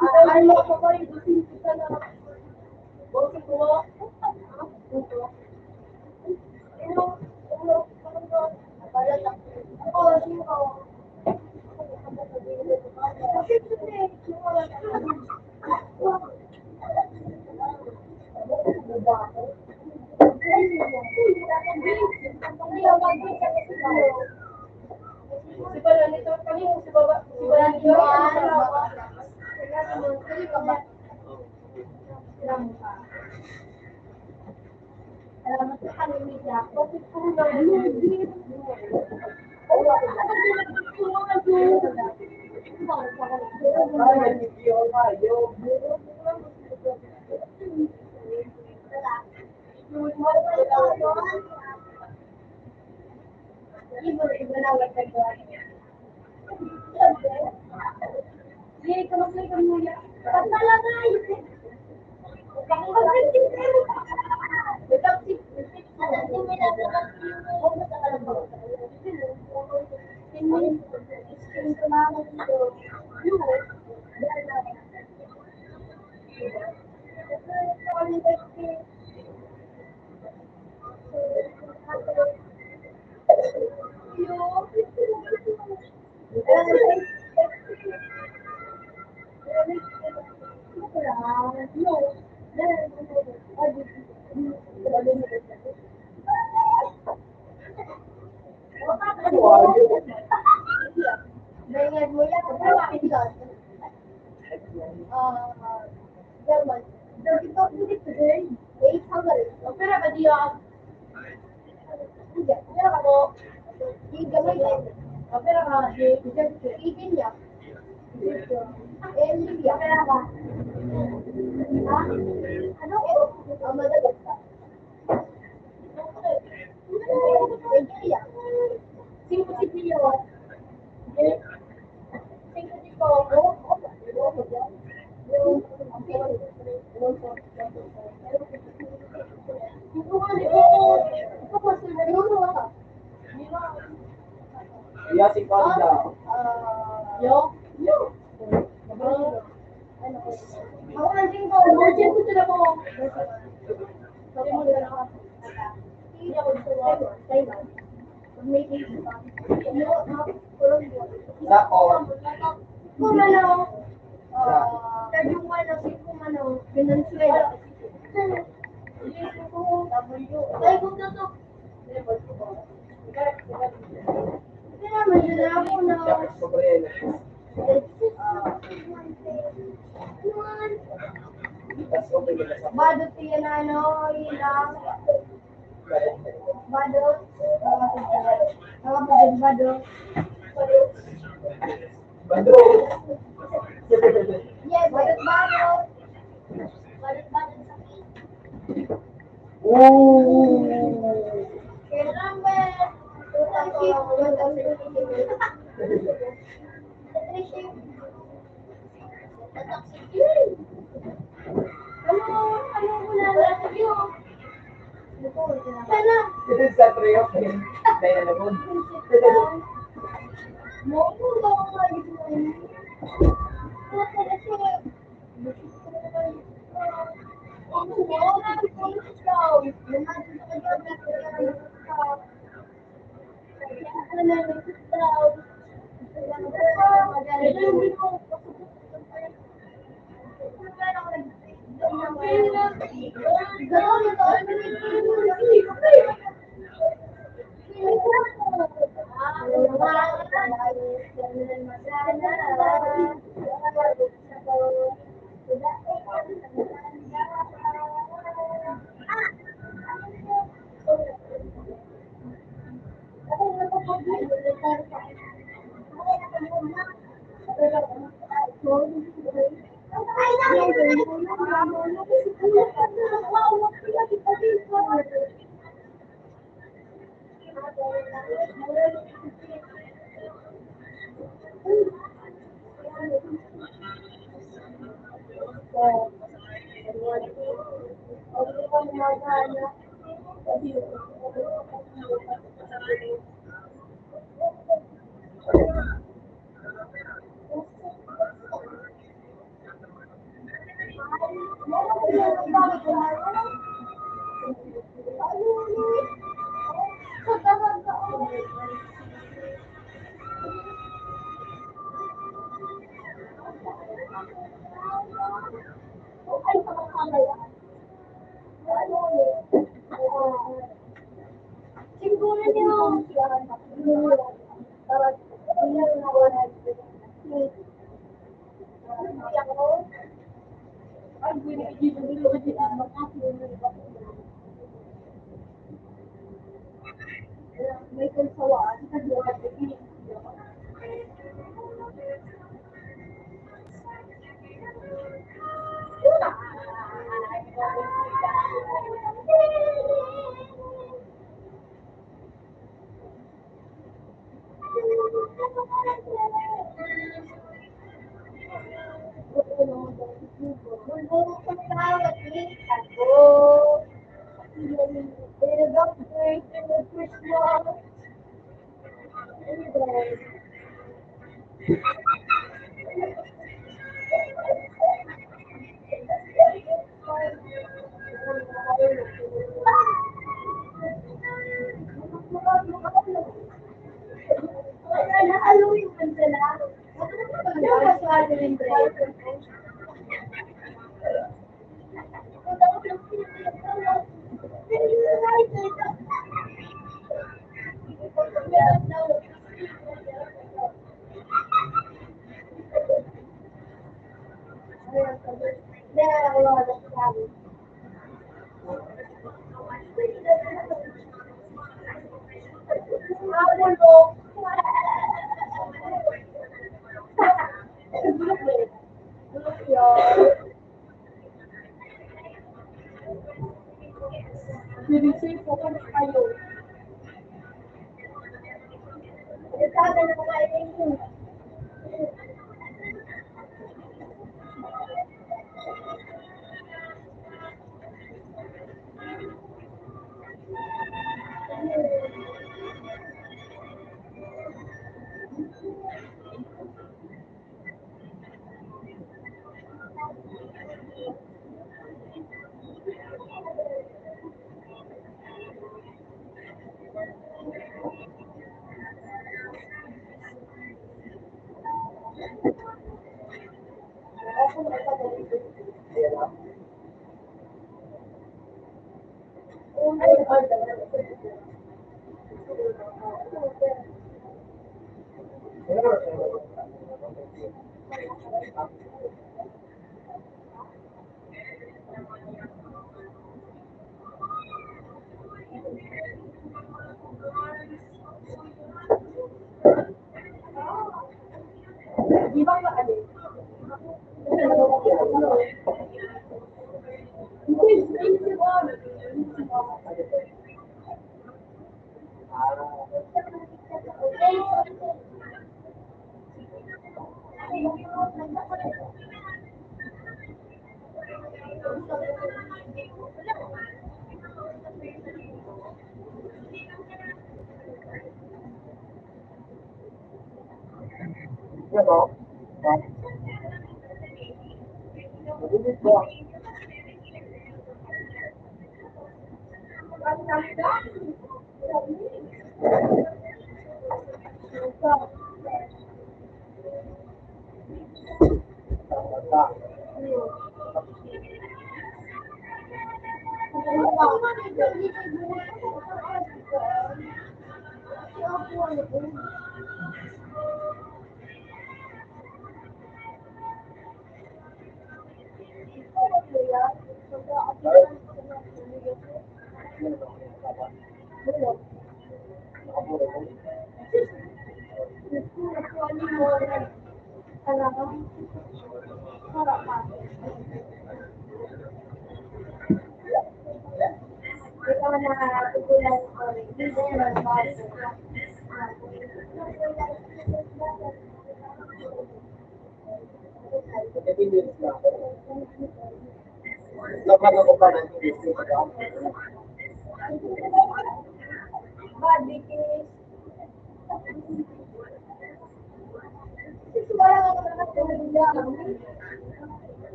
Ay, mo ko pa yung gusin kita na. Bosin ko. Si Balan ito kami si Baba si Balan ito Salamat sa kanila. Bakit po na Ay, nag-video tayo. Iba na wala ka. Yay, kamusta ka muna? Patalaga ito. Dengan mulia berapa pintar? German. Jadi kau ini today, eight hundred. Apa apa dia? Iya, apa kamu? Ini gambar ini. Apa apa dia? Ini ya. Ini dia. Apa apa? Ah, ano? Amada basta. Ini ya. Cinco sitio. Iya, si Konda. Ako na din ko. Budget ko sila ko. Hindi ako dito. Thailand. Sako. Kung ano, yung ano, kung ano, Venezuela. Ay, kung toto. Hindi naman, yun na ako na. Tapos Sobrero. Tapos okay ka sa Badot yan ano, ilang. Badot. Badot. Bando. Yes, badot. Badot sakit. Kaya number. Ano muna natin yun? Sana. Sa trio. Dahil na nagod. Mo ko lang ang lagi ko. Siguro niyo, may konsawaan sa buwan. Halloween man sila. Mas Halloween break. Di ba ba ano?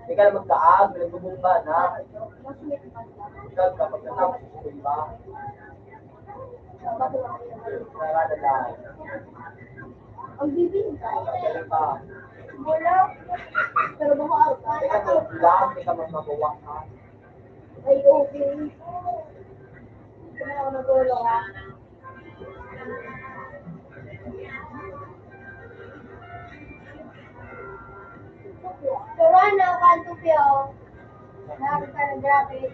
Hindi ka na magkaag, nagbubumba na. Ikaw kapag natapos mo, di ba? Nakakadala. Ang bibig ka. Magaling ka. Wala. Pero baka Hindi ka magbilang, hindi ka magmagawa ka. ay okay. Kaya ako nagulong ha. Pero ano, kanto piyo. Nakakita ka ng graphic.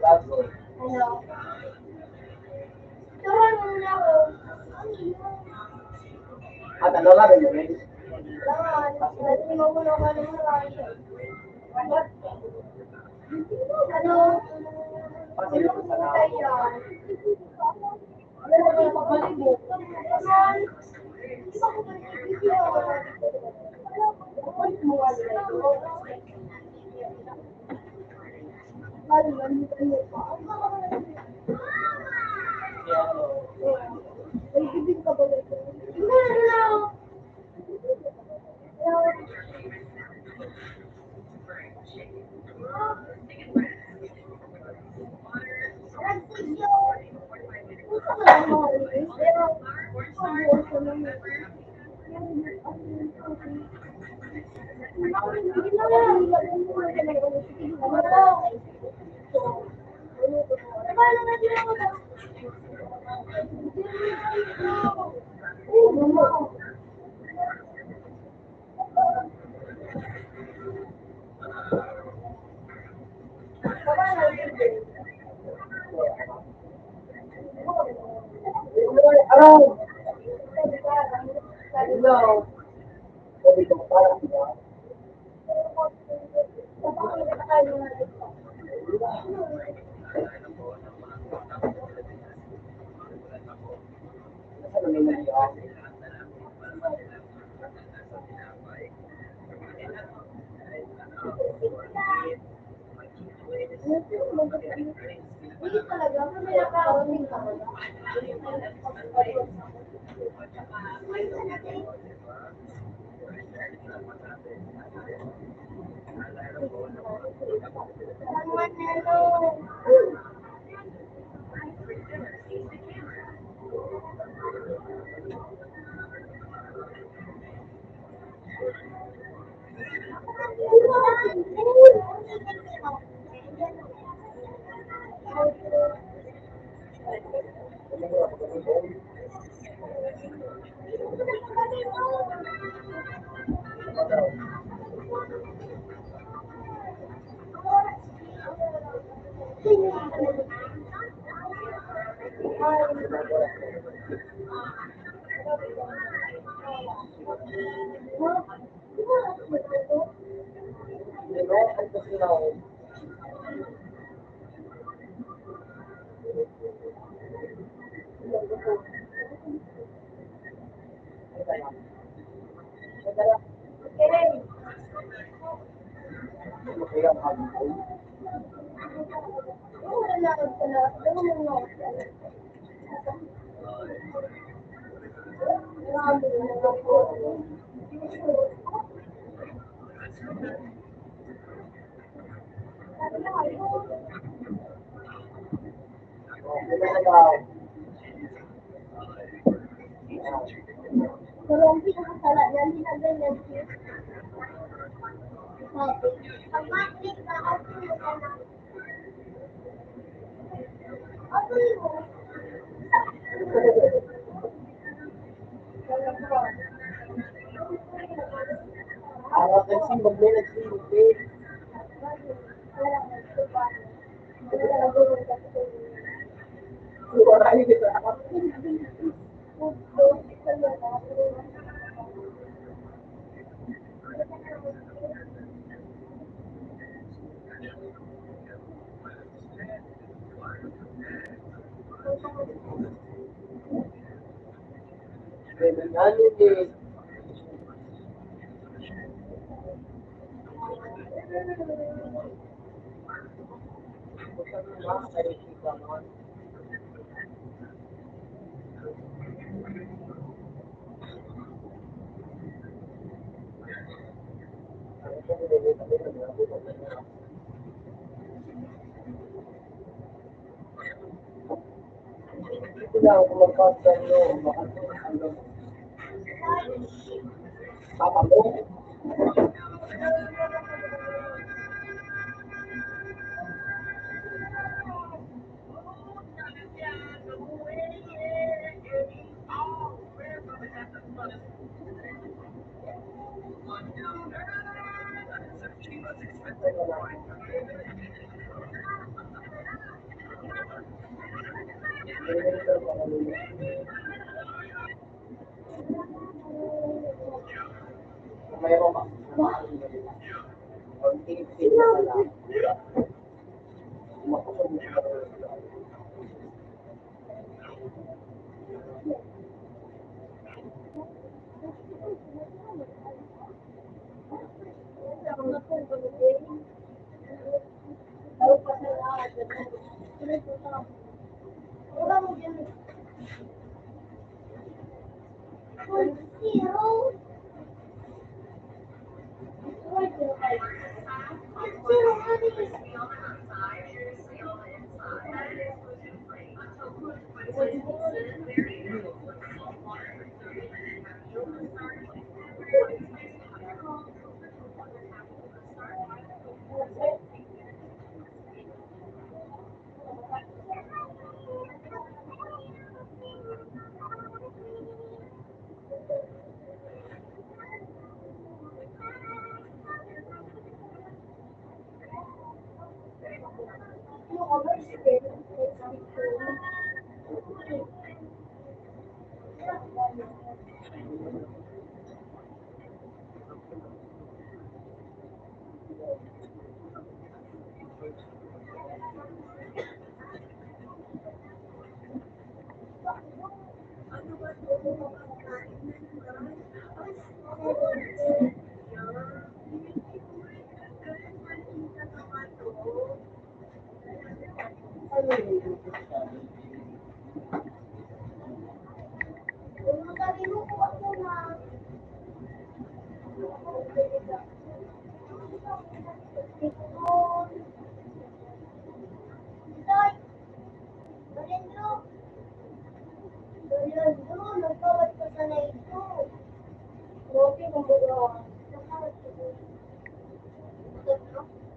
Lago. Ano? Turuan mo muna ako. At ano nga, ganyan rin. Langan. Dati mo muna ako ng marami. Ano? Pasilo ko sa Tayo tao. yan. Ano ba yung pabalik mo? Naman. Di ba ko Kaya ano, ay, bibig ka ba nito? Hindi na. Araw! Hello! Sabi ko, parang diba? Ano may nangyari? Hindi talaga, may nakakaunting ka. Hindi mo, at kasi na ako. Kaya ang hagi ko. Hindi na daw. Pero hindi ko kasala yan, hindi na ganyan. Pag maklik ka, okay ka na. Okay mo. Araw kasi mag-may nagsimulate. Suwaray kita. Ganyan din. Ito lang, kung magpapasal nyo, makatulong hanggang papa mo. Mayroon ka. Konting sila na lang. Mapusog mo siya.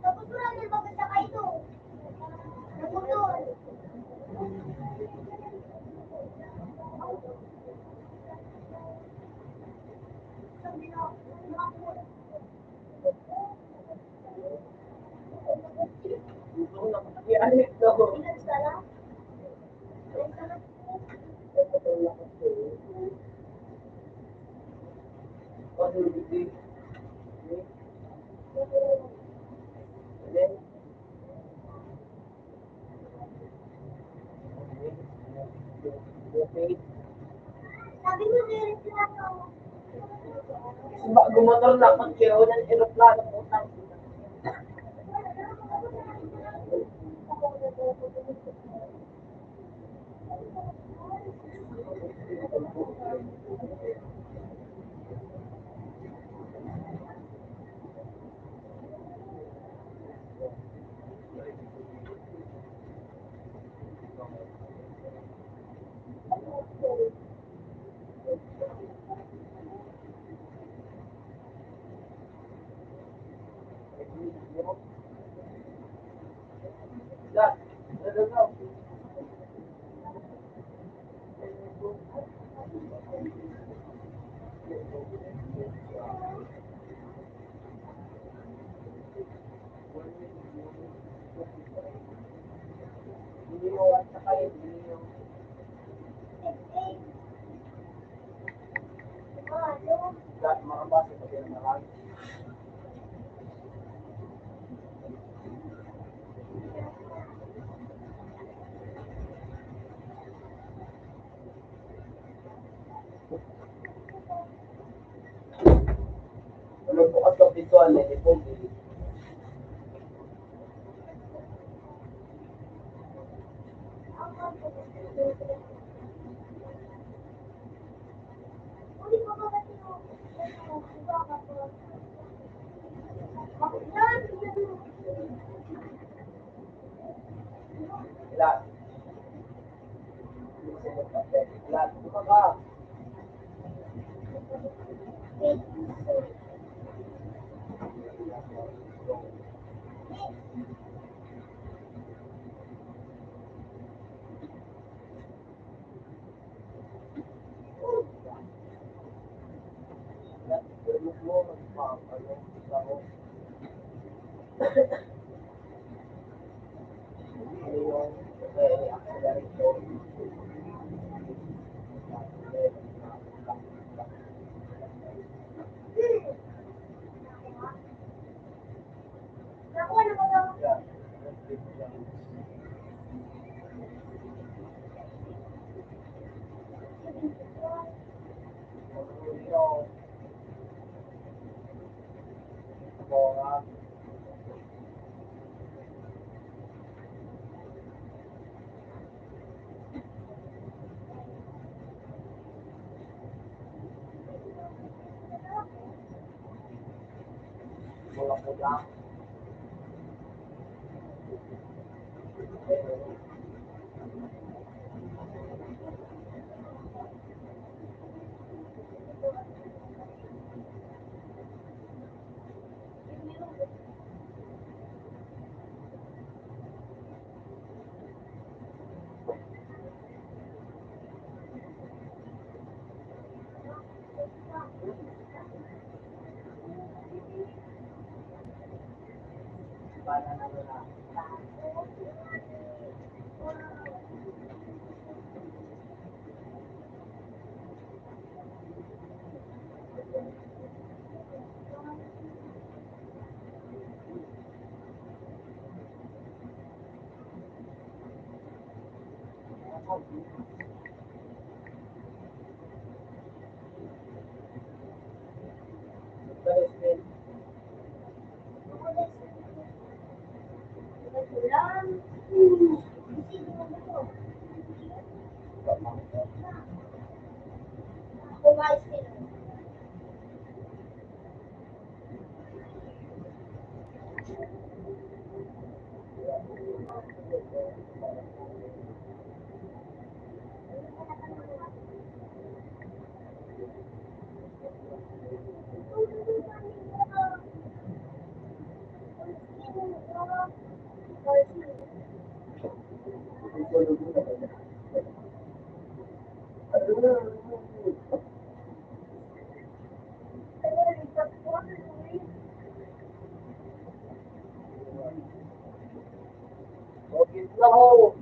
Tapos wala na maganda kayo. Naputol. Yan ito. Sabi mo din sila to. Gumotor lang ang siyo ng aeroplano po tayo. Yeah, I don't know. Hindi mo saka hindi mo lahat mga base sa pinamalaan. Ano bukas ang visual eh, Ilan? Ilan? Lima ka. Tulog mo, magpapalo. Ako. Ano yung accelerator? Naku, ano ba daw? Yan. Wala ko lang. Banana na. Ulan. Kumain sila. Okay lang ho.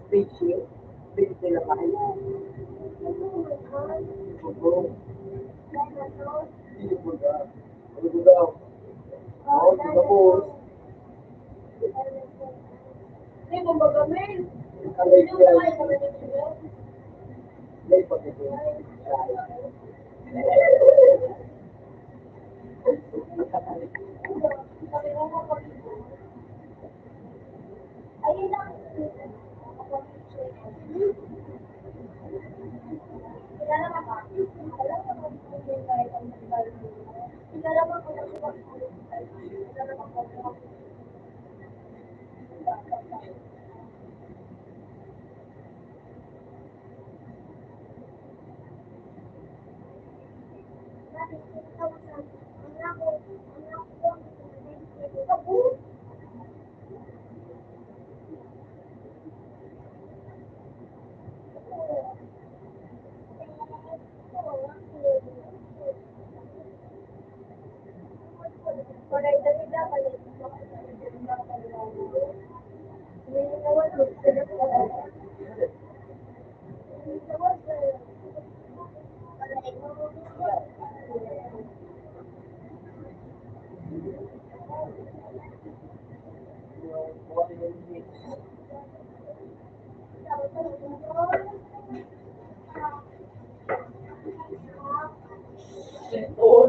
Spaceship, big sila kayo. Hindi mo ba? Ano mo daw? Oo, tapos, Hindi mo magamin. alay Hindi mo siya, kaya magamin sila. may pagkakit. Sabi mo mo pag ayun lang. Kilala ka ba? Alam mo kung sino yung kahit ang nagbago. Kilala mo kung sino yung kilala mo kung sino Oo.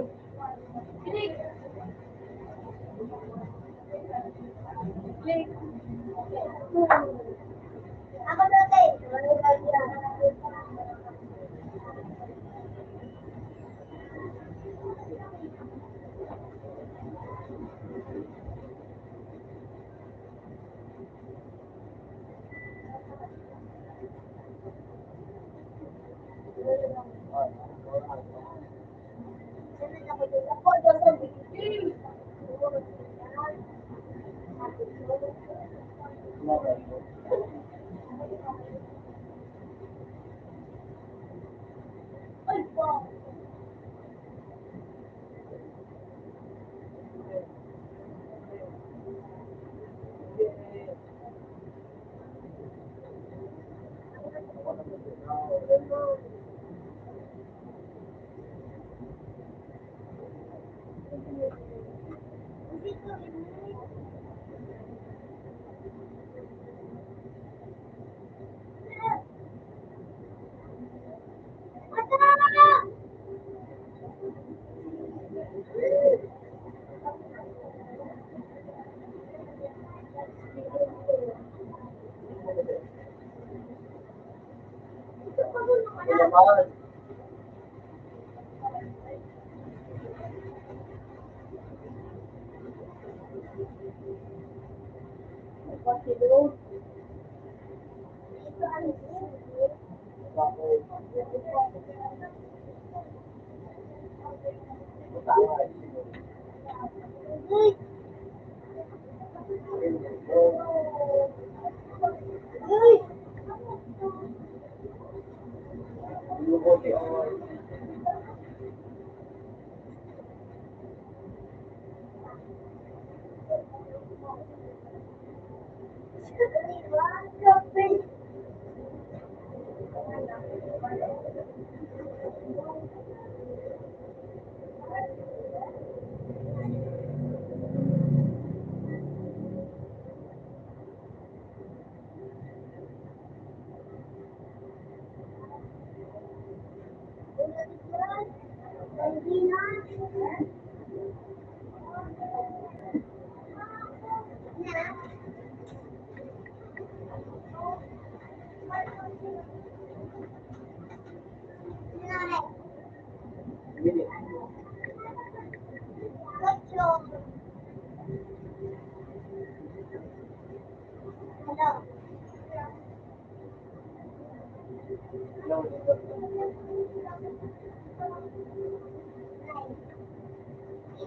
Ako na tayo.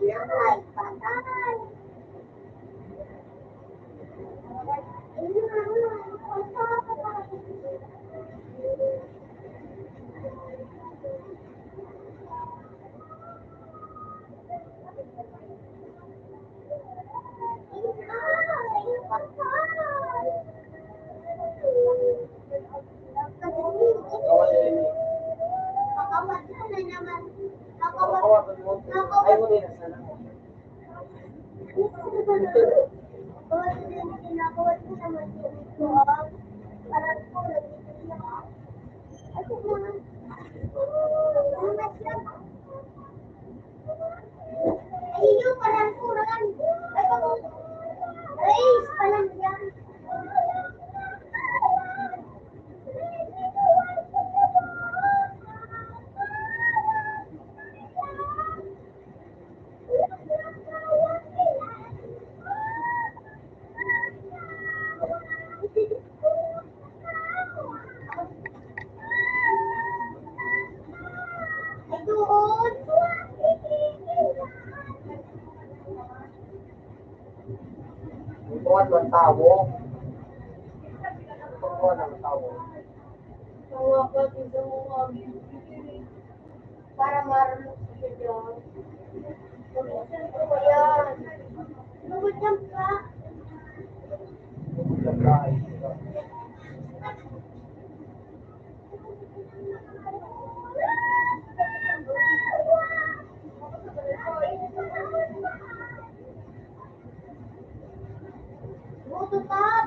Kailangan. Ayaw mo din na sana. Buwan ng tao. Buwan ng tao. Para marunong siya dyan. Pag-isan ko ba yan? Nagudyan ka? Buwan tayo. Bututap!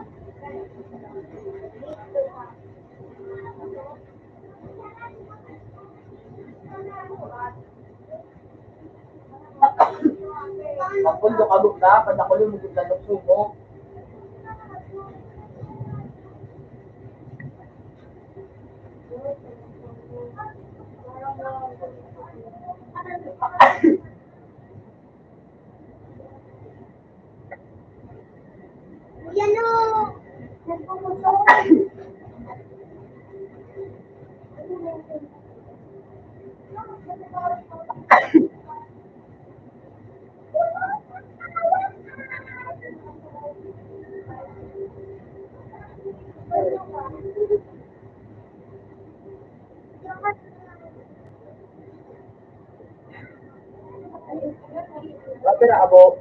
Kapag dokabok na, panakulo mo yung tanong sumo. Yan o! Nagpupunta. Bakit na abo?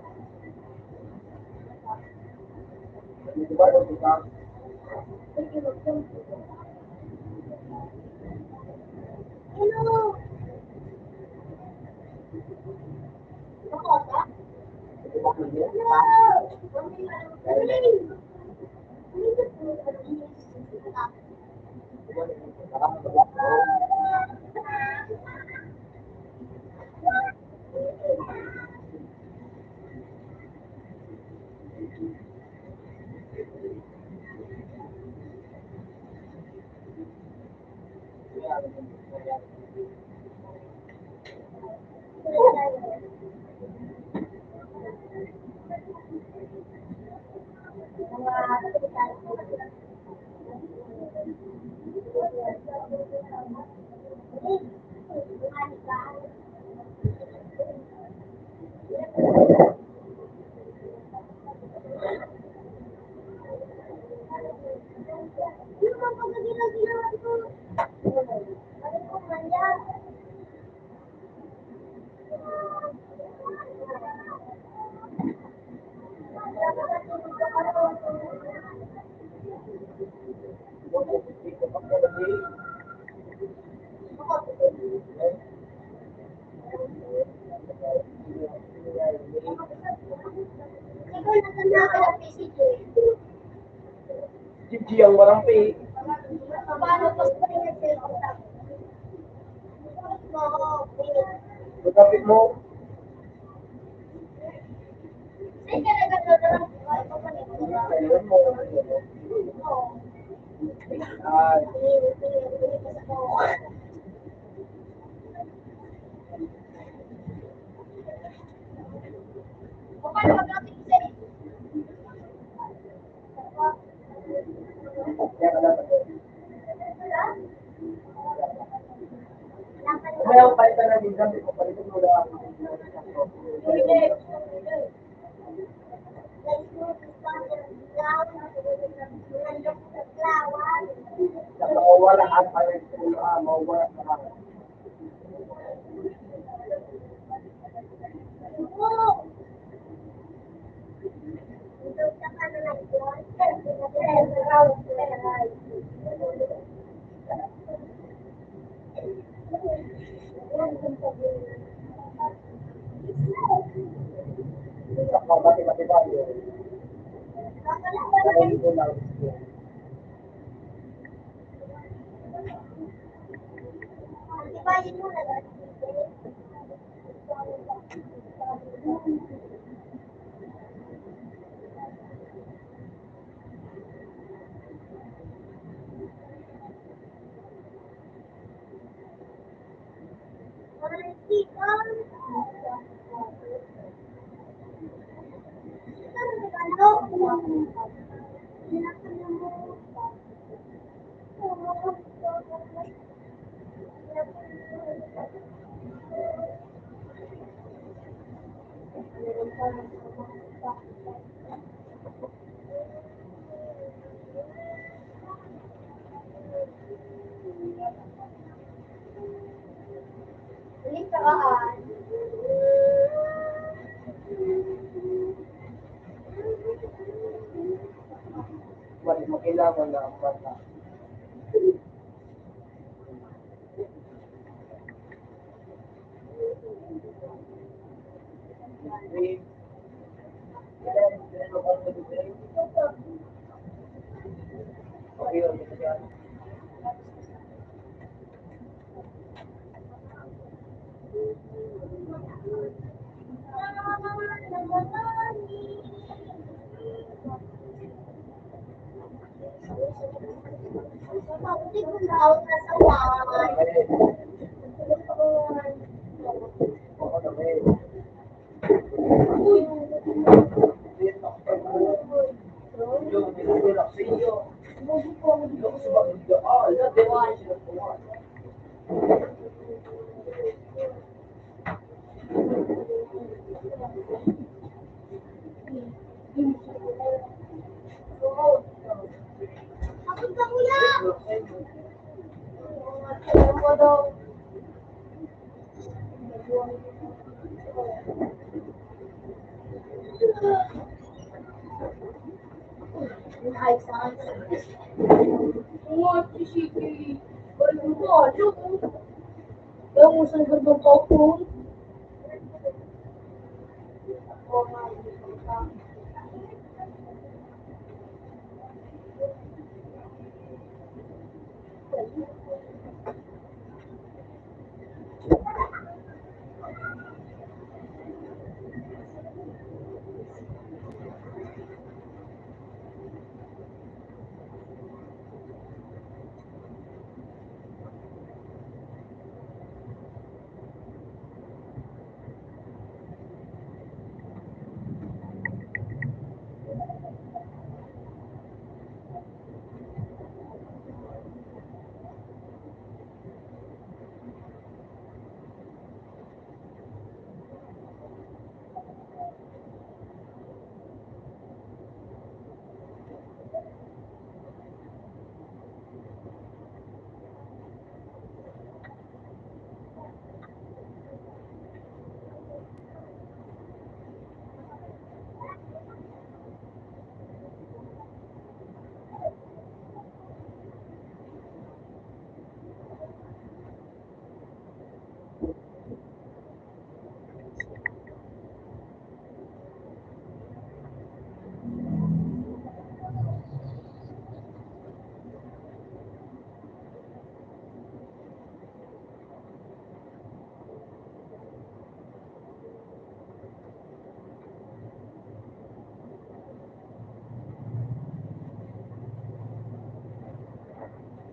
Di ba ito ka? Hello! Di ba kung hindi? Gigi ang warang pi. Magkapit mo. Kailan mo. Ay. Kaya ka dapat. May ako palitan na din kami kung palitan mo lang ako. Nakawala ang palitan mawala sa mga. Mati-mati ba yun? Dahil ko lang. Wala mo kailangan na ang bata. Mabuti kung bawat nasa bahay. Ako naman. Uy! Yung nilulak sa iyo. Buti ko. Yung sumagot ka, lahat din ako sila tuwa. Kapag ka kuya! Alam mo daw. Kahit saan. Mga pisiki. Ano ba? Yung usang gandang popcorn.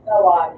Tawan.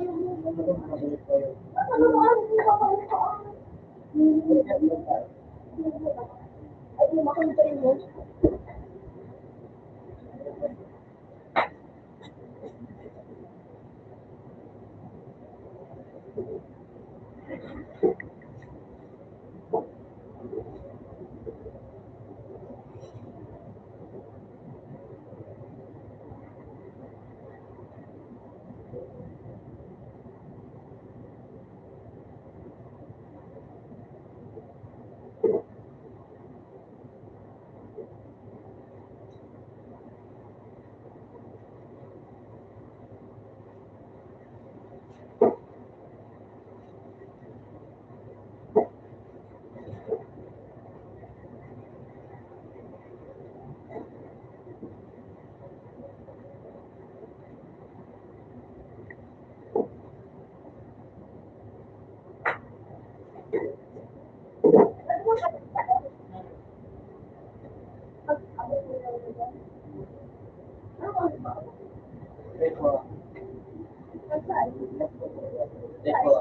Ano ba ang pinapakain sa akin? Ay, lumaking pa rin mo. Teko. Teko.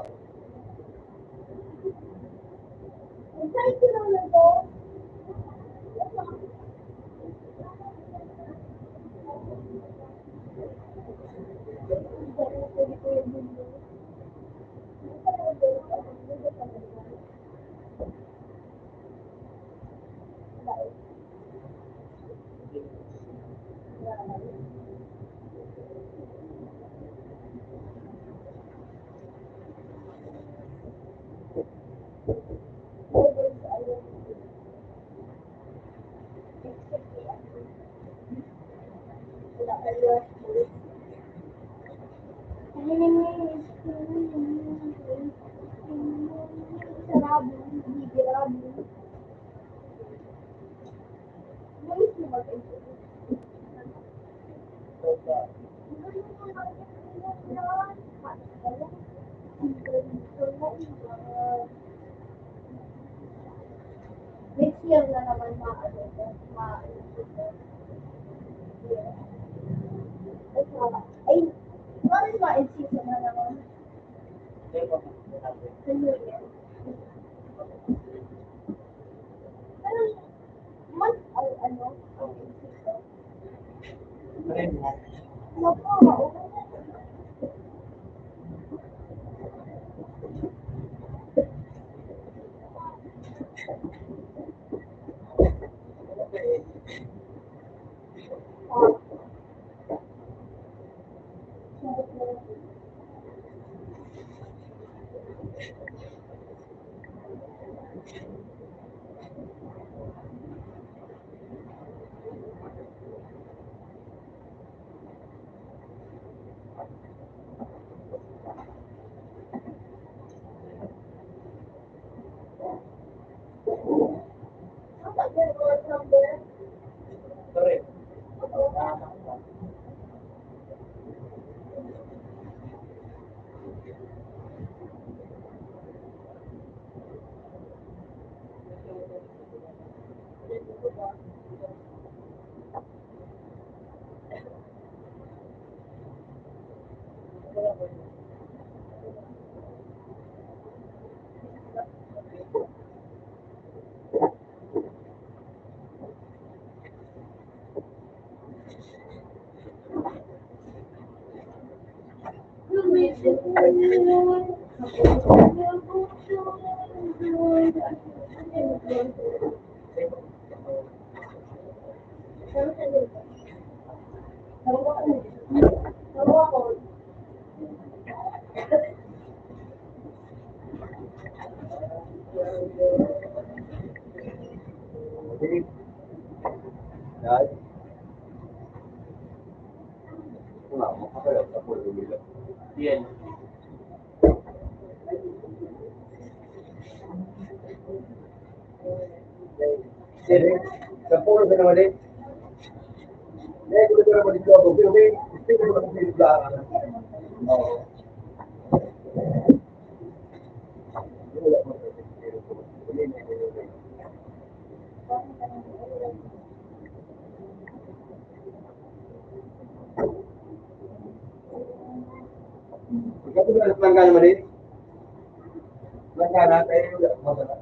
Next year na naman ay, parang ma-season na naman. Teko. Sa New Year. Parang, month, ay, ano, ang season. Rin mo. Naku, Correct. Dahil, wala, makakaya sa pulo nila. Yan. Sir, sa pulo ka naman eh. Eh, kung ito naman dito ako, pero may, ko na kung may blaan. Oo. Wala mo sa pero kung may Ikaw ba alas lang ka naman din? Langkana, tayo yung magana.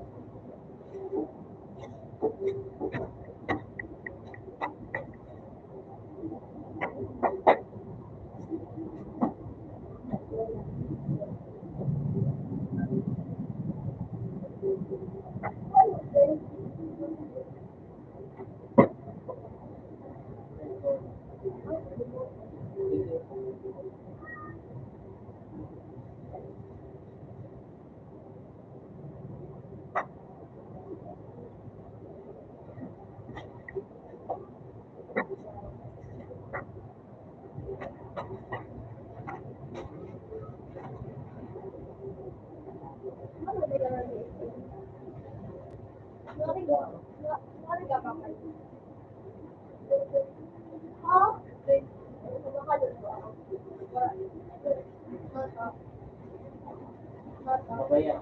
Mabaya.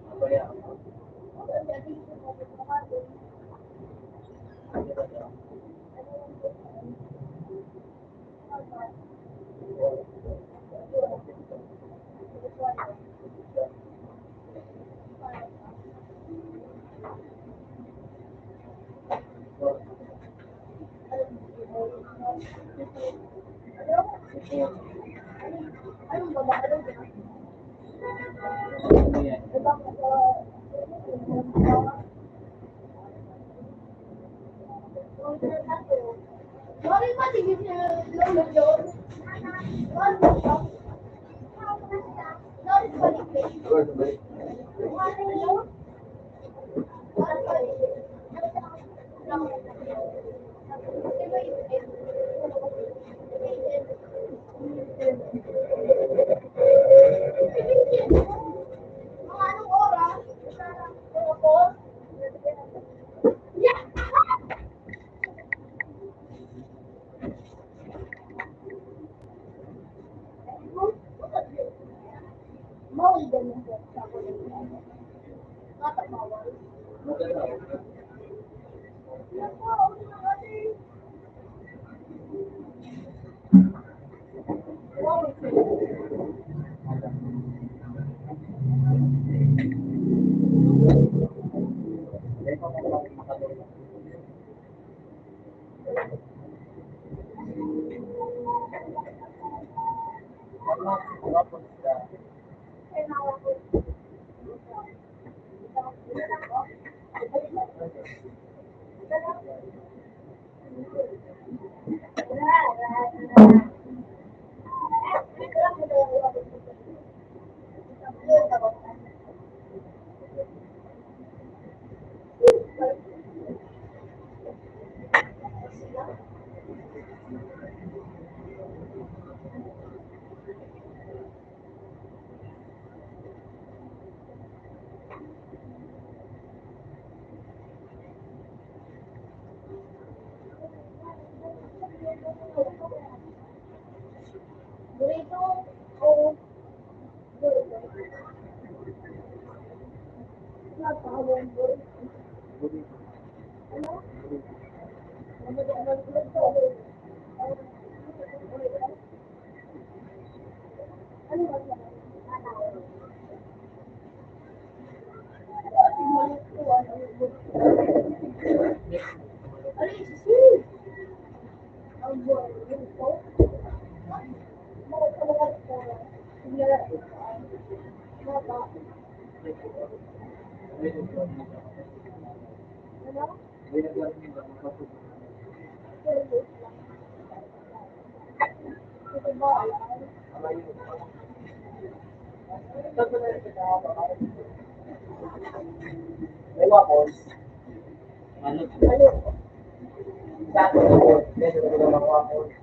Mabaya. Mabaya. Bakit ba tigil niya lolo yun? Ikaw, sabay. Mga anong oras? Mga 4? Yeah! Mawal din yung sa ako ng kata mawal. Burrito o May waffles. Ano? Sa akin, waffles. Medyo ko ng waffles.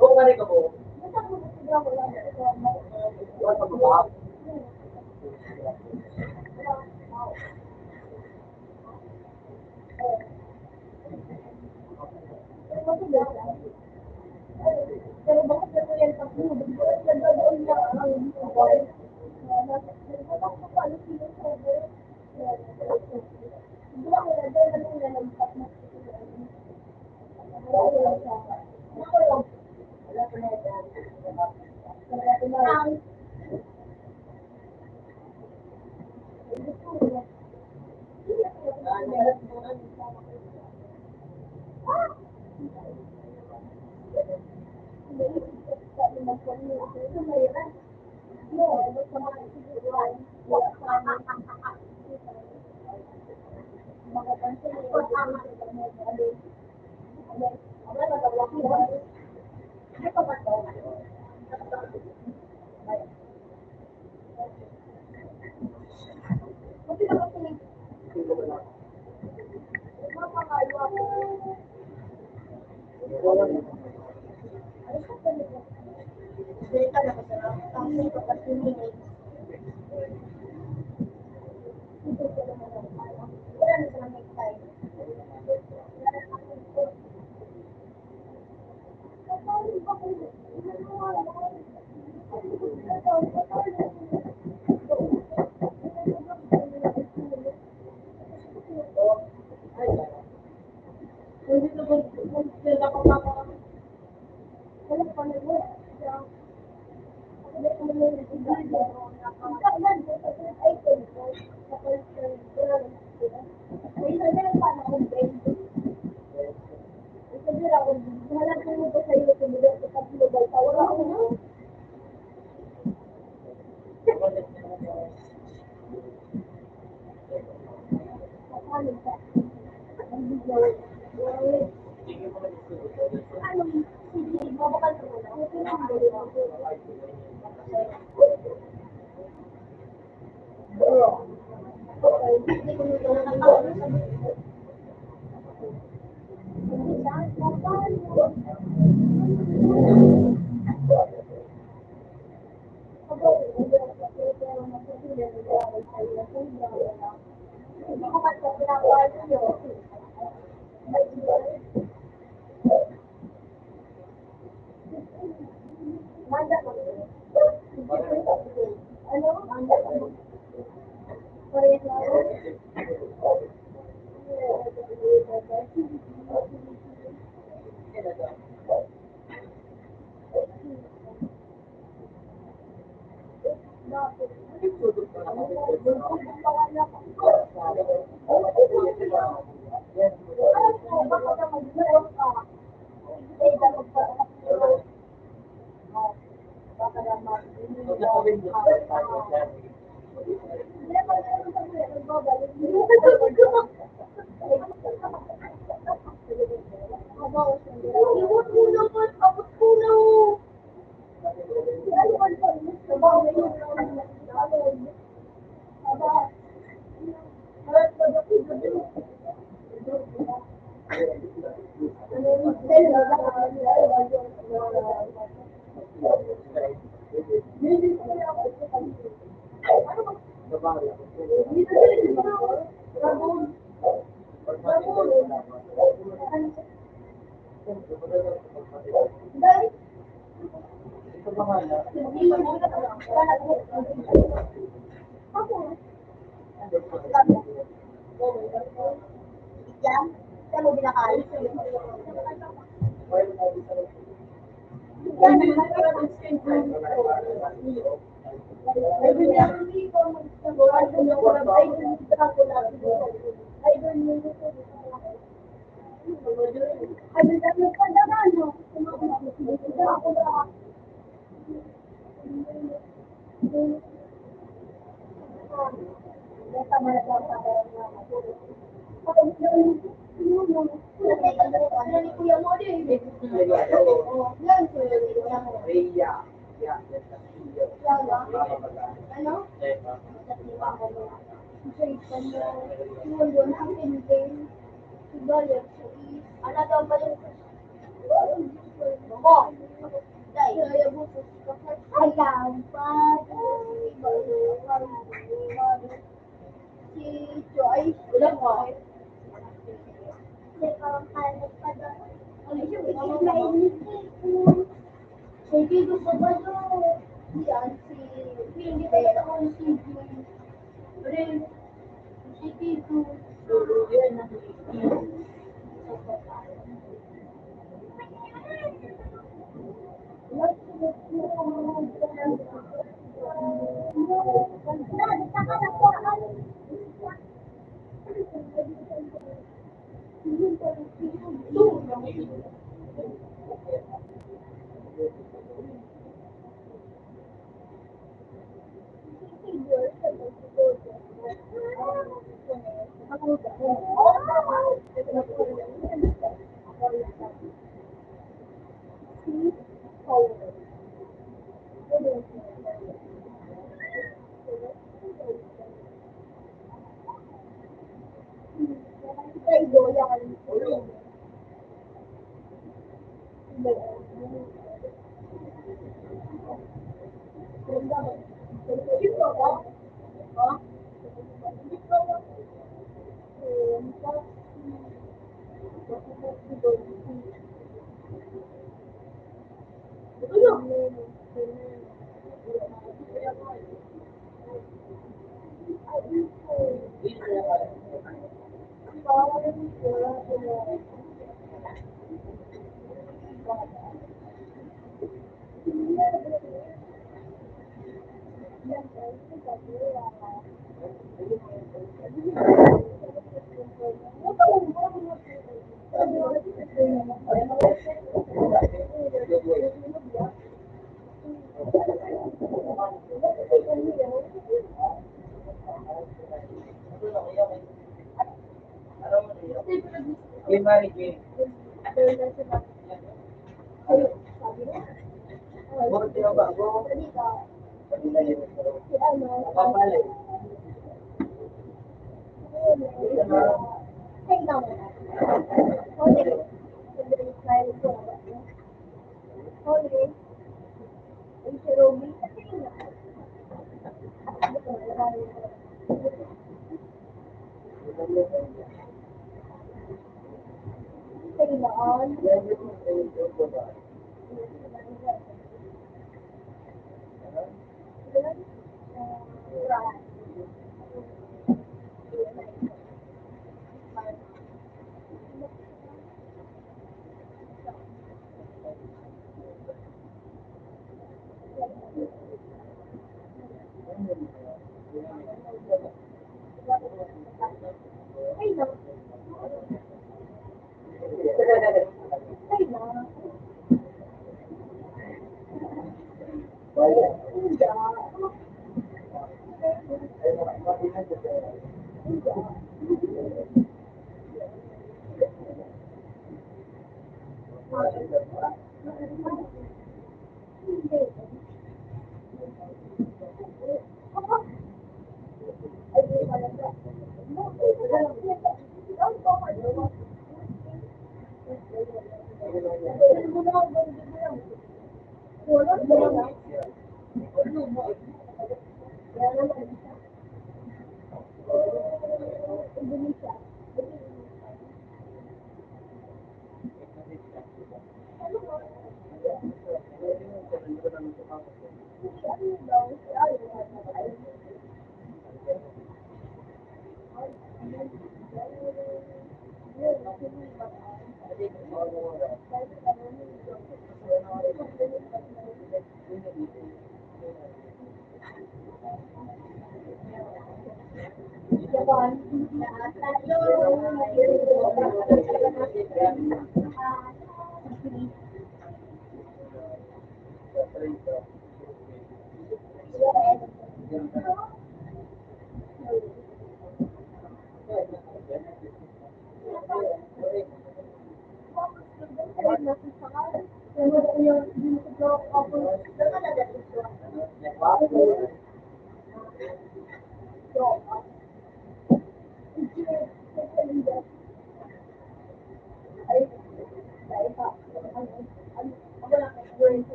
Kung ano ka po, Kasi Dito na masarap. Tapos kapag tuminit, wala na silang next time. Hindi na ba sila kapapa? Wala pa na mo. Lima ni Jim. Buti na ba ako? Papalay.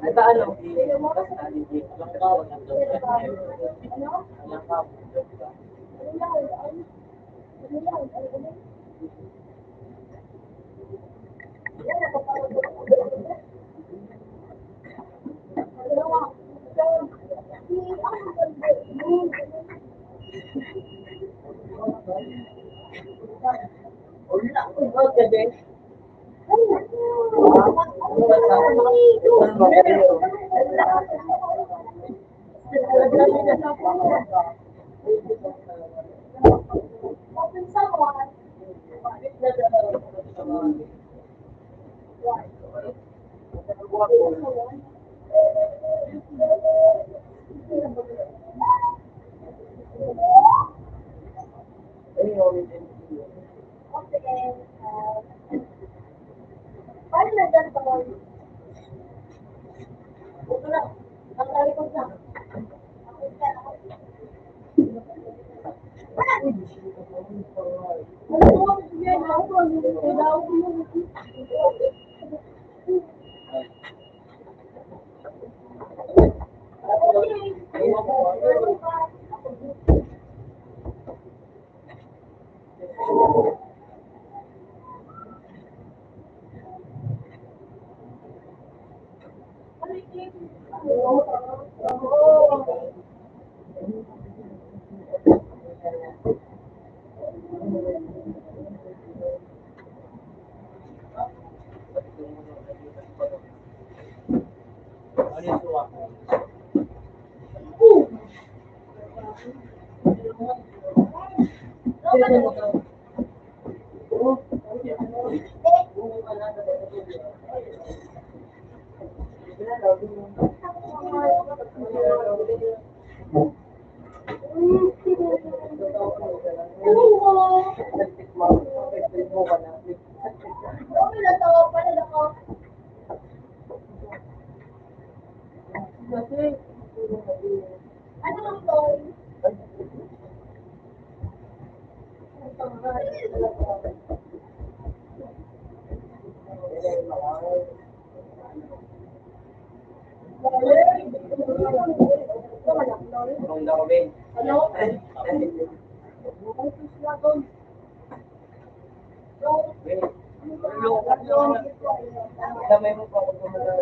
Ata ano? Walang tawag ang walang tawag. Okay, Ben. Damay mo pa ako pumunta.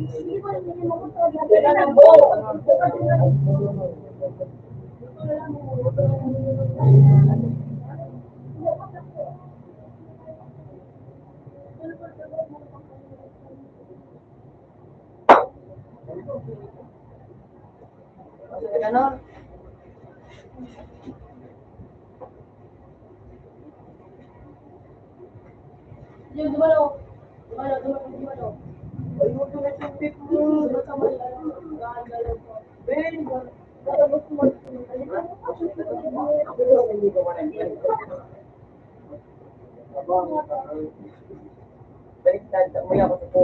Teka lang, Bo. Ano? Yung dumalo. Dumalo. Ay, huwag na yung tip mo. Ben, hindi ko man baliktad, may ako sa po.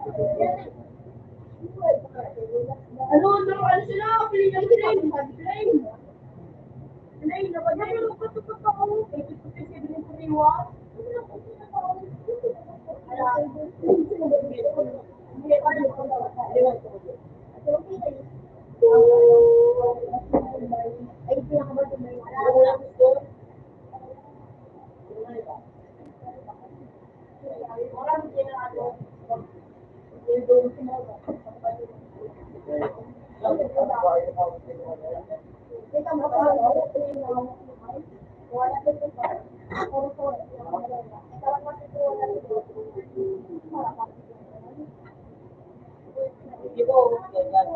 Ano, ano sila? Pilihan sila. Sila, nakagano ko sa tao. Ito ko kasi biniguriwa. Ay, pinakabatid na yun. Marami din na ano. Yung doon sinabi. Kita mo pa wala pa ito. Di ba, ganyan.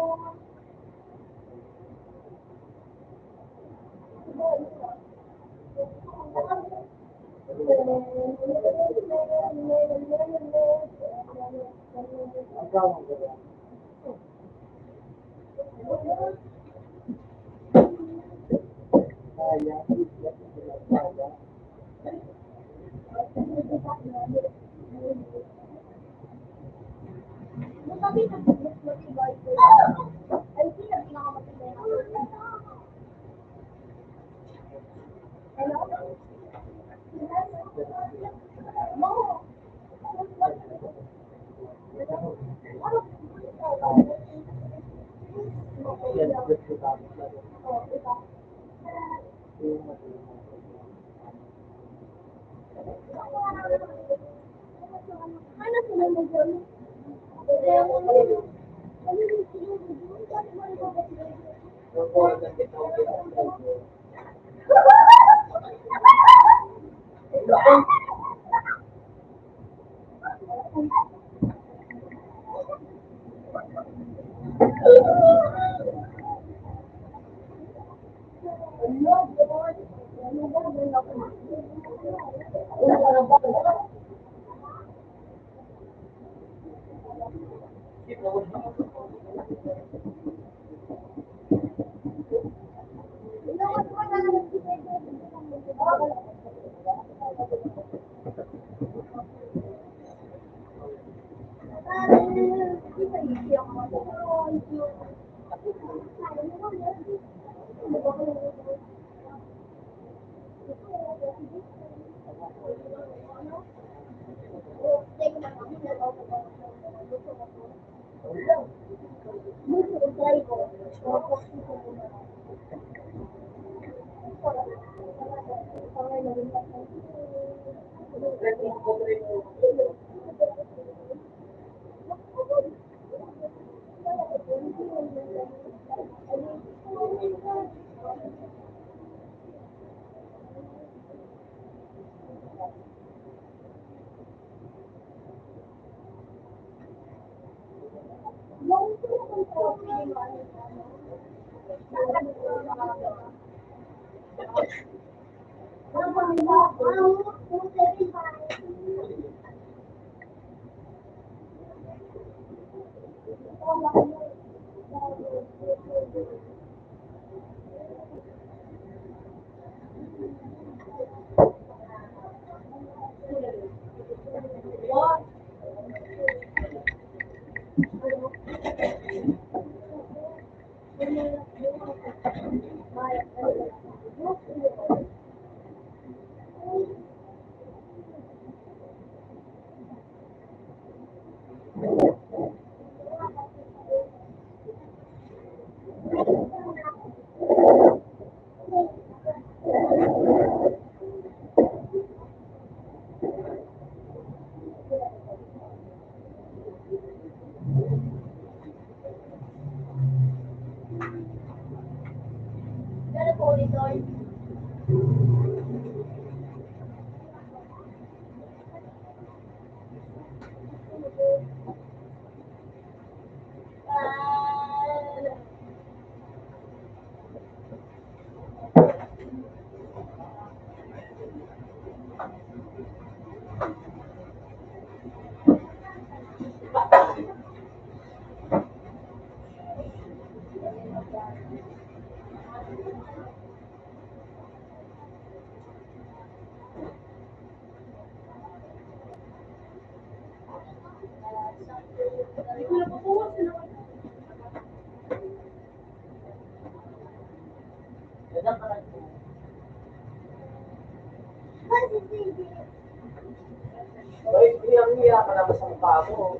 tatago sa mukha mo.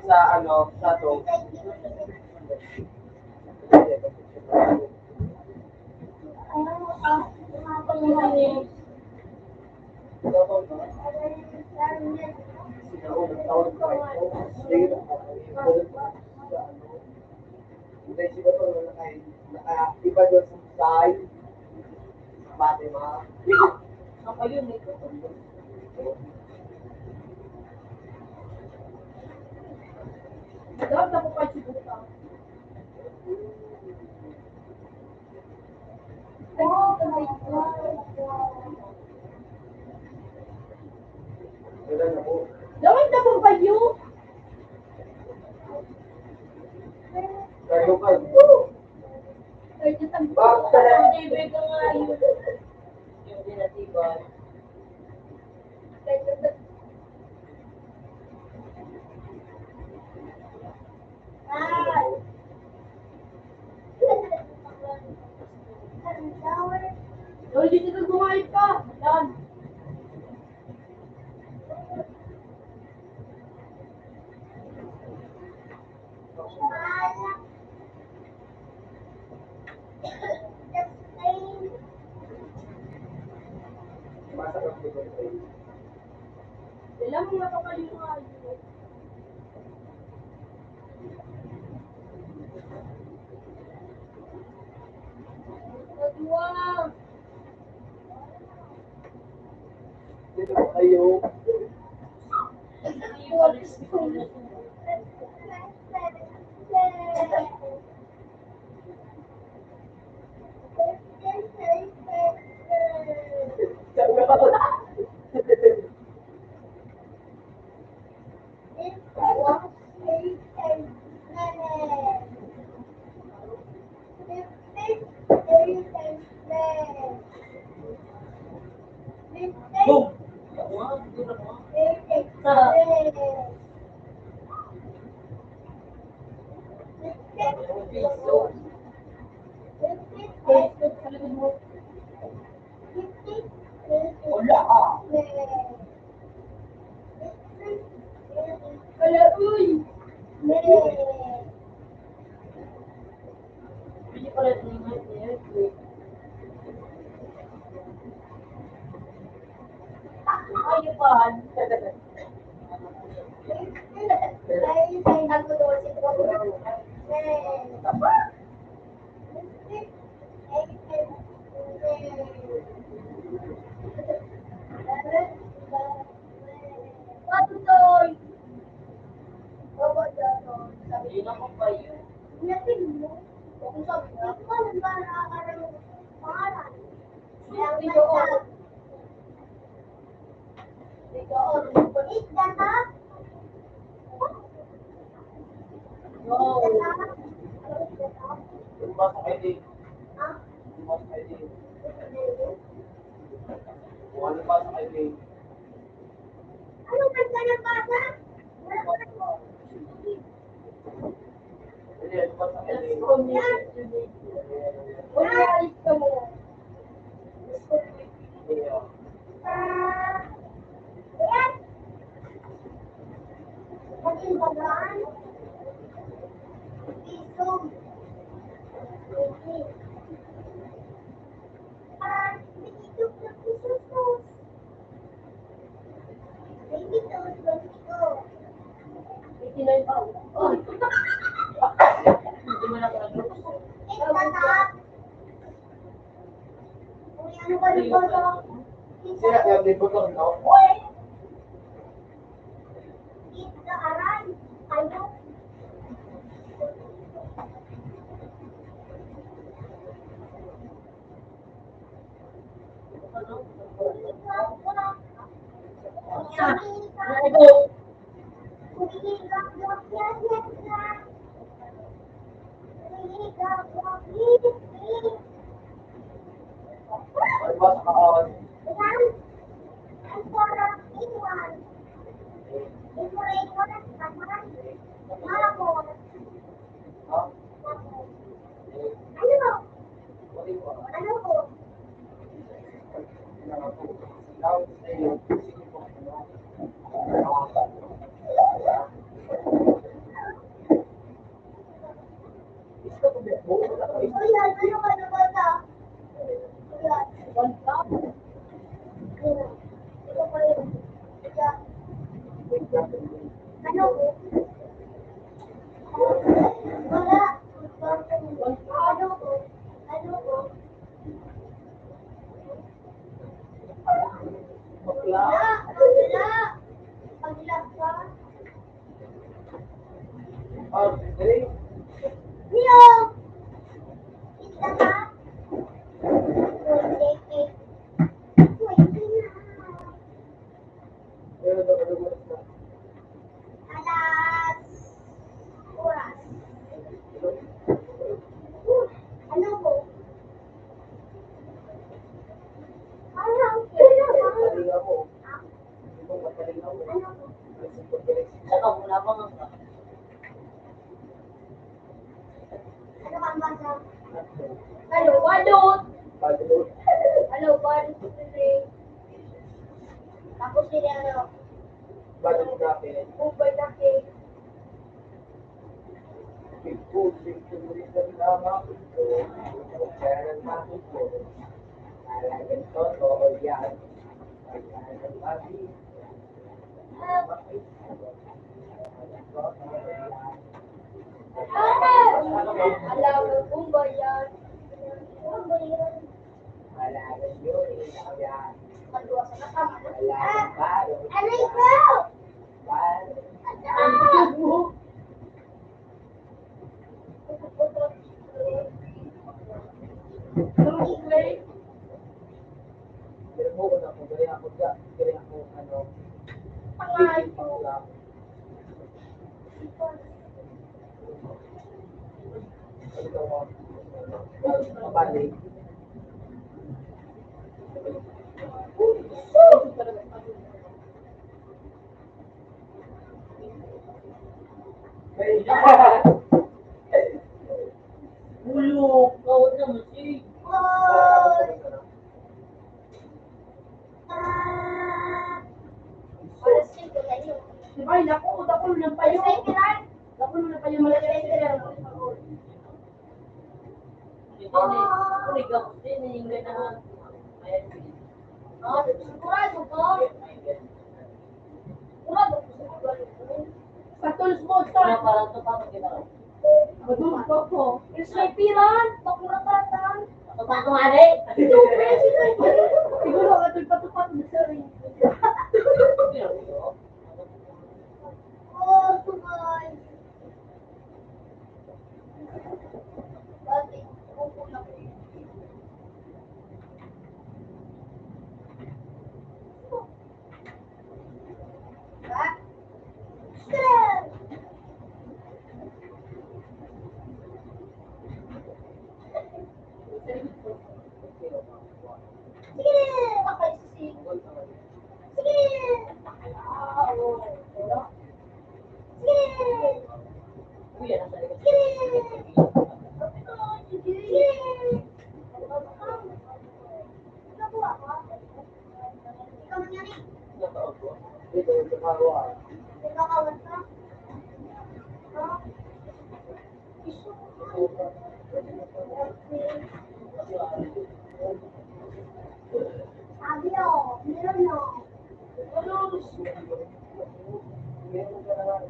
Sa ano, sa to. Iba doon sa side, bate mga. Ako yun eh. Dapat ako pa sibuta. Wala na po. Gawin na po ba yun? Kayo ka. Ay, isang Bakit ka na? David ka nga yun. Yung dinatiban. Dahil dito ka gumayit ka. Yan. Masarap dito. Alam mo nga kapal yung mga yun. Wow! Dito po kayo. Boom! Ako nga, dito na ako. Facebook sa likod mo. Wala ka. Wala, uy! Hindi pala tingin niya. Ayupan. Hindi na ko pa yun. Lumabas sa ID. Lumabas sa ID. Lumabas sa ID. Hindi, lumabas sa ID. Umalis ka mo. Hindi, oh. Itinay pa. Oh. Hindi mo na pala. Sira, yung libot lang, no? Ito. Lumabas sa kaon. Ha? Wali ko. Now, sige po. Ano ko? Wala. Ano ko? Ano ko? Bakla. Wala. Paglag ka. Oh, dali. Niyo! Kita ka? Pwede na. Pero ito, ano mo na? Alas. Oras. Ano ko? Ano ko? Palinga mo. Hindi mo matalinga mo. Ano ko? Saka muna pa nga. Ano ka basa? Ano? Balot! Balot. Ano? Balot sila. Tapos sila ano? Balot natin. Ubay na cake. Big food rin ang tama ko. Kaya nang bakit ko. Talagang totoo yan. Kaya nang bakit. Alam mo kung ba yan? Kung ba yan? Malagan yun. Yan. Maluwa sa nakama. Malagan balot. Ano ito? Balot. Ano? Pero mo na ako. Gaya ako dyan. Gaya ako ano. Pangalan Speaking ko. of love. Ito mo. Mabalik. Ulo. Kawat naman si. Ay, naku, naku na pa yun. Naku na pa yung malaki. Kunig ako din. Hindi na. Ayan. Sigurado ka? Sigurado ka? Katulos mo, Ano start. parang ito pa kita ko. Madung ko ko. Isay piran, pakuratan. Ako pa ito nga rin. Siguro, atul patupat na sari. Oh, sumay. Dati, upo na ko. Ha? Sir! Sige! Bakay si Sige! Ah, oo. Sige! Kuya, nasa likod. Sige! Nakuha ka? Ikaw nangyari? Nataog ko. Dito, sa kawa. Nagkakawan ka? Ha? Sabi o, meron o. Ano? Meron ka naman.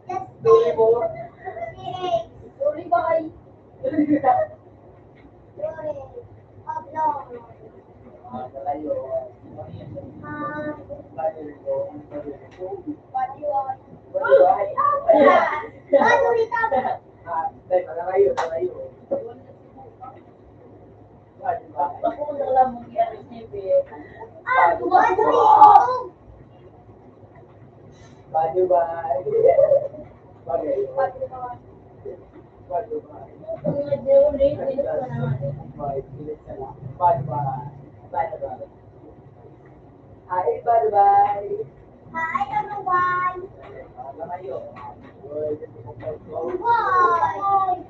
Yes, Sorry mo. Sige. Sorry, bye. Sorry. Pablo. Malayo. Paliwan. Bye-bye. Ano dito? Dahil malayo, malayo. Bye-bye. Ako na lang mong i-receive eh. Ah, buwan dito. Bye-bye. Bye-bye. Paliwan. Bye-bye. Kung nag-donate, dito ka naman eh. Bye-bye. Bye-bye. Hi, bye-bye. Hi, ano bye? Malayo. Bye.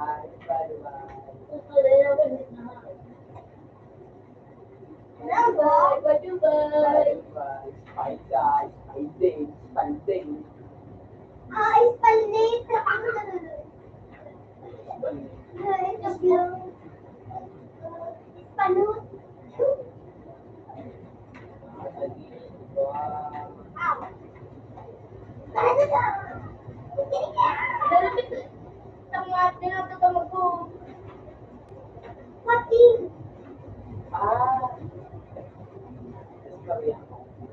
Hi, bye-bye. Gusto na yung ganit na. Hello, bye. Bye-bye. Bye-bye. Bye, guys. Bye, days. Bye, days. Ay, palit. Ay, sabi lang. Palut.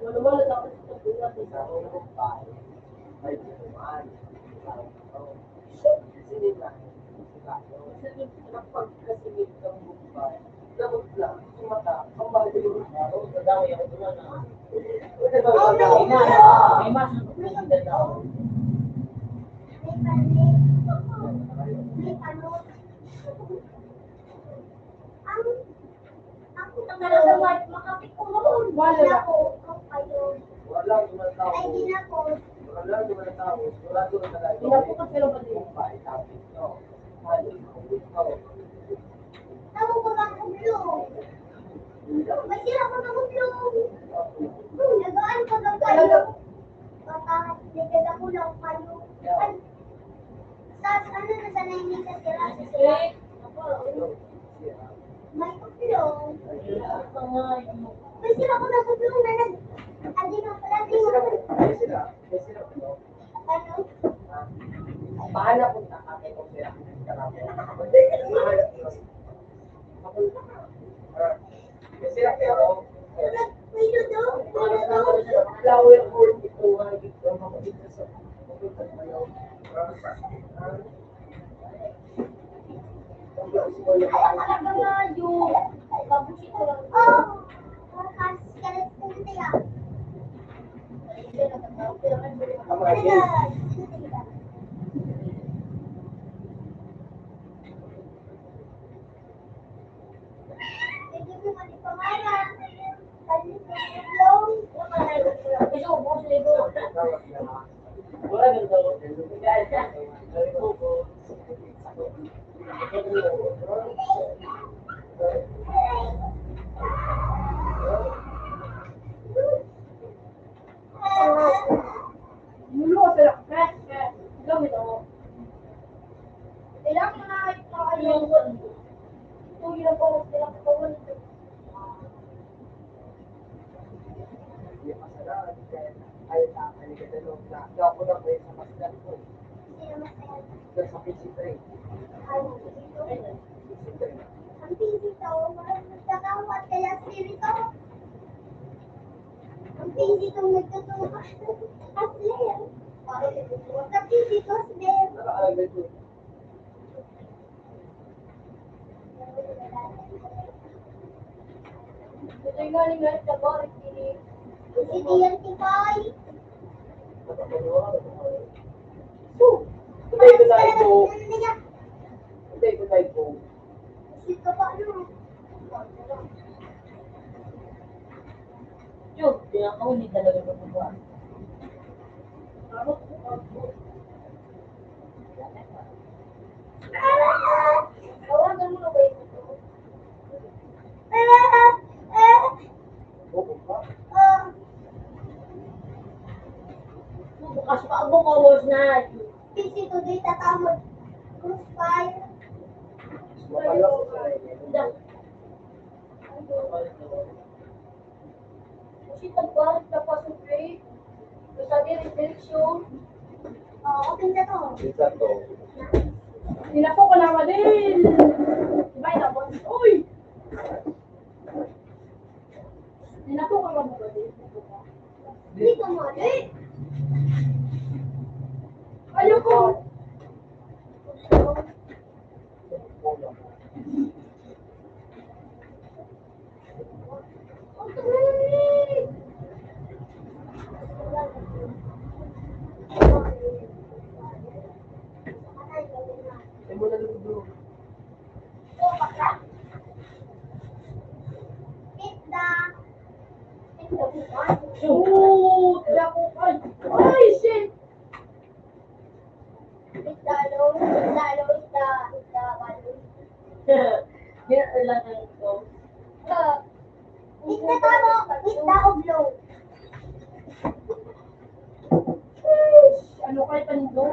Wala ako sa tulad sa Sa ako. unang bahay, may ginawan. Sinin na. Napagkasimit ng bumbay. Labot lang, sumata, ang mahal yung araw. Nadaway ako doon na. Oh, May may mas. ilo! May mas. May mas daw. May panik. May panik. Ang tanggalan sa white, makapit ko noon. Wala ko. Ang kayo. Walang tumatawag. Ay, di na ko. Walang tumatawag. Walang tumatawag. Pinapukat pero ba din? Bumbay, tapos no. Hali, ikaw. Tawag ko lang ublong. May sira ko ng ublong. Nagaan ko ng kayo. Bakit nagad ako lang kayo. Ay, sa ano na sa nainin sa sira sa sira. May ublong. May sira ko ng ublong na nag... Andi nga pala, di nga. May sila. May sila. Ano? Pahanap kung nakakit kung sila. Hindi ka na mahanap mo. Mapunta ka. May sila pero May ludo? May ludo? flower horn ito dito mapunta sa mapunta sa iyo. Alam mo nga yung babusit ko lang. Oh! Kasi kalit ko na tayo. Wala ganun daw. Mulu ka sila. Gamit ako. Kailangan mo na Yung kung ilang po sila katawan. Hindi kasalanan ay takali ka na nung na ako lang may sa masdan ko. Sino masaya? Sa PC3. Ano? Ang busy to. Nagkakawat kaya spirito. Ang busy kong nagtutuwa. Asler. Ang busy ko, Asler. Nakaalagay ko. Ito yung galing nga sa barik. Si Dian Tipay. Today ko tayo ko. Today ko tayo ko. Sweet ka pa, ano? Yung, pinakauli talaga ng mga. Tawagan mo na ba ito? Bukas pa ako mawas na. Busy today, tatamod. Crossfire. Mapalak ko sa iyo. Kasi tagbalik ka pa sa break. Sabi, reflection. Open na to. Isa to. Nilako ko lang din. Ibay na po. Uy! Nilako ko lang din. Hindi ka mo din. Ayoko. Ay mo na ludo. Shoot! Ay, shit! Isdalo, Yan lang ang ito. Isda tamo, isda oblo. Ano kayo panindo?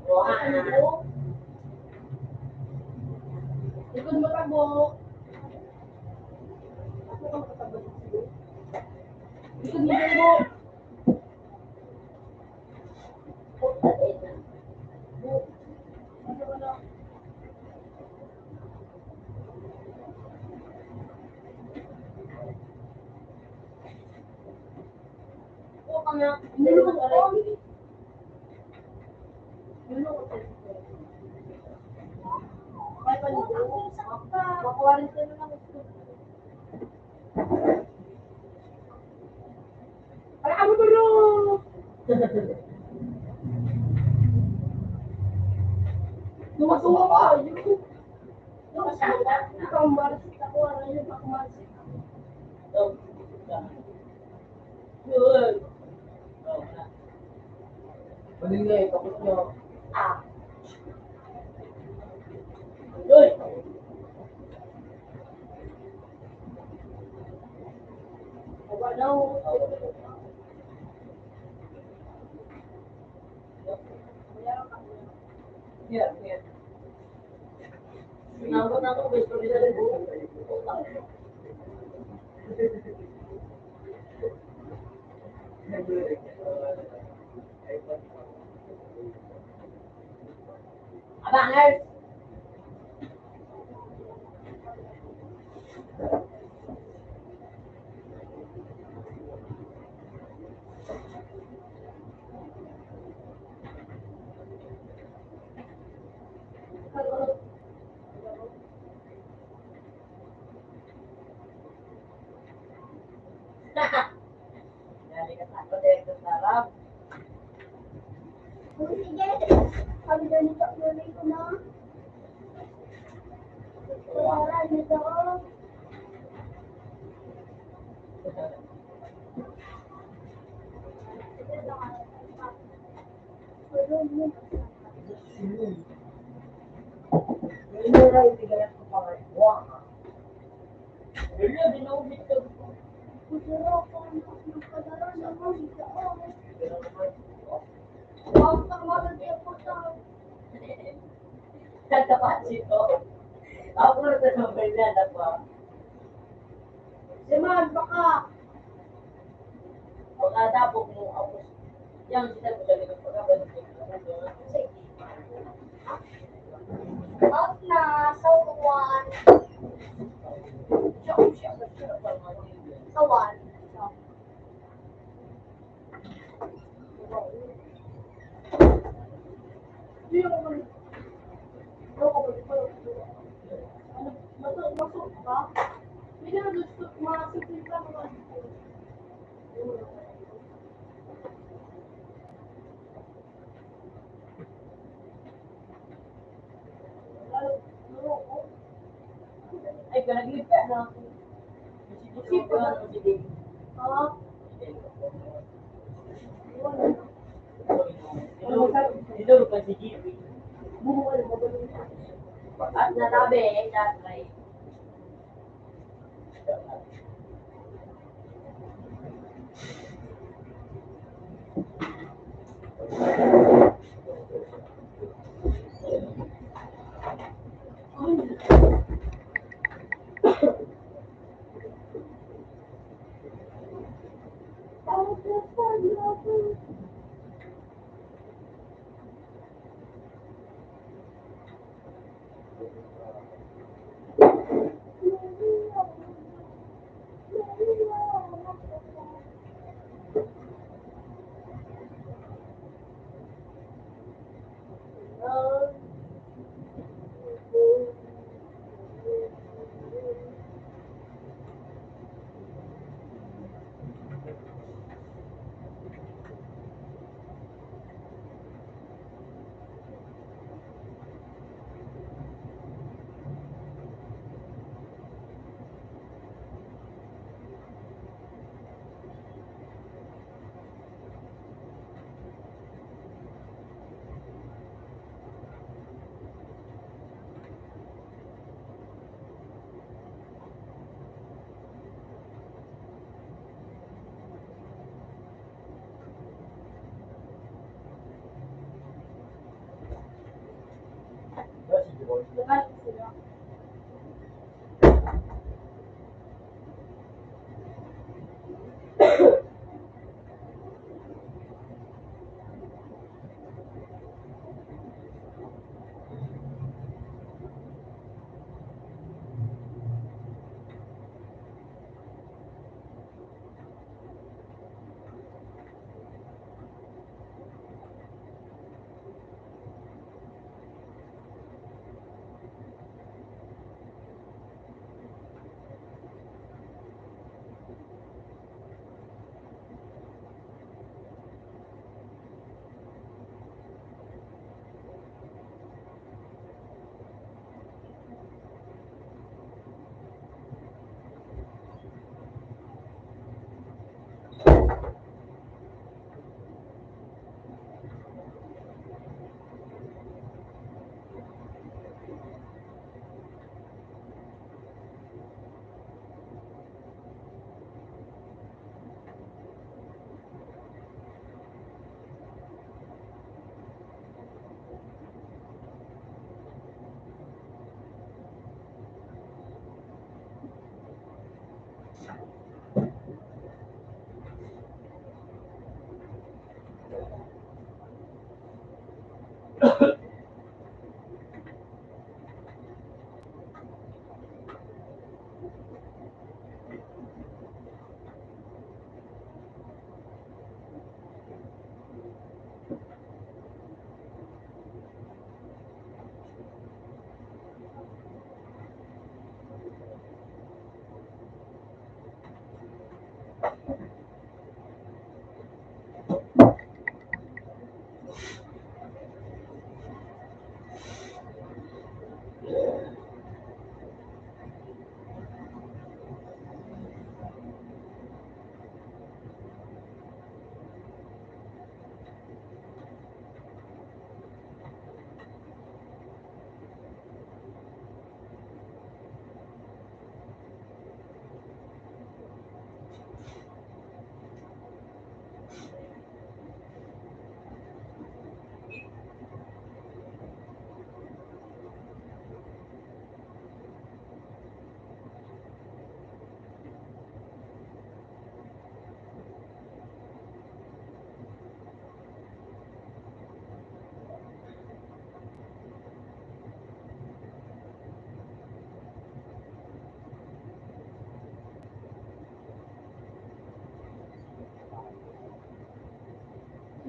Panindo? Ikon mo tabo. Ikon mo. na. Hindi ko alam. Ano ko sa may paligo. Makuwarin ka na lang gusto. Alam mo ba rin? Lumatuwa ka. Ikaw ang marasik ako. Ano yung ako marasik? Yun. Malingay, tapos nyo. Yun. Wala Here, here. Nangkot ako, gusto nila rin po. Abangers! Dali ka takot eh, ito sarap. Sige. Sabi na nito, nulay ko na. Wala nito. Minura yung bigayan ko pa ngayon. Wow. Wala, binawit ko. Siguro ako ang nagpadala ng mga Huwag kang magandang po sa Tatapasin ko. Ako na sa number na ba? si Man, baka. Pagkatapos mo ako. Yang kita magaling ang pagkabalik ko. Out na sa uwan. Sa uwan. Hindi ako ba? Masuk ba? Hindi na gusto. Masukli ka naman. Ay, pinag-live ka na. Isip ko na. Dito pa si Jimmy. At natabi, tatay.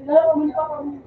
Nararamdaman pa kami.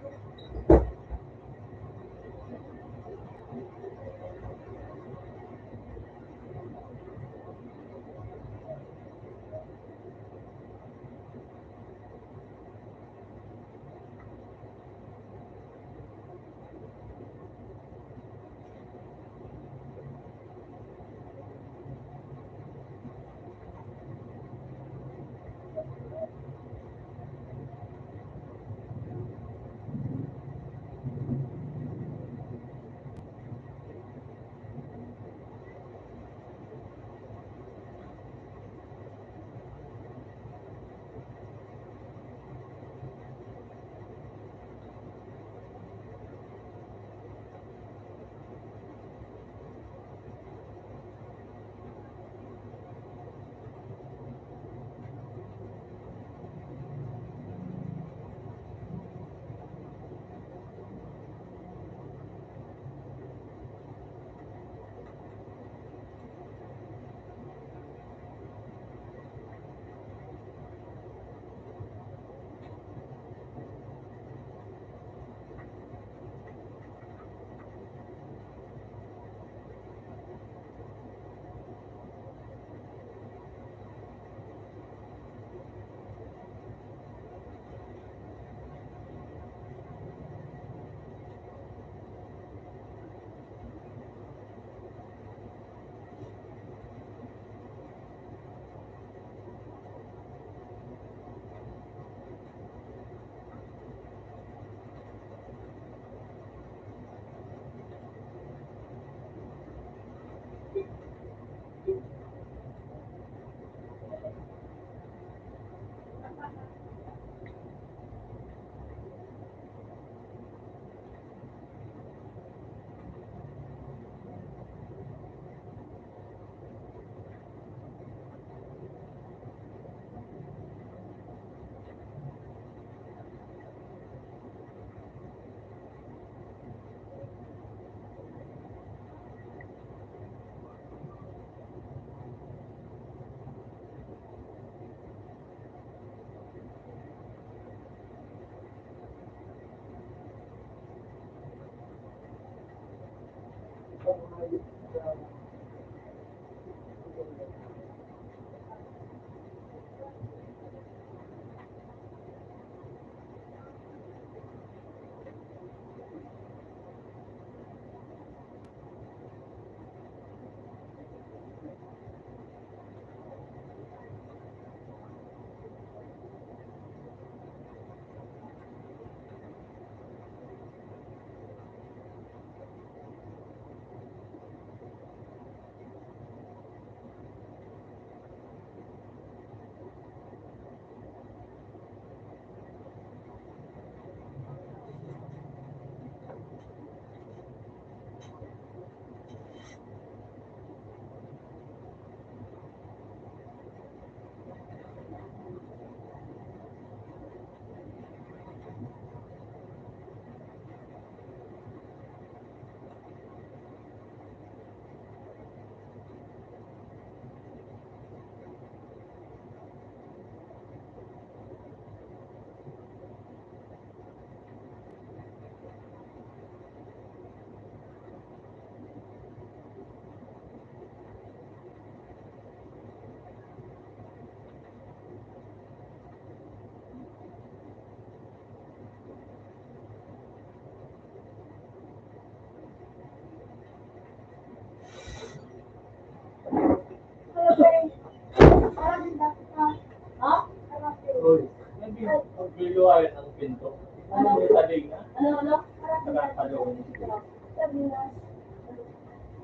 Uy, nagbiluwayan ang pinto. Ano may taling na? Ano? Nakakalawin siguro.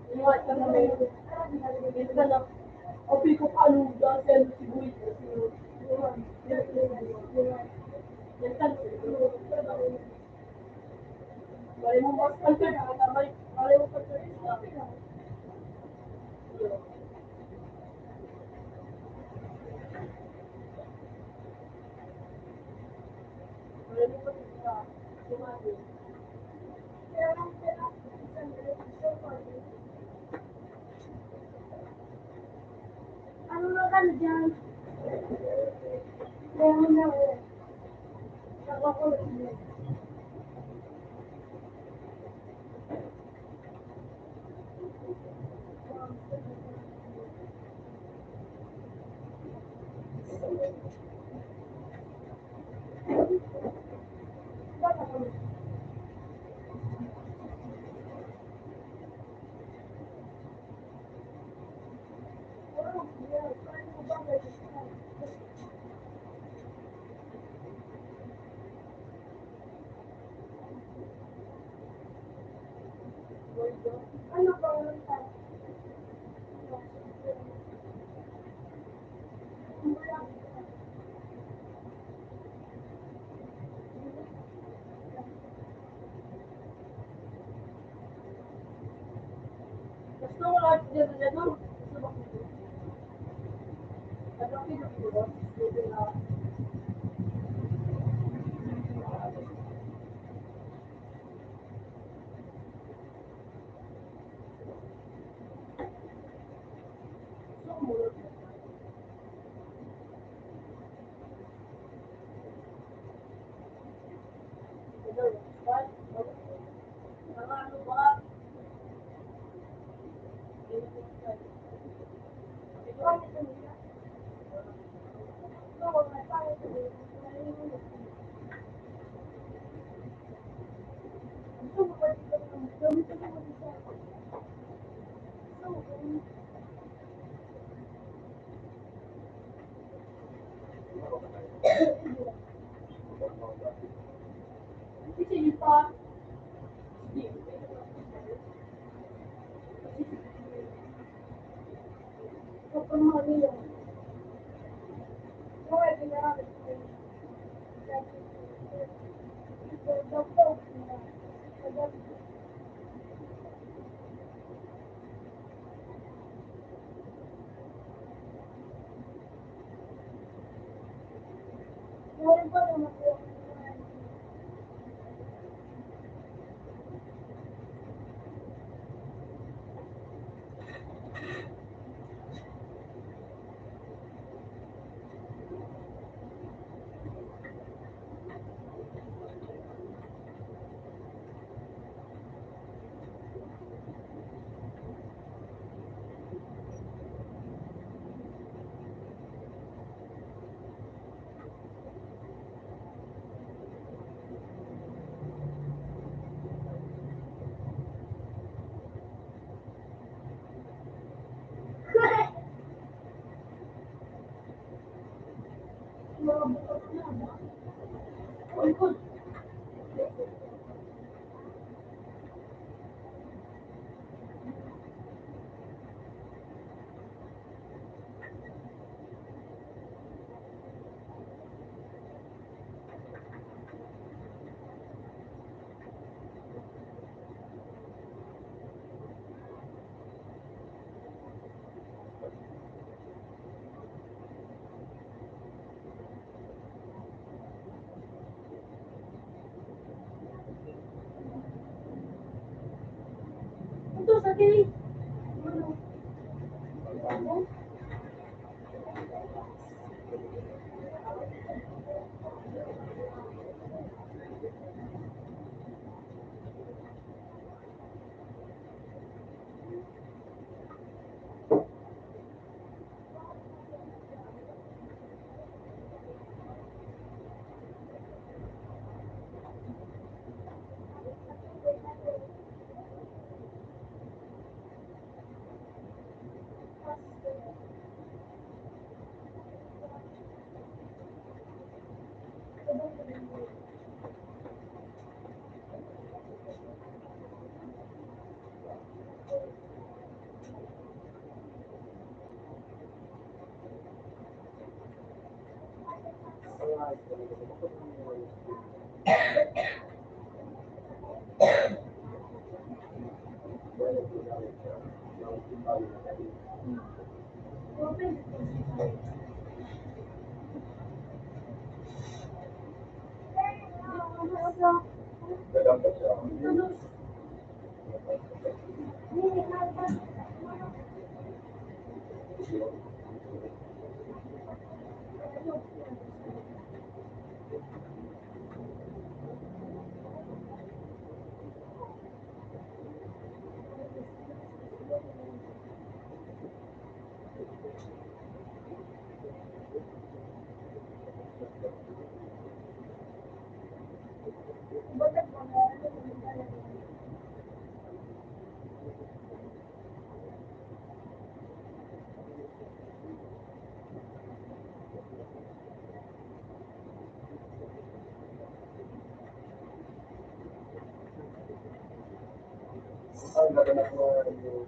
Inuwat ka na may ito ka na. O piko ka aluga, selo siguro. Bale mo mas kalka na, bale mo kalka na. Ano na ka dyan? Lemon na ulit. Nakakulit mo. Ano ba yun? Gusto ko lahat dito na doon. Gusto ko dito. Ano ang pinagduro? Dito na. Gusto ko muna. Ano? What? Ano ba? Sige pa. Kapag mahal meron pa naman po. Ito sa akin. Ang ganda na po yung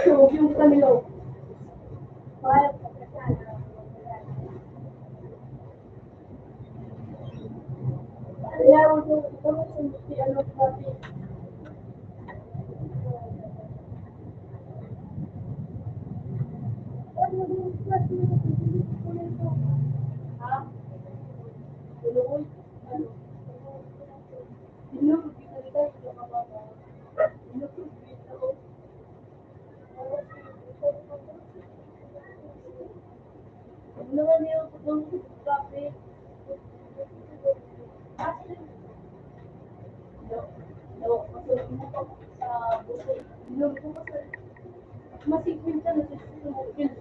Huwag yung kanilaw. Kaya pa kasana. Kaya huwag yung si ano sabi. Ha? Tulungan? Ano? Sino? Kita ito kapapa. Sino? Ito. Ano naman yung tutulong sa kape? No, no, kasi mo pa sa buso. Inom ko kasi masigwin ka na sa sumukil.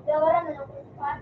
Tawaran na lang po pa.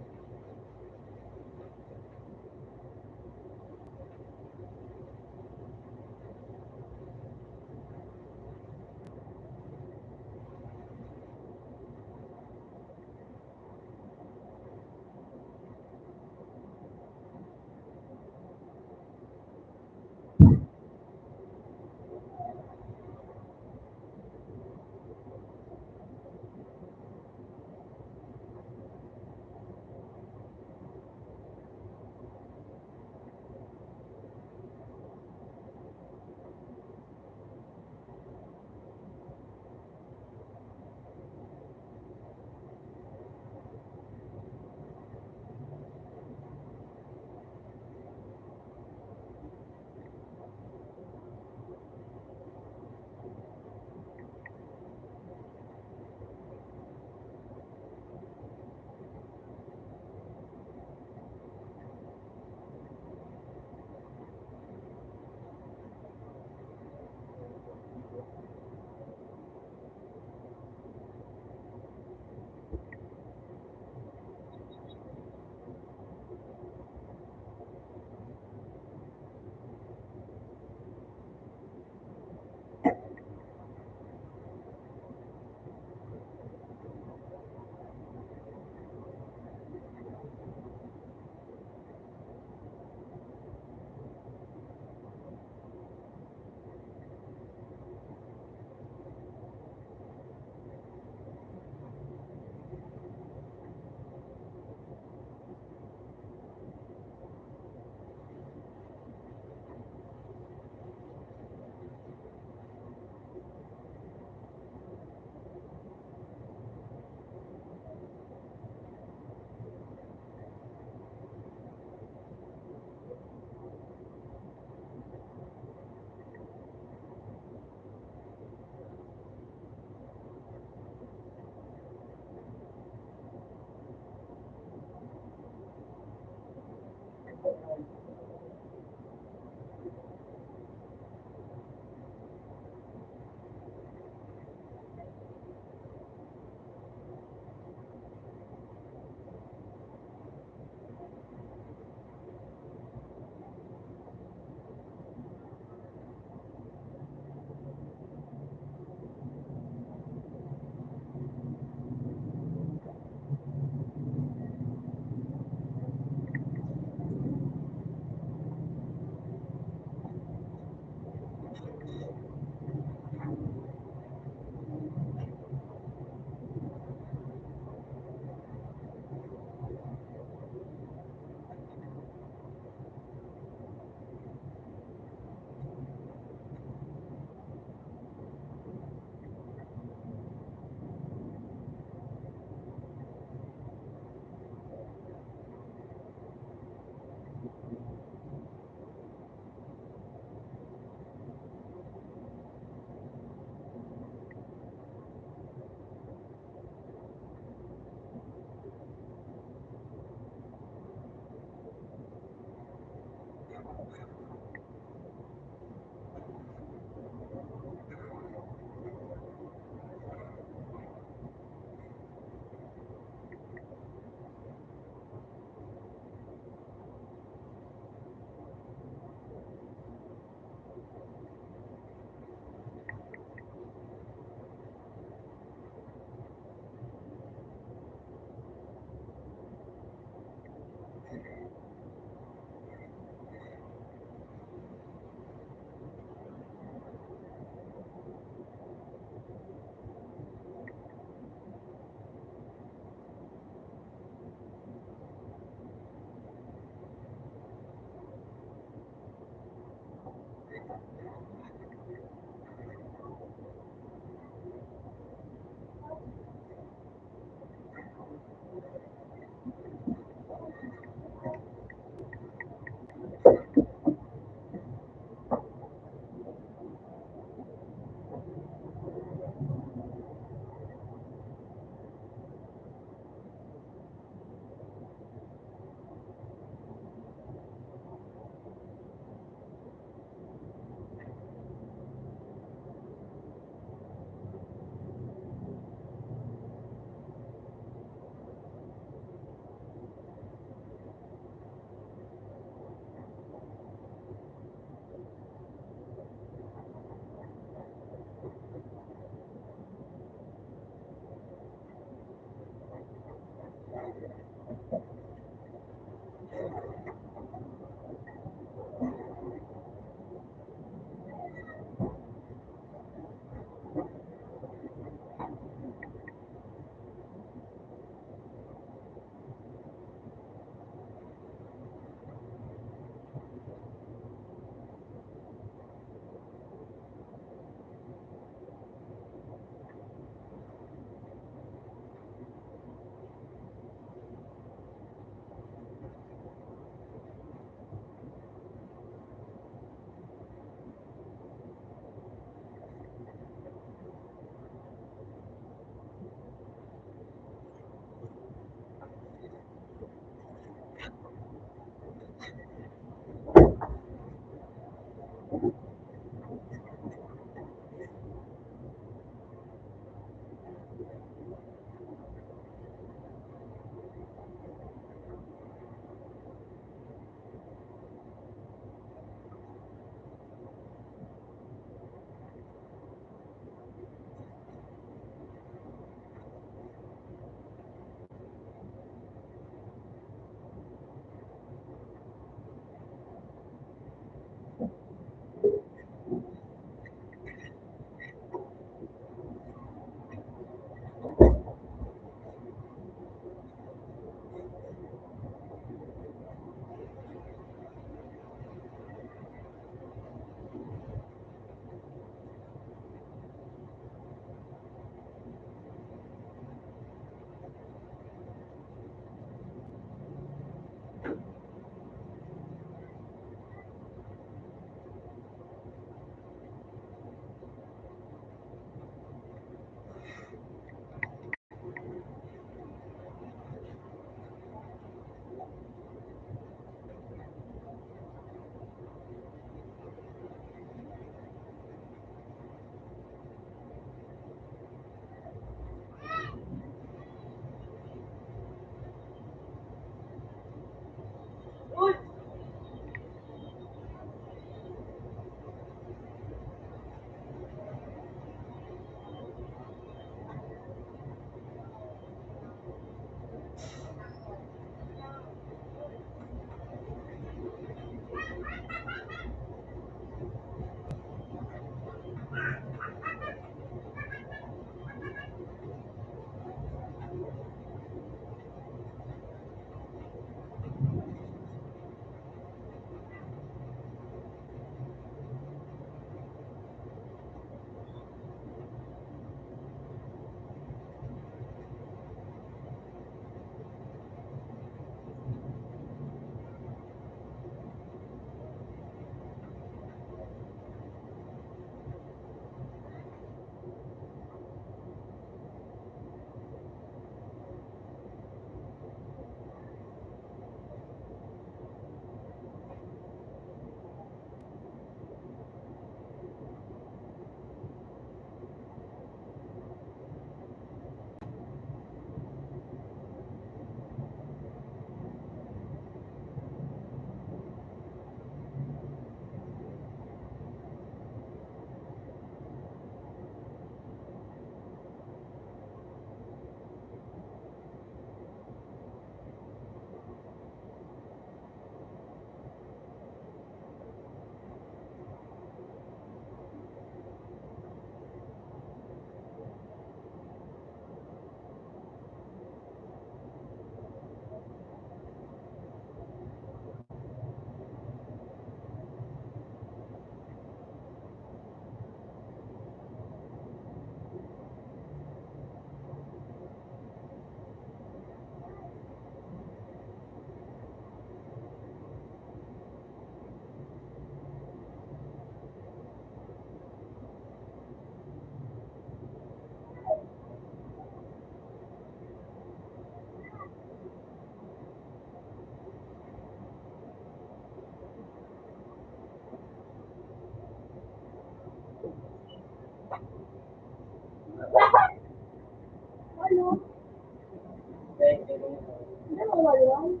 Dalawa lang.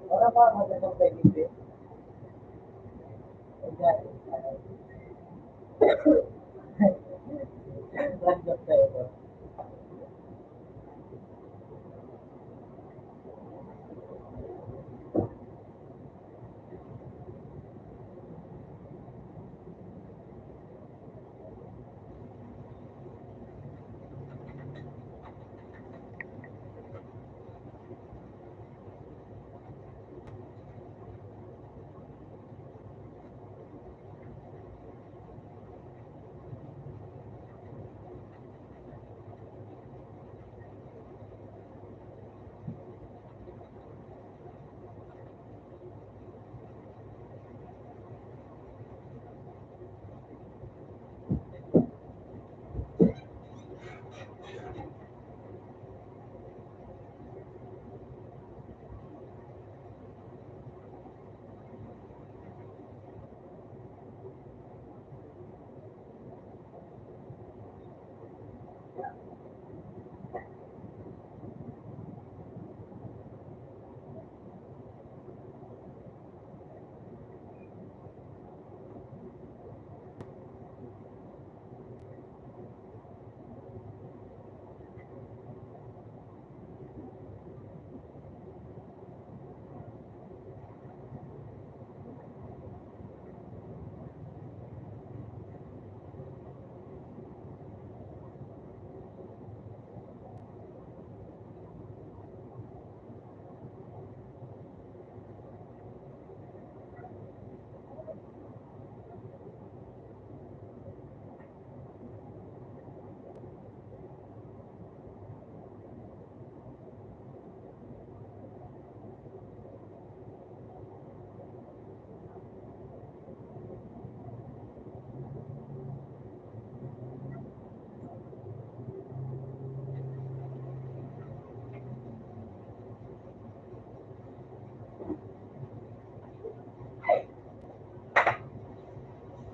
Orang pa magandang pwede. Random tayo.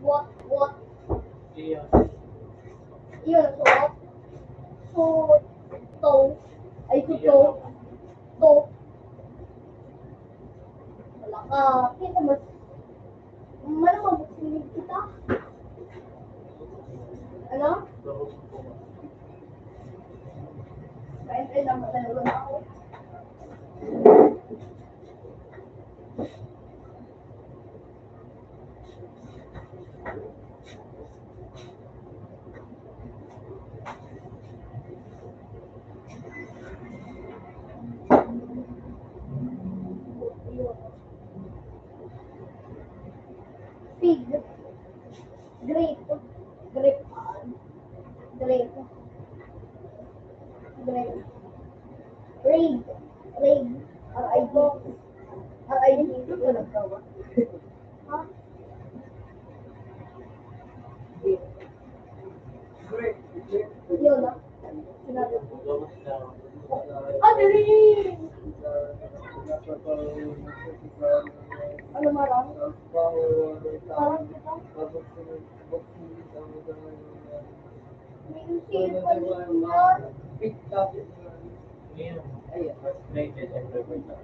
What? Iya. Yun, suot. Suot. To. Ay, to. To. Wala ka. Kita mas. Mana mabuksinig kita? Ano? Kain lang matalo na ako. Pig. Grape. Grape. Grape. Grape. Raid. Raid. R-I-D. R-I-D. Ha? Yun na. Sinabi ko. Ah, dali! Ano marang? Marang kita? May isip pa din yan. Iya, frustrated and revolted.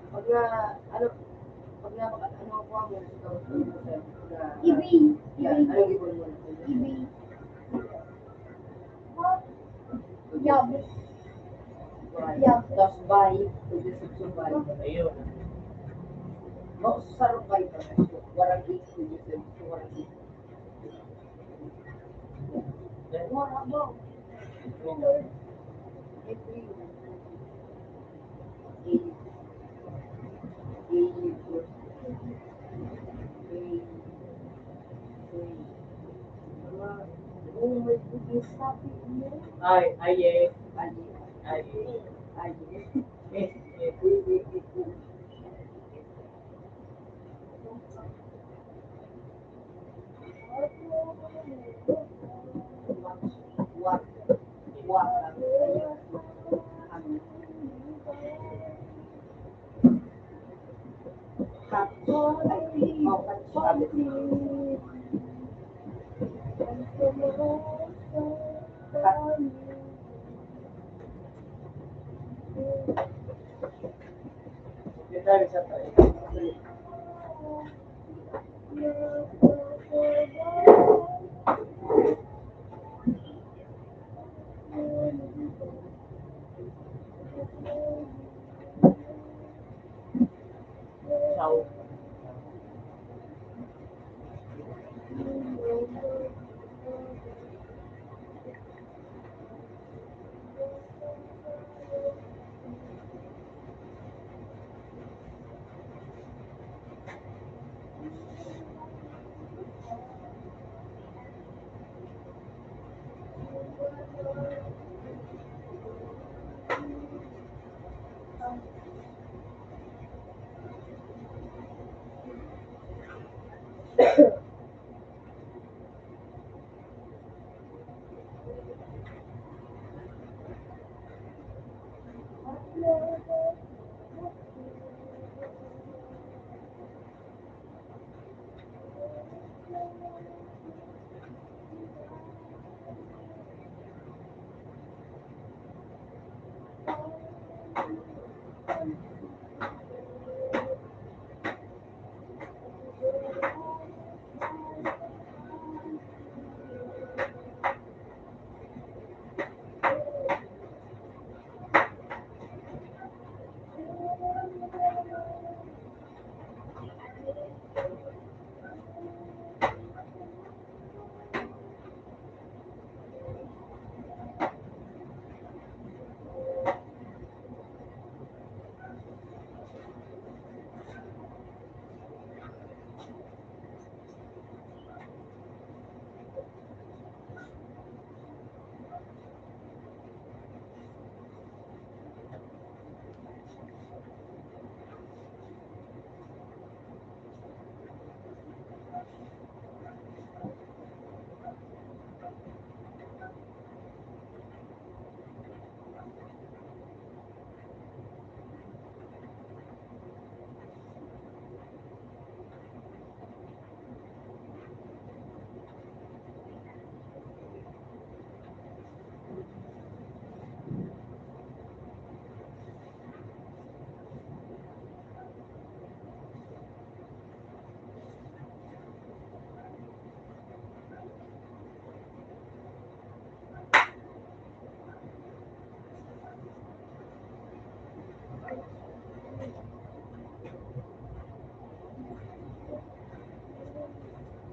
Pag na, ano, pag na, ano ako mo, Ibi. yan, ano gipon mo? Ibi. Yab. Yab. Tapos bay, pag-isip sa bay. Ayun. Mausarap bay pa. Warang ik, pag-isip, warang ik. Wala mo. Ay, ay, ay. Hindi tayo sa tayo. Ciao.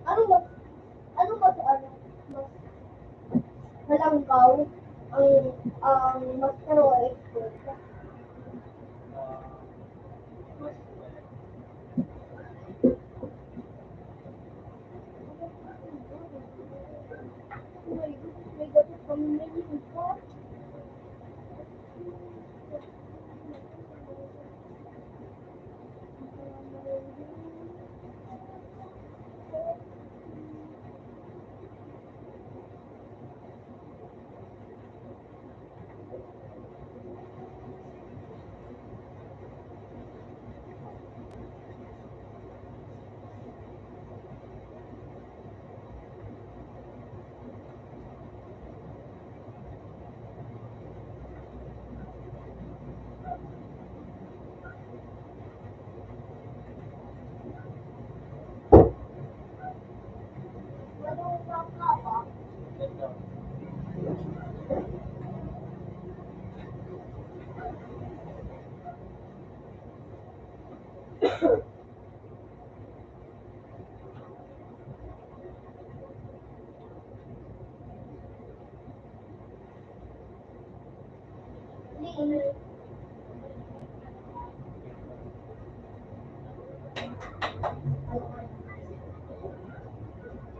Ano mas, mas malangkaw ang master o expert? Oh my goodness, may gatot kami na yun.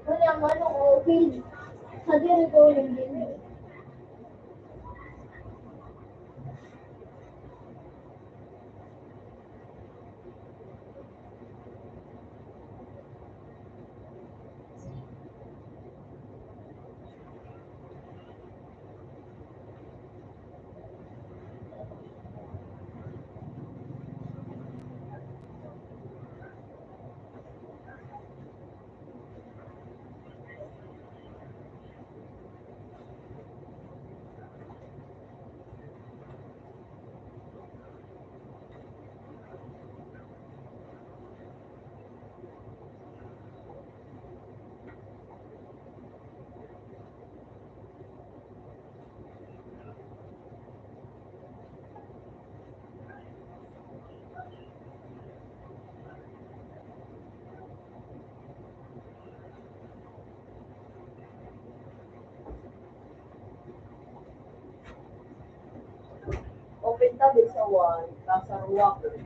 Wala ang ano ko, field. Sa diri ko yung din. katabi sa Y, Lazar Walker.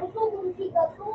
Ito, kung siga to.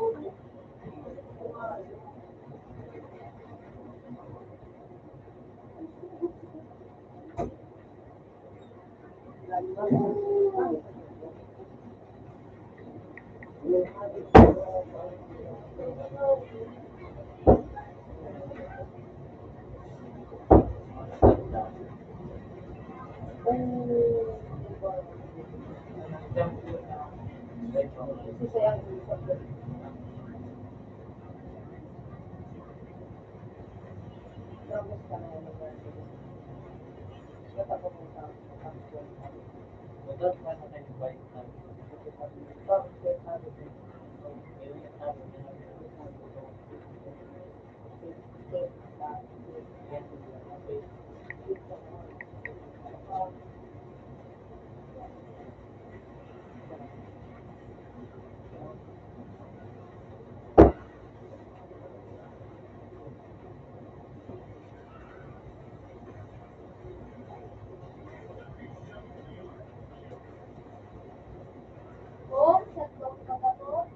Oh, shutdown ka ba to?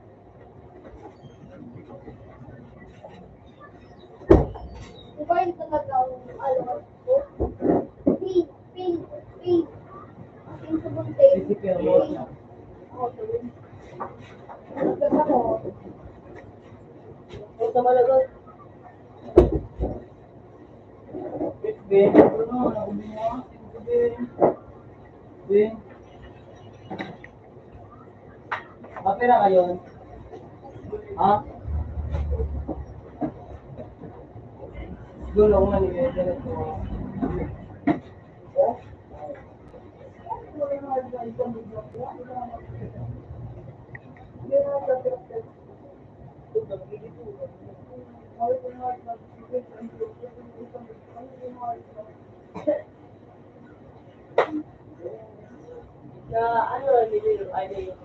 Di ba yun talaga ang alam ko? Pin, pin, pin. Pin sa bunting. Pin. Oh, tuloy. Nagkasa ko. Huwag ka malagot. Ben, ano, nakubi mo? Ben. Ben. Mapira kayo? Ha? Siguro ako manigay ko. Na ano, nililo, ay nililo.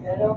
Pero,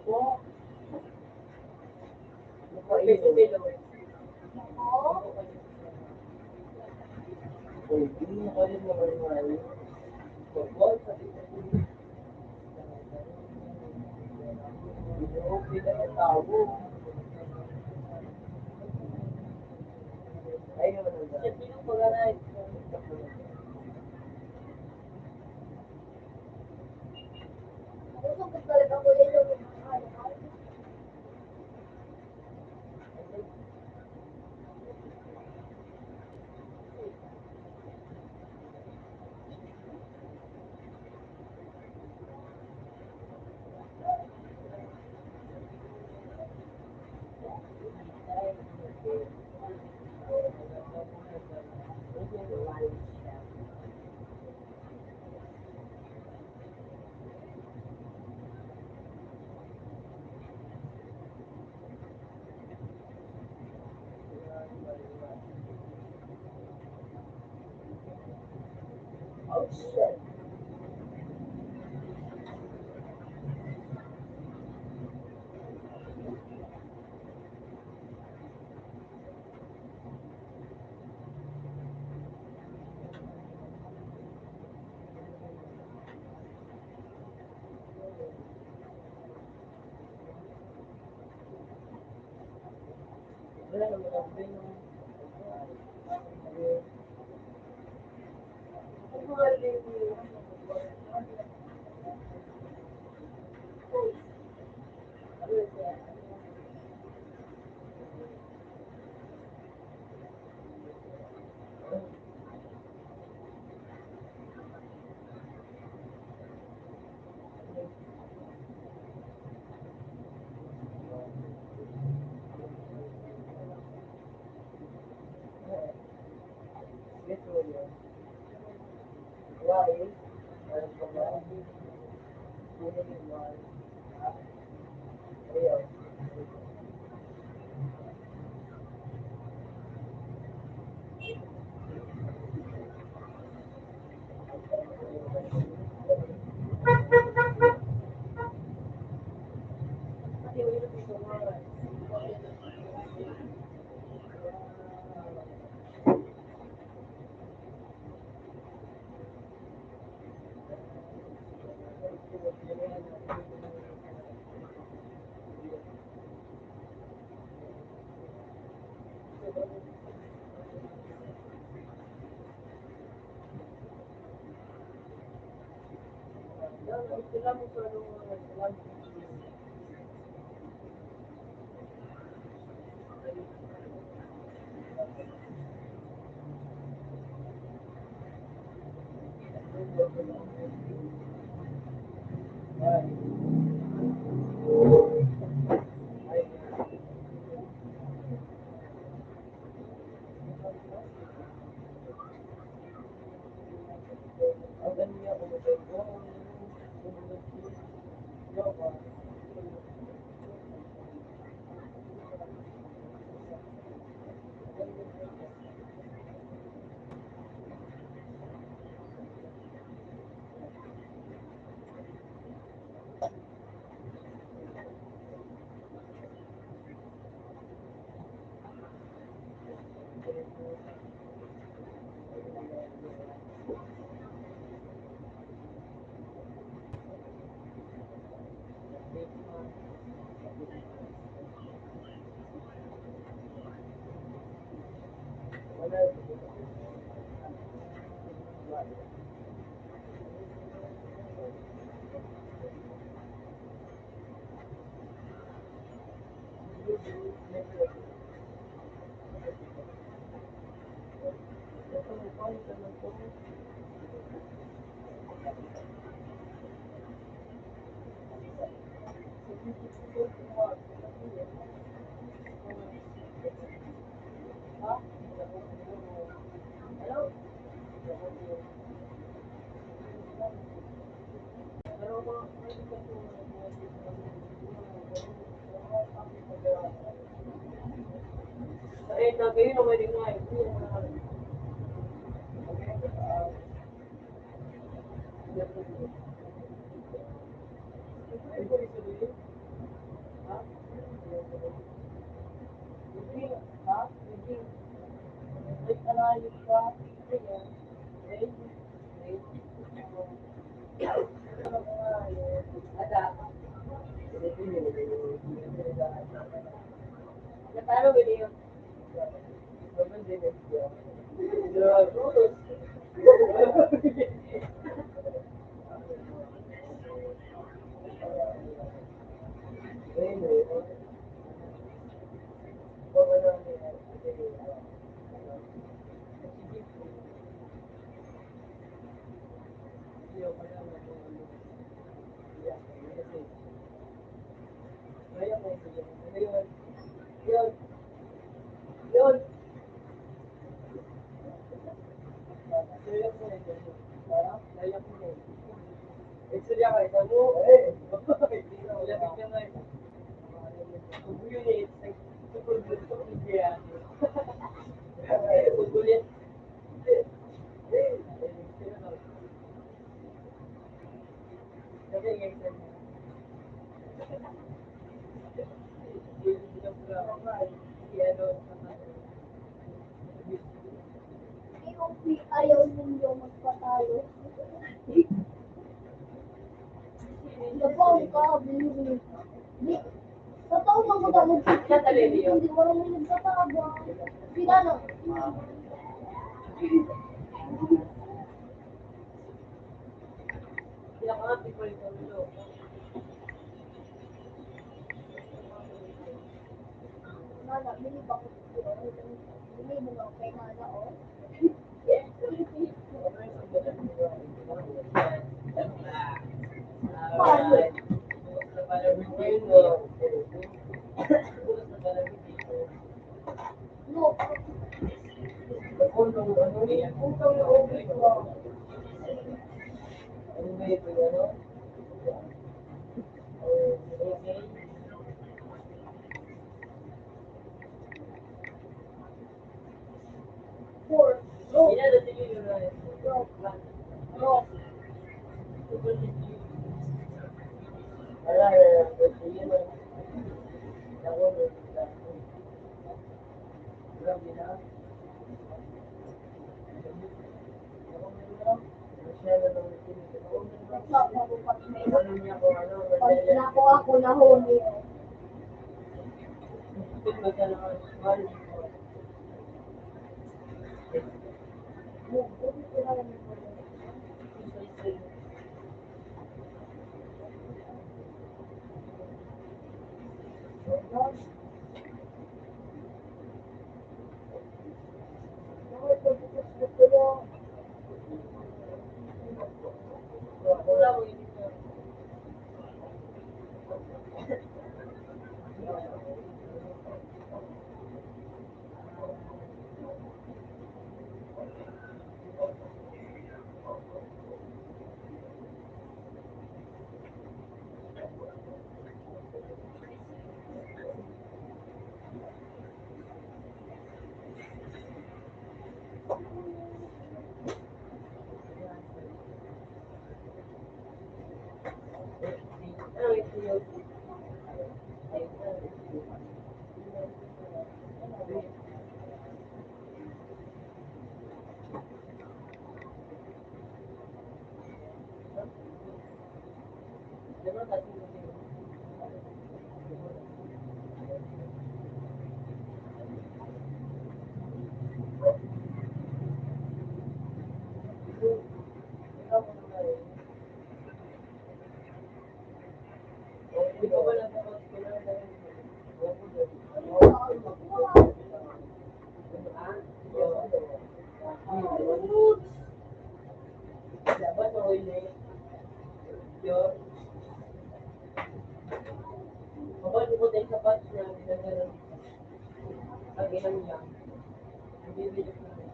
ako, kasi nililo. Oh, Uy, hindi mo kayo naman. Football, sabi ko. Okay na yung tao. Ay, naman ang dami. Sino pag-aray? gusto ko talaga ko yun yung Oh, shit. Wala naman ang binong. Yes, mo yun. Why? Meron pa ba? Hindi mo yun. Ayaw. Sila mo sa sila. Kayo na pwede nga. Paano video? Yun. Ayaw ninyo magpatalo. Napawag ka, bili. Di, totoo man ko daw hindi marami nagtatawag. Sila na. Nana, bili ba ko? Bili mo nga kay Nana, oh. No. nung ano, utang na okay ba? Ano ba ito, ano? Okay. Four. No. Pinadating yun yun na yun. No. Wala, kasi yun ang ako nung grabe na. Masyado nang ano niya kung ano, Pag nako ako nahuli. ito ka naman, mahal. Wala mo yun. Ano ito yun? Diba kasi hindi ko ba natapat ko na dapat mahuli yun. Kapag mo din sapat na ginagalang pag ilang niya, hindi bilip na niya.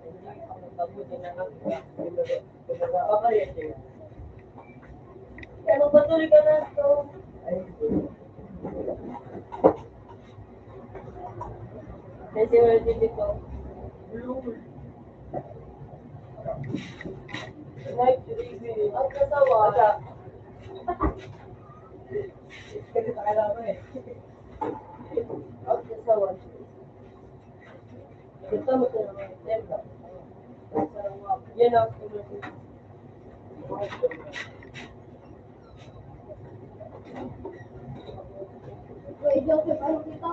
Hindi ako bago din na papalit yun. Kaya magpatuloy ka na ito. Kasi wala din dito. Like, ang kasawa. Kasi sa kailangan eh. Ang kasawa. Gusto mo ito naman. Tempa. Yan ang sinasabi. Wait, Joseph, ano kita?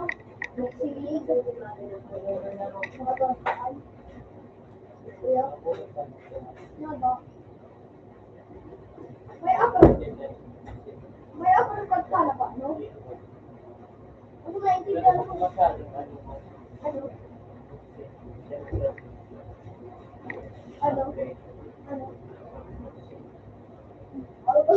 Magsilig. Mga bangkaan. Kuya? Ano ba? May ako ng pagkala ba, no? Ano maintindihan mo? Ano? Ano? Ano? Ano ba?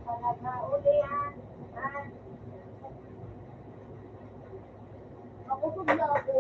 Talaga, uli yan. Ah, ako pag ako.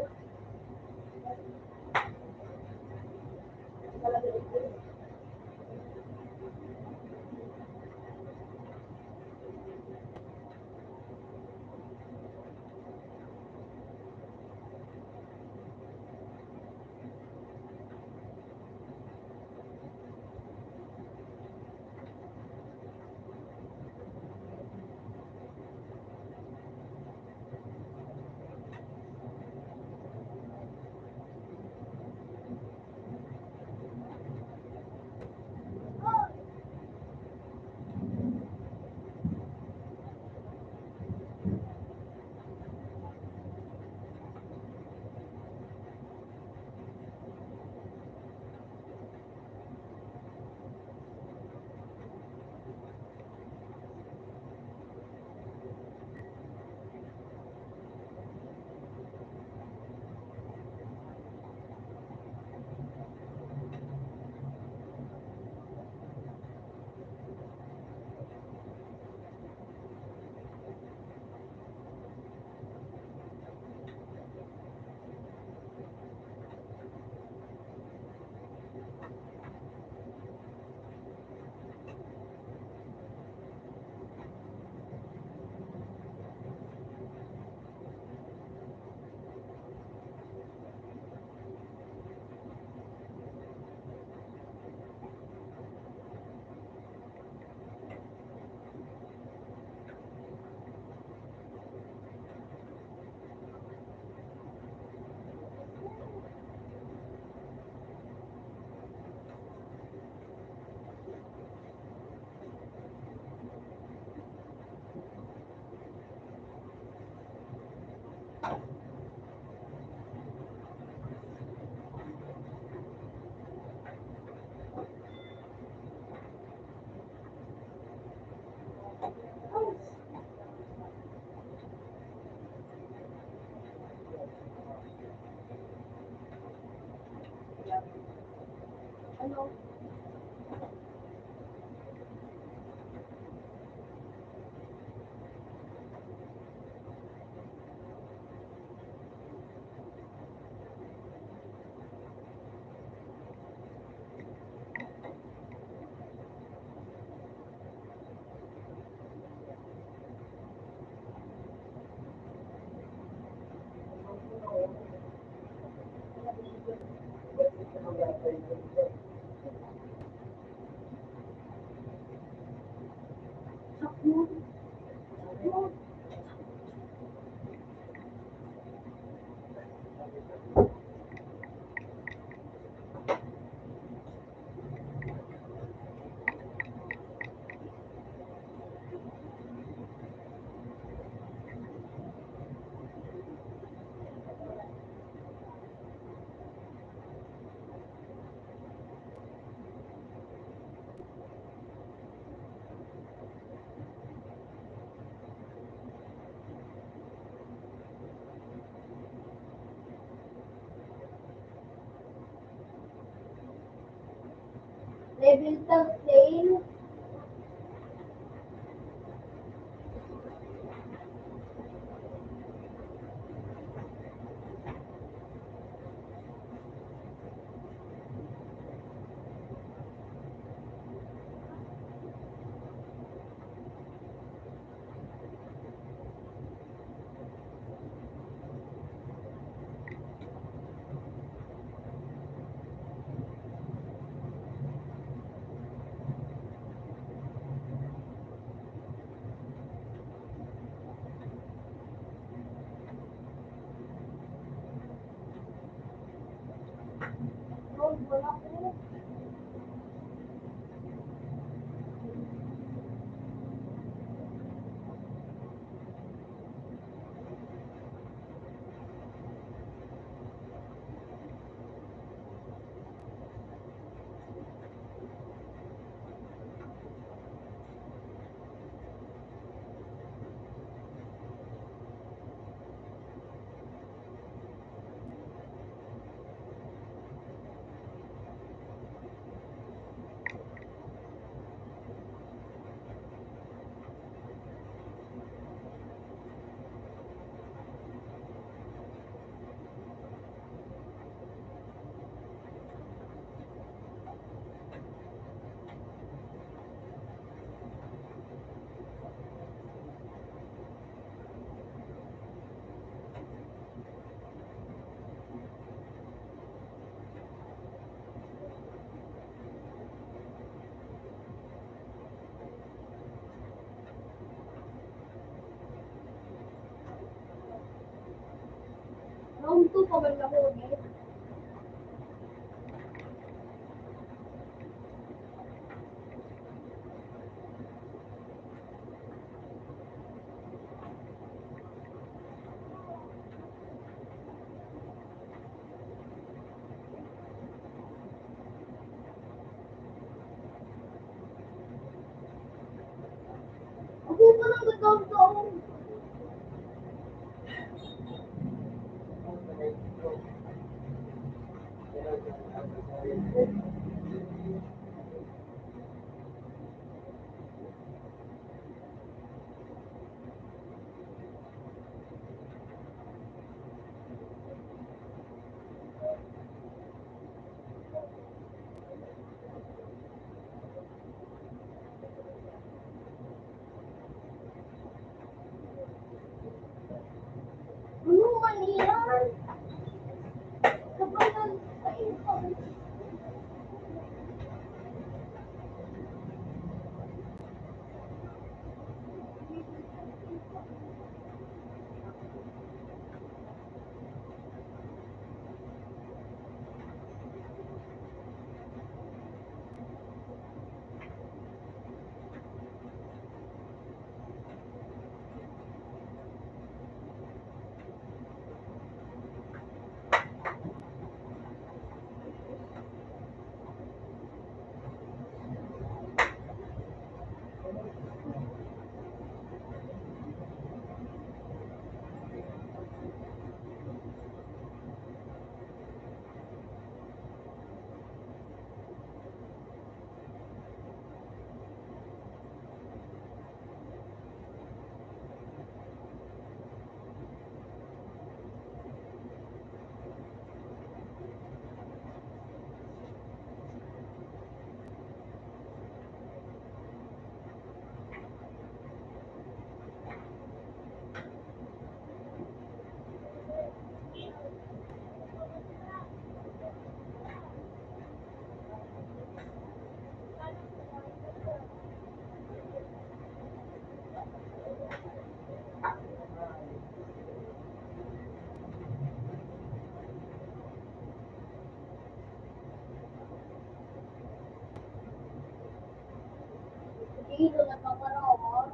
Ano? Level tag plane. Road, wala ko. Luto pa man ako eh. Ako pa lang gagawin. Ano man yan? Kapag nag-ayun. Dito na naman.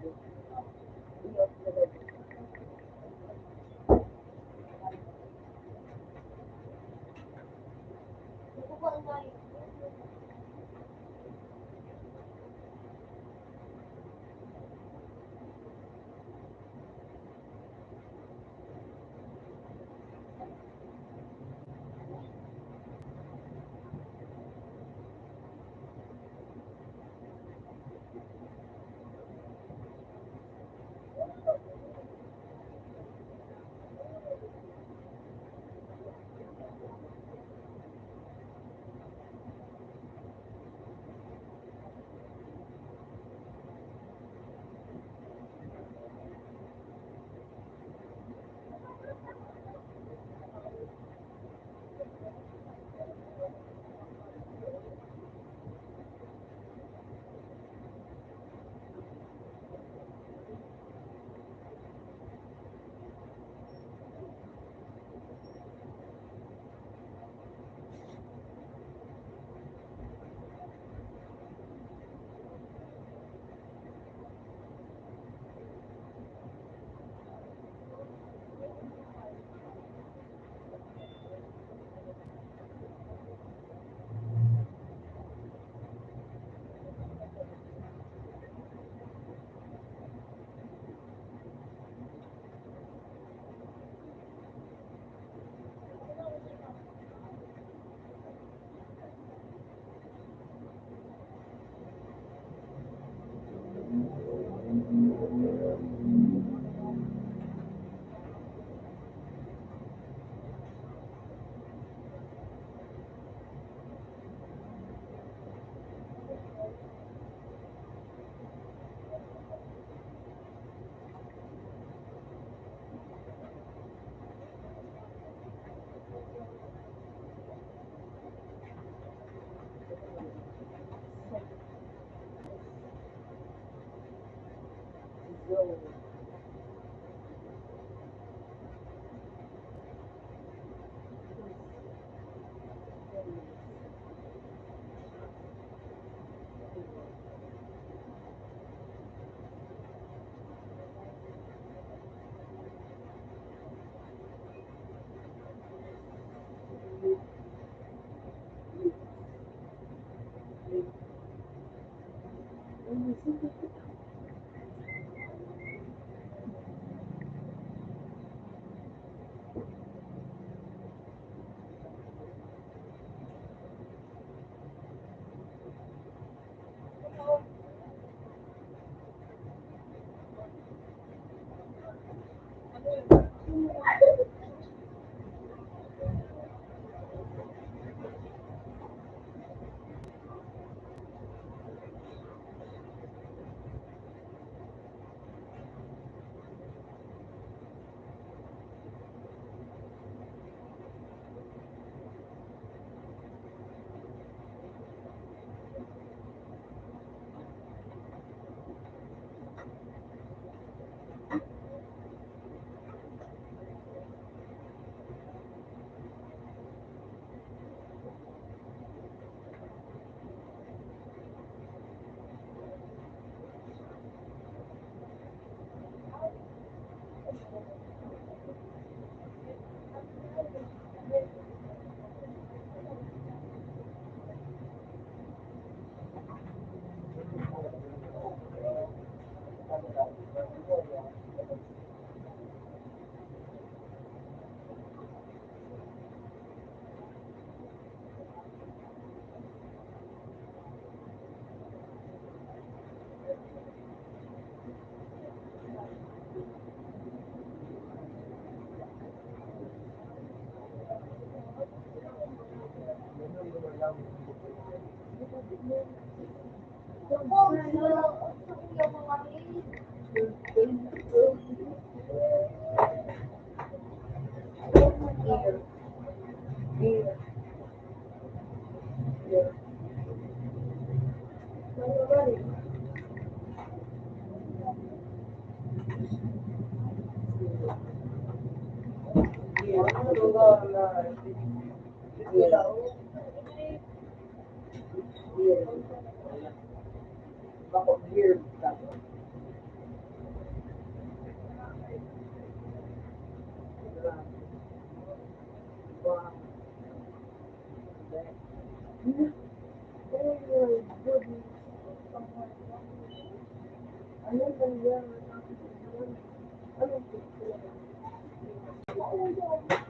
Gusto ko ang layo.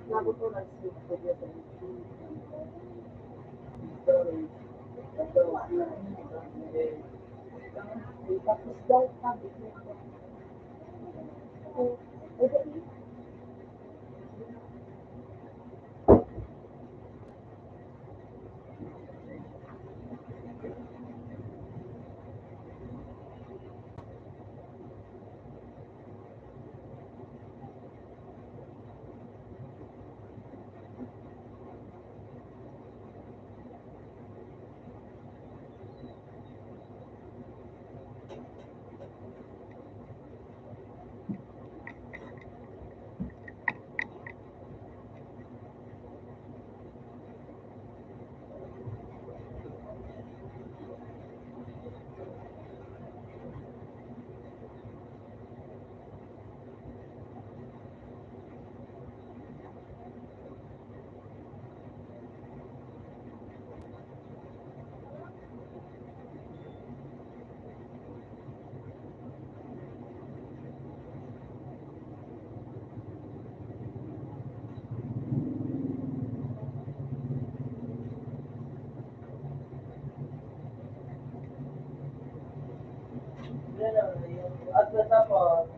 Nabutulan siya sa dia sa Tapos daw, sabi ko. Okay. at natapos.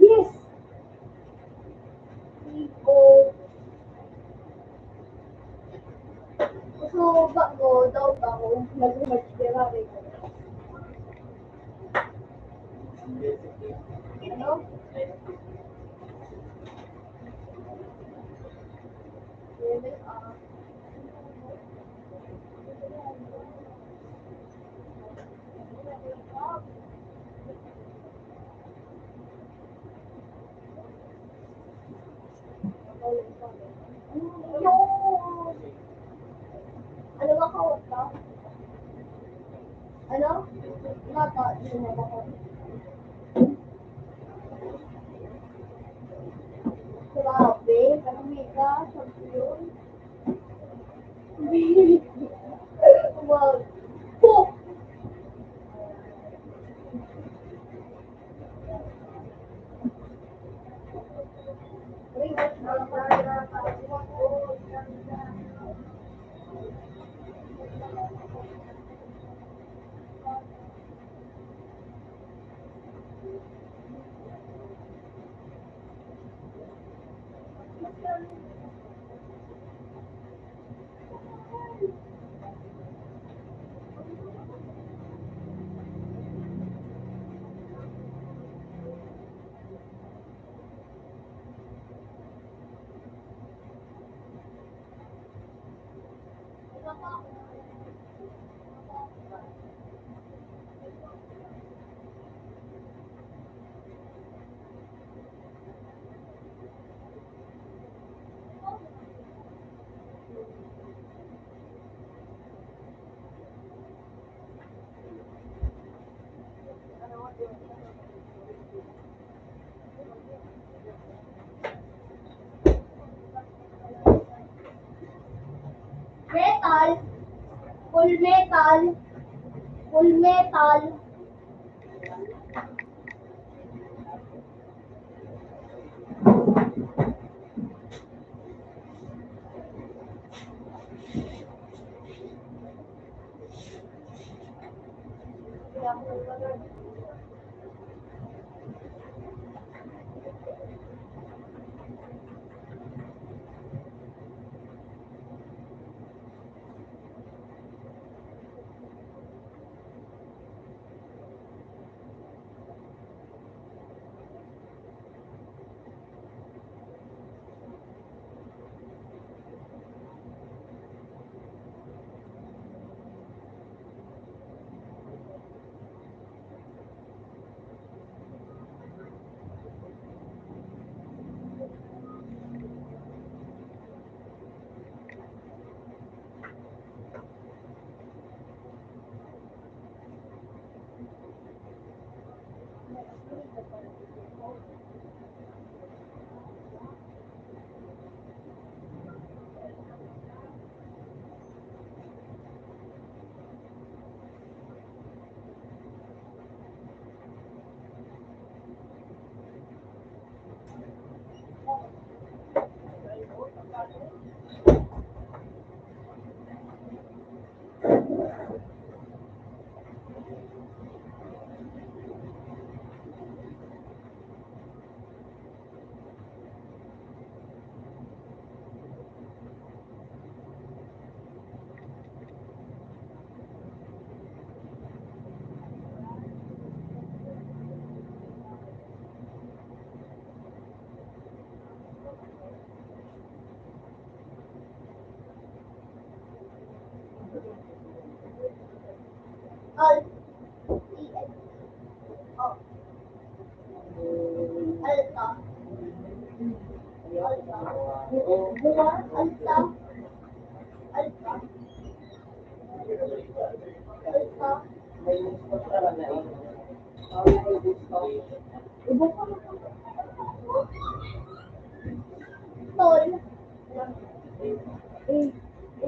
Yes! People. So, bago, daw bago, nag-merge dira rin. Ano? Level up. Ayun! Ano ba ka, wala? Ano? Mata, yun na ba ko? Grabe, karami ka, sabi yun. Wag. Po! Ring, metal. Full metal. Al. E-N. Oh. Alta. Alta. Bunga. Alta. Alta. Alta. May gusto ka lang na yun. May gusto. Ibo ko. Tol.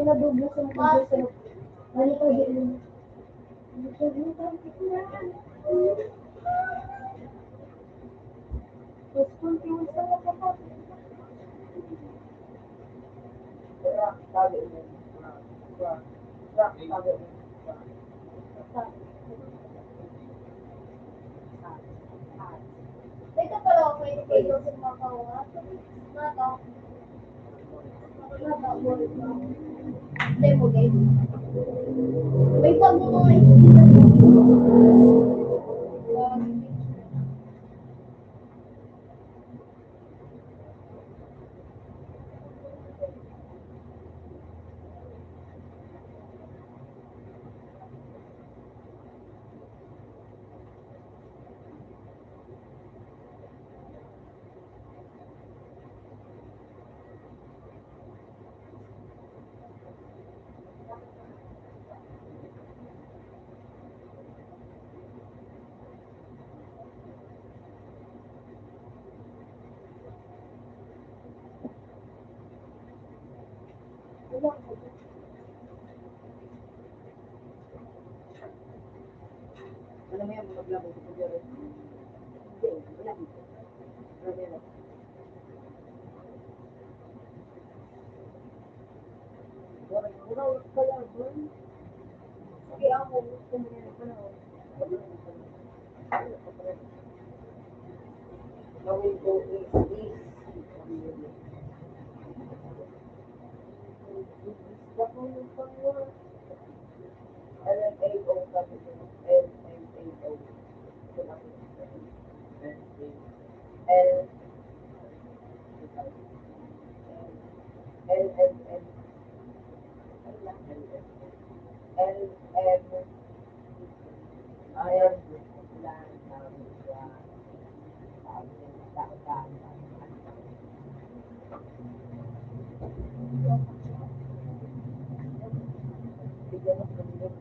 Nadubo sa mga. Ano pa din? Rock, sabi mo. Rock, sabi mo. Teka pala ako may kayo sa mga kawa. Mata. Mata mo. Hindi mo guys. May pag mga Alam mo yan, maglabo ko po dyan. Hindi, wala dito. Grabe na. Wala pala, boy. Sige, ako, gusto mo yan ako na. Gawin ko is this. Gusto mo yung pangwa. LMAO sabi ko. LMAO. L LMM LM ayan lang namin siya sabi ng takdaan bigyan ng pagod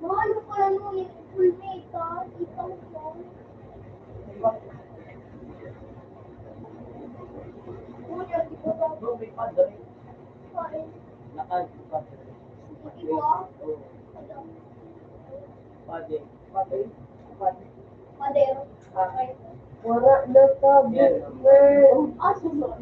Mahalo pala nung yung full makeup. Ikaw yun. Kuya, di ko dapat. May padre. Kain. Naka-padre. Iwa. Padre. Madero. Okay. Wala na ka, Yan. Ah, susunod.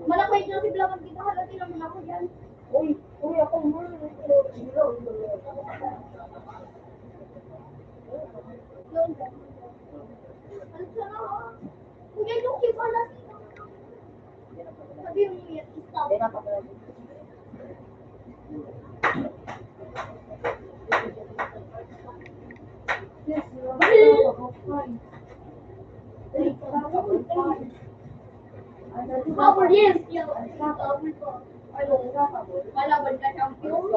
Malaki yung si Blaman dito. Halati naman ako dyan. Uy, ako mo. Yun. Ano sana ha? Kuya, yung kiba na sila. Sabi mo yan, stop. Habol yes! Habol po. Ano? Malaban ka champion?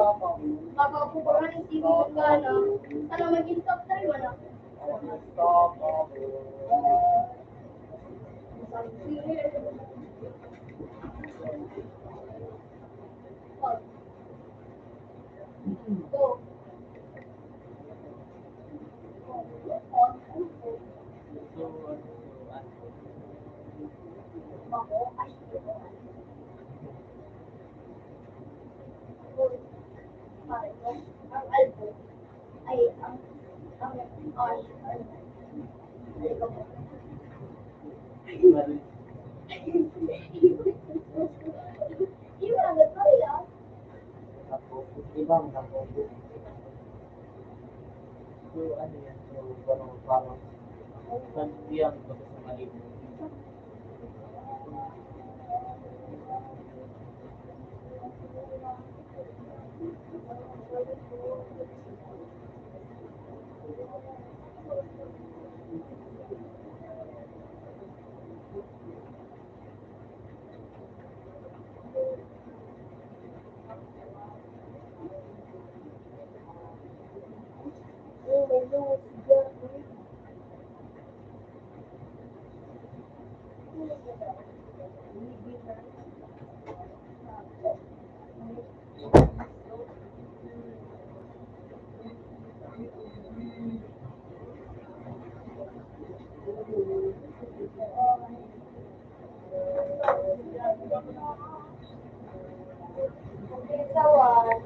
Makakukuha ng TV ka na. Ano maging top 3 wala? Go. Ako, ay, ang albo ay ang ay yung agad pa rin ah. Ibang ako. So, ano yan? So, parang nandiyan ko sa maliit. Tawan.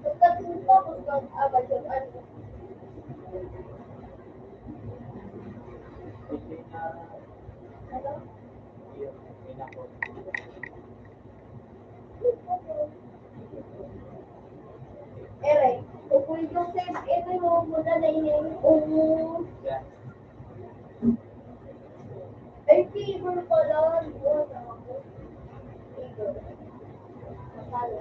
Pagkatuto ko kung abad yung ano. Kasi na, Ano? yun, pinako. Ere, kung Joseph, ito yung muna na yun. Oo. Yan. Ay, fever pala. Yun, ako. Fever. Masala.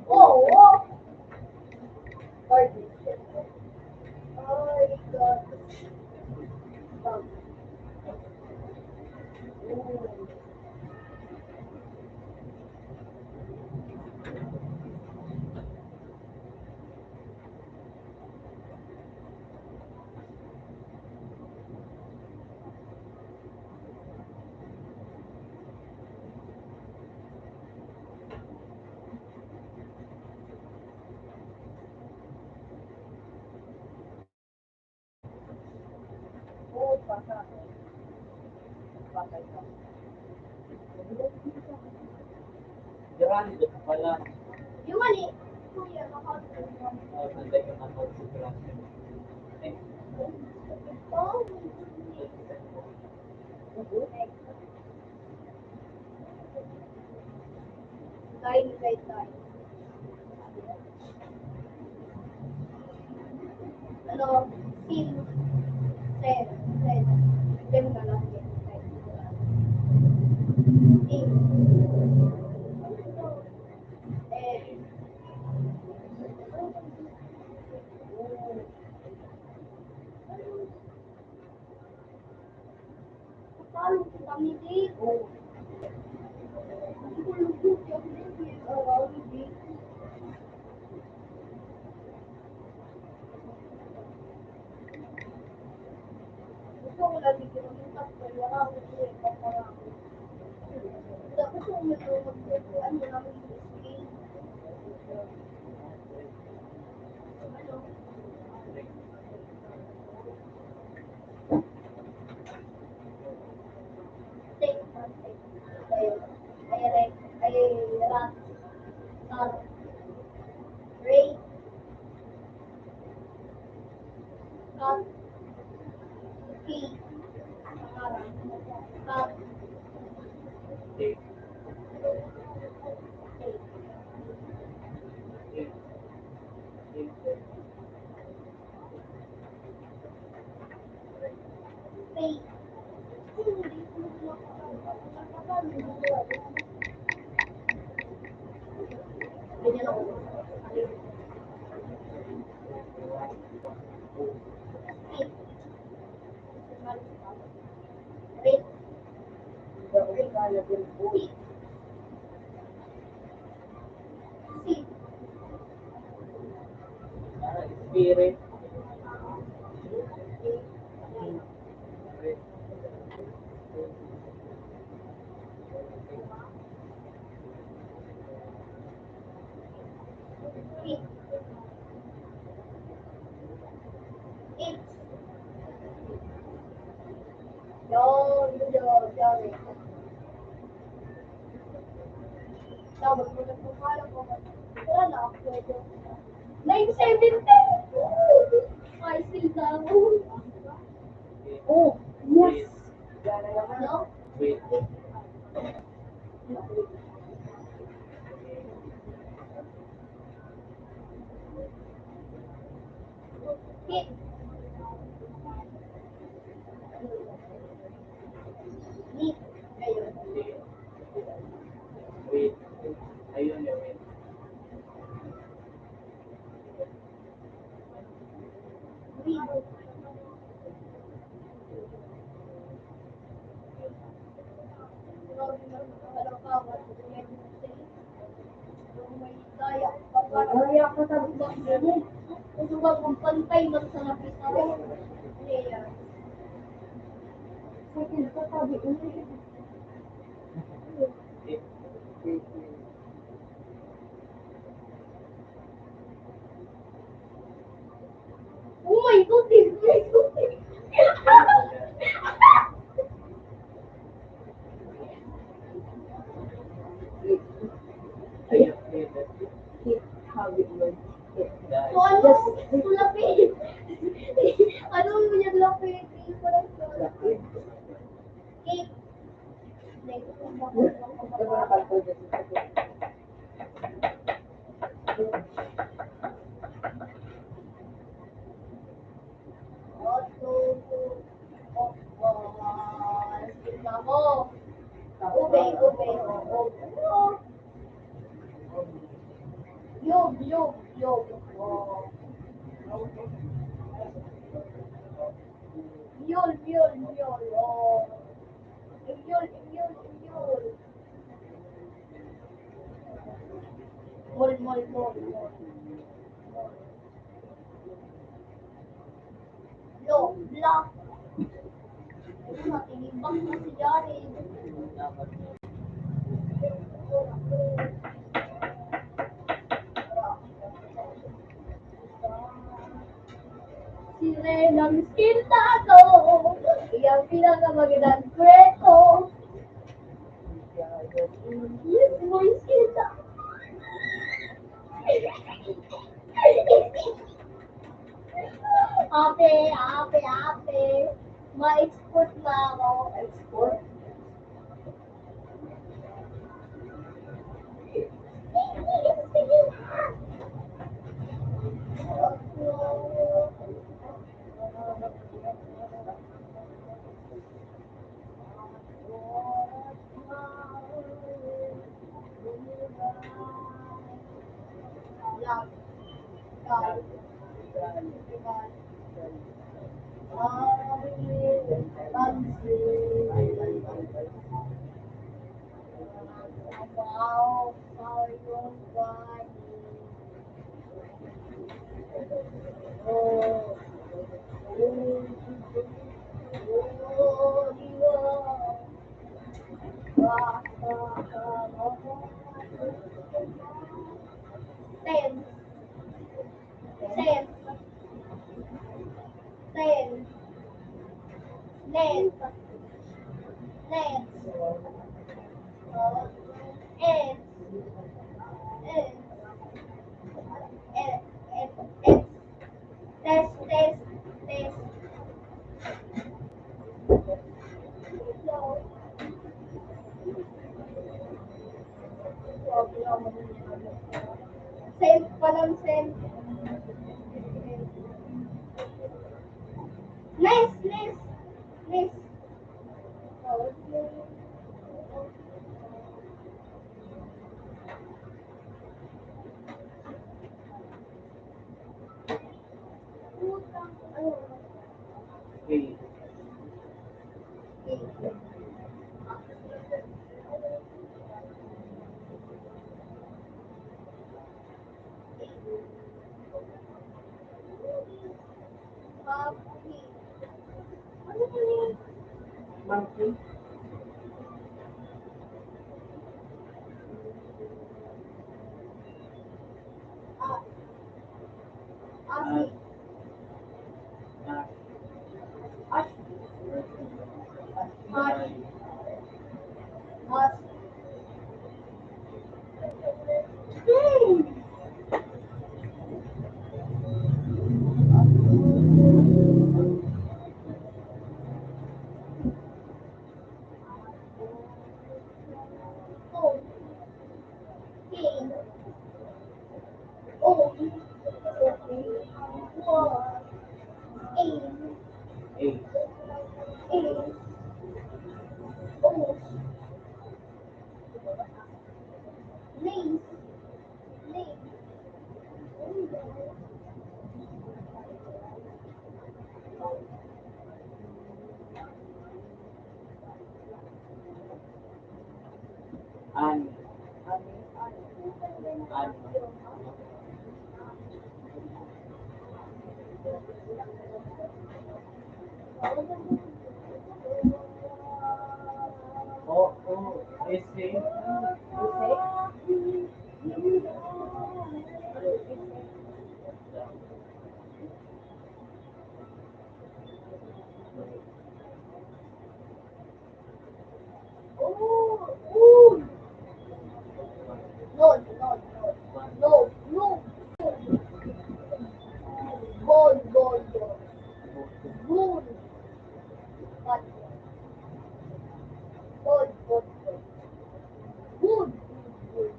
Oo. Ay, God. Diyan, doon pala. Yung mali. Kuya, makakasal. Nanday ko na ako sa grasya. Eh, Oh. Kain. Ano? Sin. Sen. Dem ka lang. Sin. Eh. Hindi. Gusto ko lang dito ng tapos wala ako dito paparami. Dapat yung ano namin yung screen. Ano? Take. Ray. Cut. Key. Cut. Pay. Ganyan ako. Ray. Ray. C. Spirit. H. H. Yun. Tapos mo nagpapala ko. Wala na ako pwede. 970! Ay, still down. Oh, yes! No? Wait. Hit. Hit. Ayun. Wait. Ayun yung wait. Read. Kaya ako sabi ba ganun? Kung ba magpantay lang sa lapis na rin. Player. Second ko sabi ko. Oh my God! Oh my God! Ayun. Wait. So ano? Lapit. Ano mo yung lapit? Hindi ko lang so lapit. Cake. Ube. Yog. Yol. Oh. Yol. Mol. Lo. Block. Tinibang na si Jared. Sirenang skintado. Iyang pinakamagandang kwento. Yes, boy, skinta. Ate. Ma-export na ako. Export? Love. God. Ten. Ten. Ten. Net. Net. Ed. Ed. Ed. Ed. Test. Test. Test. No. Send pa lang, send. Nice, nice, nice. Okay. Monkey. Asi. Ah, As. As. As. Oh. King. Oh. War. Aim. eight. Aim. Oh. Name. Name. An. An. Oh, oh. Essay. Oh. Ooh. No, no, no, no, no. Gold, gold, gold. Gold. But gold, gold, gold. Good. Good.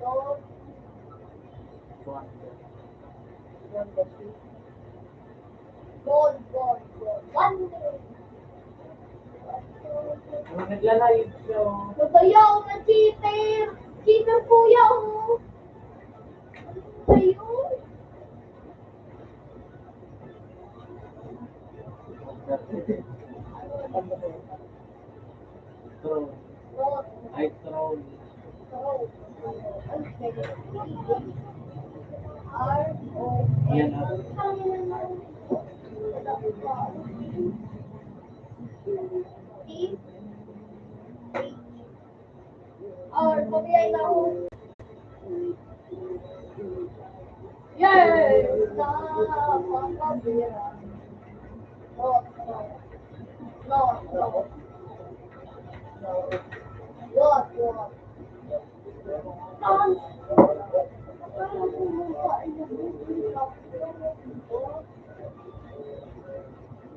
Gold. Wonder. Wonderful. Gold, gold, gold. Wonder. Nung nagla-live siya, oh. Babayaw na cheater. Cheater kuya, oh. Ano yun? Throne. Gold. Ay, throne. Gold. Ano pwede? R-O-N. Yan, ah. T. Or, pabiyay na ako. Yay! Sa pagkabira. No, no. No, no. No. What, what?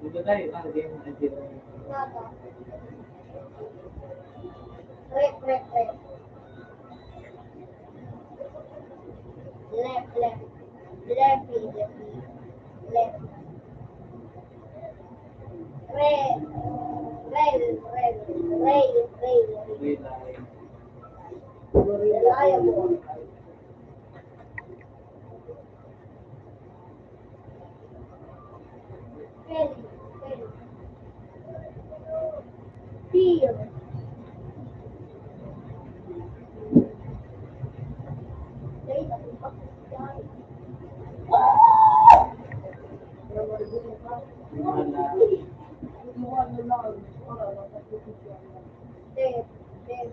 Dito tayo, game na dito. Nada. Rep, rep, rep. Left, left. Lefty, lefty. Left. Rail, rail, rail, rail, rail. Relay. Reliable. Dead. Dead.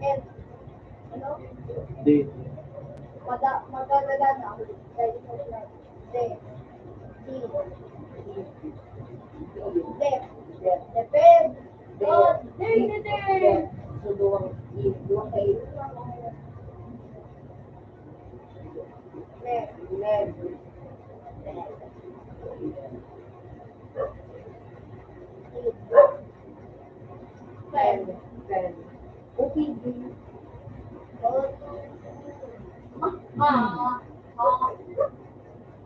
Dead. Ano? Magdadagan na. Dead. Dead. Dead. Depend. God. Dead. So, duwang kayo. Dead. Led. Friend. Friend. OPD.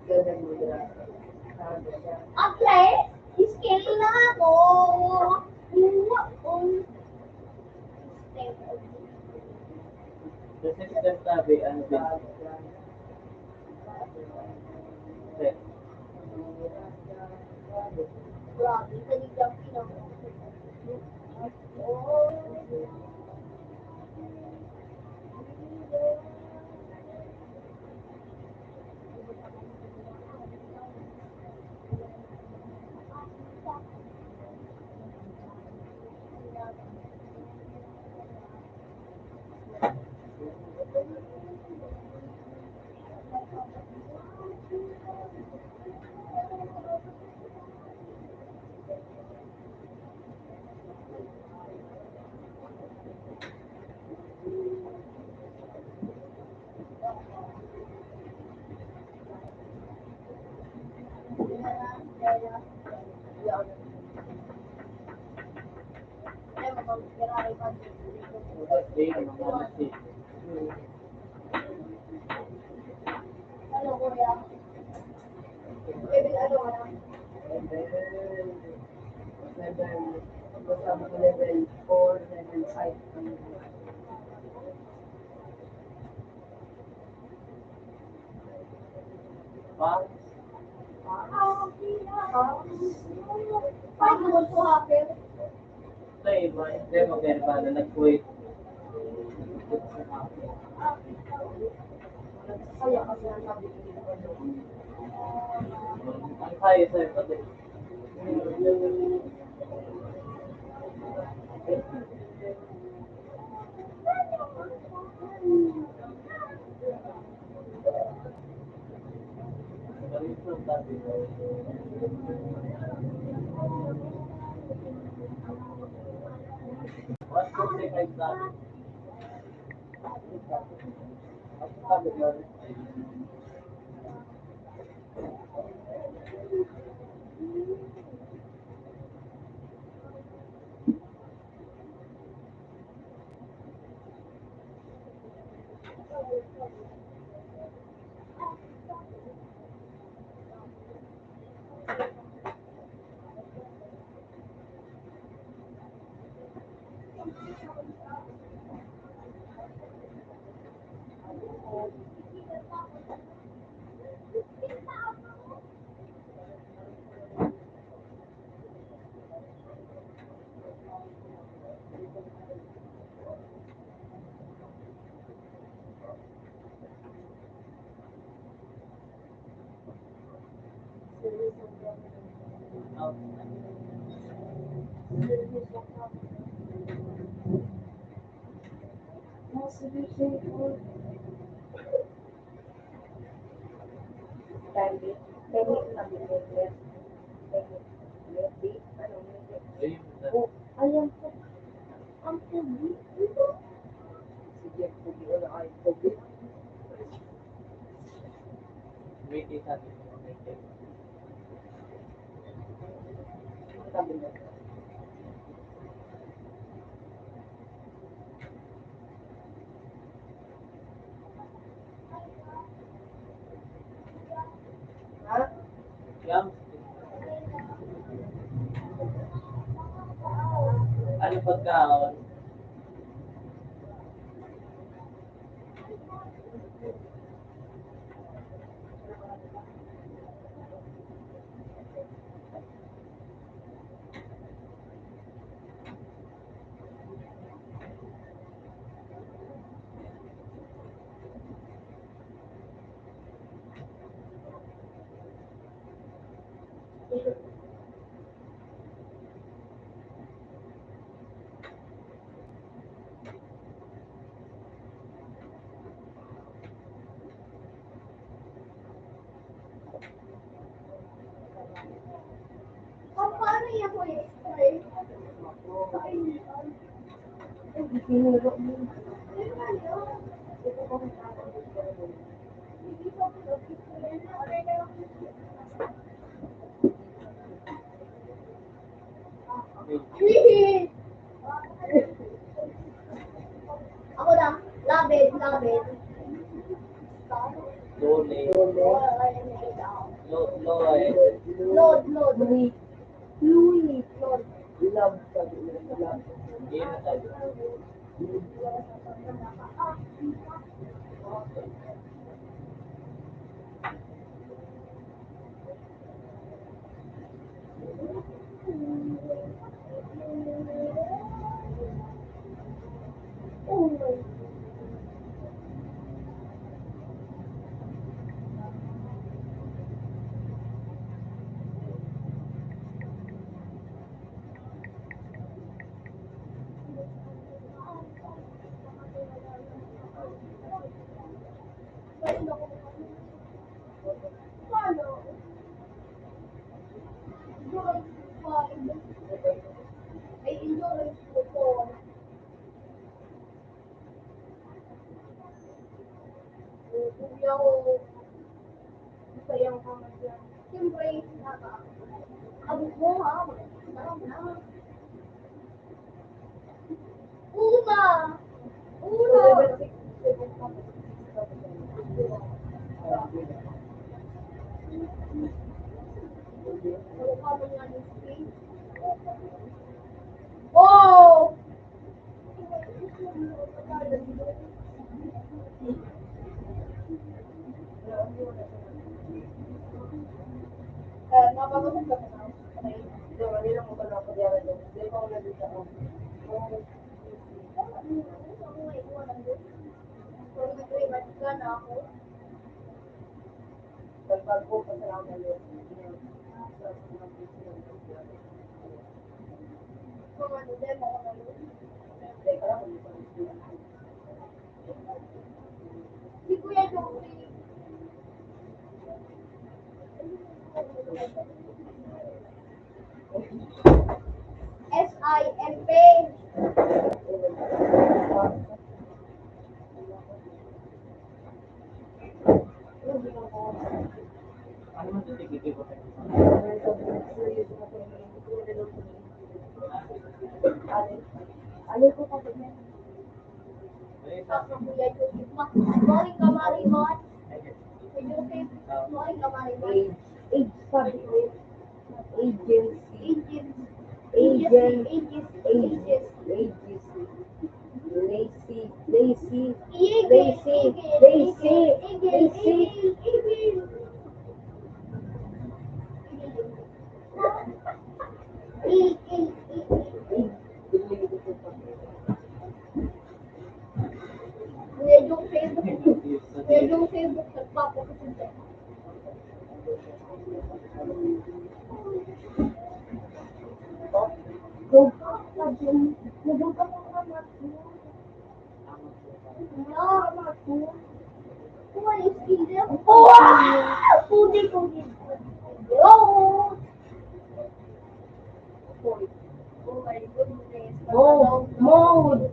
Ganda mo dira. Okay. Skill na ako. Resistant sabi, ano din? Set. Grabe, saligang pinang. Ano kuya? Pwede ano ano? Level 4, level 5. Pa? Paano mo po happen? Sa iba, hindi maganda na nag-quit. Kaya kasi nasabi ko. Ang kaya sa iba din. What's the second time? Ayan po. Ang pugi. Sige, pugi o na ay pugi. Wait, isa. Sabi mo. Ha? Yum. Ano pagkaon? Sinuro mo. Ako lang, labid, labid. Lole. Lloyd. Load, load. Louis. Louis, load. Love sabi mo. Love. Yun ang sabi. Ay, endurance ko po. Hindi ako masayang kamadyan. Siyempre, abot mo ha. Sarap na. Una! Una! Oh! Napapagod ka na. Hindi, manila mo ka na pag-yara doon. Hindi pa ako nandito ako. Pagpag po, pasalamat yun. Teka lang, hindi pa rin. Si Kuya Joey. SIMP. Ano man ito, tigil ko kayo. Ano ko pa din yan? Sa Kuya Joey. Morning ka, Marimon. Kuya Joey. Morning ka, Marimon. Age sabi ko. Agency. Agency. Kuya Joey Facebook nagpapakusunod. Mode,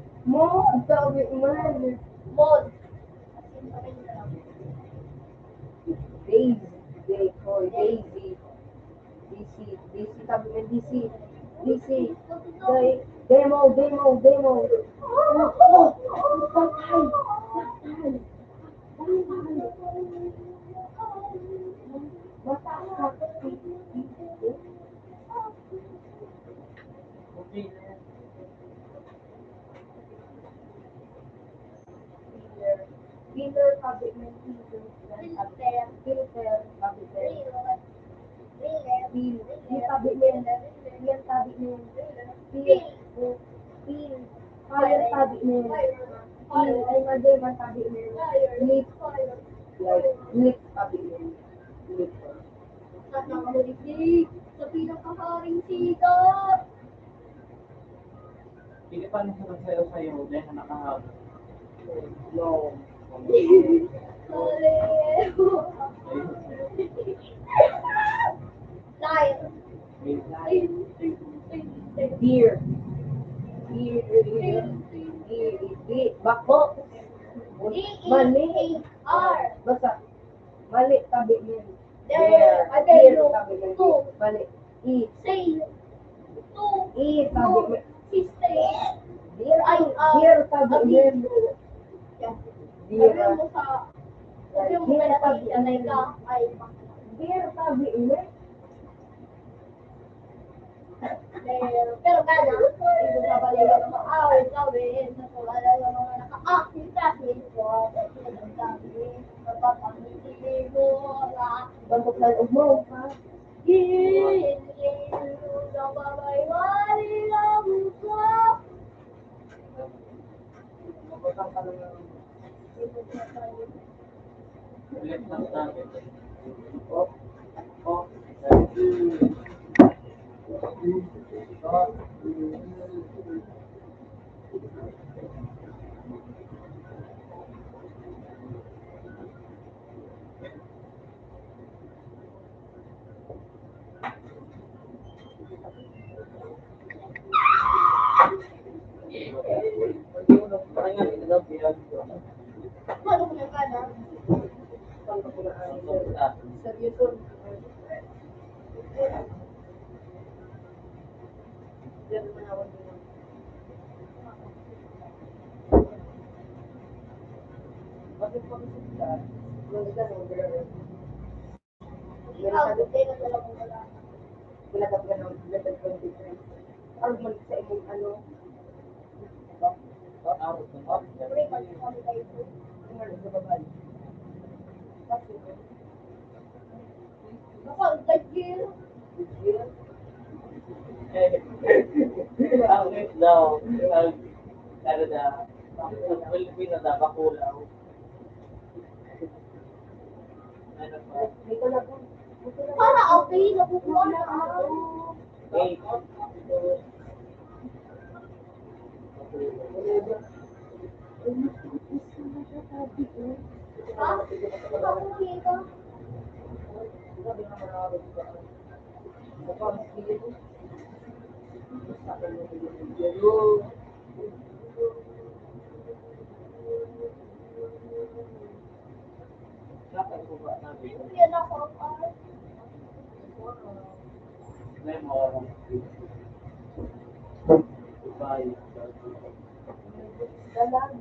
sabi mo. Daisy. DC, sabi mo, DC. Demo. Peter, sabi mo, filter, sabi mo. Fire sabi mo. Ay, madema sabi mo. Lip sabi mo. Lip. At nakamaligig sa pinakaharing sikat. Hindi pa nang sa'yo dahil nakahawak. No. Liar. Dear. Bako. Mali. D-E-A-R. Basta. Mali, tabi niya. There. Here, tabi niya. Two. Mali. I. Say. Two. I, tabi niya. She say. Here, tabi niya. Sabi mo sa... Sabi mo kaya sanay ka. Ay, Here, tabi niya. pero kana, ito sa baliga ng mga awit, gawin, sa wala ng mga naka-active classmates ko, sinasabi, napapangiti mo, Bantok na loob mo, ha? nababaywari na buka. Mabutang ka lang. Ulit lang natin. Oh. Oh. Paano mo na kana? Seryoso. Yan manawag mo. Bakit pa kasi sila? Maganda na maganda. Ikaw, hindi na talaga wala. Ginagap ka ng level 23. Ang mali sa imong ano? Siyempre, pati kami kayo po. Ang ano sa babae. Bakit? Kapag tagil, Ang daw, ang Canada, ang Pilipinas na bakulaw. Ano pa? Dito na po. para okay, nakukuha na ako. Okay. Ha? Nakakuli ka? Sabi nga manawag ka. Kapag dito. Sabi mo dito. Dapat ko ba nabi? Yan ako, ah. May mga Bye. Dalag.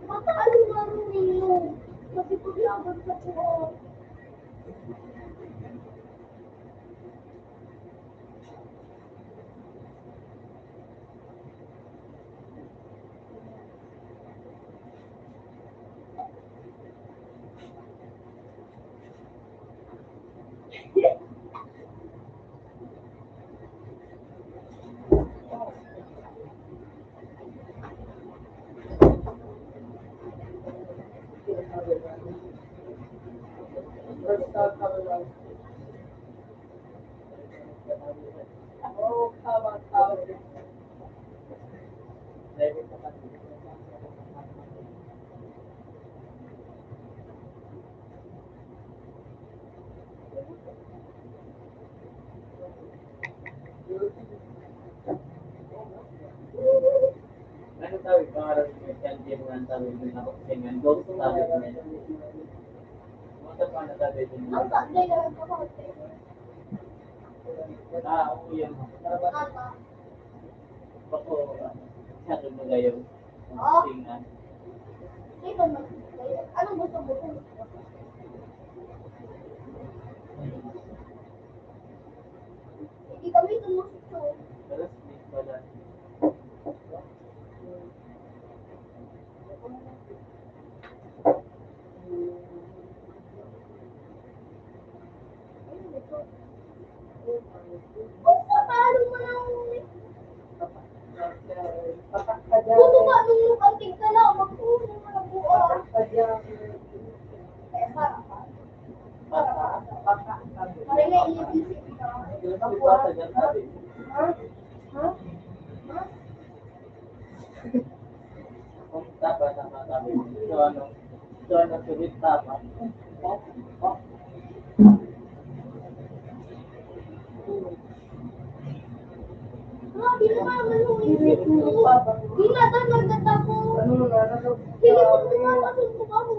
Mataalo na rin ninyo. Kasi paglaban sa ko. Oh, tama. Ano sabi pangarap ko yung game nga sabi ko na kusingan go sabi ko na. Mo sa pa na sabi ko. Ang tatay na lang ako. Ako yan. Tama. Bako sabi mo gayo. Oh. Kusingan. Dito na. Anong gusto mo? Hindi kami tumusito. Terus di sekolah. Paano mo lang? Patak ka dyan. Puto ka nung lukantig ka lang. Magpuno mo na buo. Patak ka dyan. Eh, para ka. Patak ka. Para nga iibisip ka. Ha? Ha? Kung tapa sama kami. So ano sulit tapa. Grabe naman yung init mo. Di na doon nagtatako. Ano na? Hindi mo naman kasuntok ako.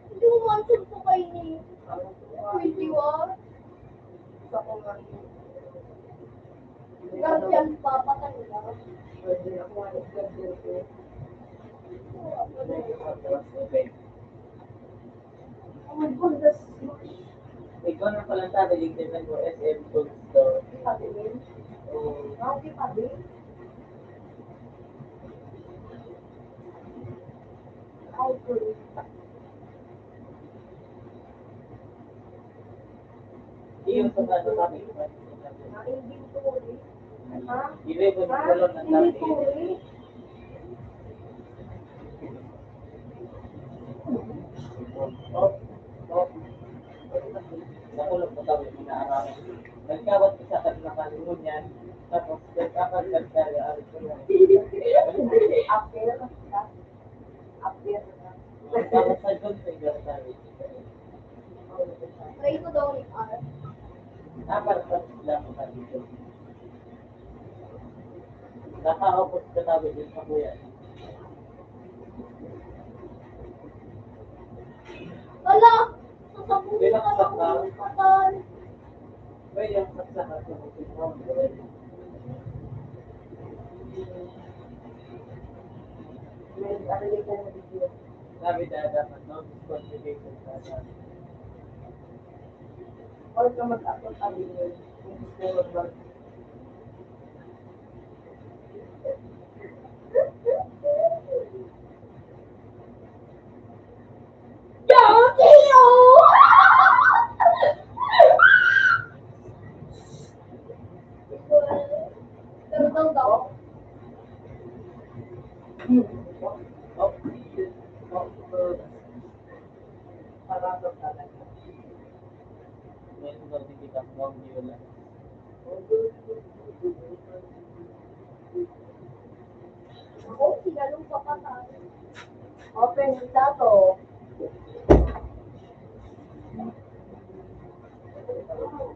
Hindi mo man suntok kayo ni. Pwede wa. Ganyan pa, patay na. Oh my God, that's Ikaw na pala sabi, ligtiman mo SM Food Store. pabilin. So, Bakit pabilin? Ay, good. iyon sa ano kami. Hindi ko ulit. Ha? Ilibon Ha? ko lang ng Hindi ko dati. ulit. Nakulog ko kami, inaarawan. Nagkawat ko sa kalimutan yan. Tapos, nagkakagkagkaya, alis ko yan. Apir. Apir. Tapos, sa doon sa Igartari. Try ko daw ulit, R. Nakarapos lang ako dito. Nakaupos ka tabi din sa kuya. Wala! Sasabunin ka lang ng patan. Pwede ang saksaka sa mutin mo. May arinig ka na video. Sabi na dapat no disqualification sa atin. Or ka mag-upload sabi niyo. Kung gusto mo mag- Jokio! Pero daw. Parang talaga. Ngayon daw di kita mong viola. Ako, sinalong pa patan. Open yung tato.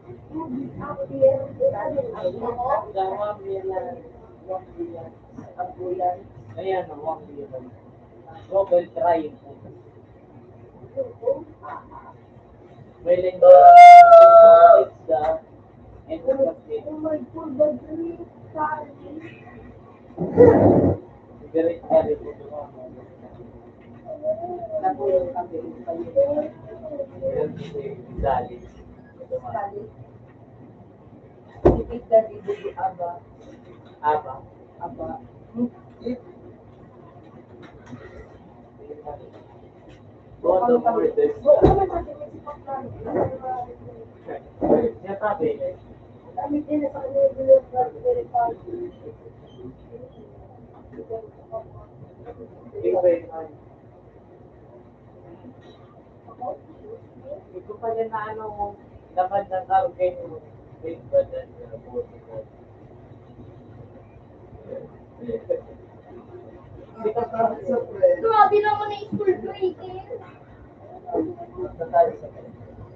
Apir. Dawa viola. Ang bulan. Ayan, ang viola. Global trying. May linggo. It's the end of the Oh my God, the green saree. very early po doon. Nabulong kami. Dali. Kali. Sipit na di bubu aba. Apa? Aba. Bottom for this. Huwag naman natin may sipak na. Siya sabi, Kami din na sa kanya yung bilog na verify. hindi ko pa rin na ano, dapat ng target yung big budget. Hindi ka parang surprise. Grabe naman na school breaking. Sa tayo sa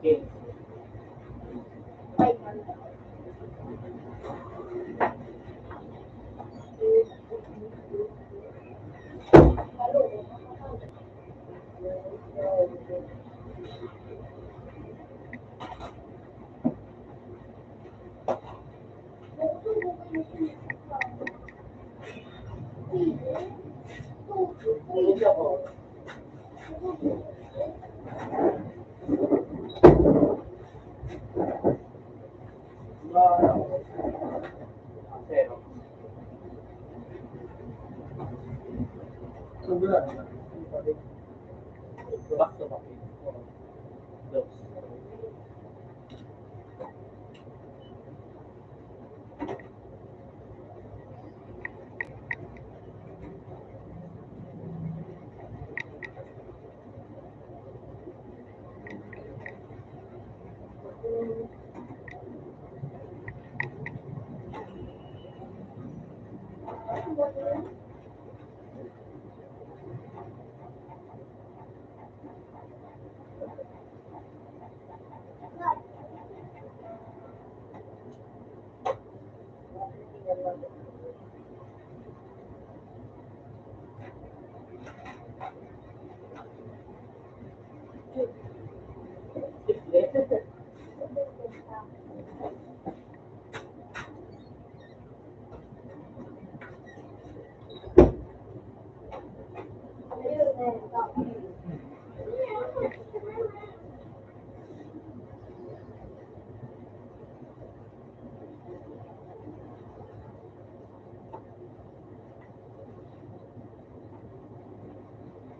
game. Ay, Hindi ako.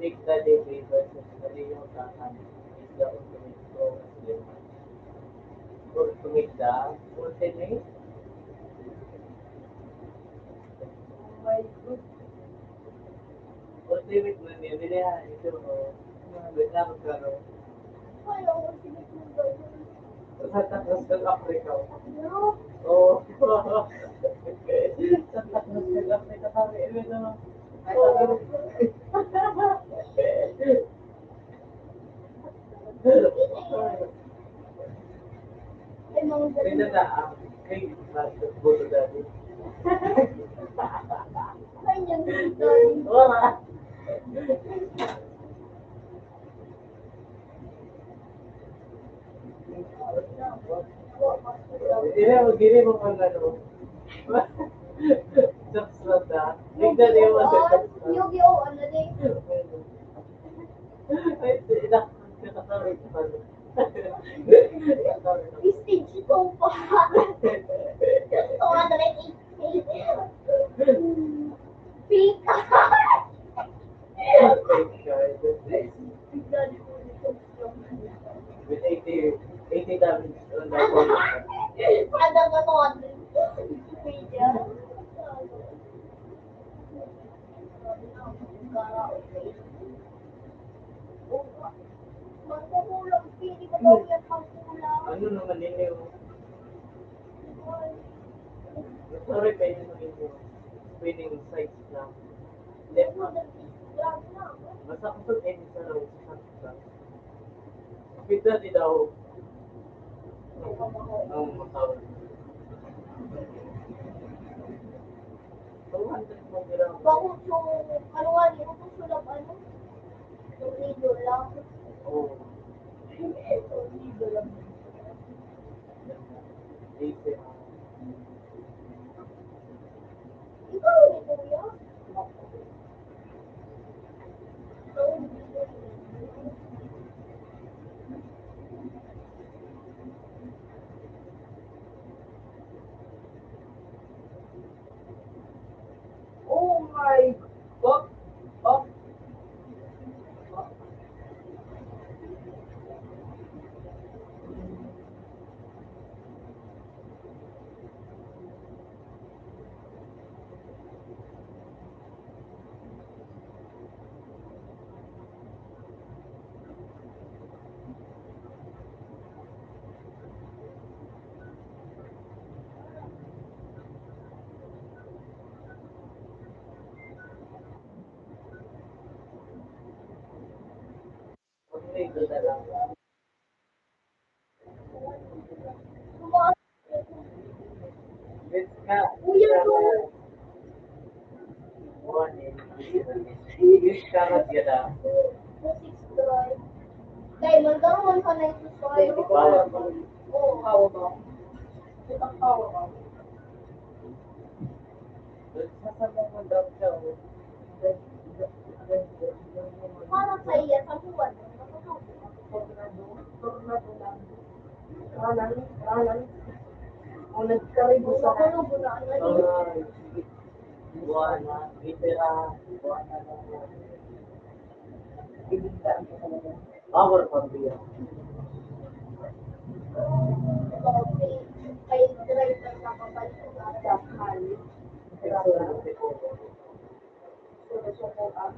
Big Daddy versus Mario Kahan is the ultimate pro wrestler. Ultimate the ultimate. Oh my God. Ultimate mo niya, bilihan ito mo. Wait lang magkano. Sa takos ng Africa. Oh. Sa takos ng Africa kami. Ito mo. Ay, sabi mo. Ito na ang kay Boto Daddy. Wala. Gini mo kung ano. Jokes lang na. Big Daddy mo. Yu-Gi-Oh! Ano din? Ay, inak. Nakasarap pa. Stage ko pa. 280. Pika. With 80 damage on that one. Ada ka to. Media. Magkukulang. Pili ko daw yan pagkulang. Ano naman nila yung... Sorry pa yun yung spinning sides lang. Left hand. Basta ko sa edit sa raw sa sakit lang. Big Daddy daw. Ang masawag. 200 mo gram. Bakit yung, ano nga, yung susulap, ano? Yung video lang. Oo. Yung video lang. Easy. Ikaw, ito yan? Oh my God! Oh! Okay, doon na lang. Let's ka. Kuya to. One in. Let's ka na sila. Dahil magkaroon ka na ito sa Power ba? Oo, power ba? Ito power ba? Sasama mo drop siya. Oh. Para sa iya, sa buwan. Tornado lang. Ralan. Kung nagkaribo sa Ano ba na? Ay, buwana. Itira. Buwana na. bibigyan ko talaga. Power pa biya. Kay driver na kapal ko na Dakal. Susukuan.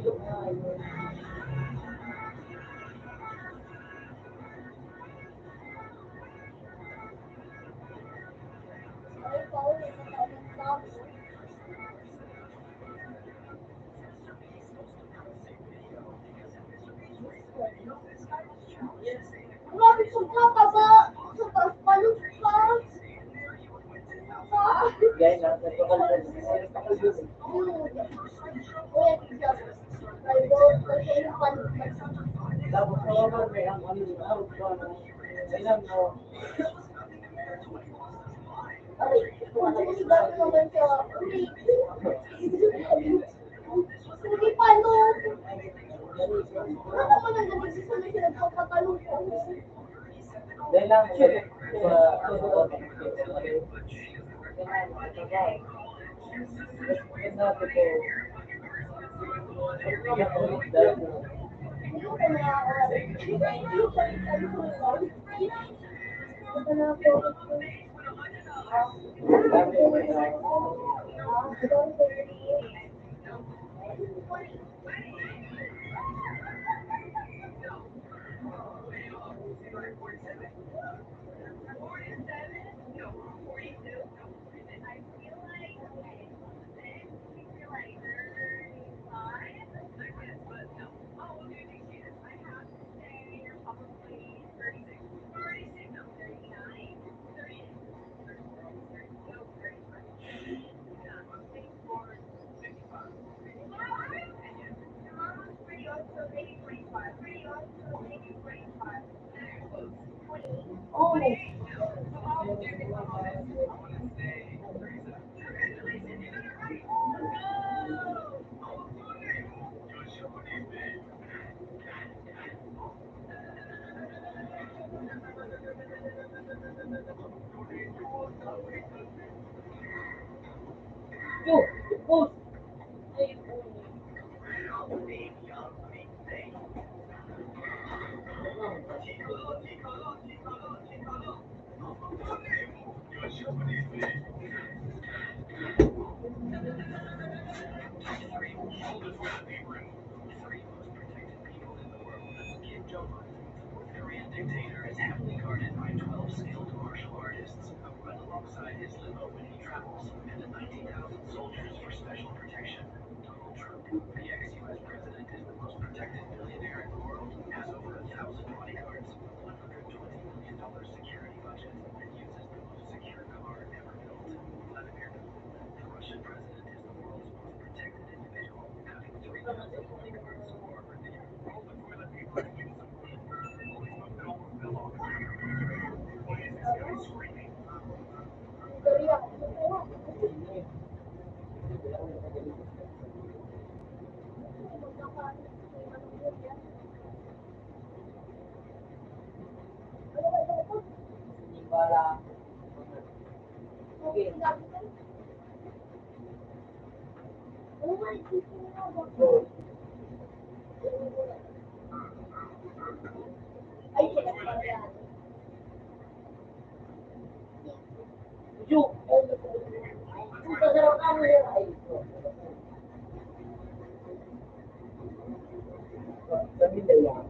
Ilok na ayun. Ay, Paul, nagtatawag. Grabe sa kakaba. Sa taas palukpas. Gaya na, nagpapalala. Nagpapalala. Kuya, tignan. Driver, kasi yung palukpas. Tapos naman may ang ano yung araw ko na kailan mo. Aray, ito Kung na sumigat naman sa Sige, paano? Ano naman ang galing sa mga nagpapatalukos? dahil lang siya Hindi ko na nakakawala. Ito na ako. Oh, Post! Para okay. ay, sila pa yan. Ju, kung kasarap ka mo yun, ay, sabi na yan.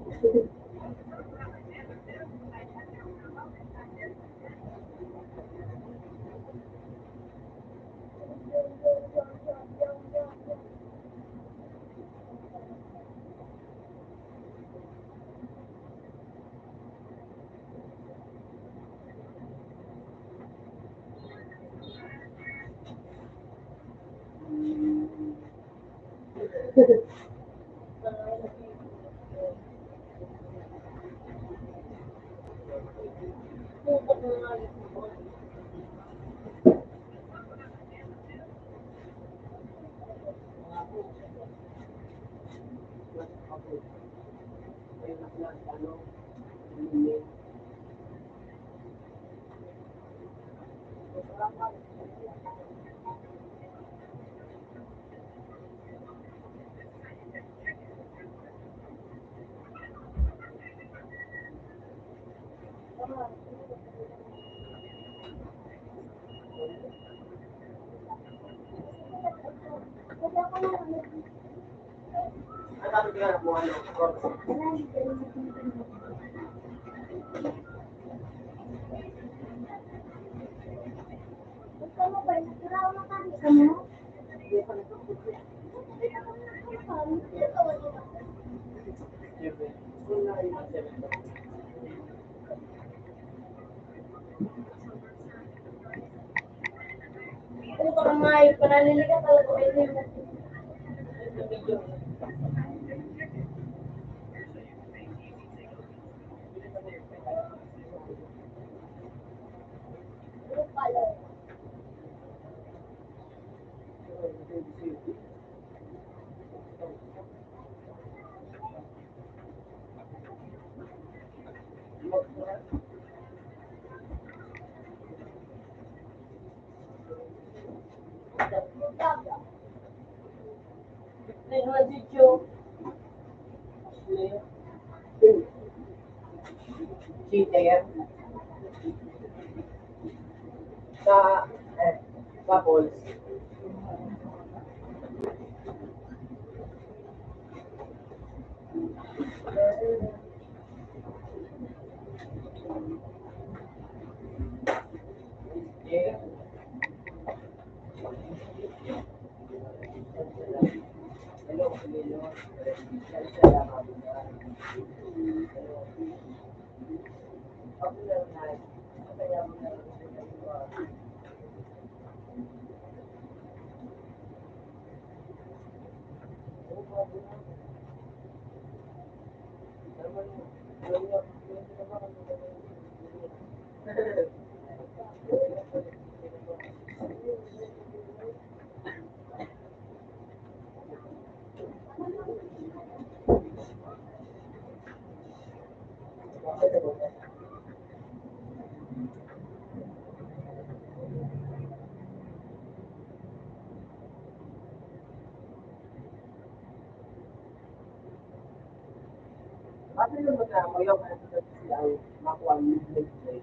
sabi ko nga mo ano. Gusto mo ba? Siraw na ka. Gusto mo? Ano ba ang may pananiligan talaga kayo yung video? May mga video. Cheater. Sa, couples. Yeah. Hello, hello. Ano naman na mo yung sila makuha yung play?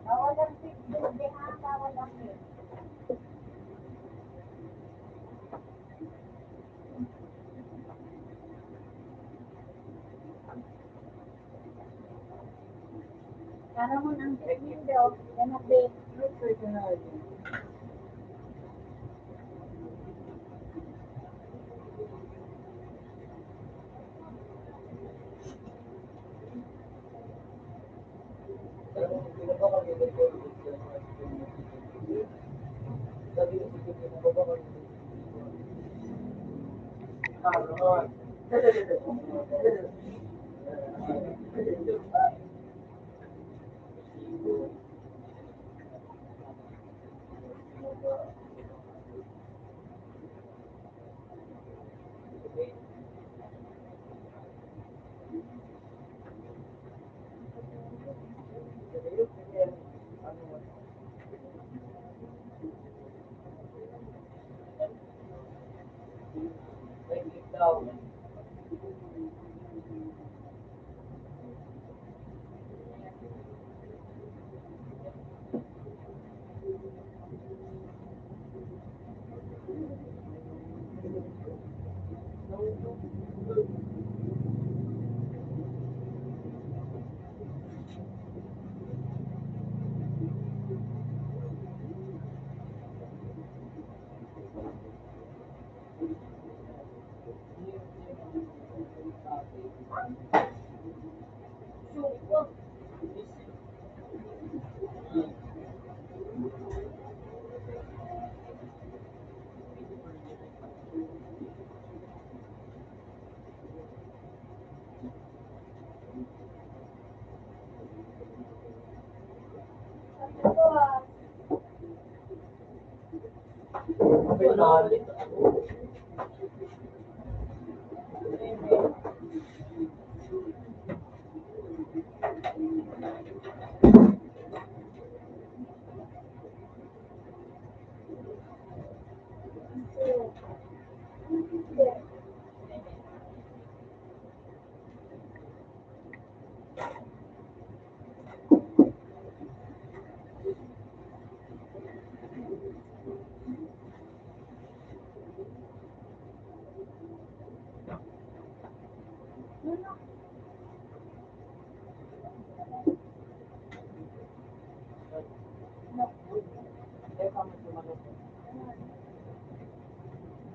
Bawal ang Facebook, di ha? Bawal ang Facebook. Karamon ang video, yan ang bed.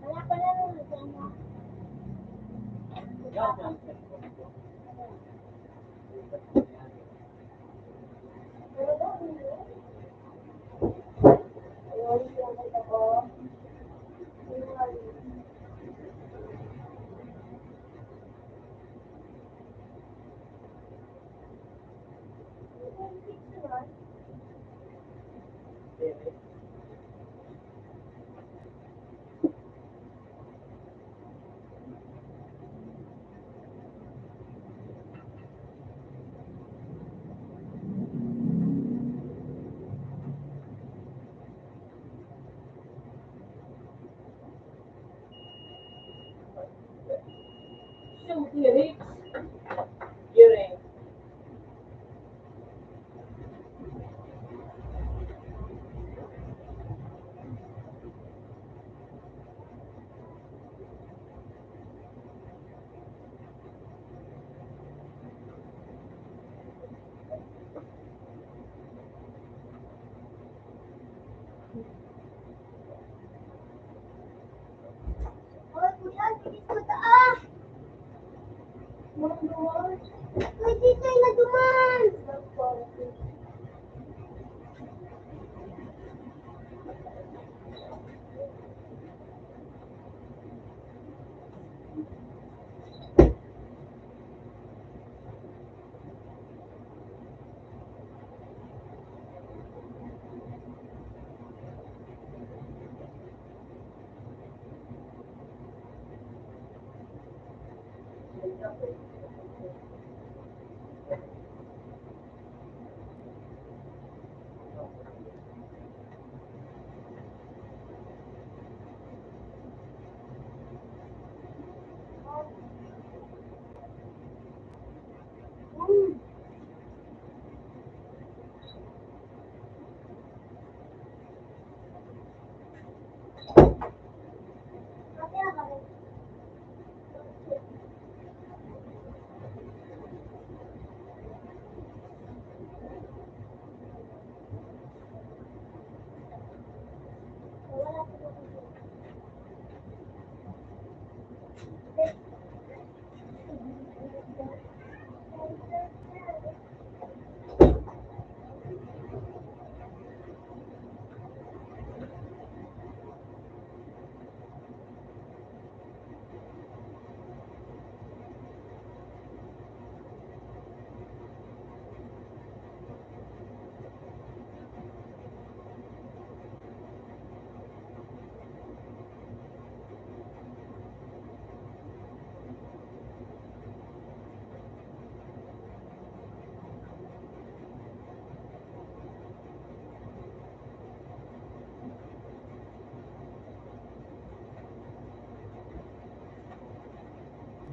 Wala pala nung ano. Pwede tayo na duman!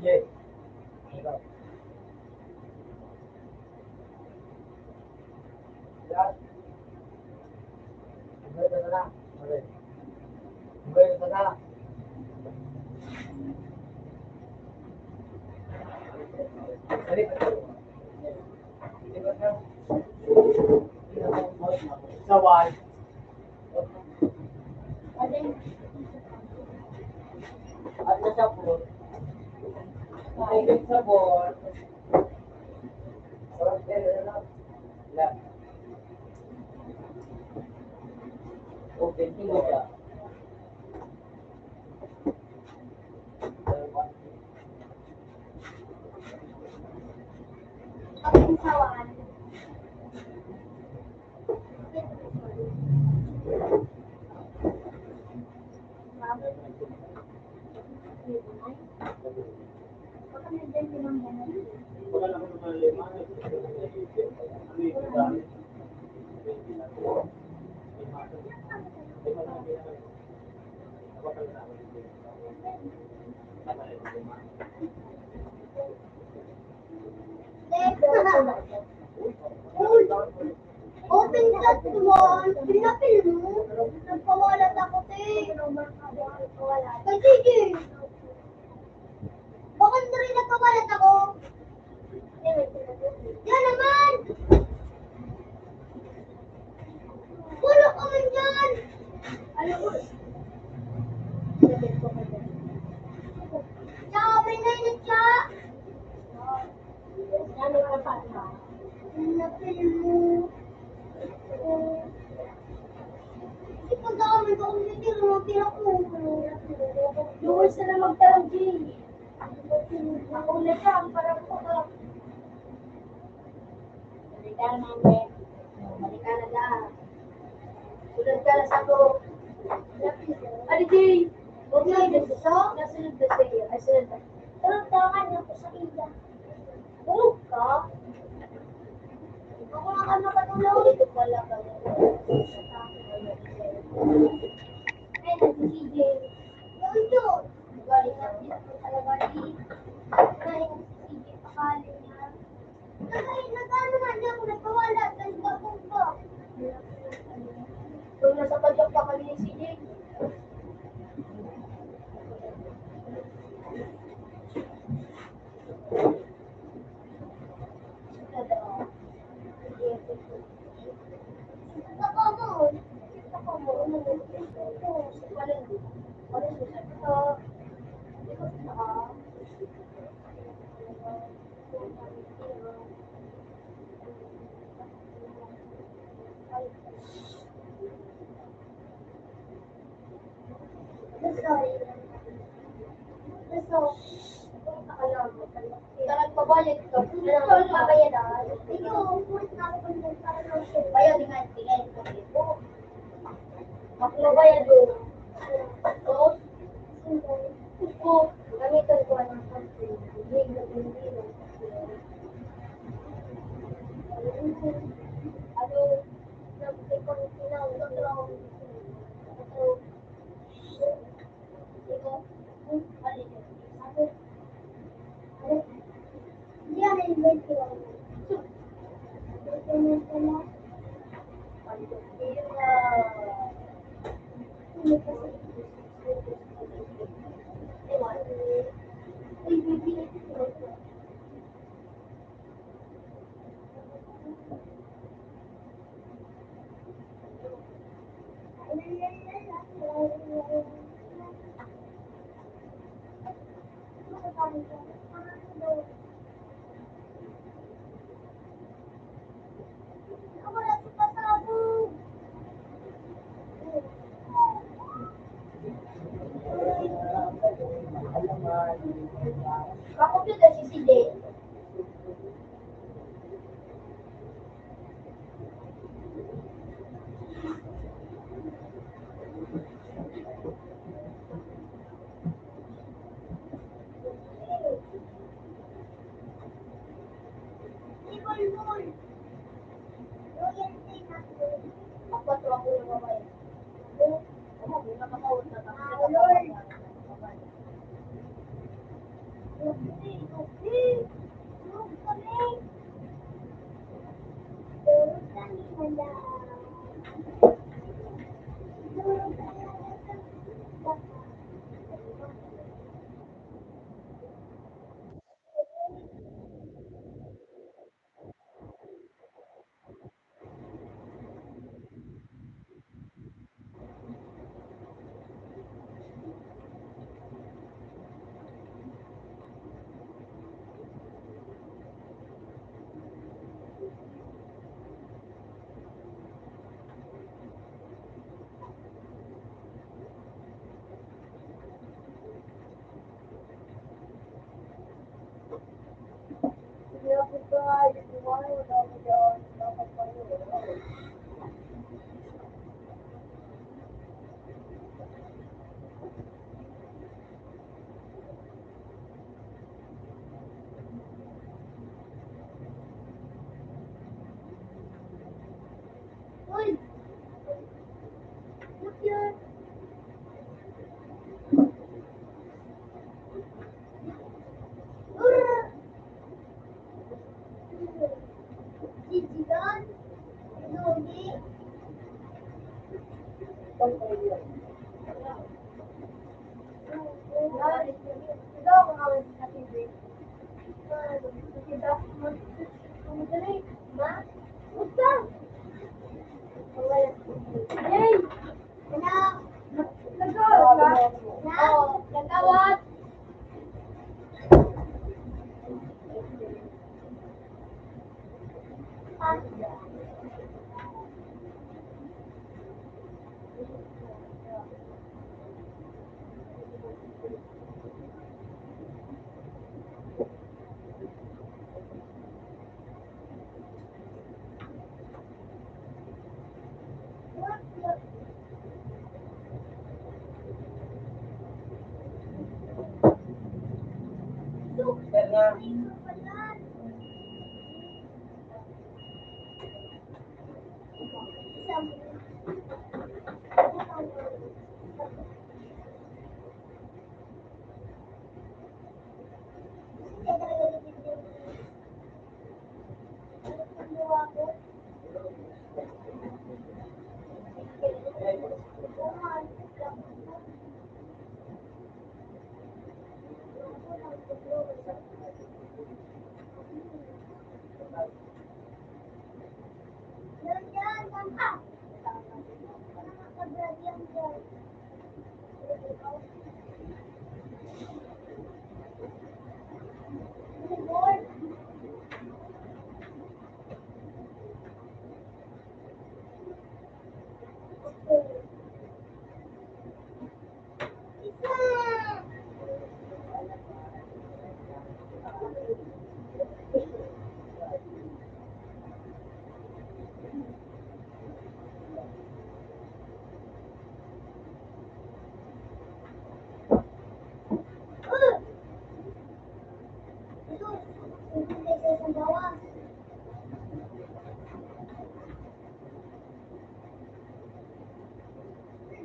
Yeah. Hirap. Yan. Hanggang sa na. Okay. Hanggang sa na. Balik. Balik na. Sawal. At nasabot. Ay, sabon. Sarap din, ano? Lang. Okay, tingnan ka. Ang sawan. Baka nandiyan pinangganan. Wala naman naman lima. Uy! Open that one! Pinapil mo? Nagpawalat ako, te. Kay DJ! Bakit na rin nagpawalat ako? Yan naman! Wala ka man dyan! Ano ko? Sabi na yun siya! Yan ang kapata. Pinapil mo. Kasi pag dami ko kung hindi mo pinakulo. Luwas na lang magtarang Jay. Ako na siya, parang ko ka. Balik ka na namin. Balik ka na daan. Sunod ka na sa ko. Ano Jay? Huwag na yun sa? Nasunod na sa'yo. Ay, sunod na. Tulog ka nga niya ko sa ila. Tulog ka? Ako na ka nakatulog. Ito pala ka na. Ay, nasi CJ. Yung yun. Galing na dito talaga ni. Galing na si CJ pakali niya. Nagano nga niya ako nagpawala. Nagpapong ko. Kung nasa kajak pa kami ni CJ. Ako mo. Nagpabayad ka. Nagpabayad ah. Hindi ko, bayad nga, tingin ko. Magpabayad doon. Oo. Gusto, gamitan ko ng something. Hindi. Ano, nagpikon sinaw, naglaw. Kakomputer si CD. Kapatro ako ng babae. Uy! Look yun! Sisigan? Lugi? Ikaw ang awal sa TV. Ma? Basta! Hey! Anak! Nagawad ka? Oo, nagawad! Hindi sa isang bawas.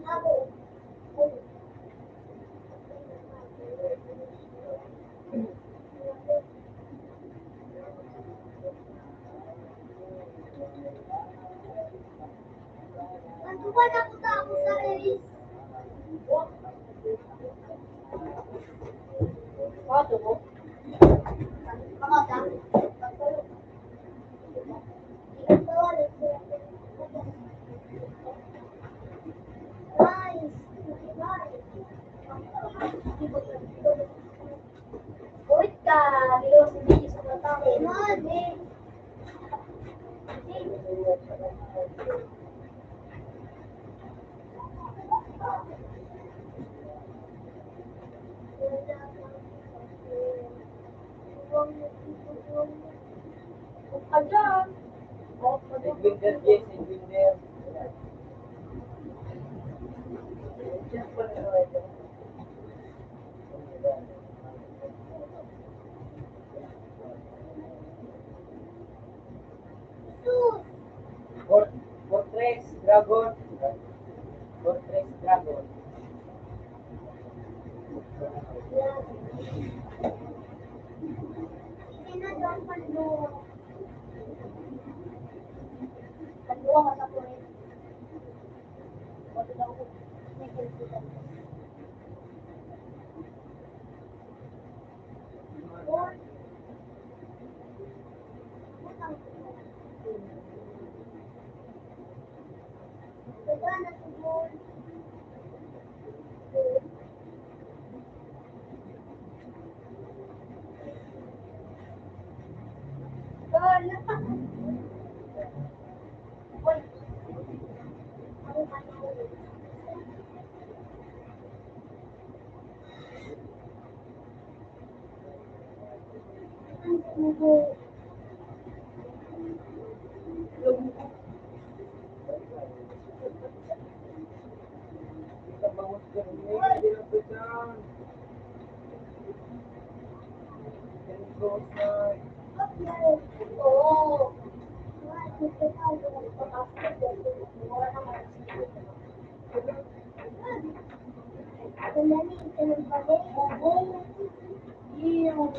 Ako. Ano ba napunta ako sa release? Pato mo? Makata? Nice. Ulit ka, bilos hindi sa mata ko. Mali. Ayan. Nagbinder, yes, nagbinder. Just pa rin ako ito. Sus. Fortress Dragon. Fortress Dragon. Hindi na doon panluwa. Panluwa ka sa kulit. Wala na ako. May kalputan. Wala na siguro. Wala pa. Uy. Ako pa na ulit. Ang sugo. Kita bangun ke ini, dia nak pegang. Then go outside. Oo. Gusto ka, magpapasok. Wala na malasip. Sandali, ito ng balik. Oo. Yung.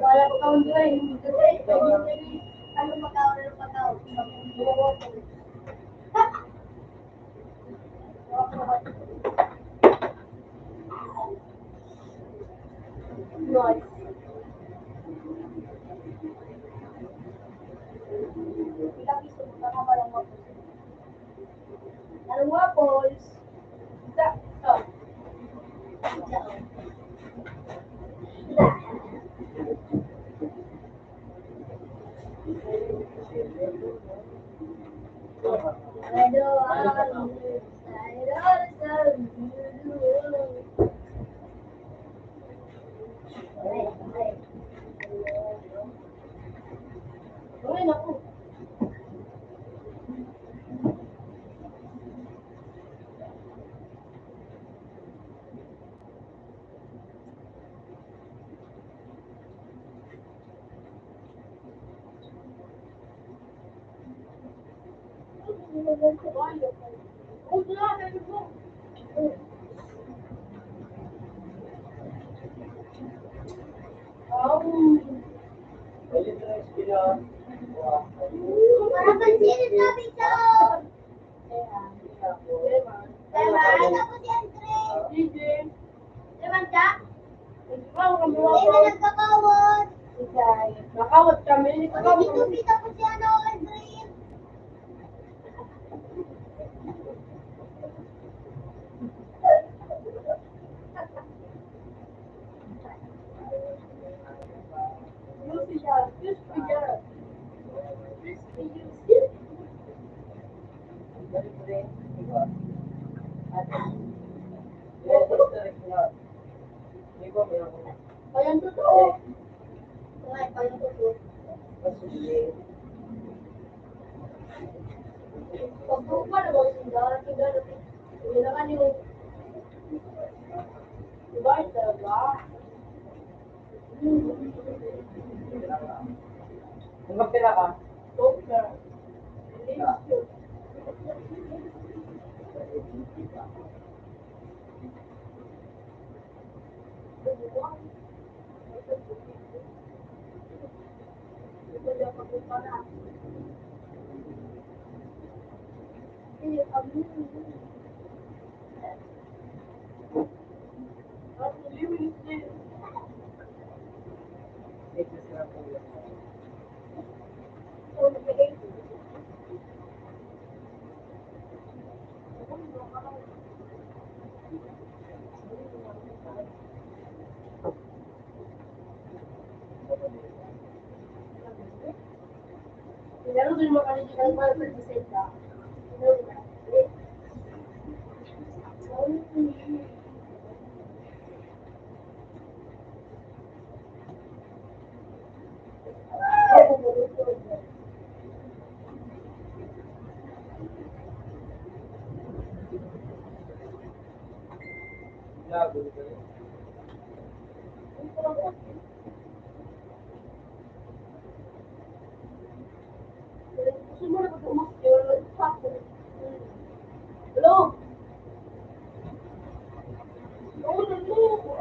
Wala ko kaon doon. Ano pagkaon, ano pagkaon. Nice. Ilang piso mo ka malang waffles? Anong waffles? Isa. Oh. Isa. Isa. Ay, naku. Para pansin Ay, tapos yan, Dre. Sige. Ewan ka? Ikaw, kami Hindi ka nagkakawat. nakawat kami. Ano dito, tapos yan ako, Dre. Yusi yan. Yusi yan. Kayang totoo. Kaya, kayang totoo. Pagbuka na ba yung sindara, hindi naman yung Diba, talaga? Kung kapila ka, Doctor. ito sila po yun. Lalo din makalimutan mo sa Gisela. Lago dito. Gusto mo na pag Hello? Oo, hello.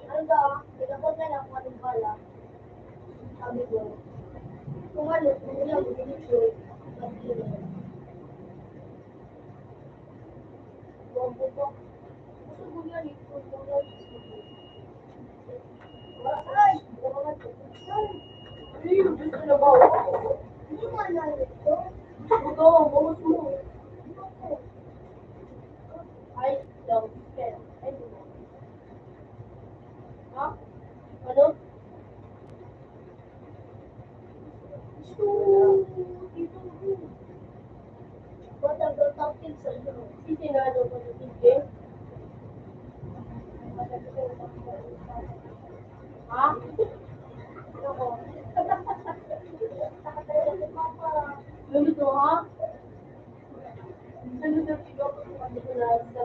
Ano daw? Ikapot na lang kung anong bala. Sabi ko, kung ano, kung wala mo dinitsure, buwan po po. Gusto ko yan, kung wala ay, wala ko. Ay, gusto na ba? Hindi mo alam ito. Ikaw, bawas mo. Ay, daw. Ay, di mo. Ha? Ano? What about talking sa iyo? Isinado ko sa sige. Ha? Ako. Nakatayo si Papa. Ganito, ha? Ano sa tigaw ko sa kanila sa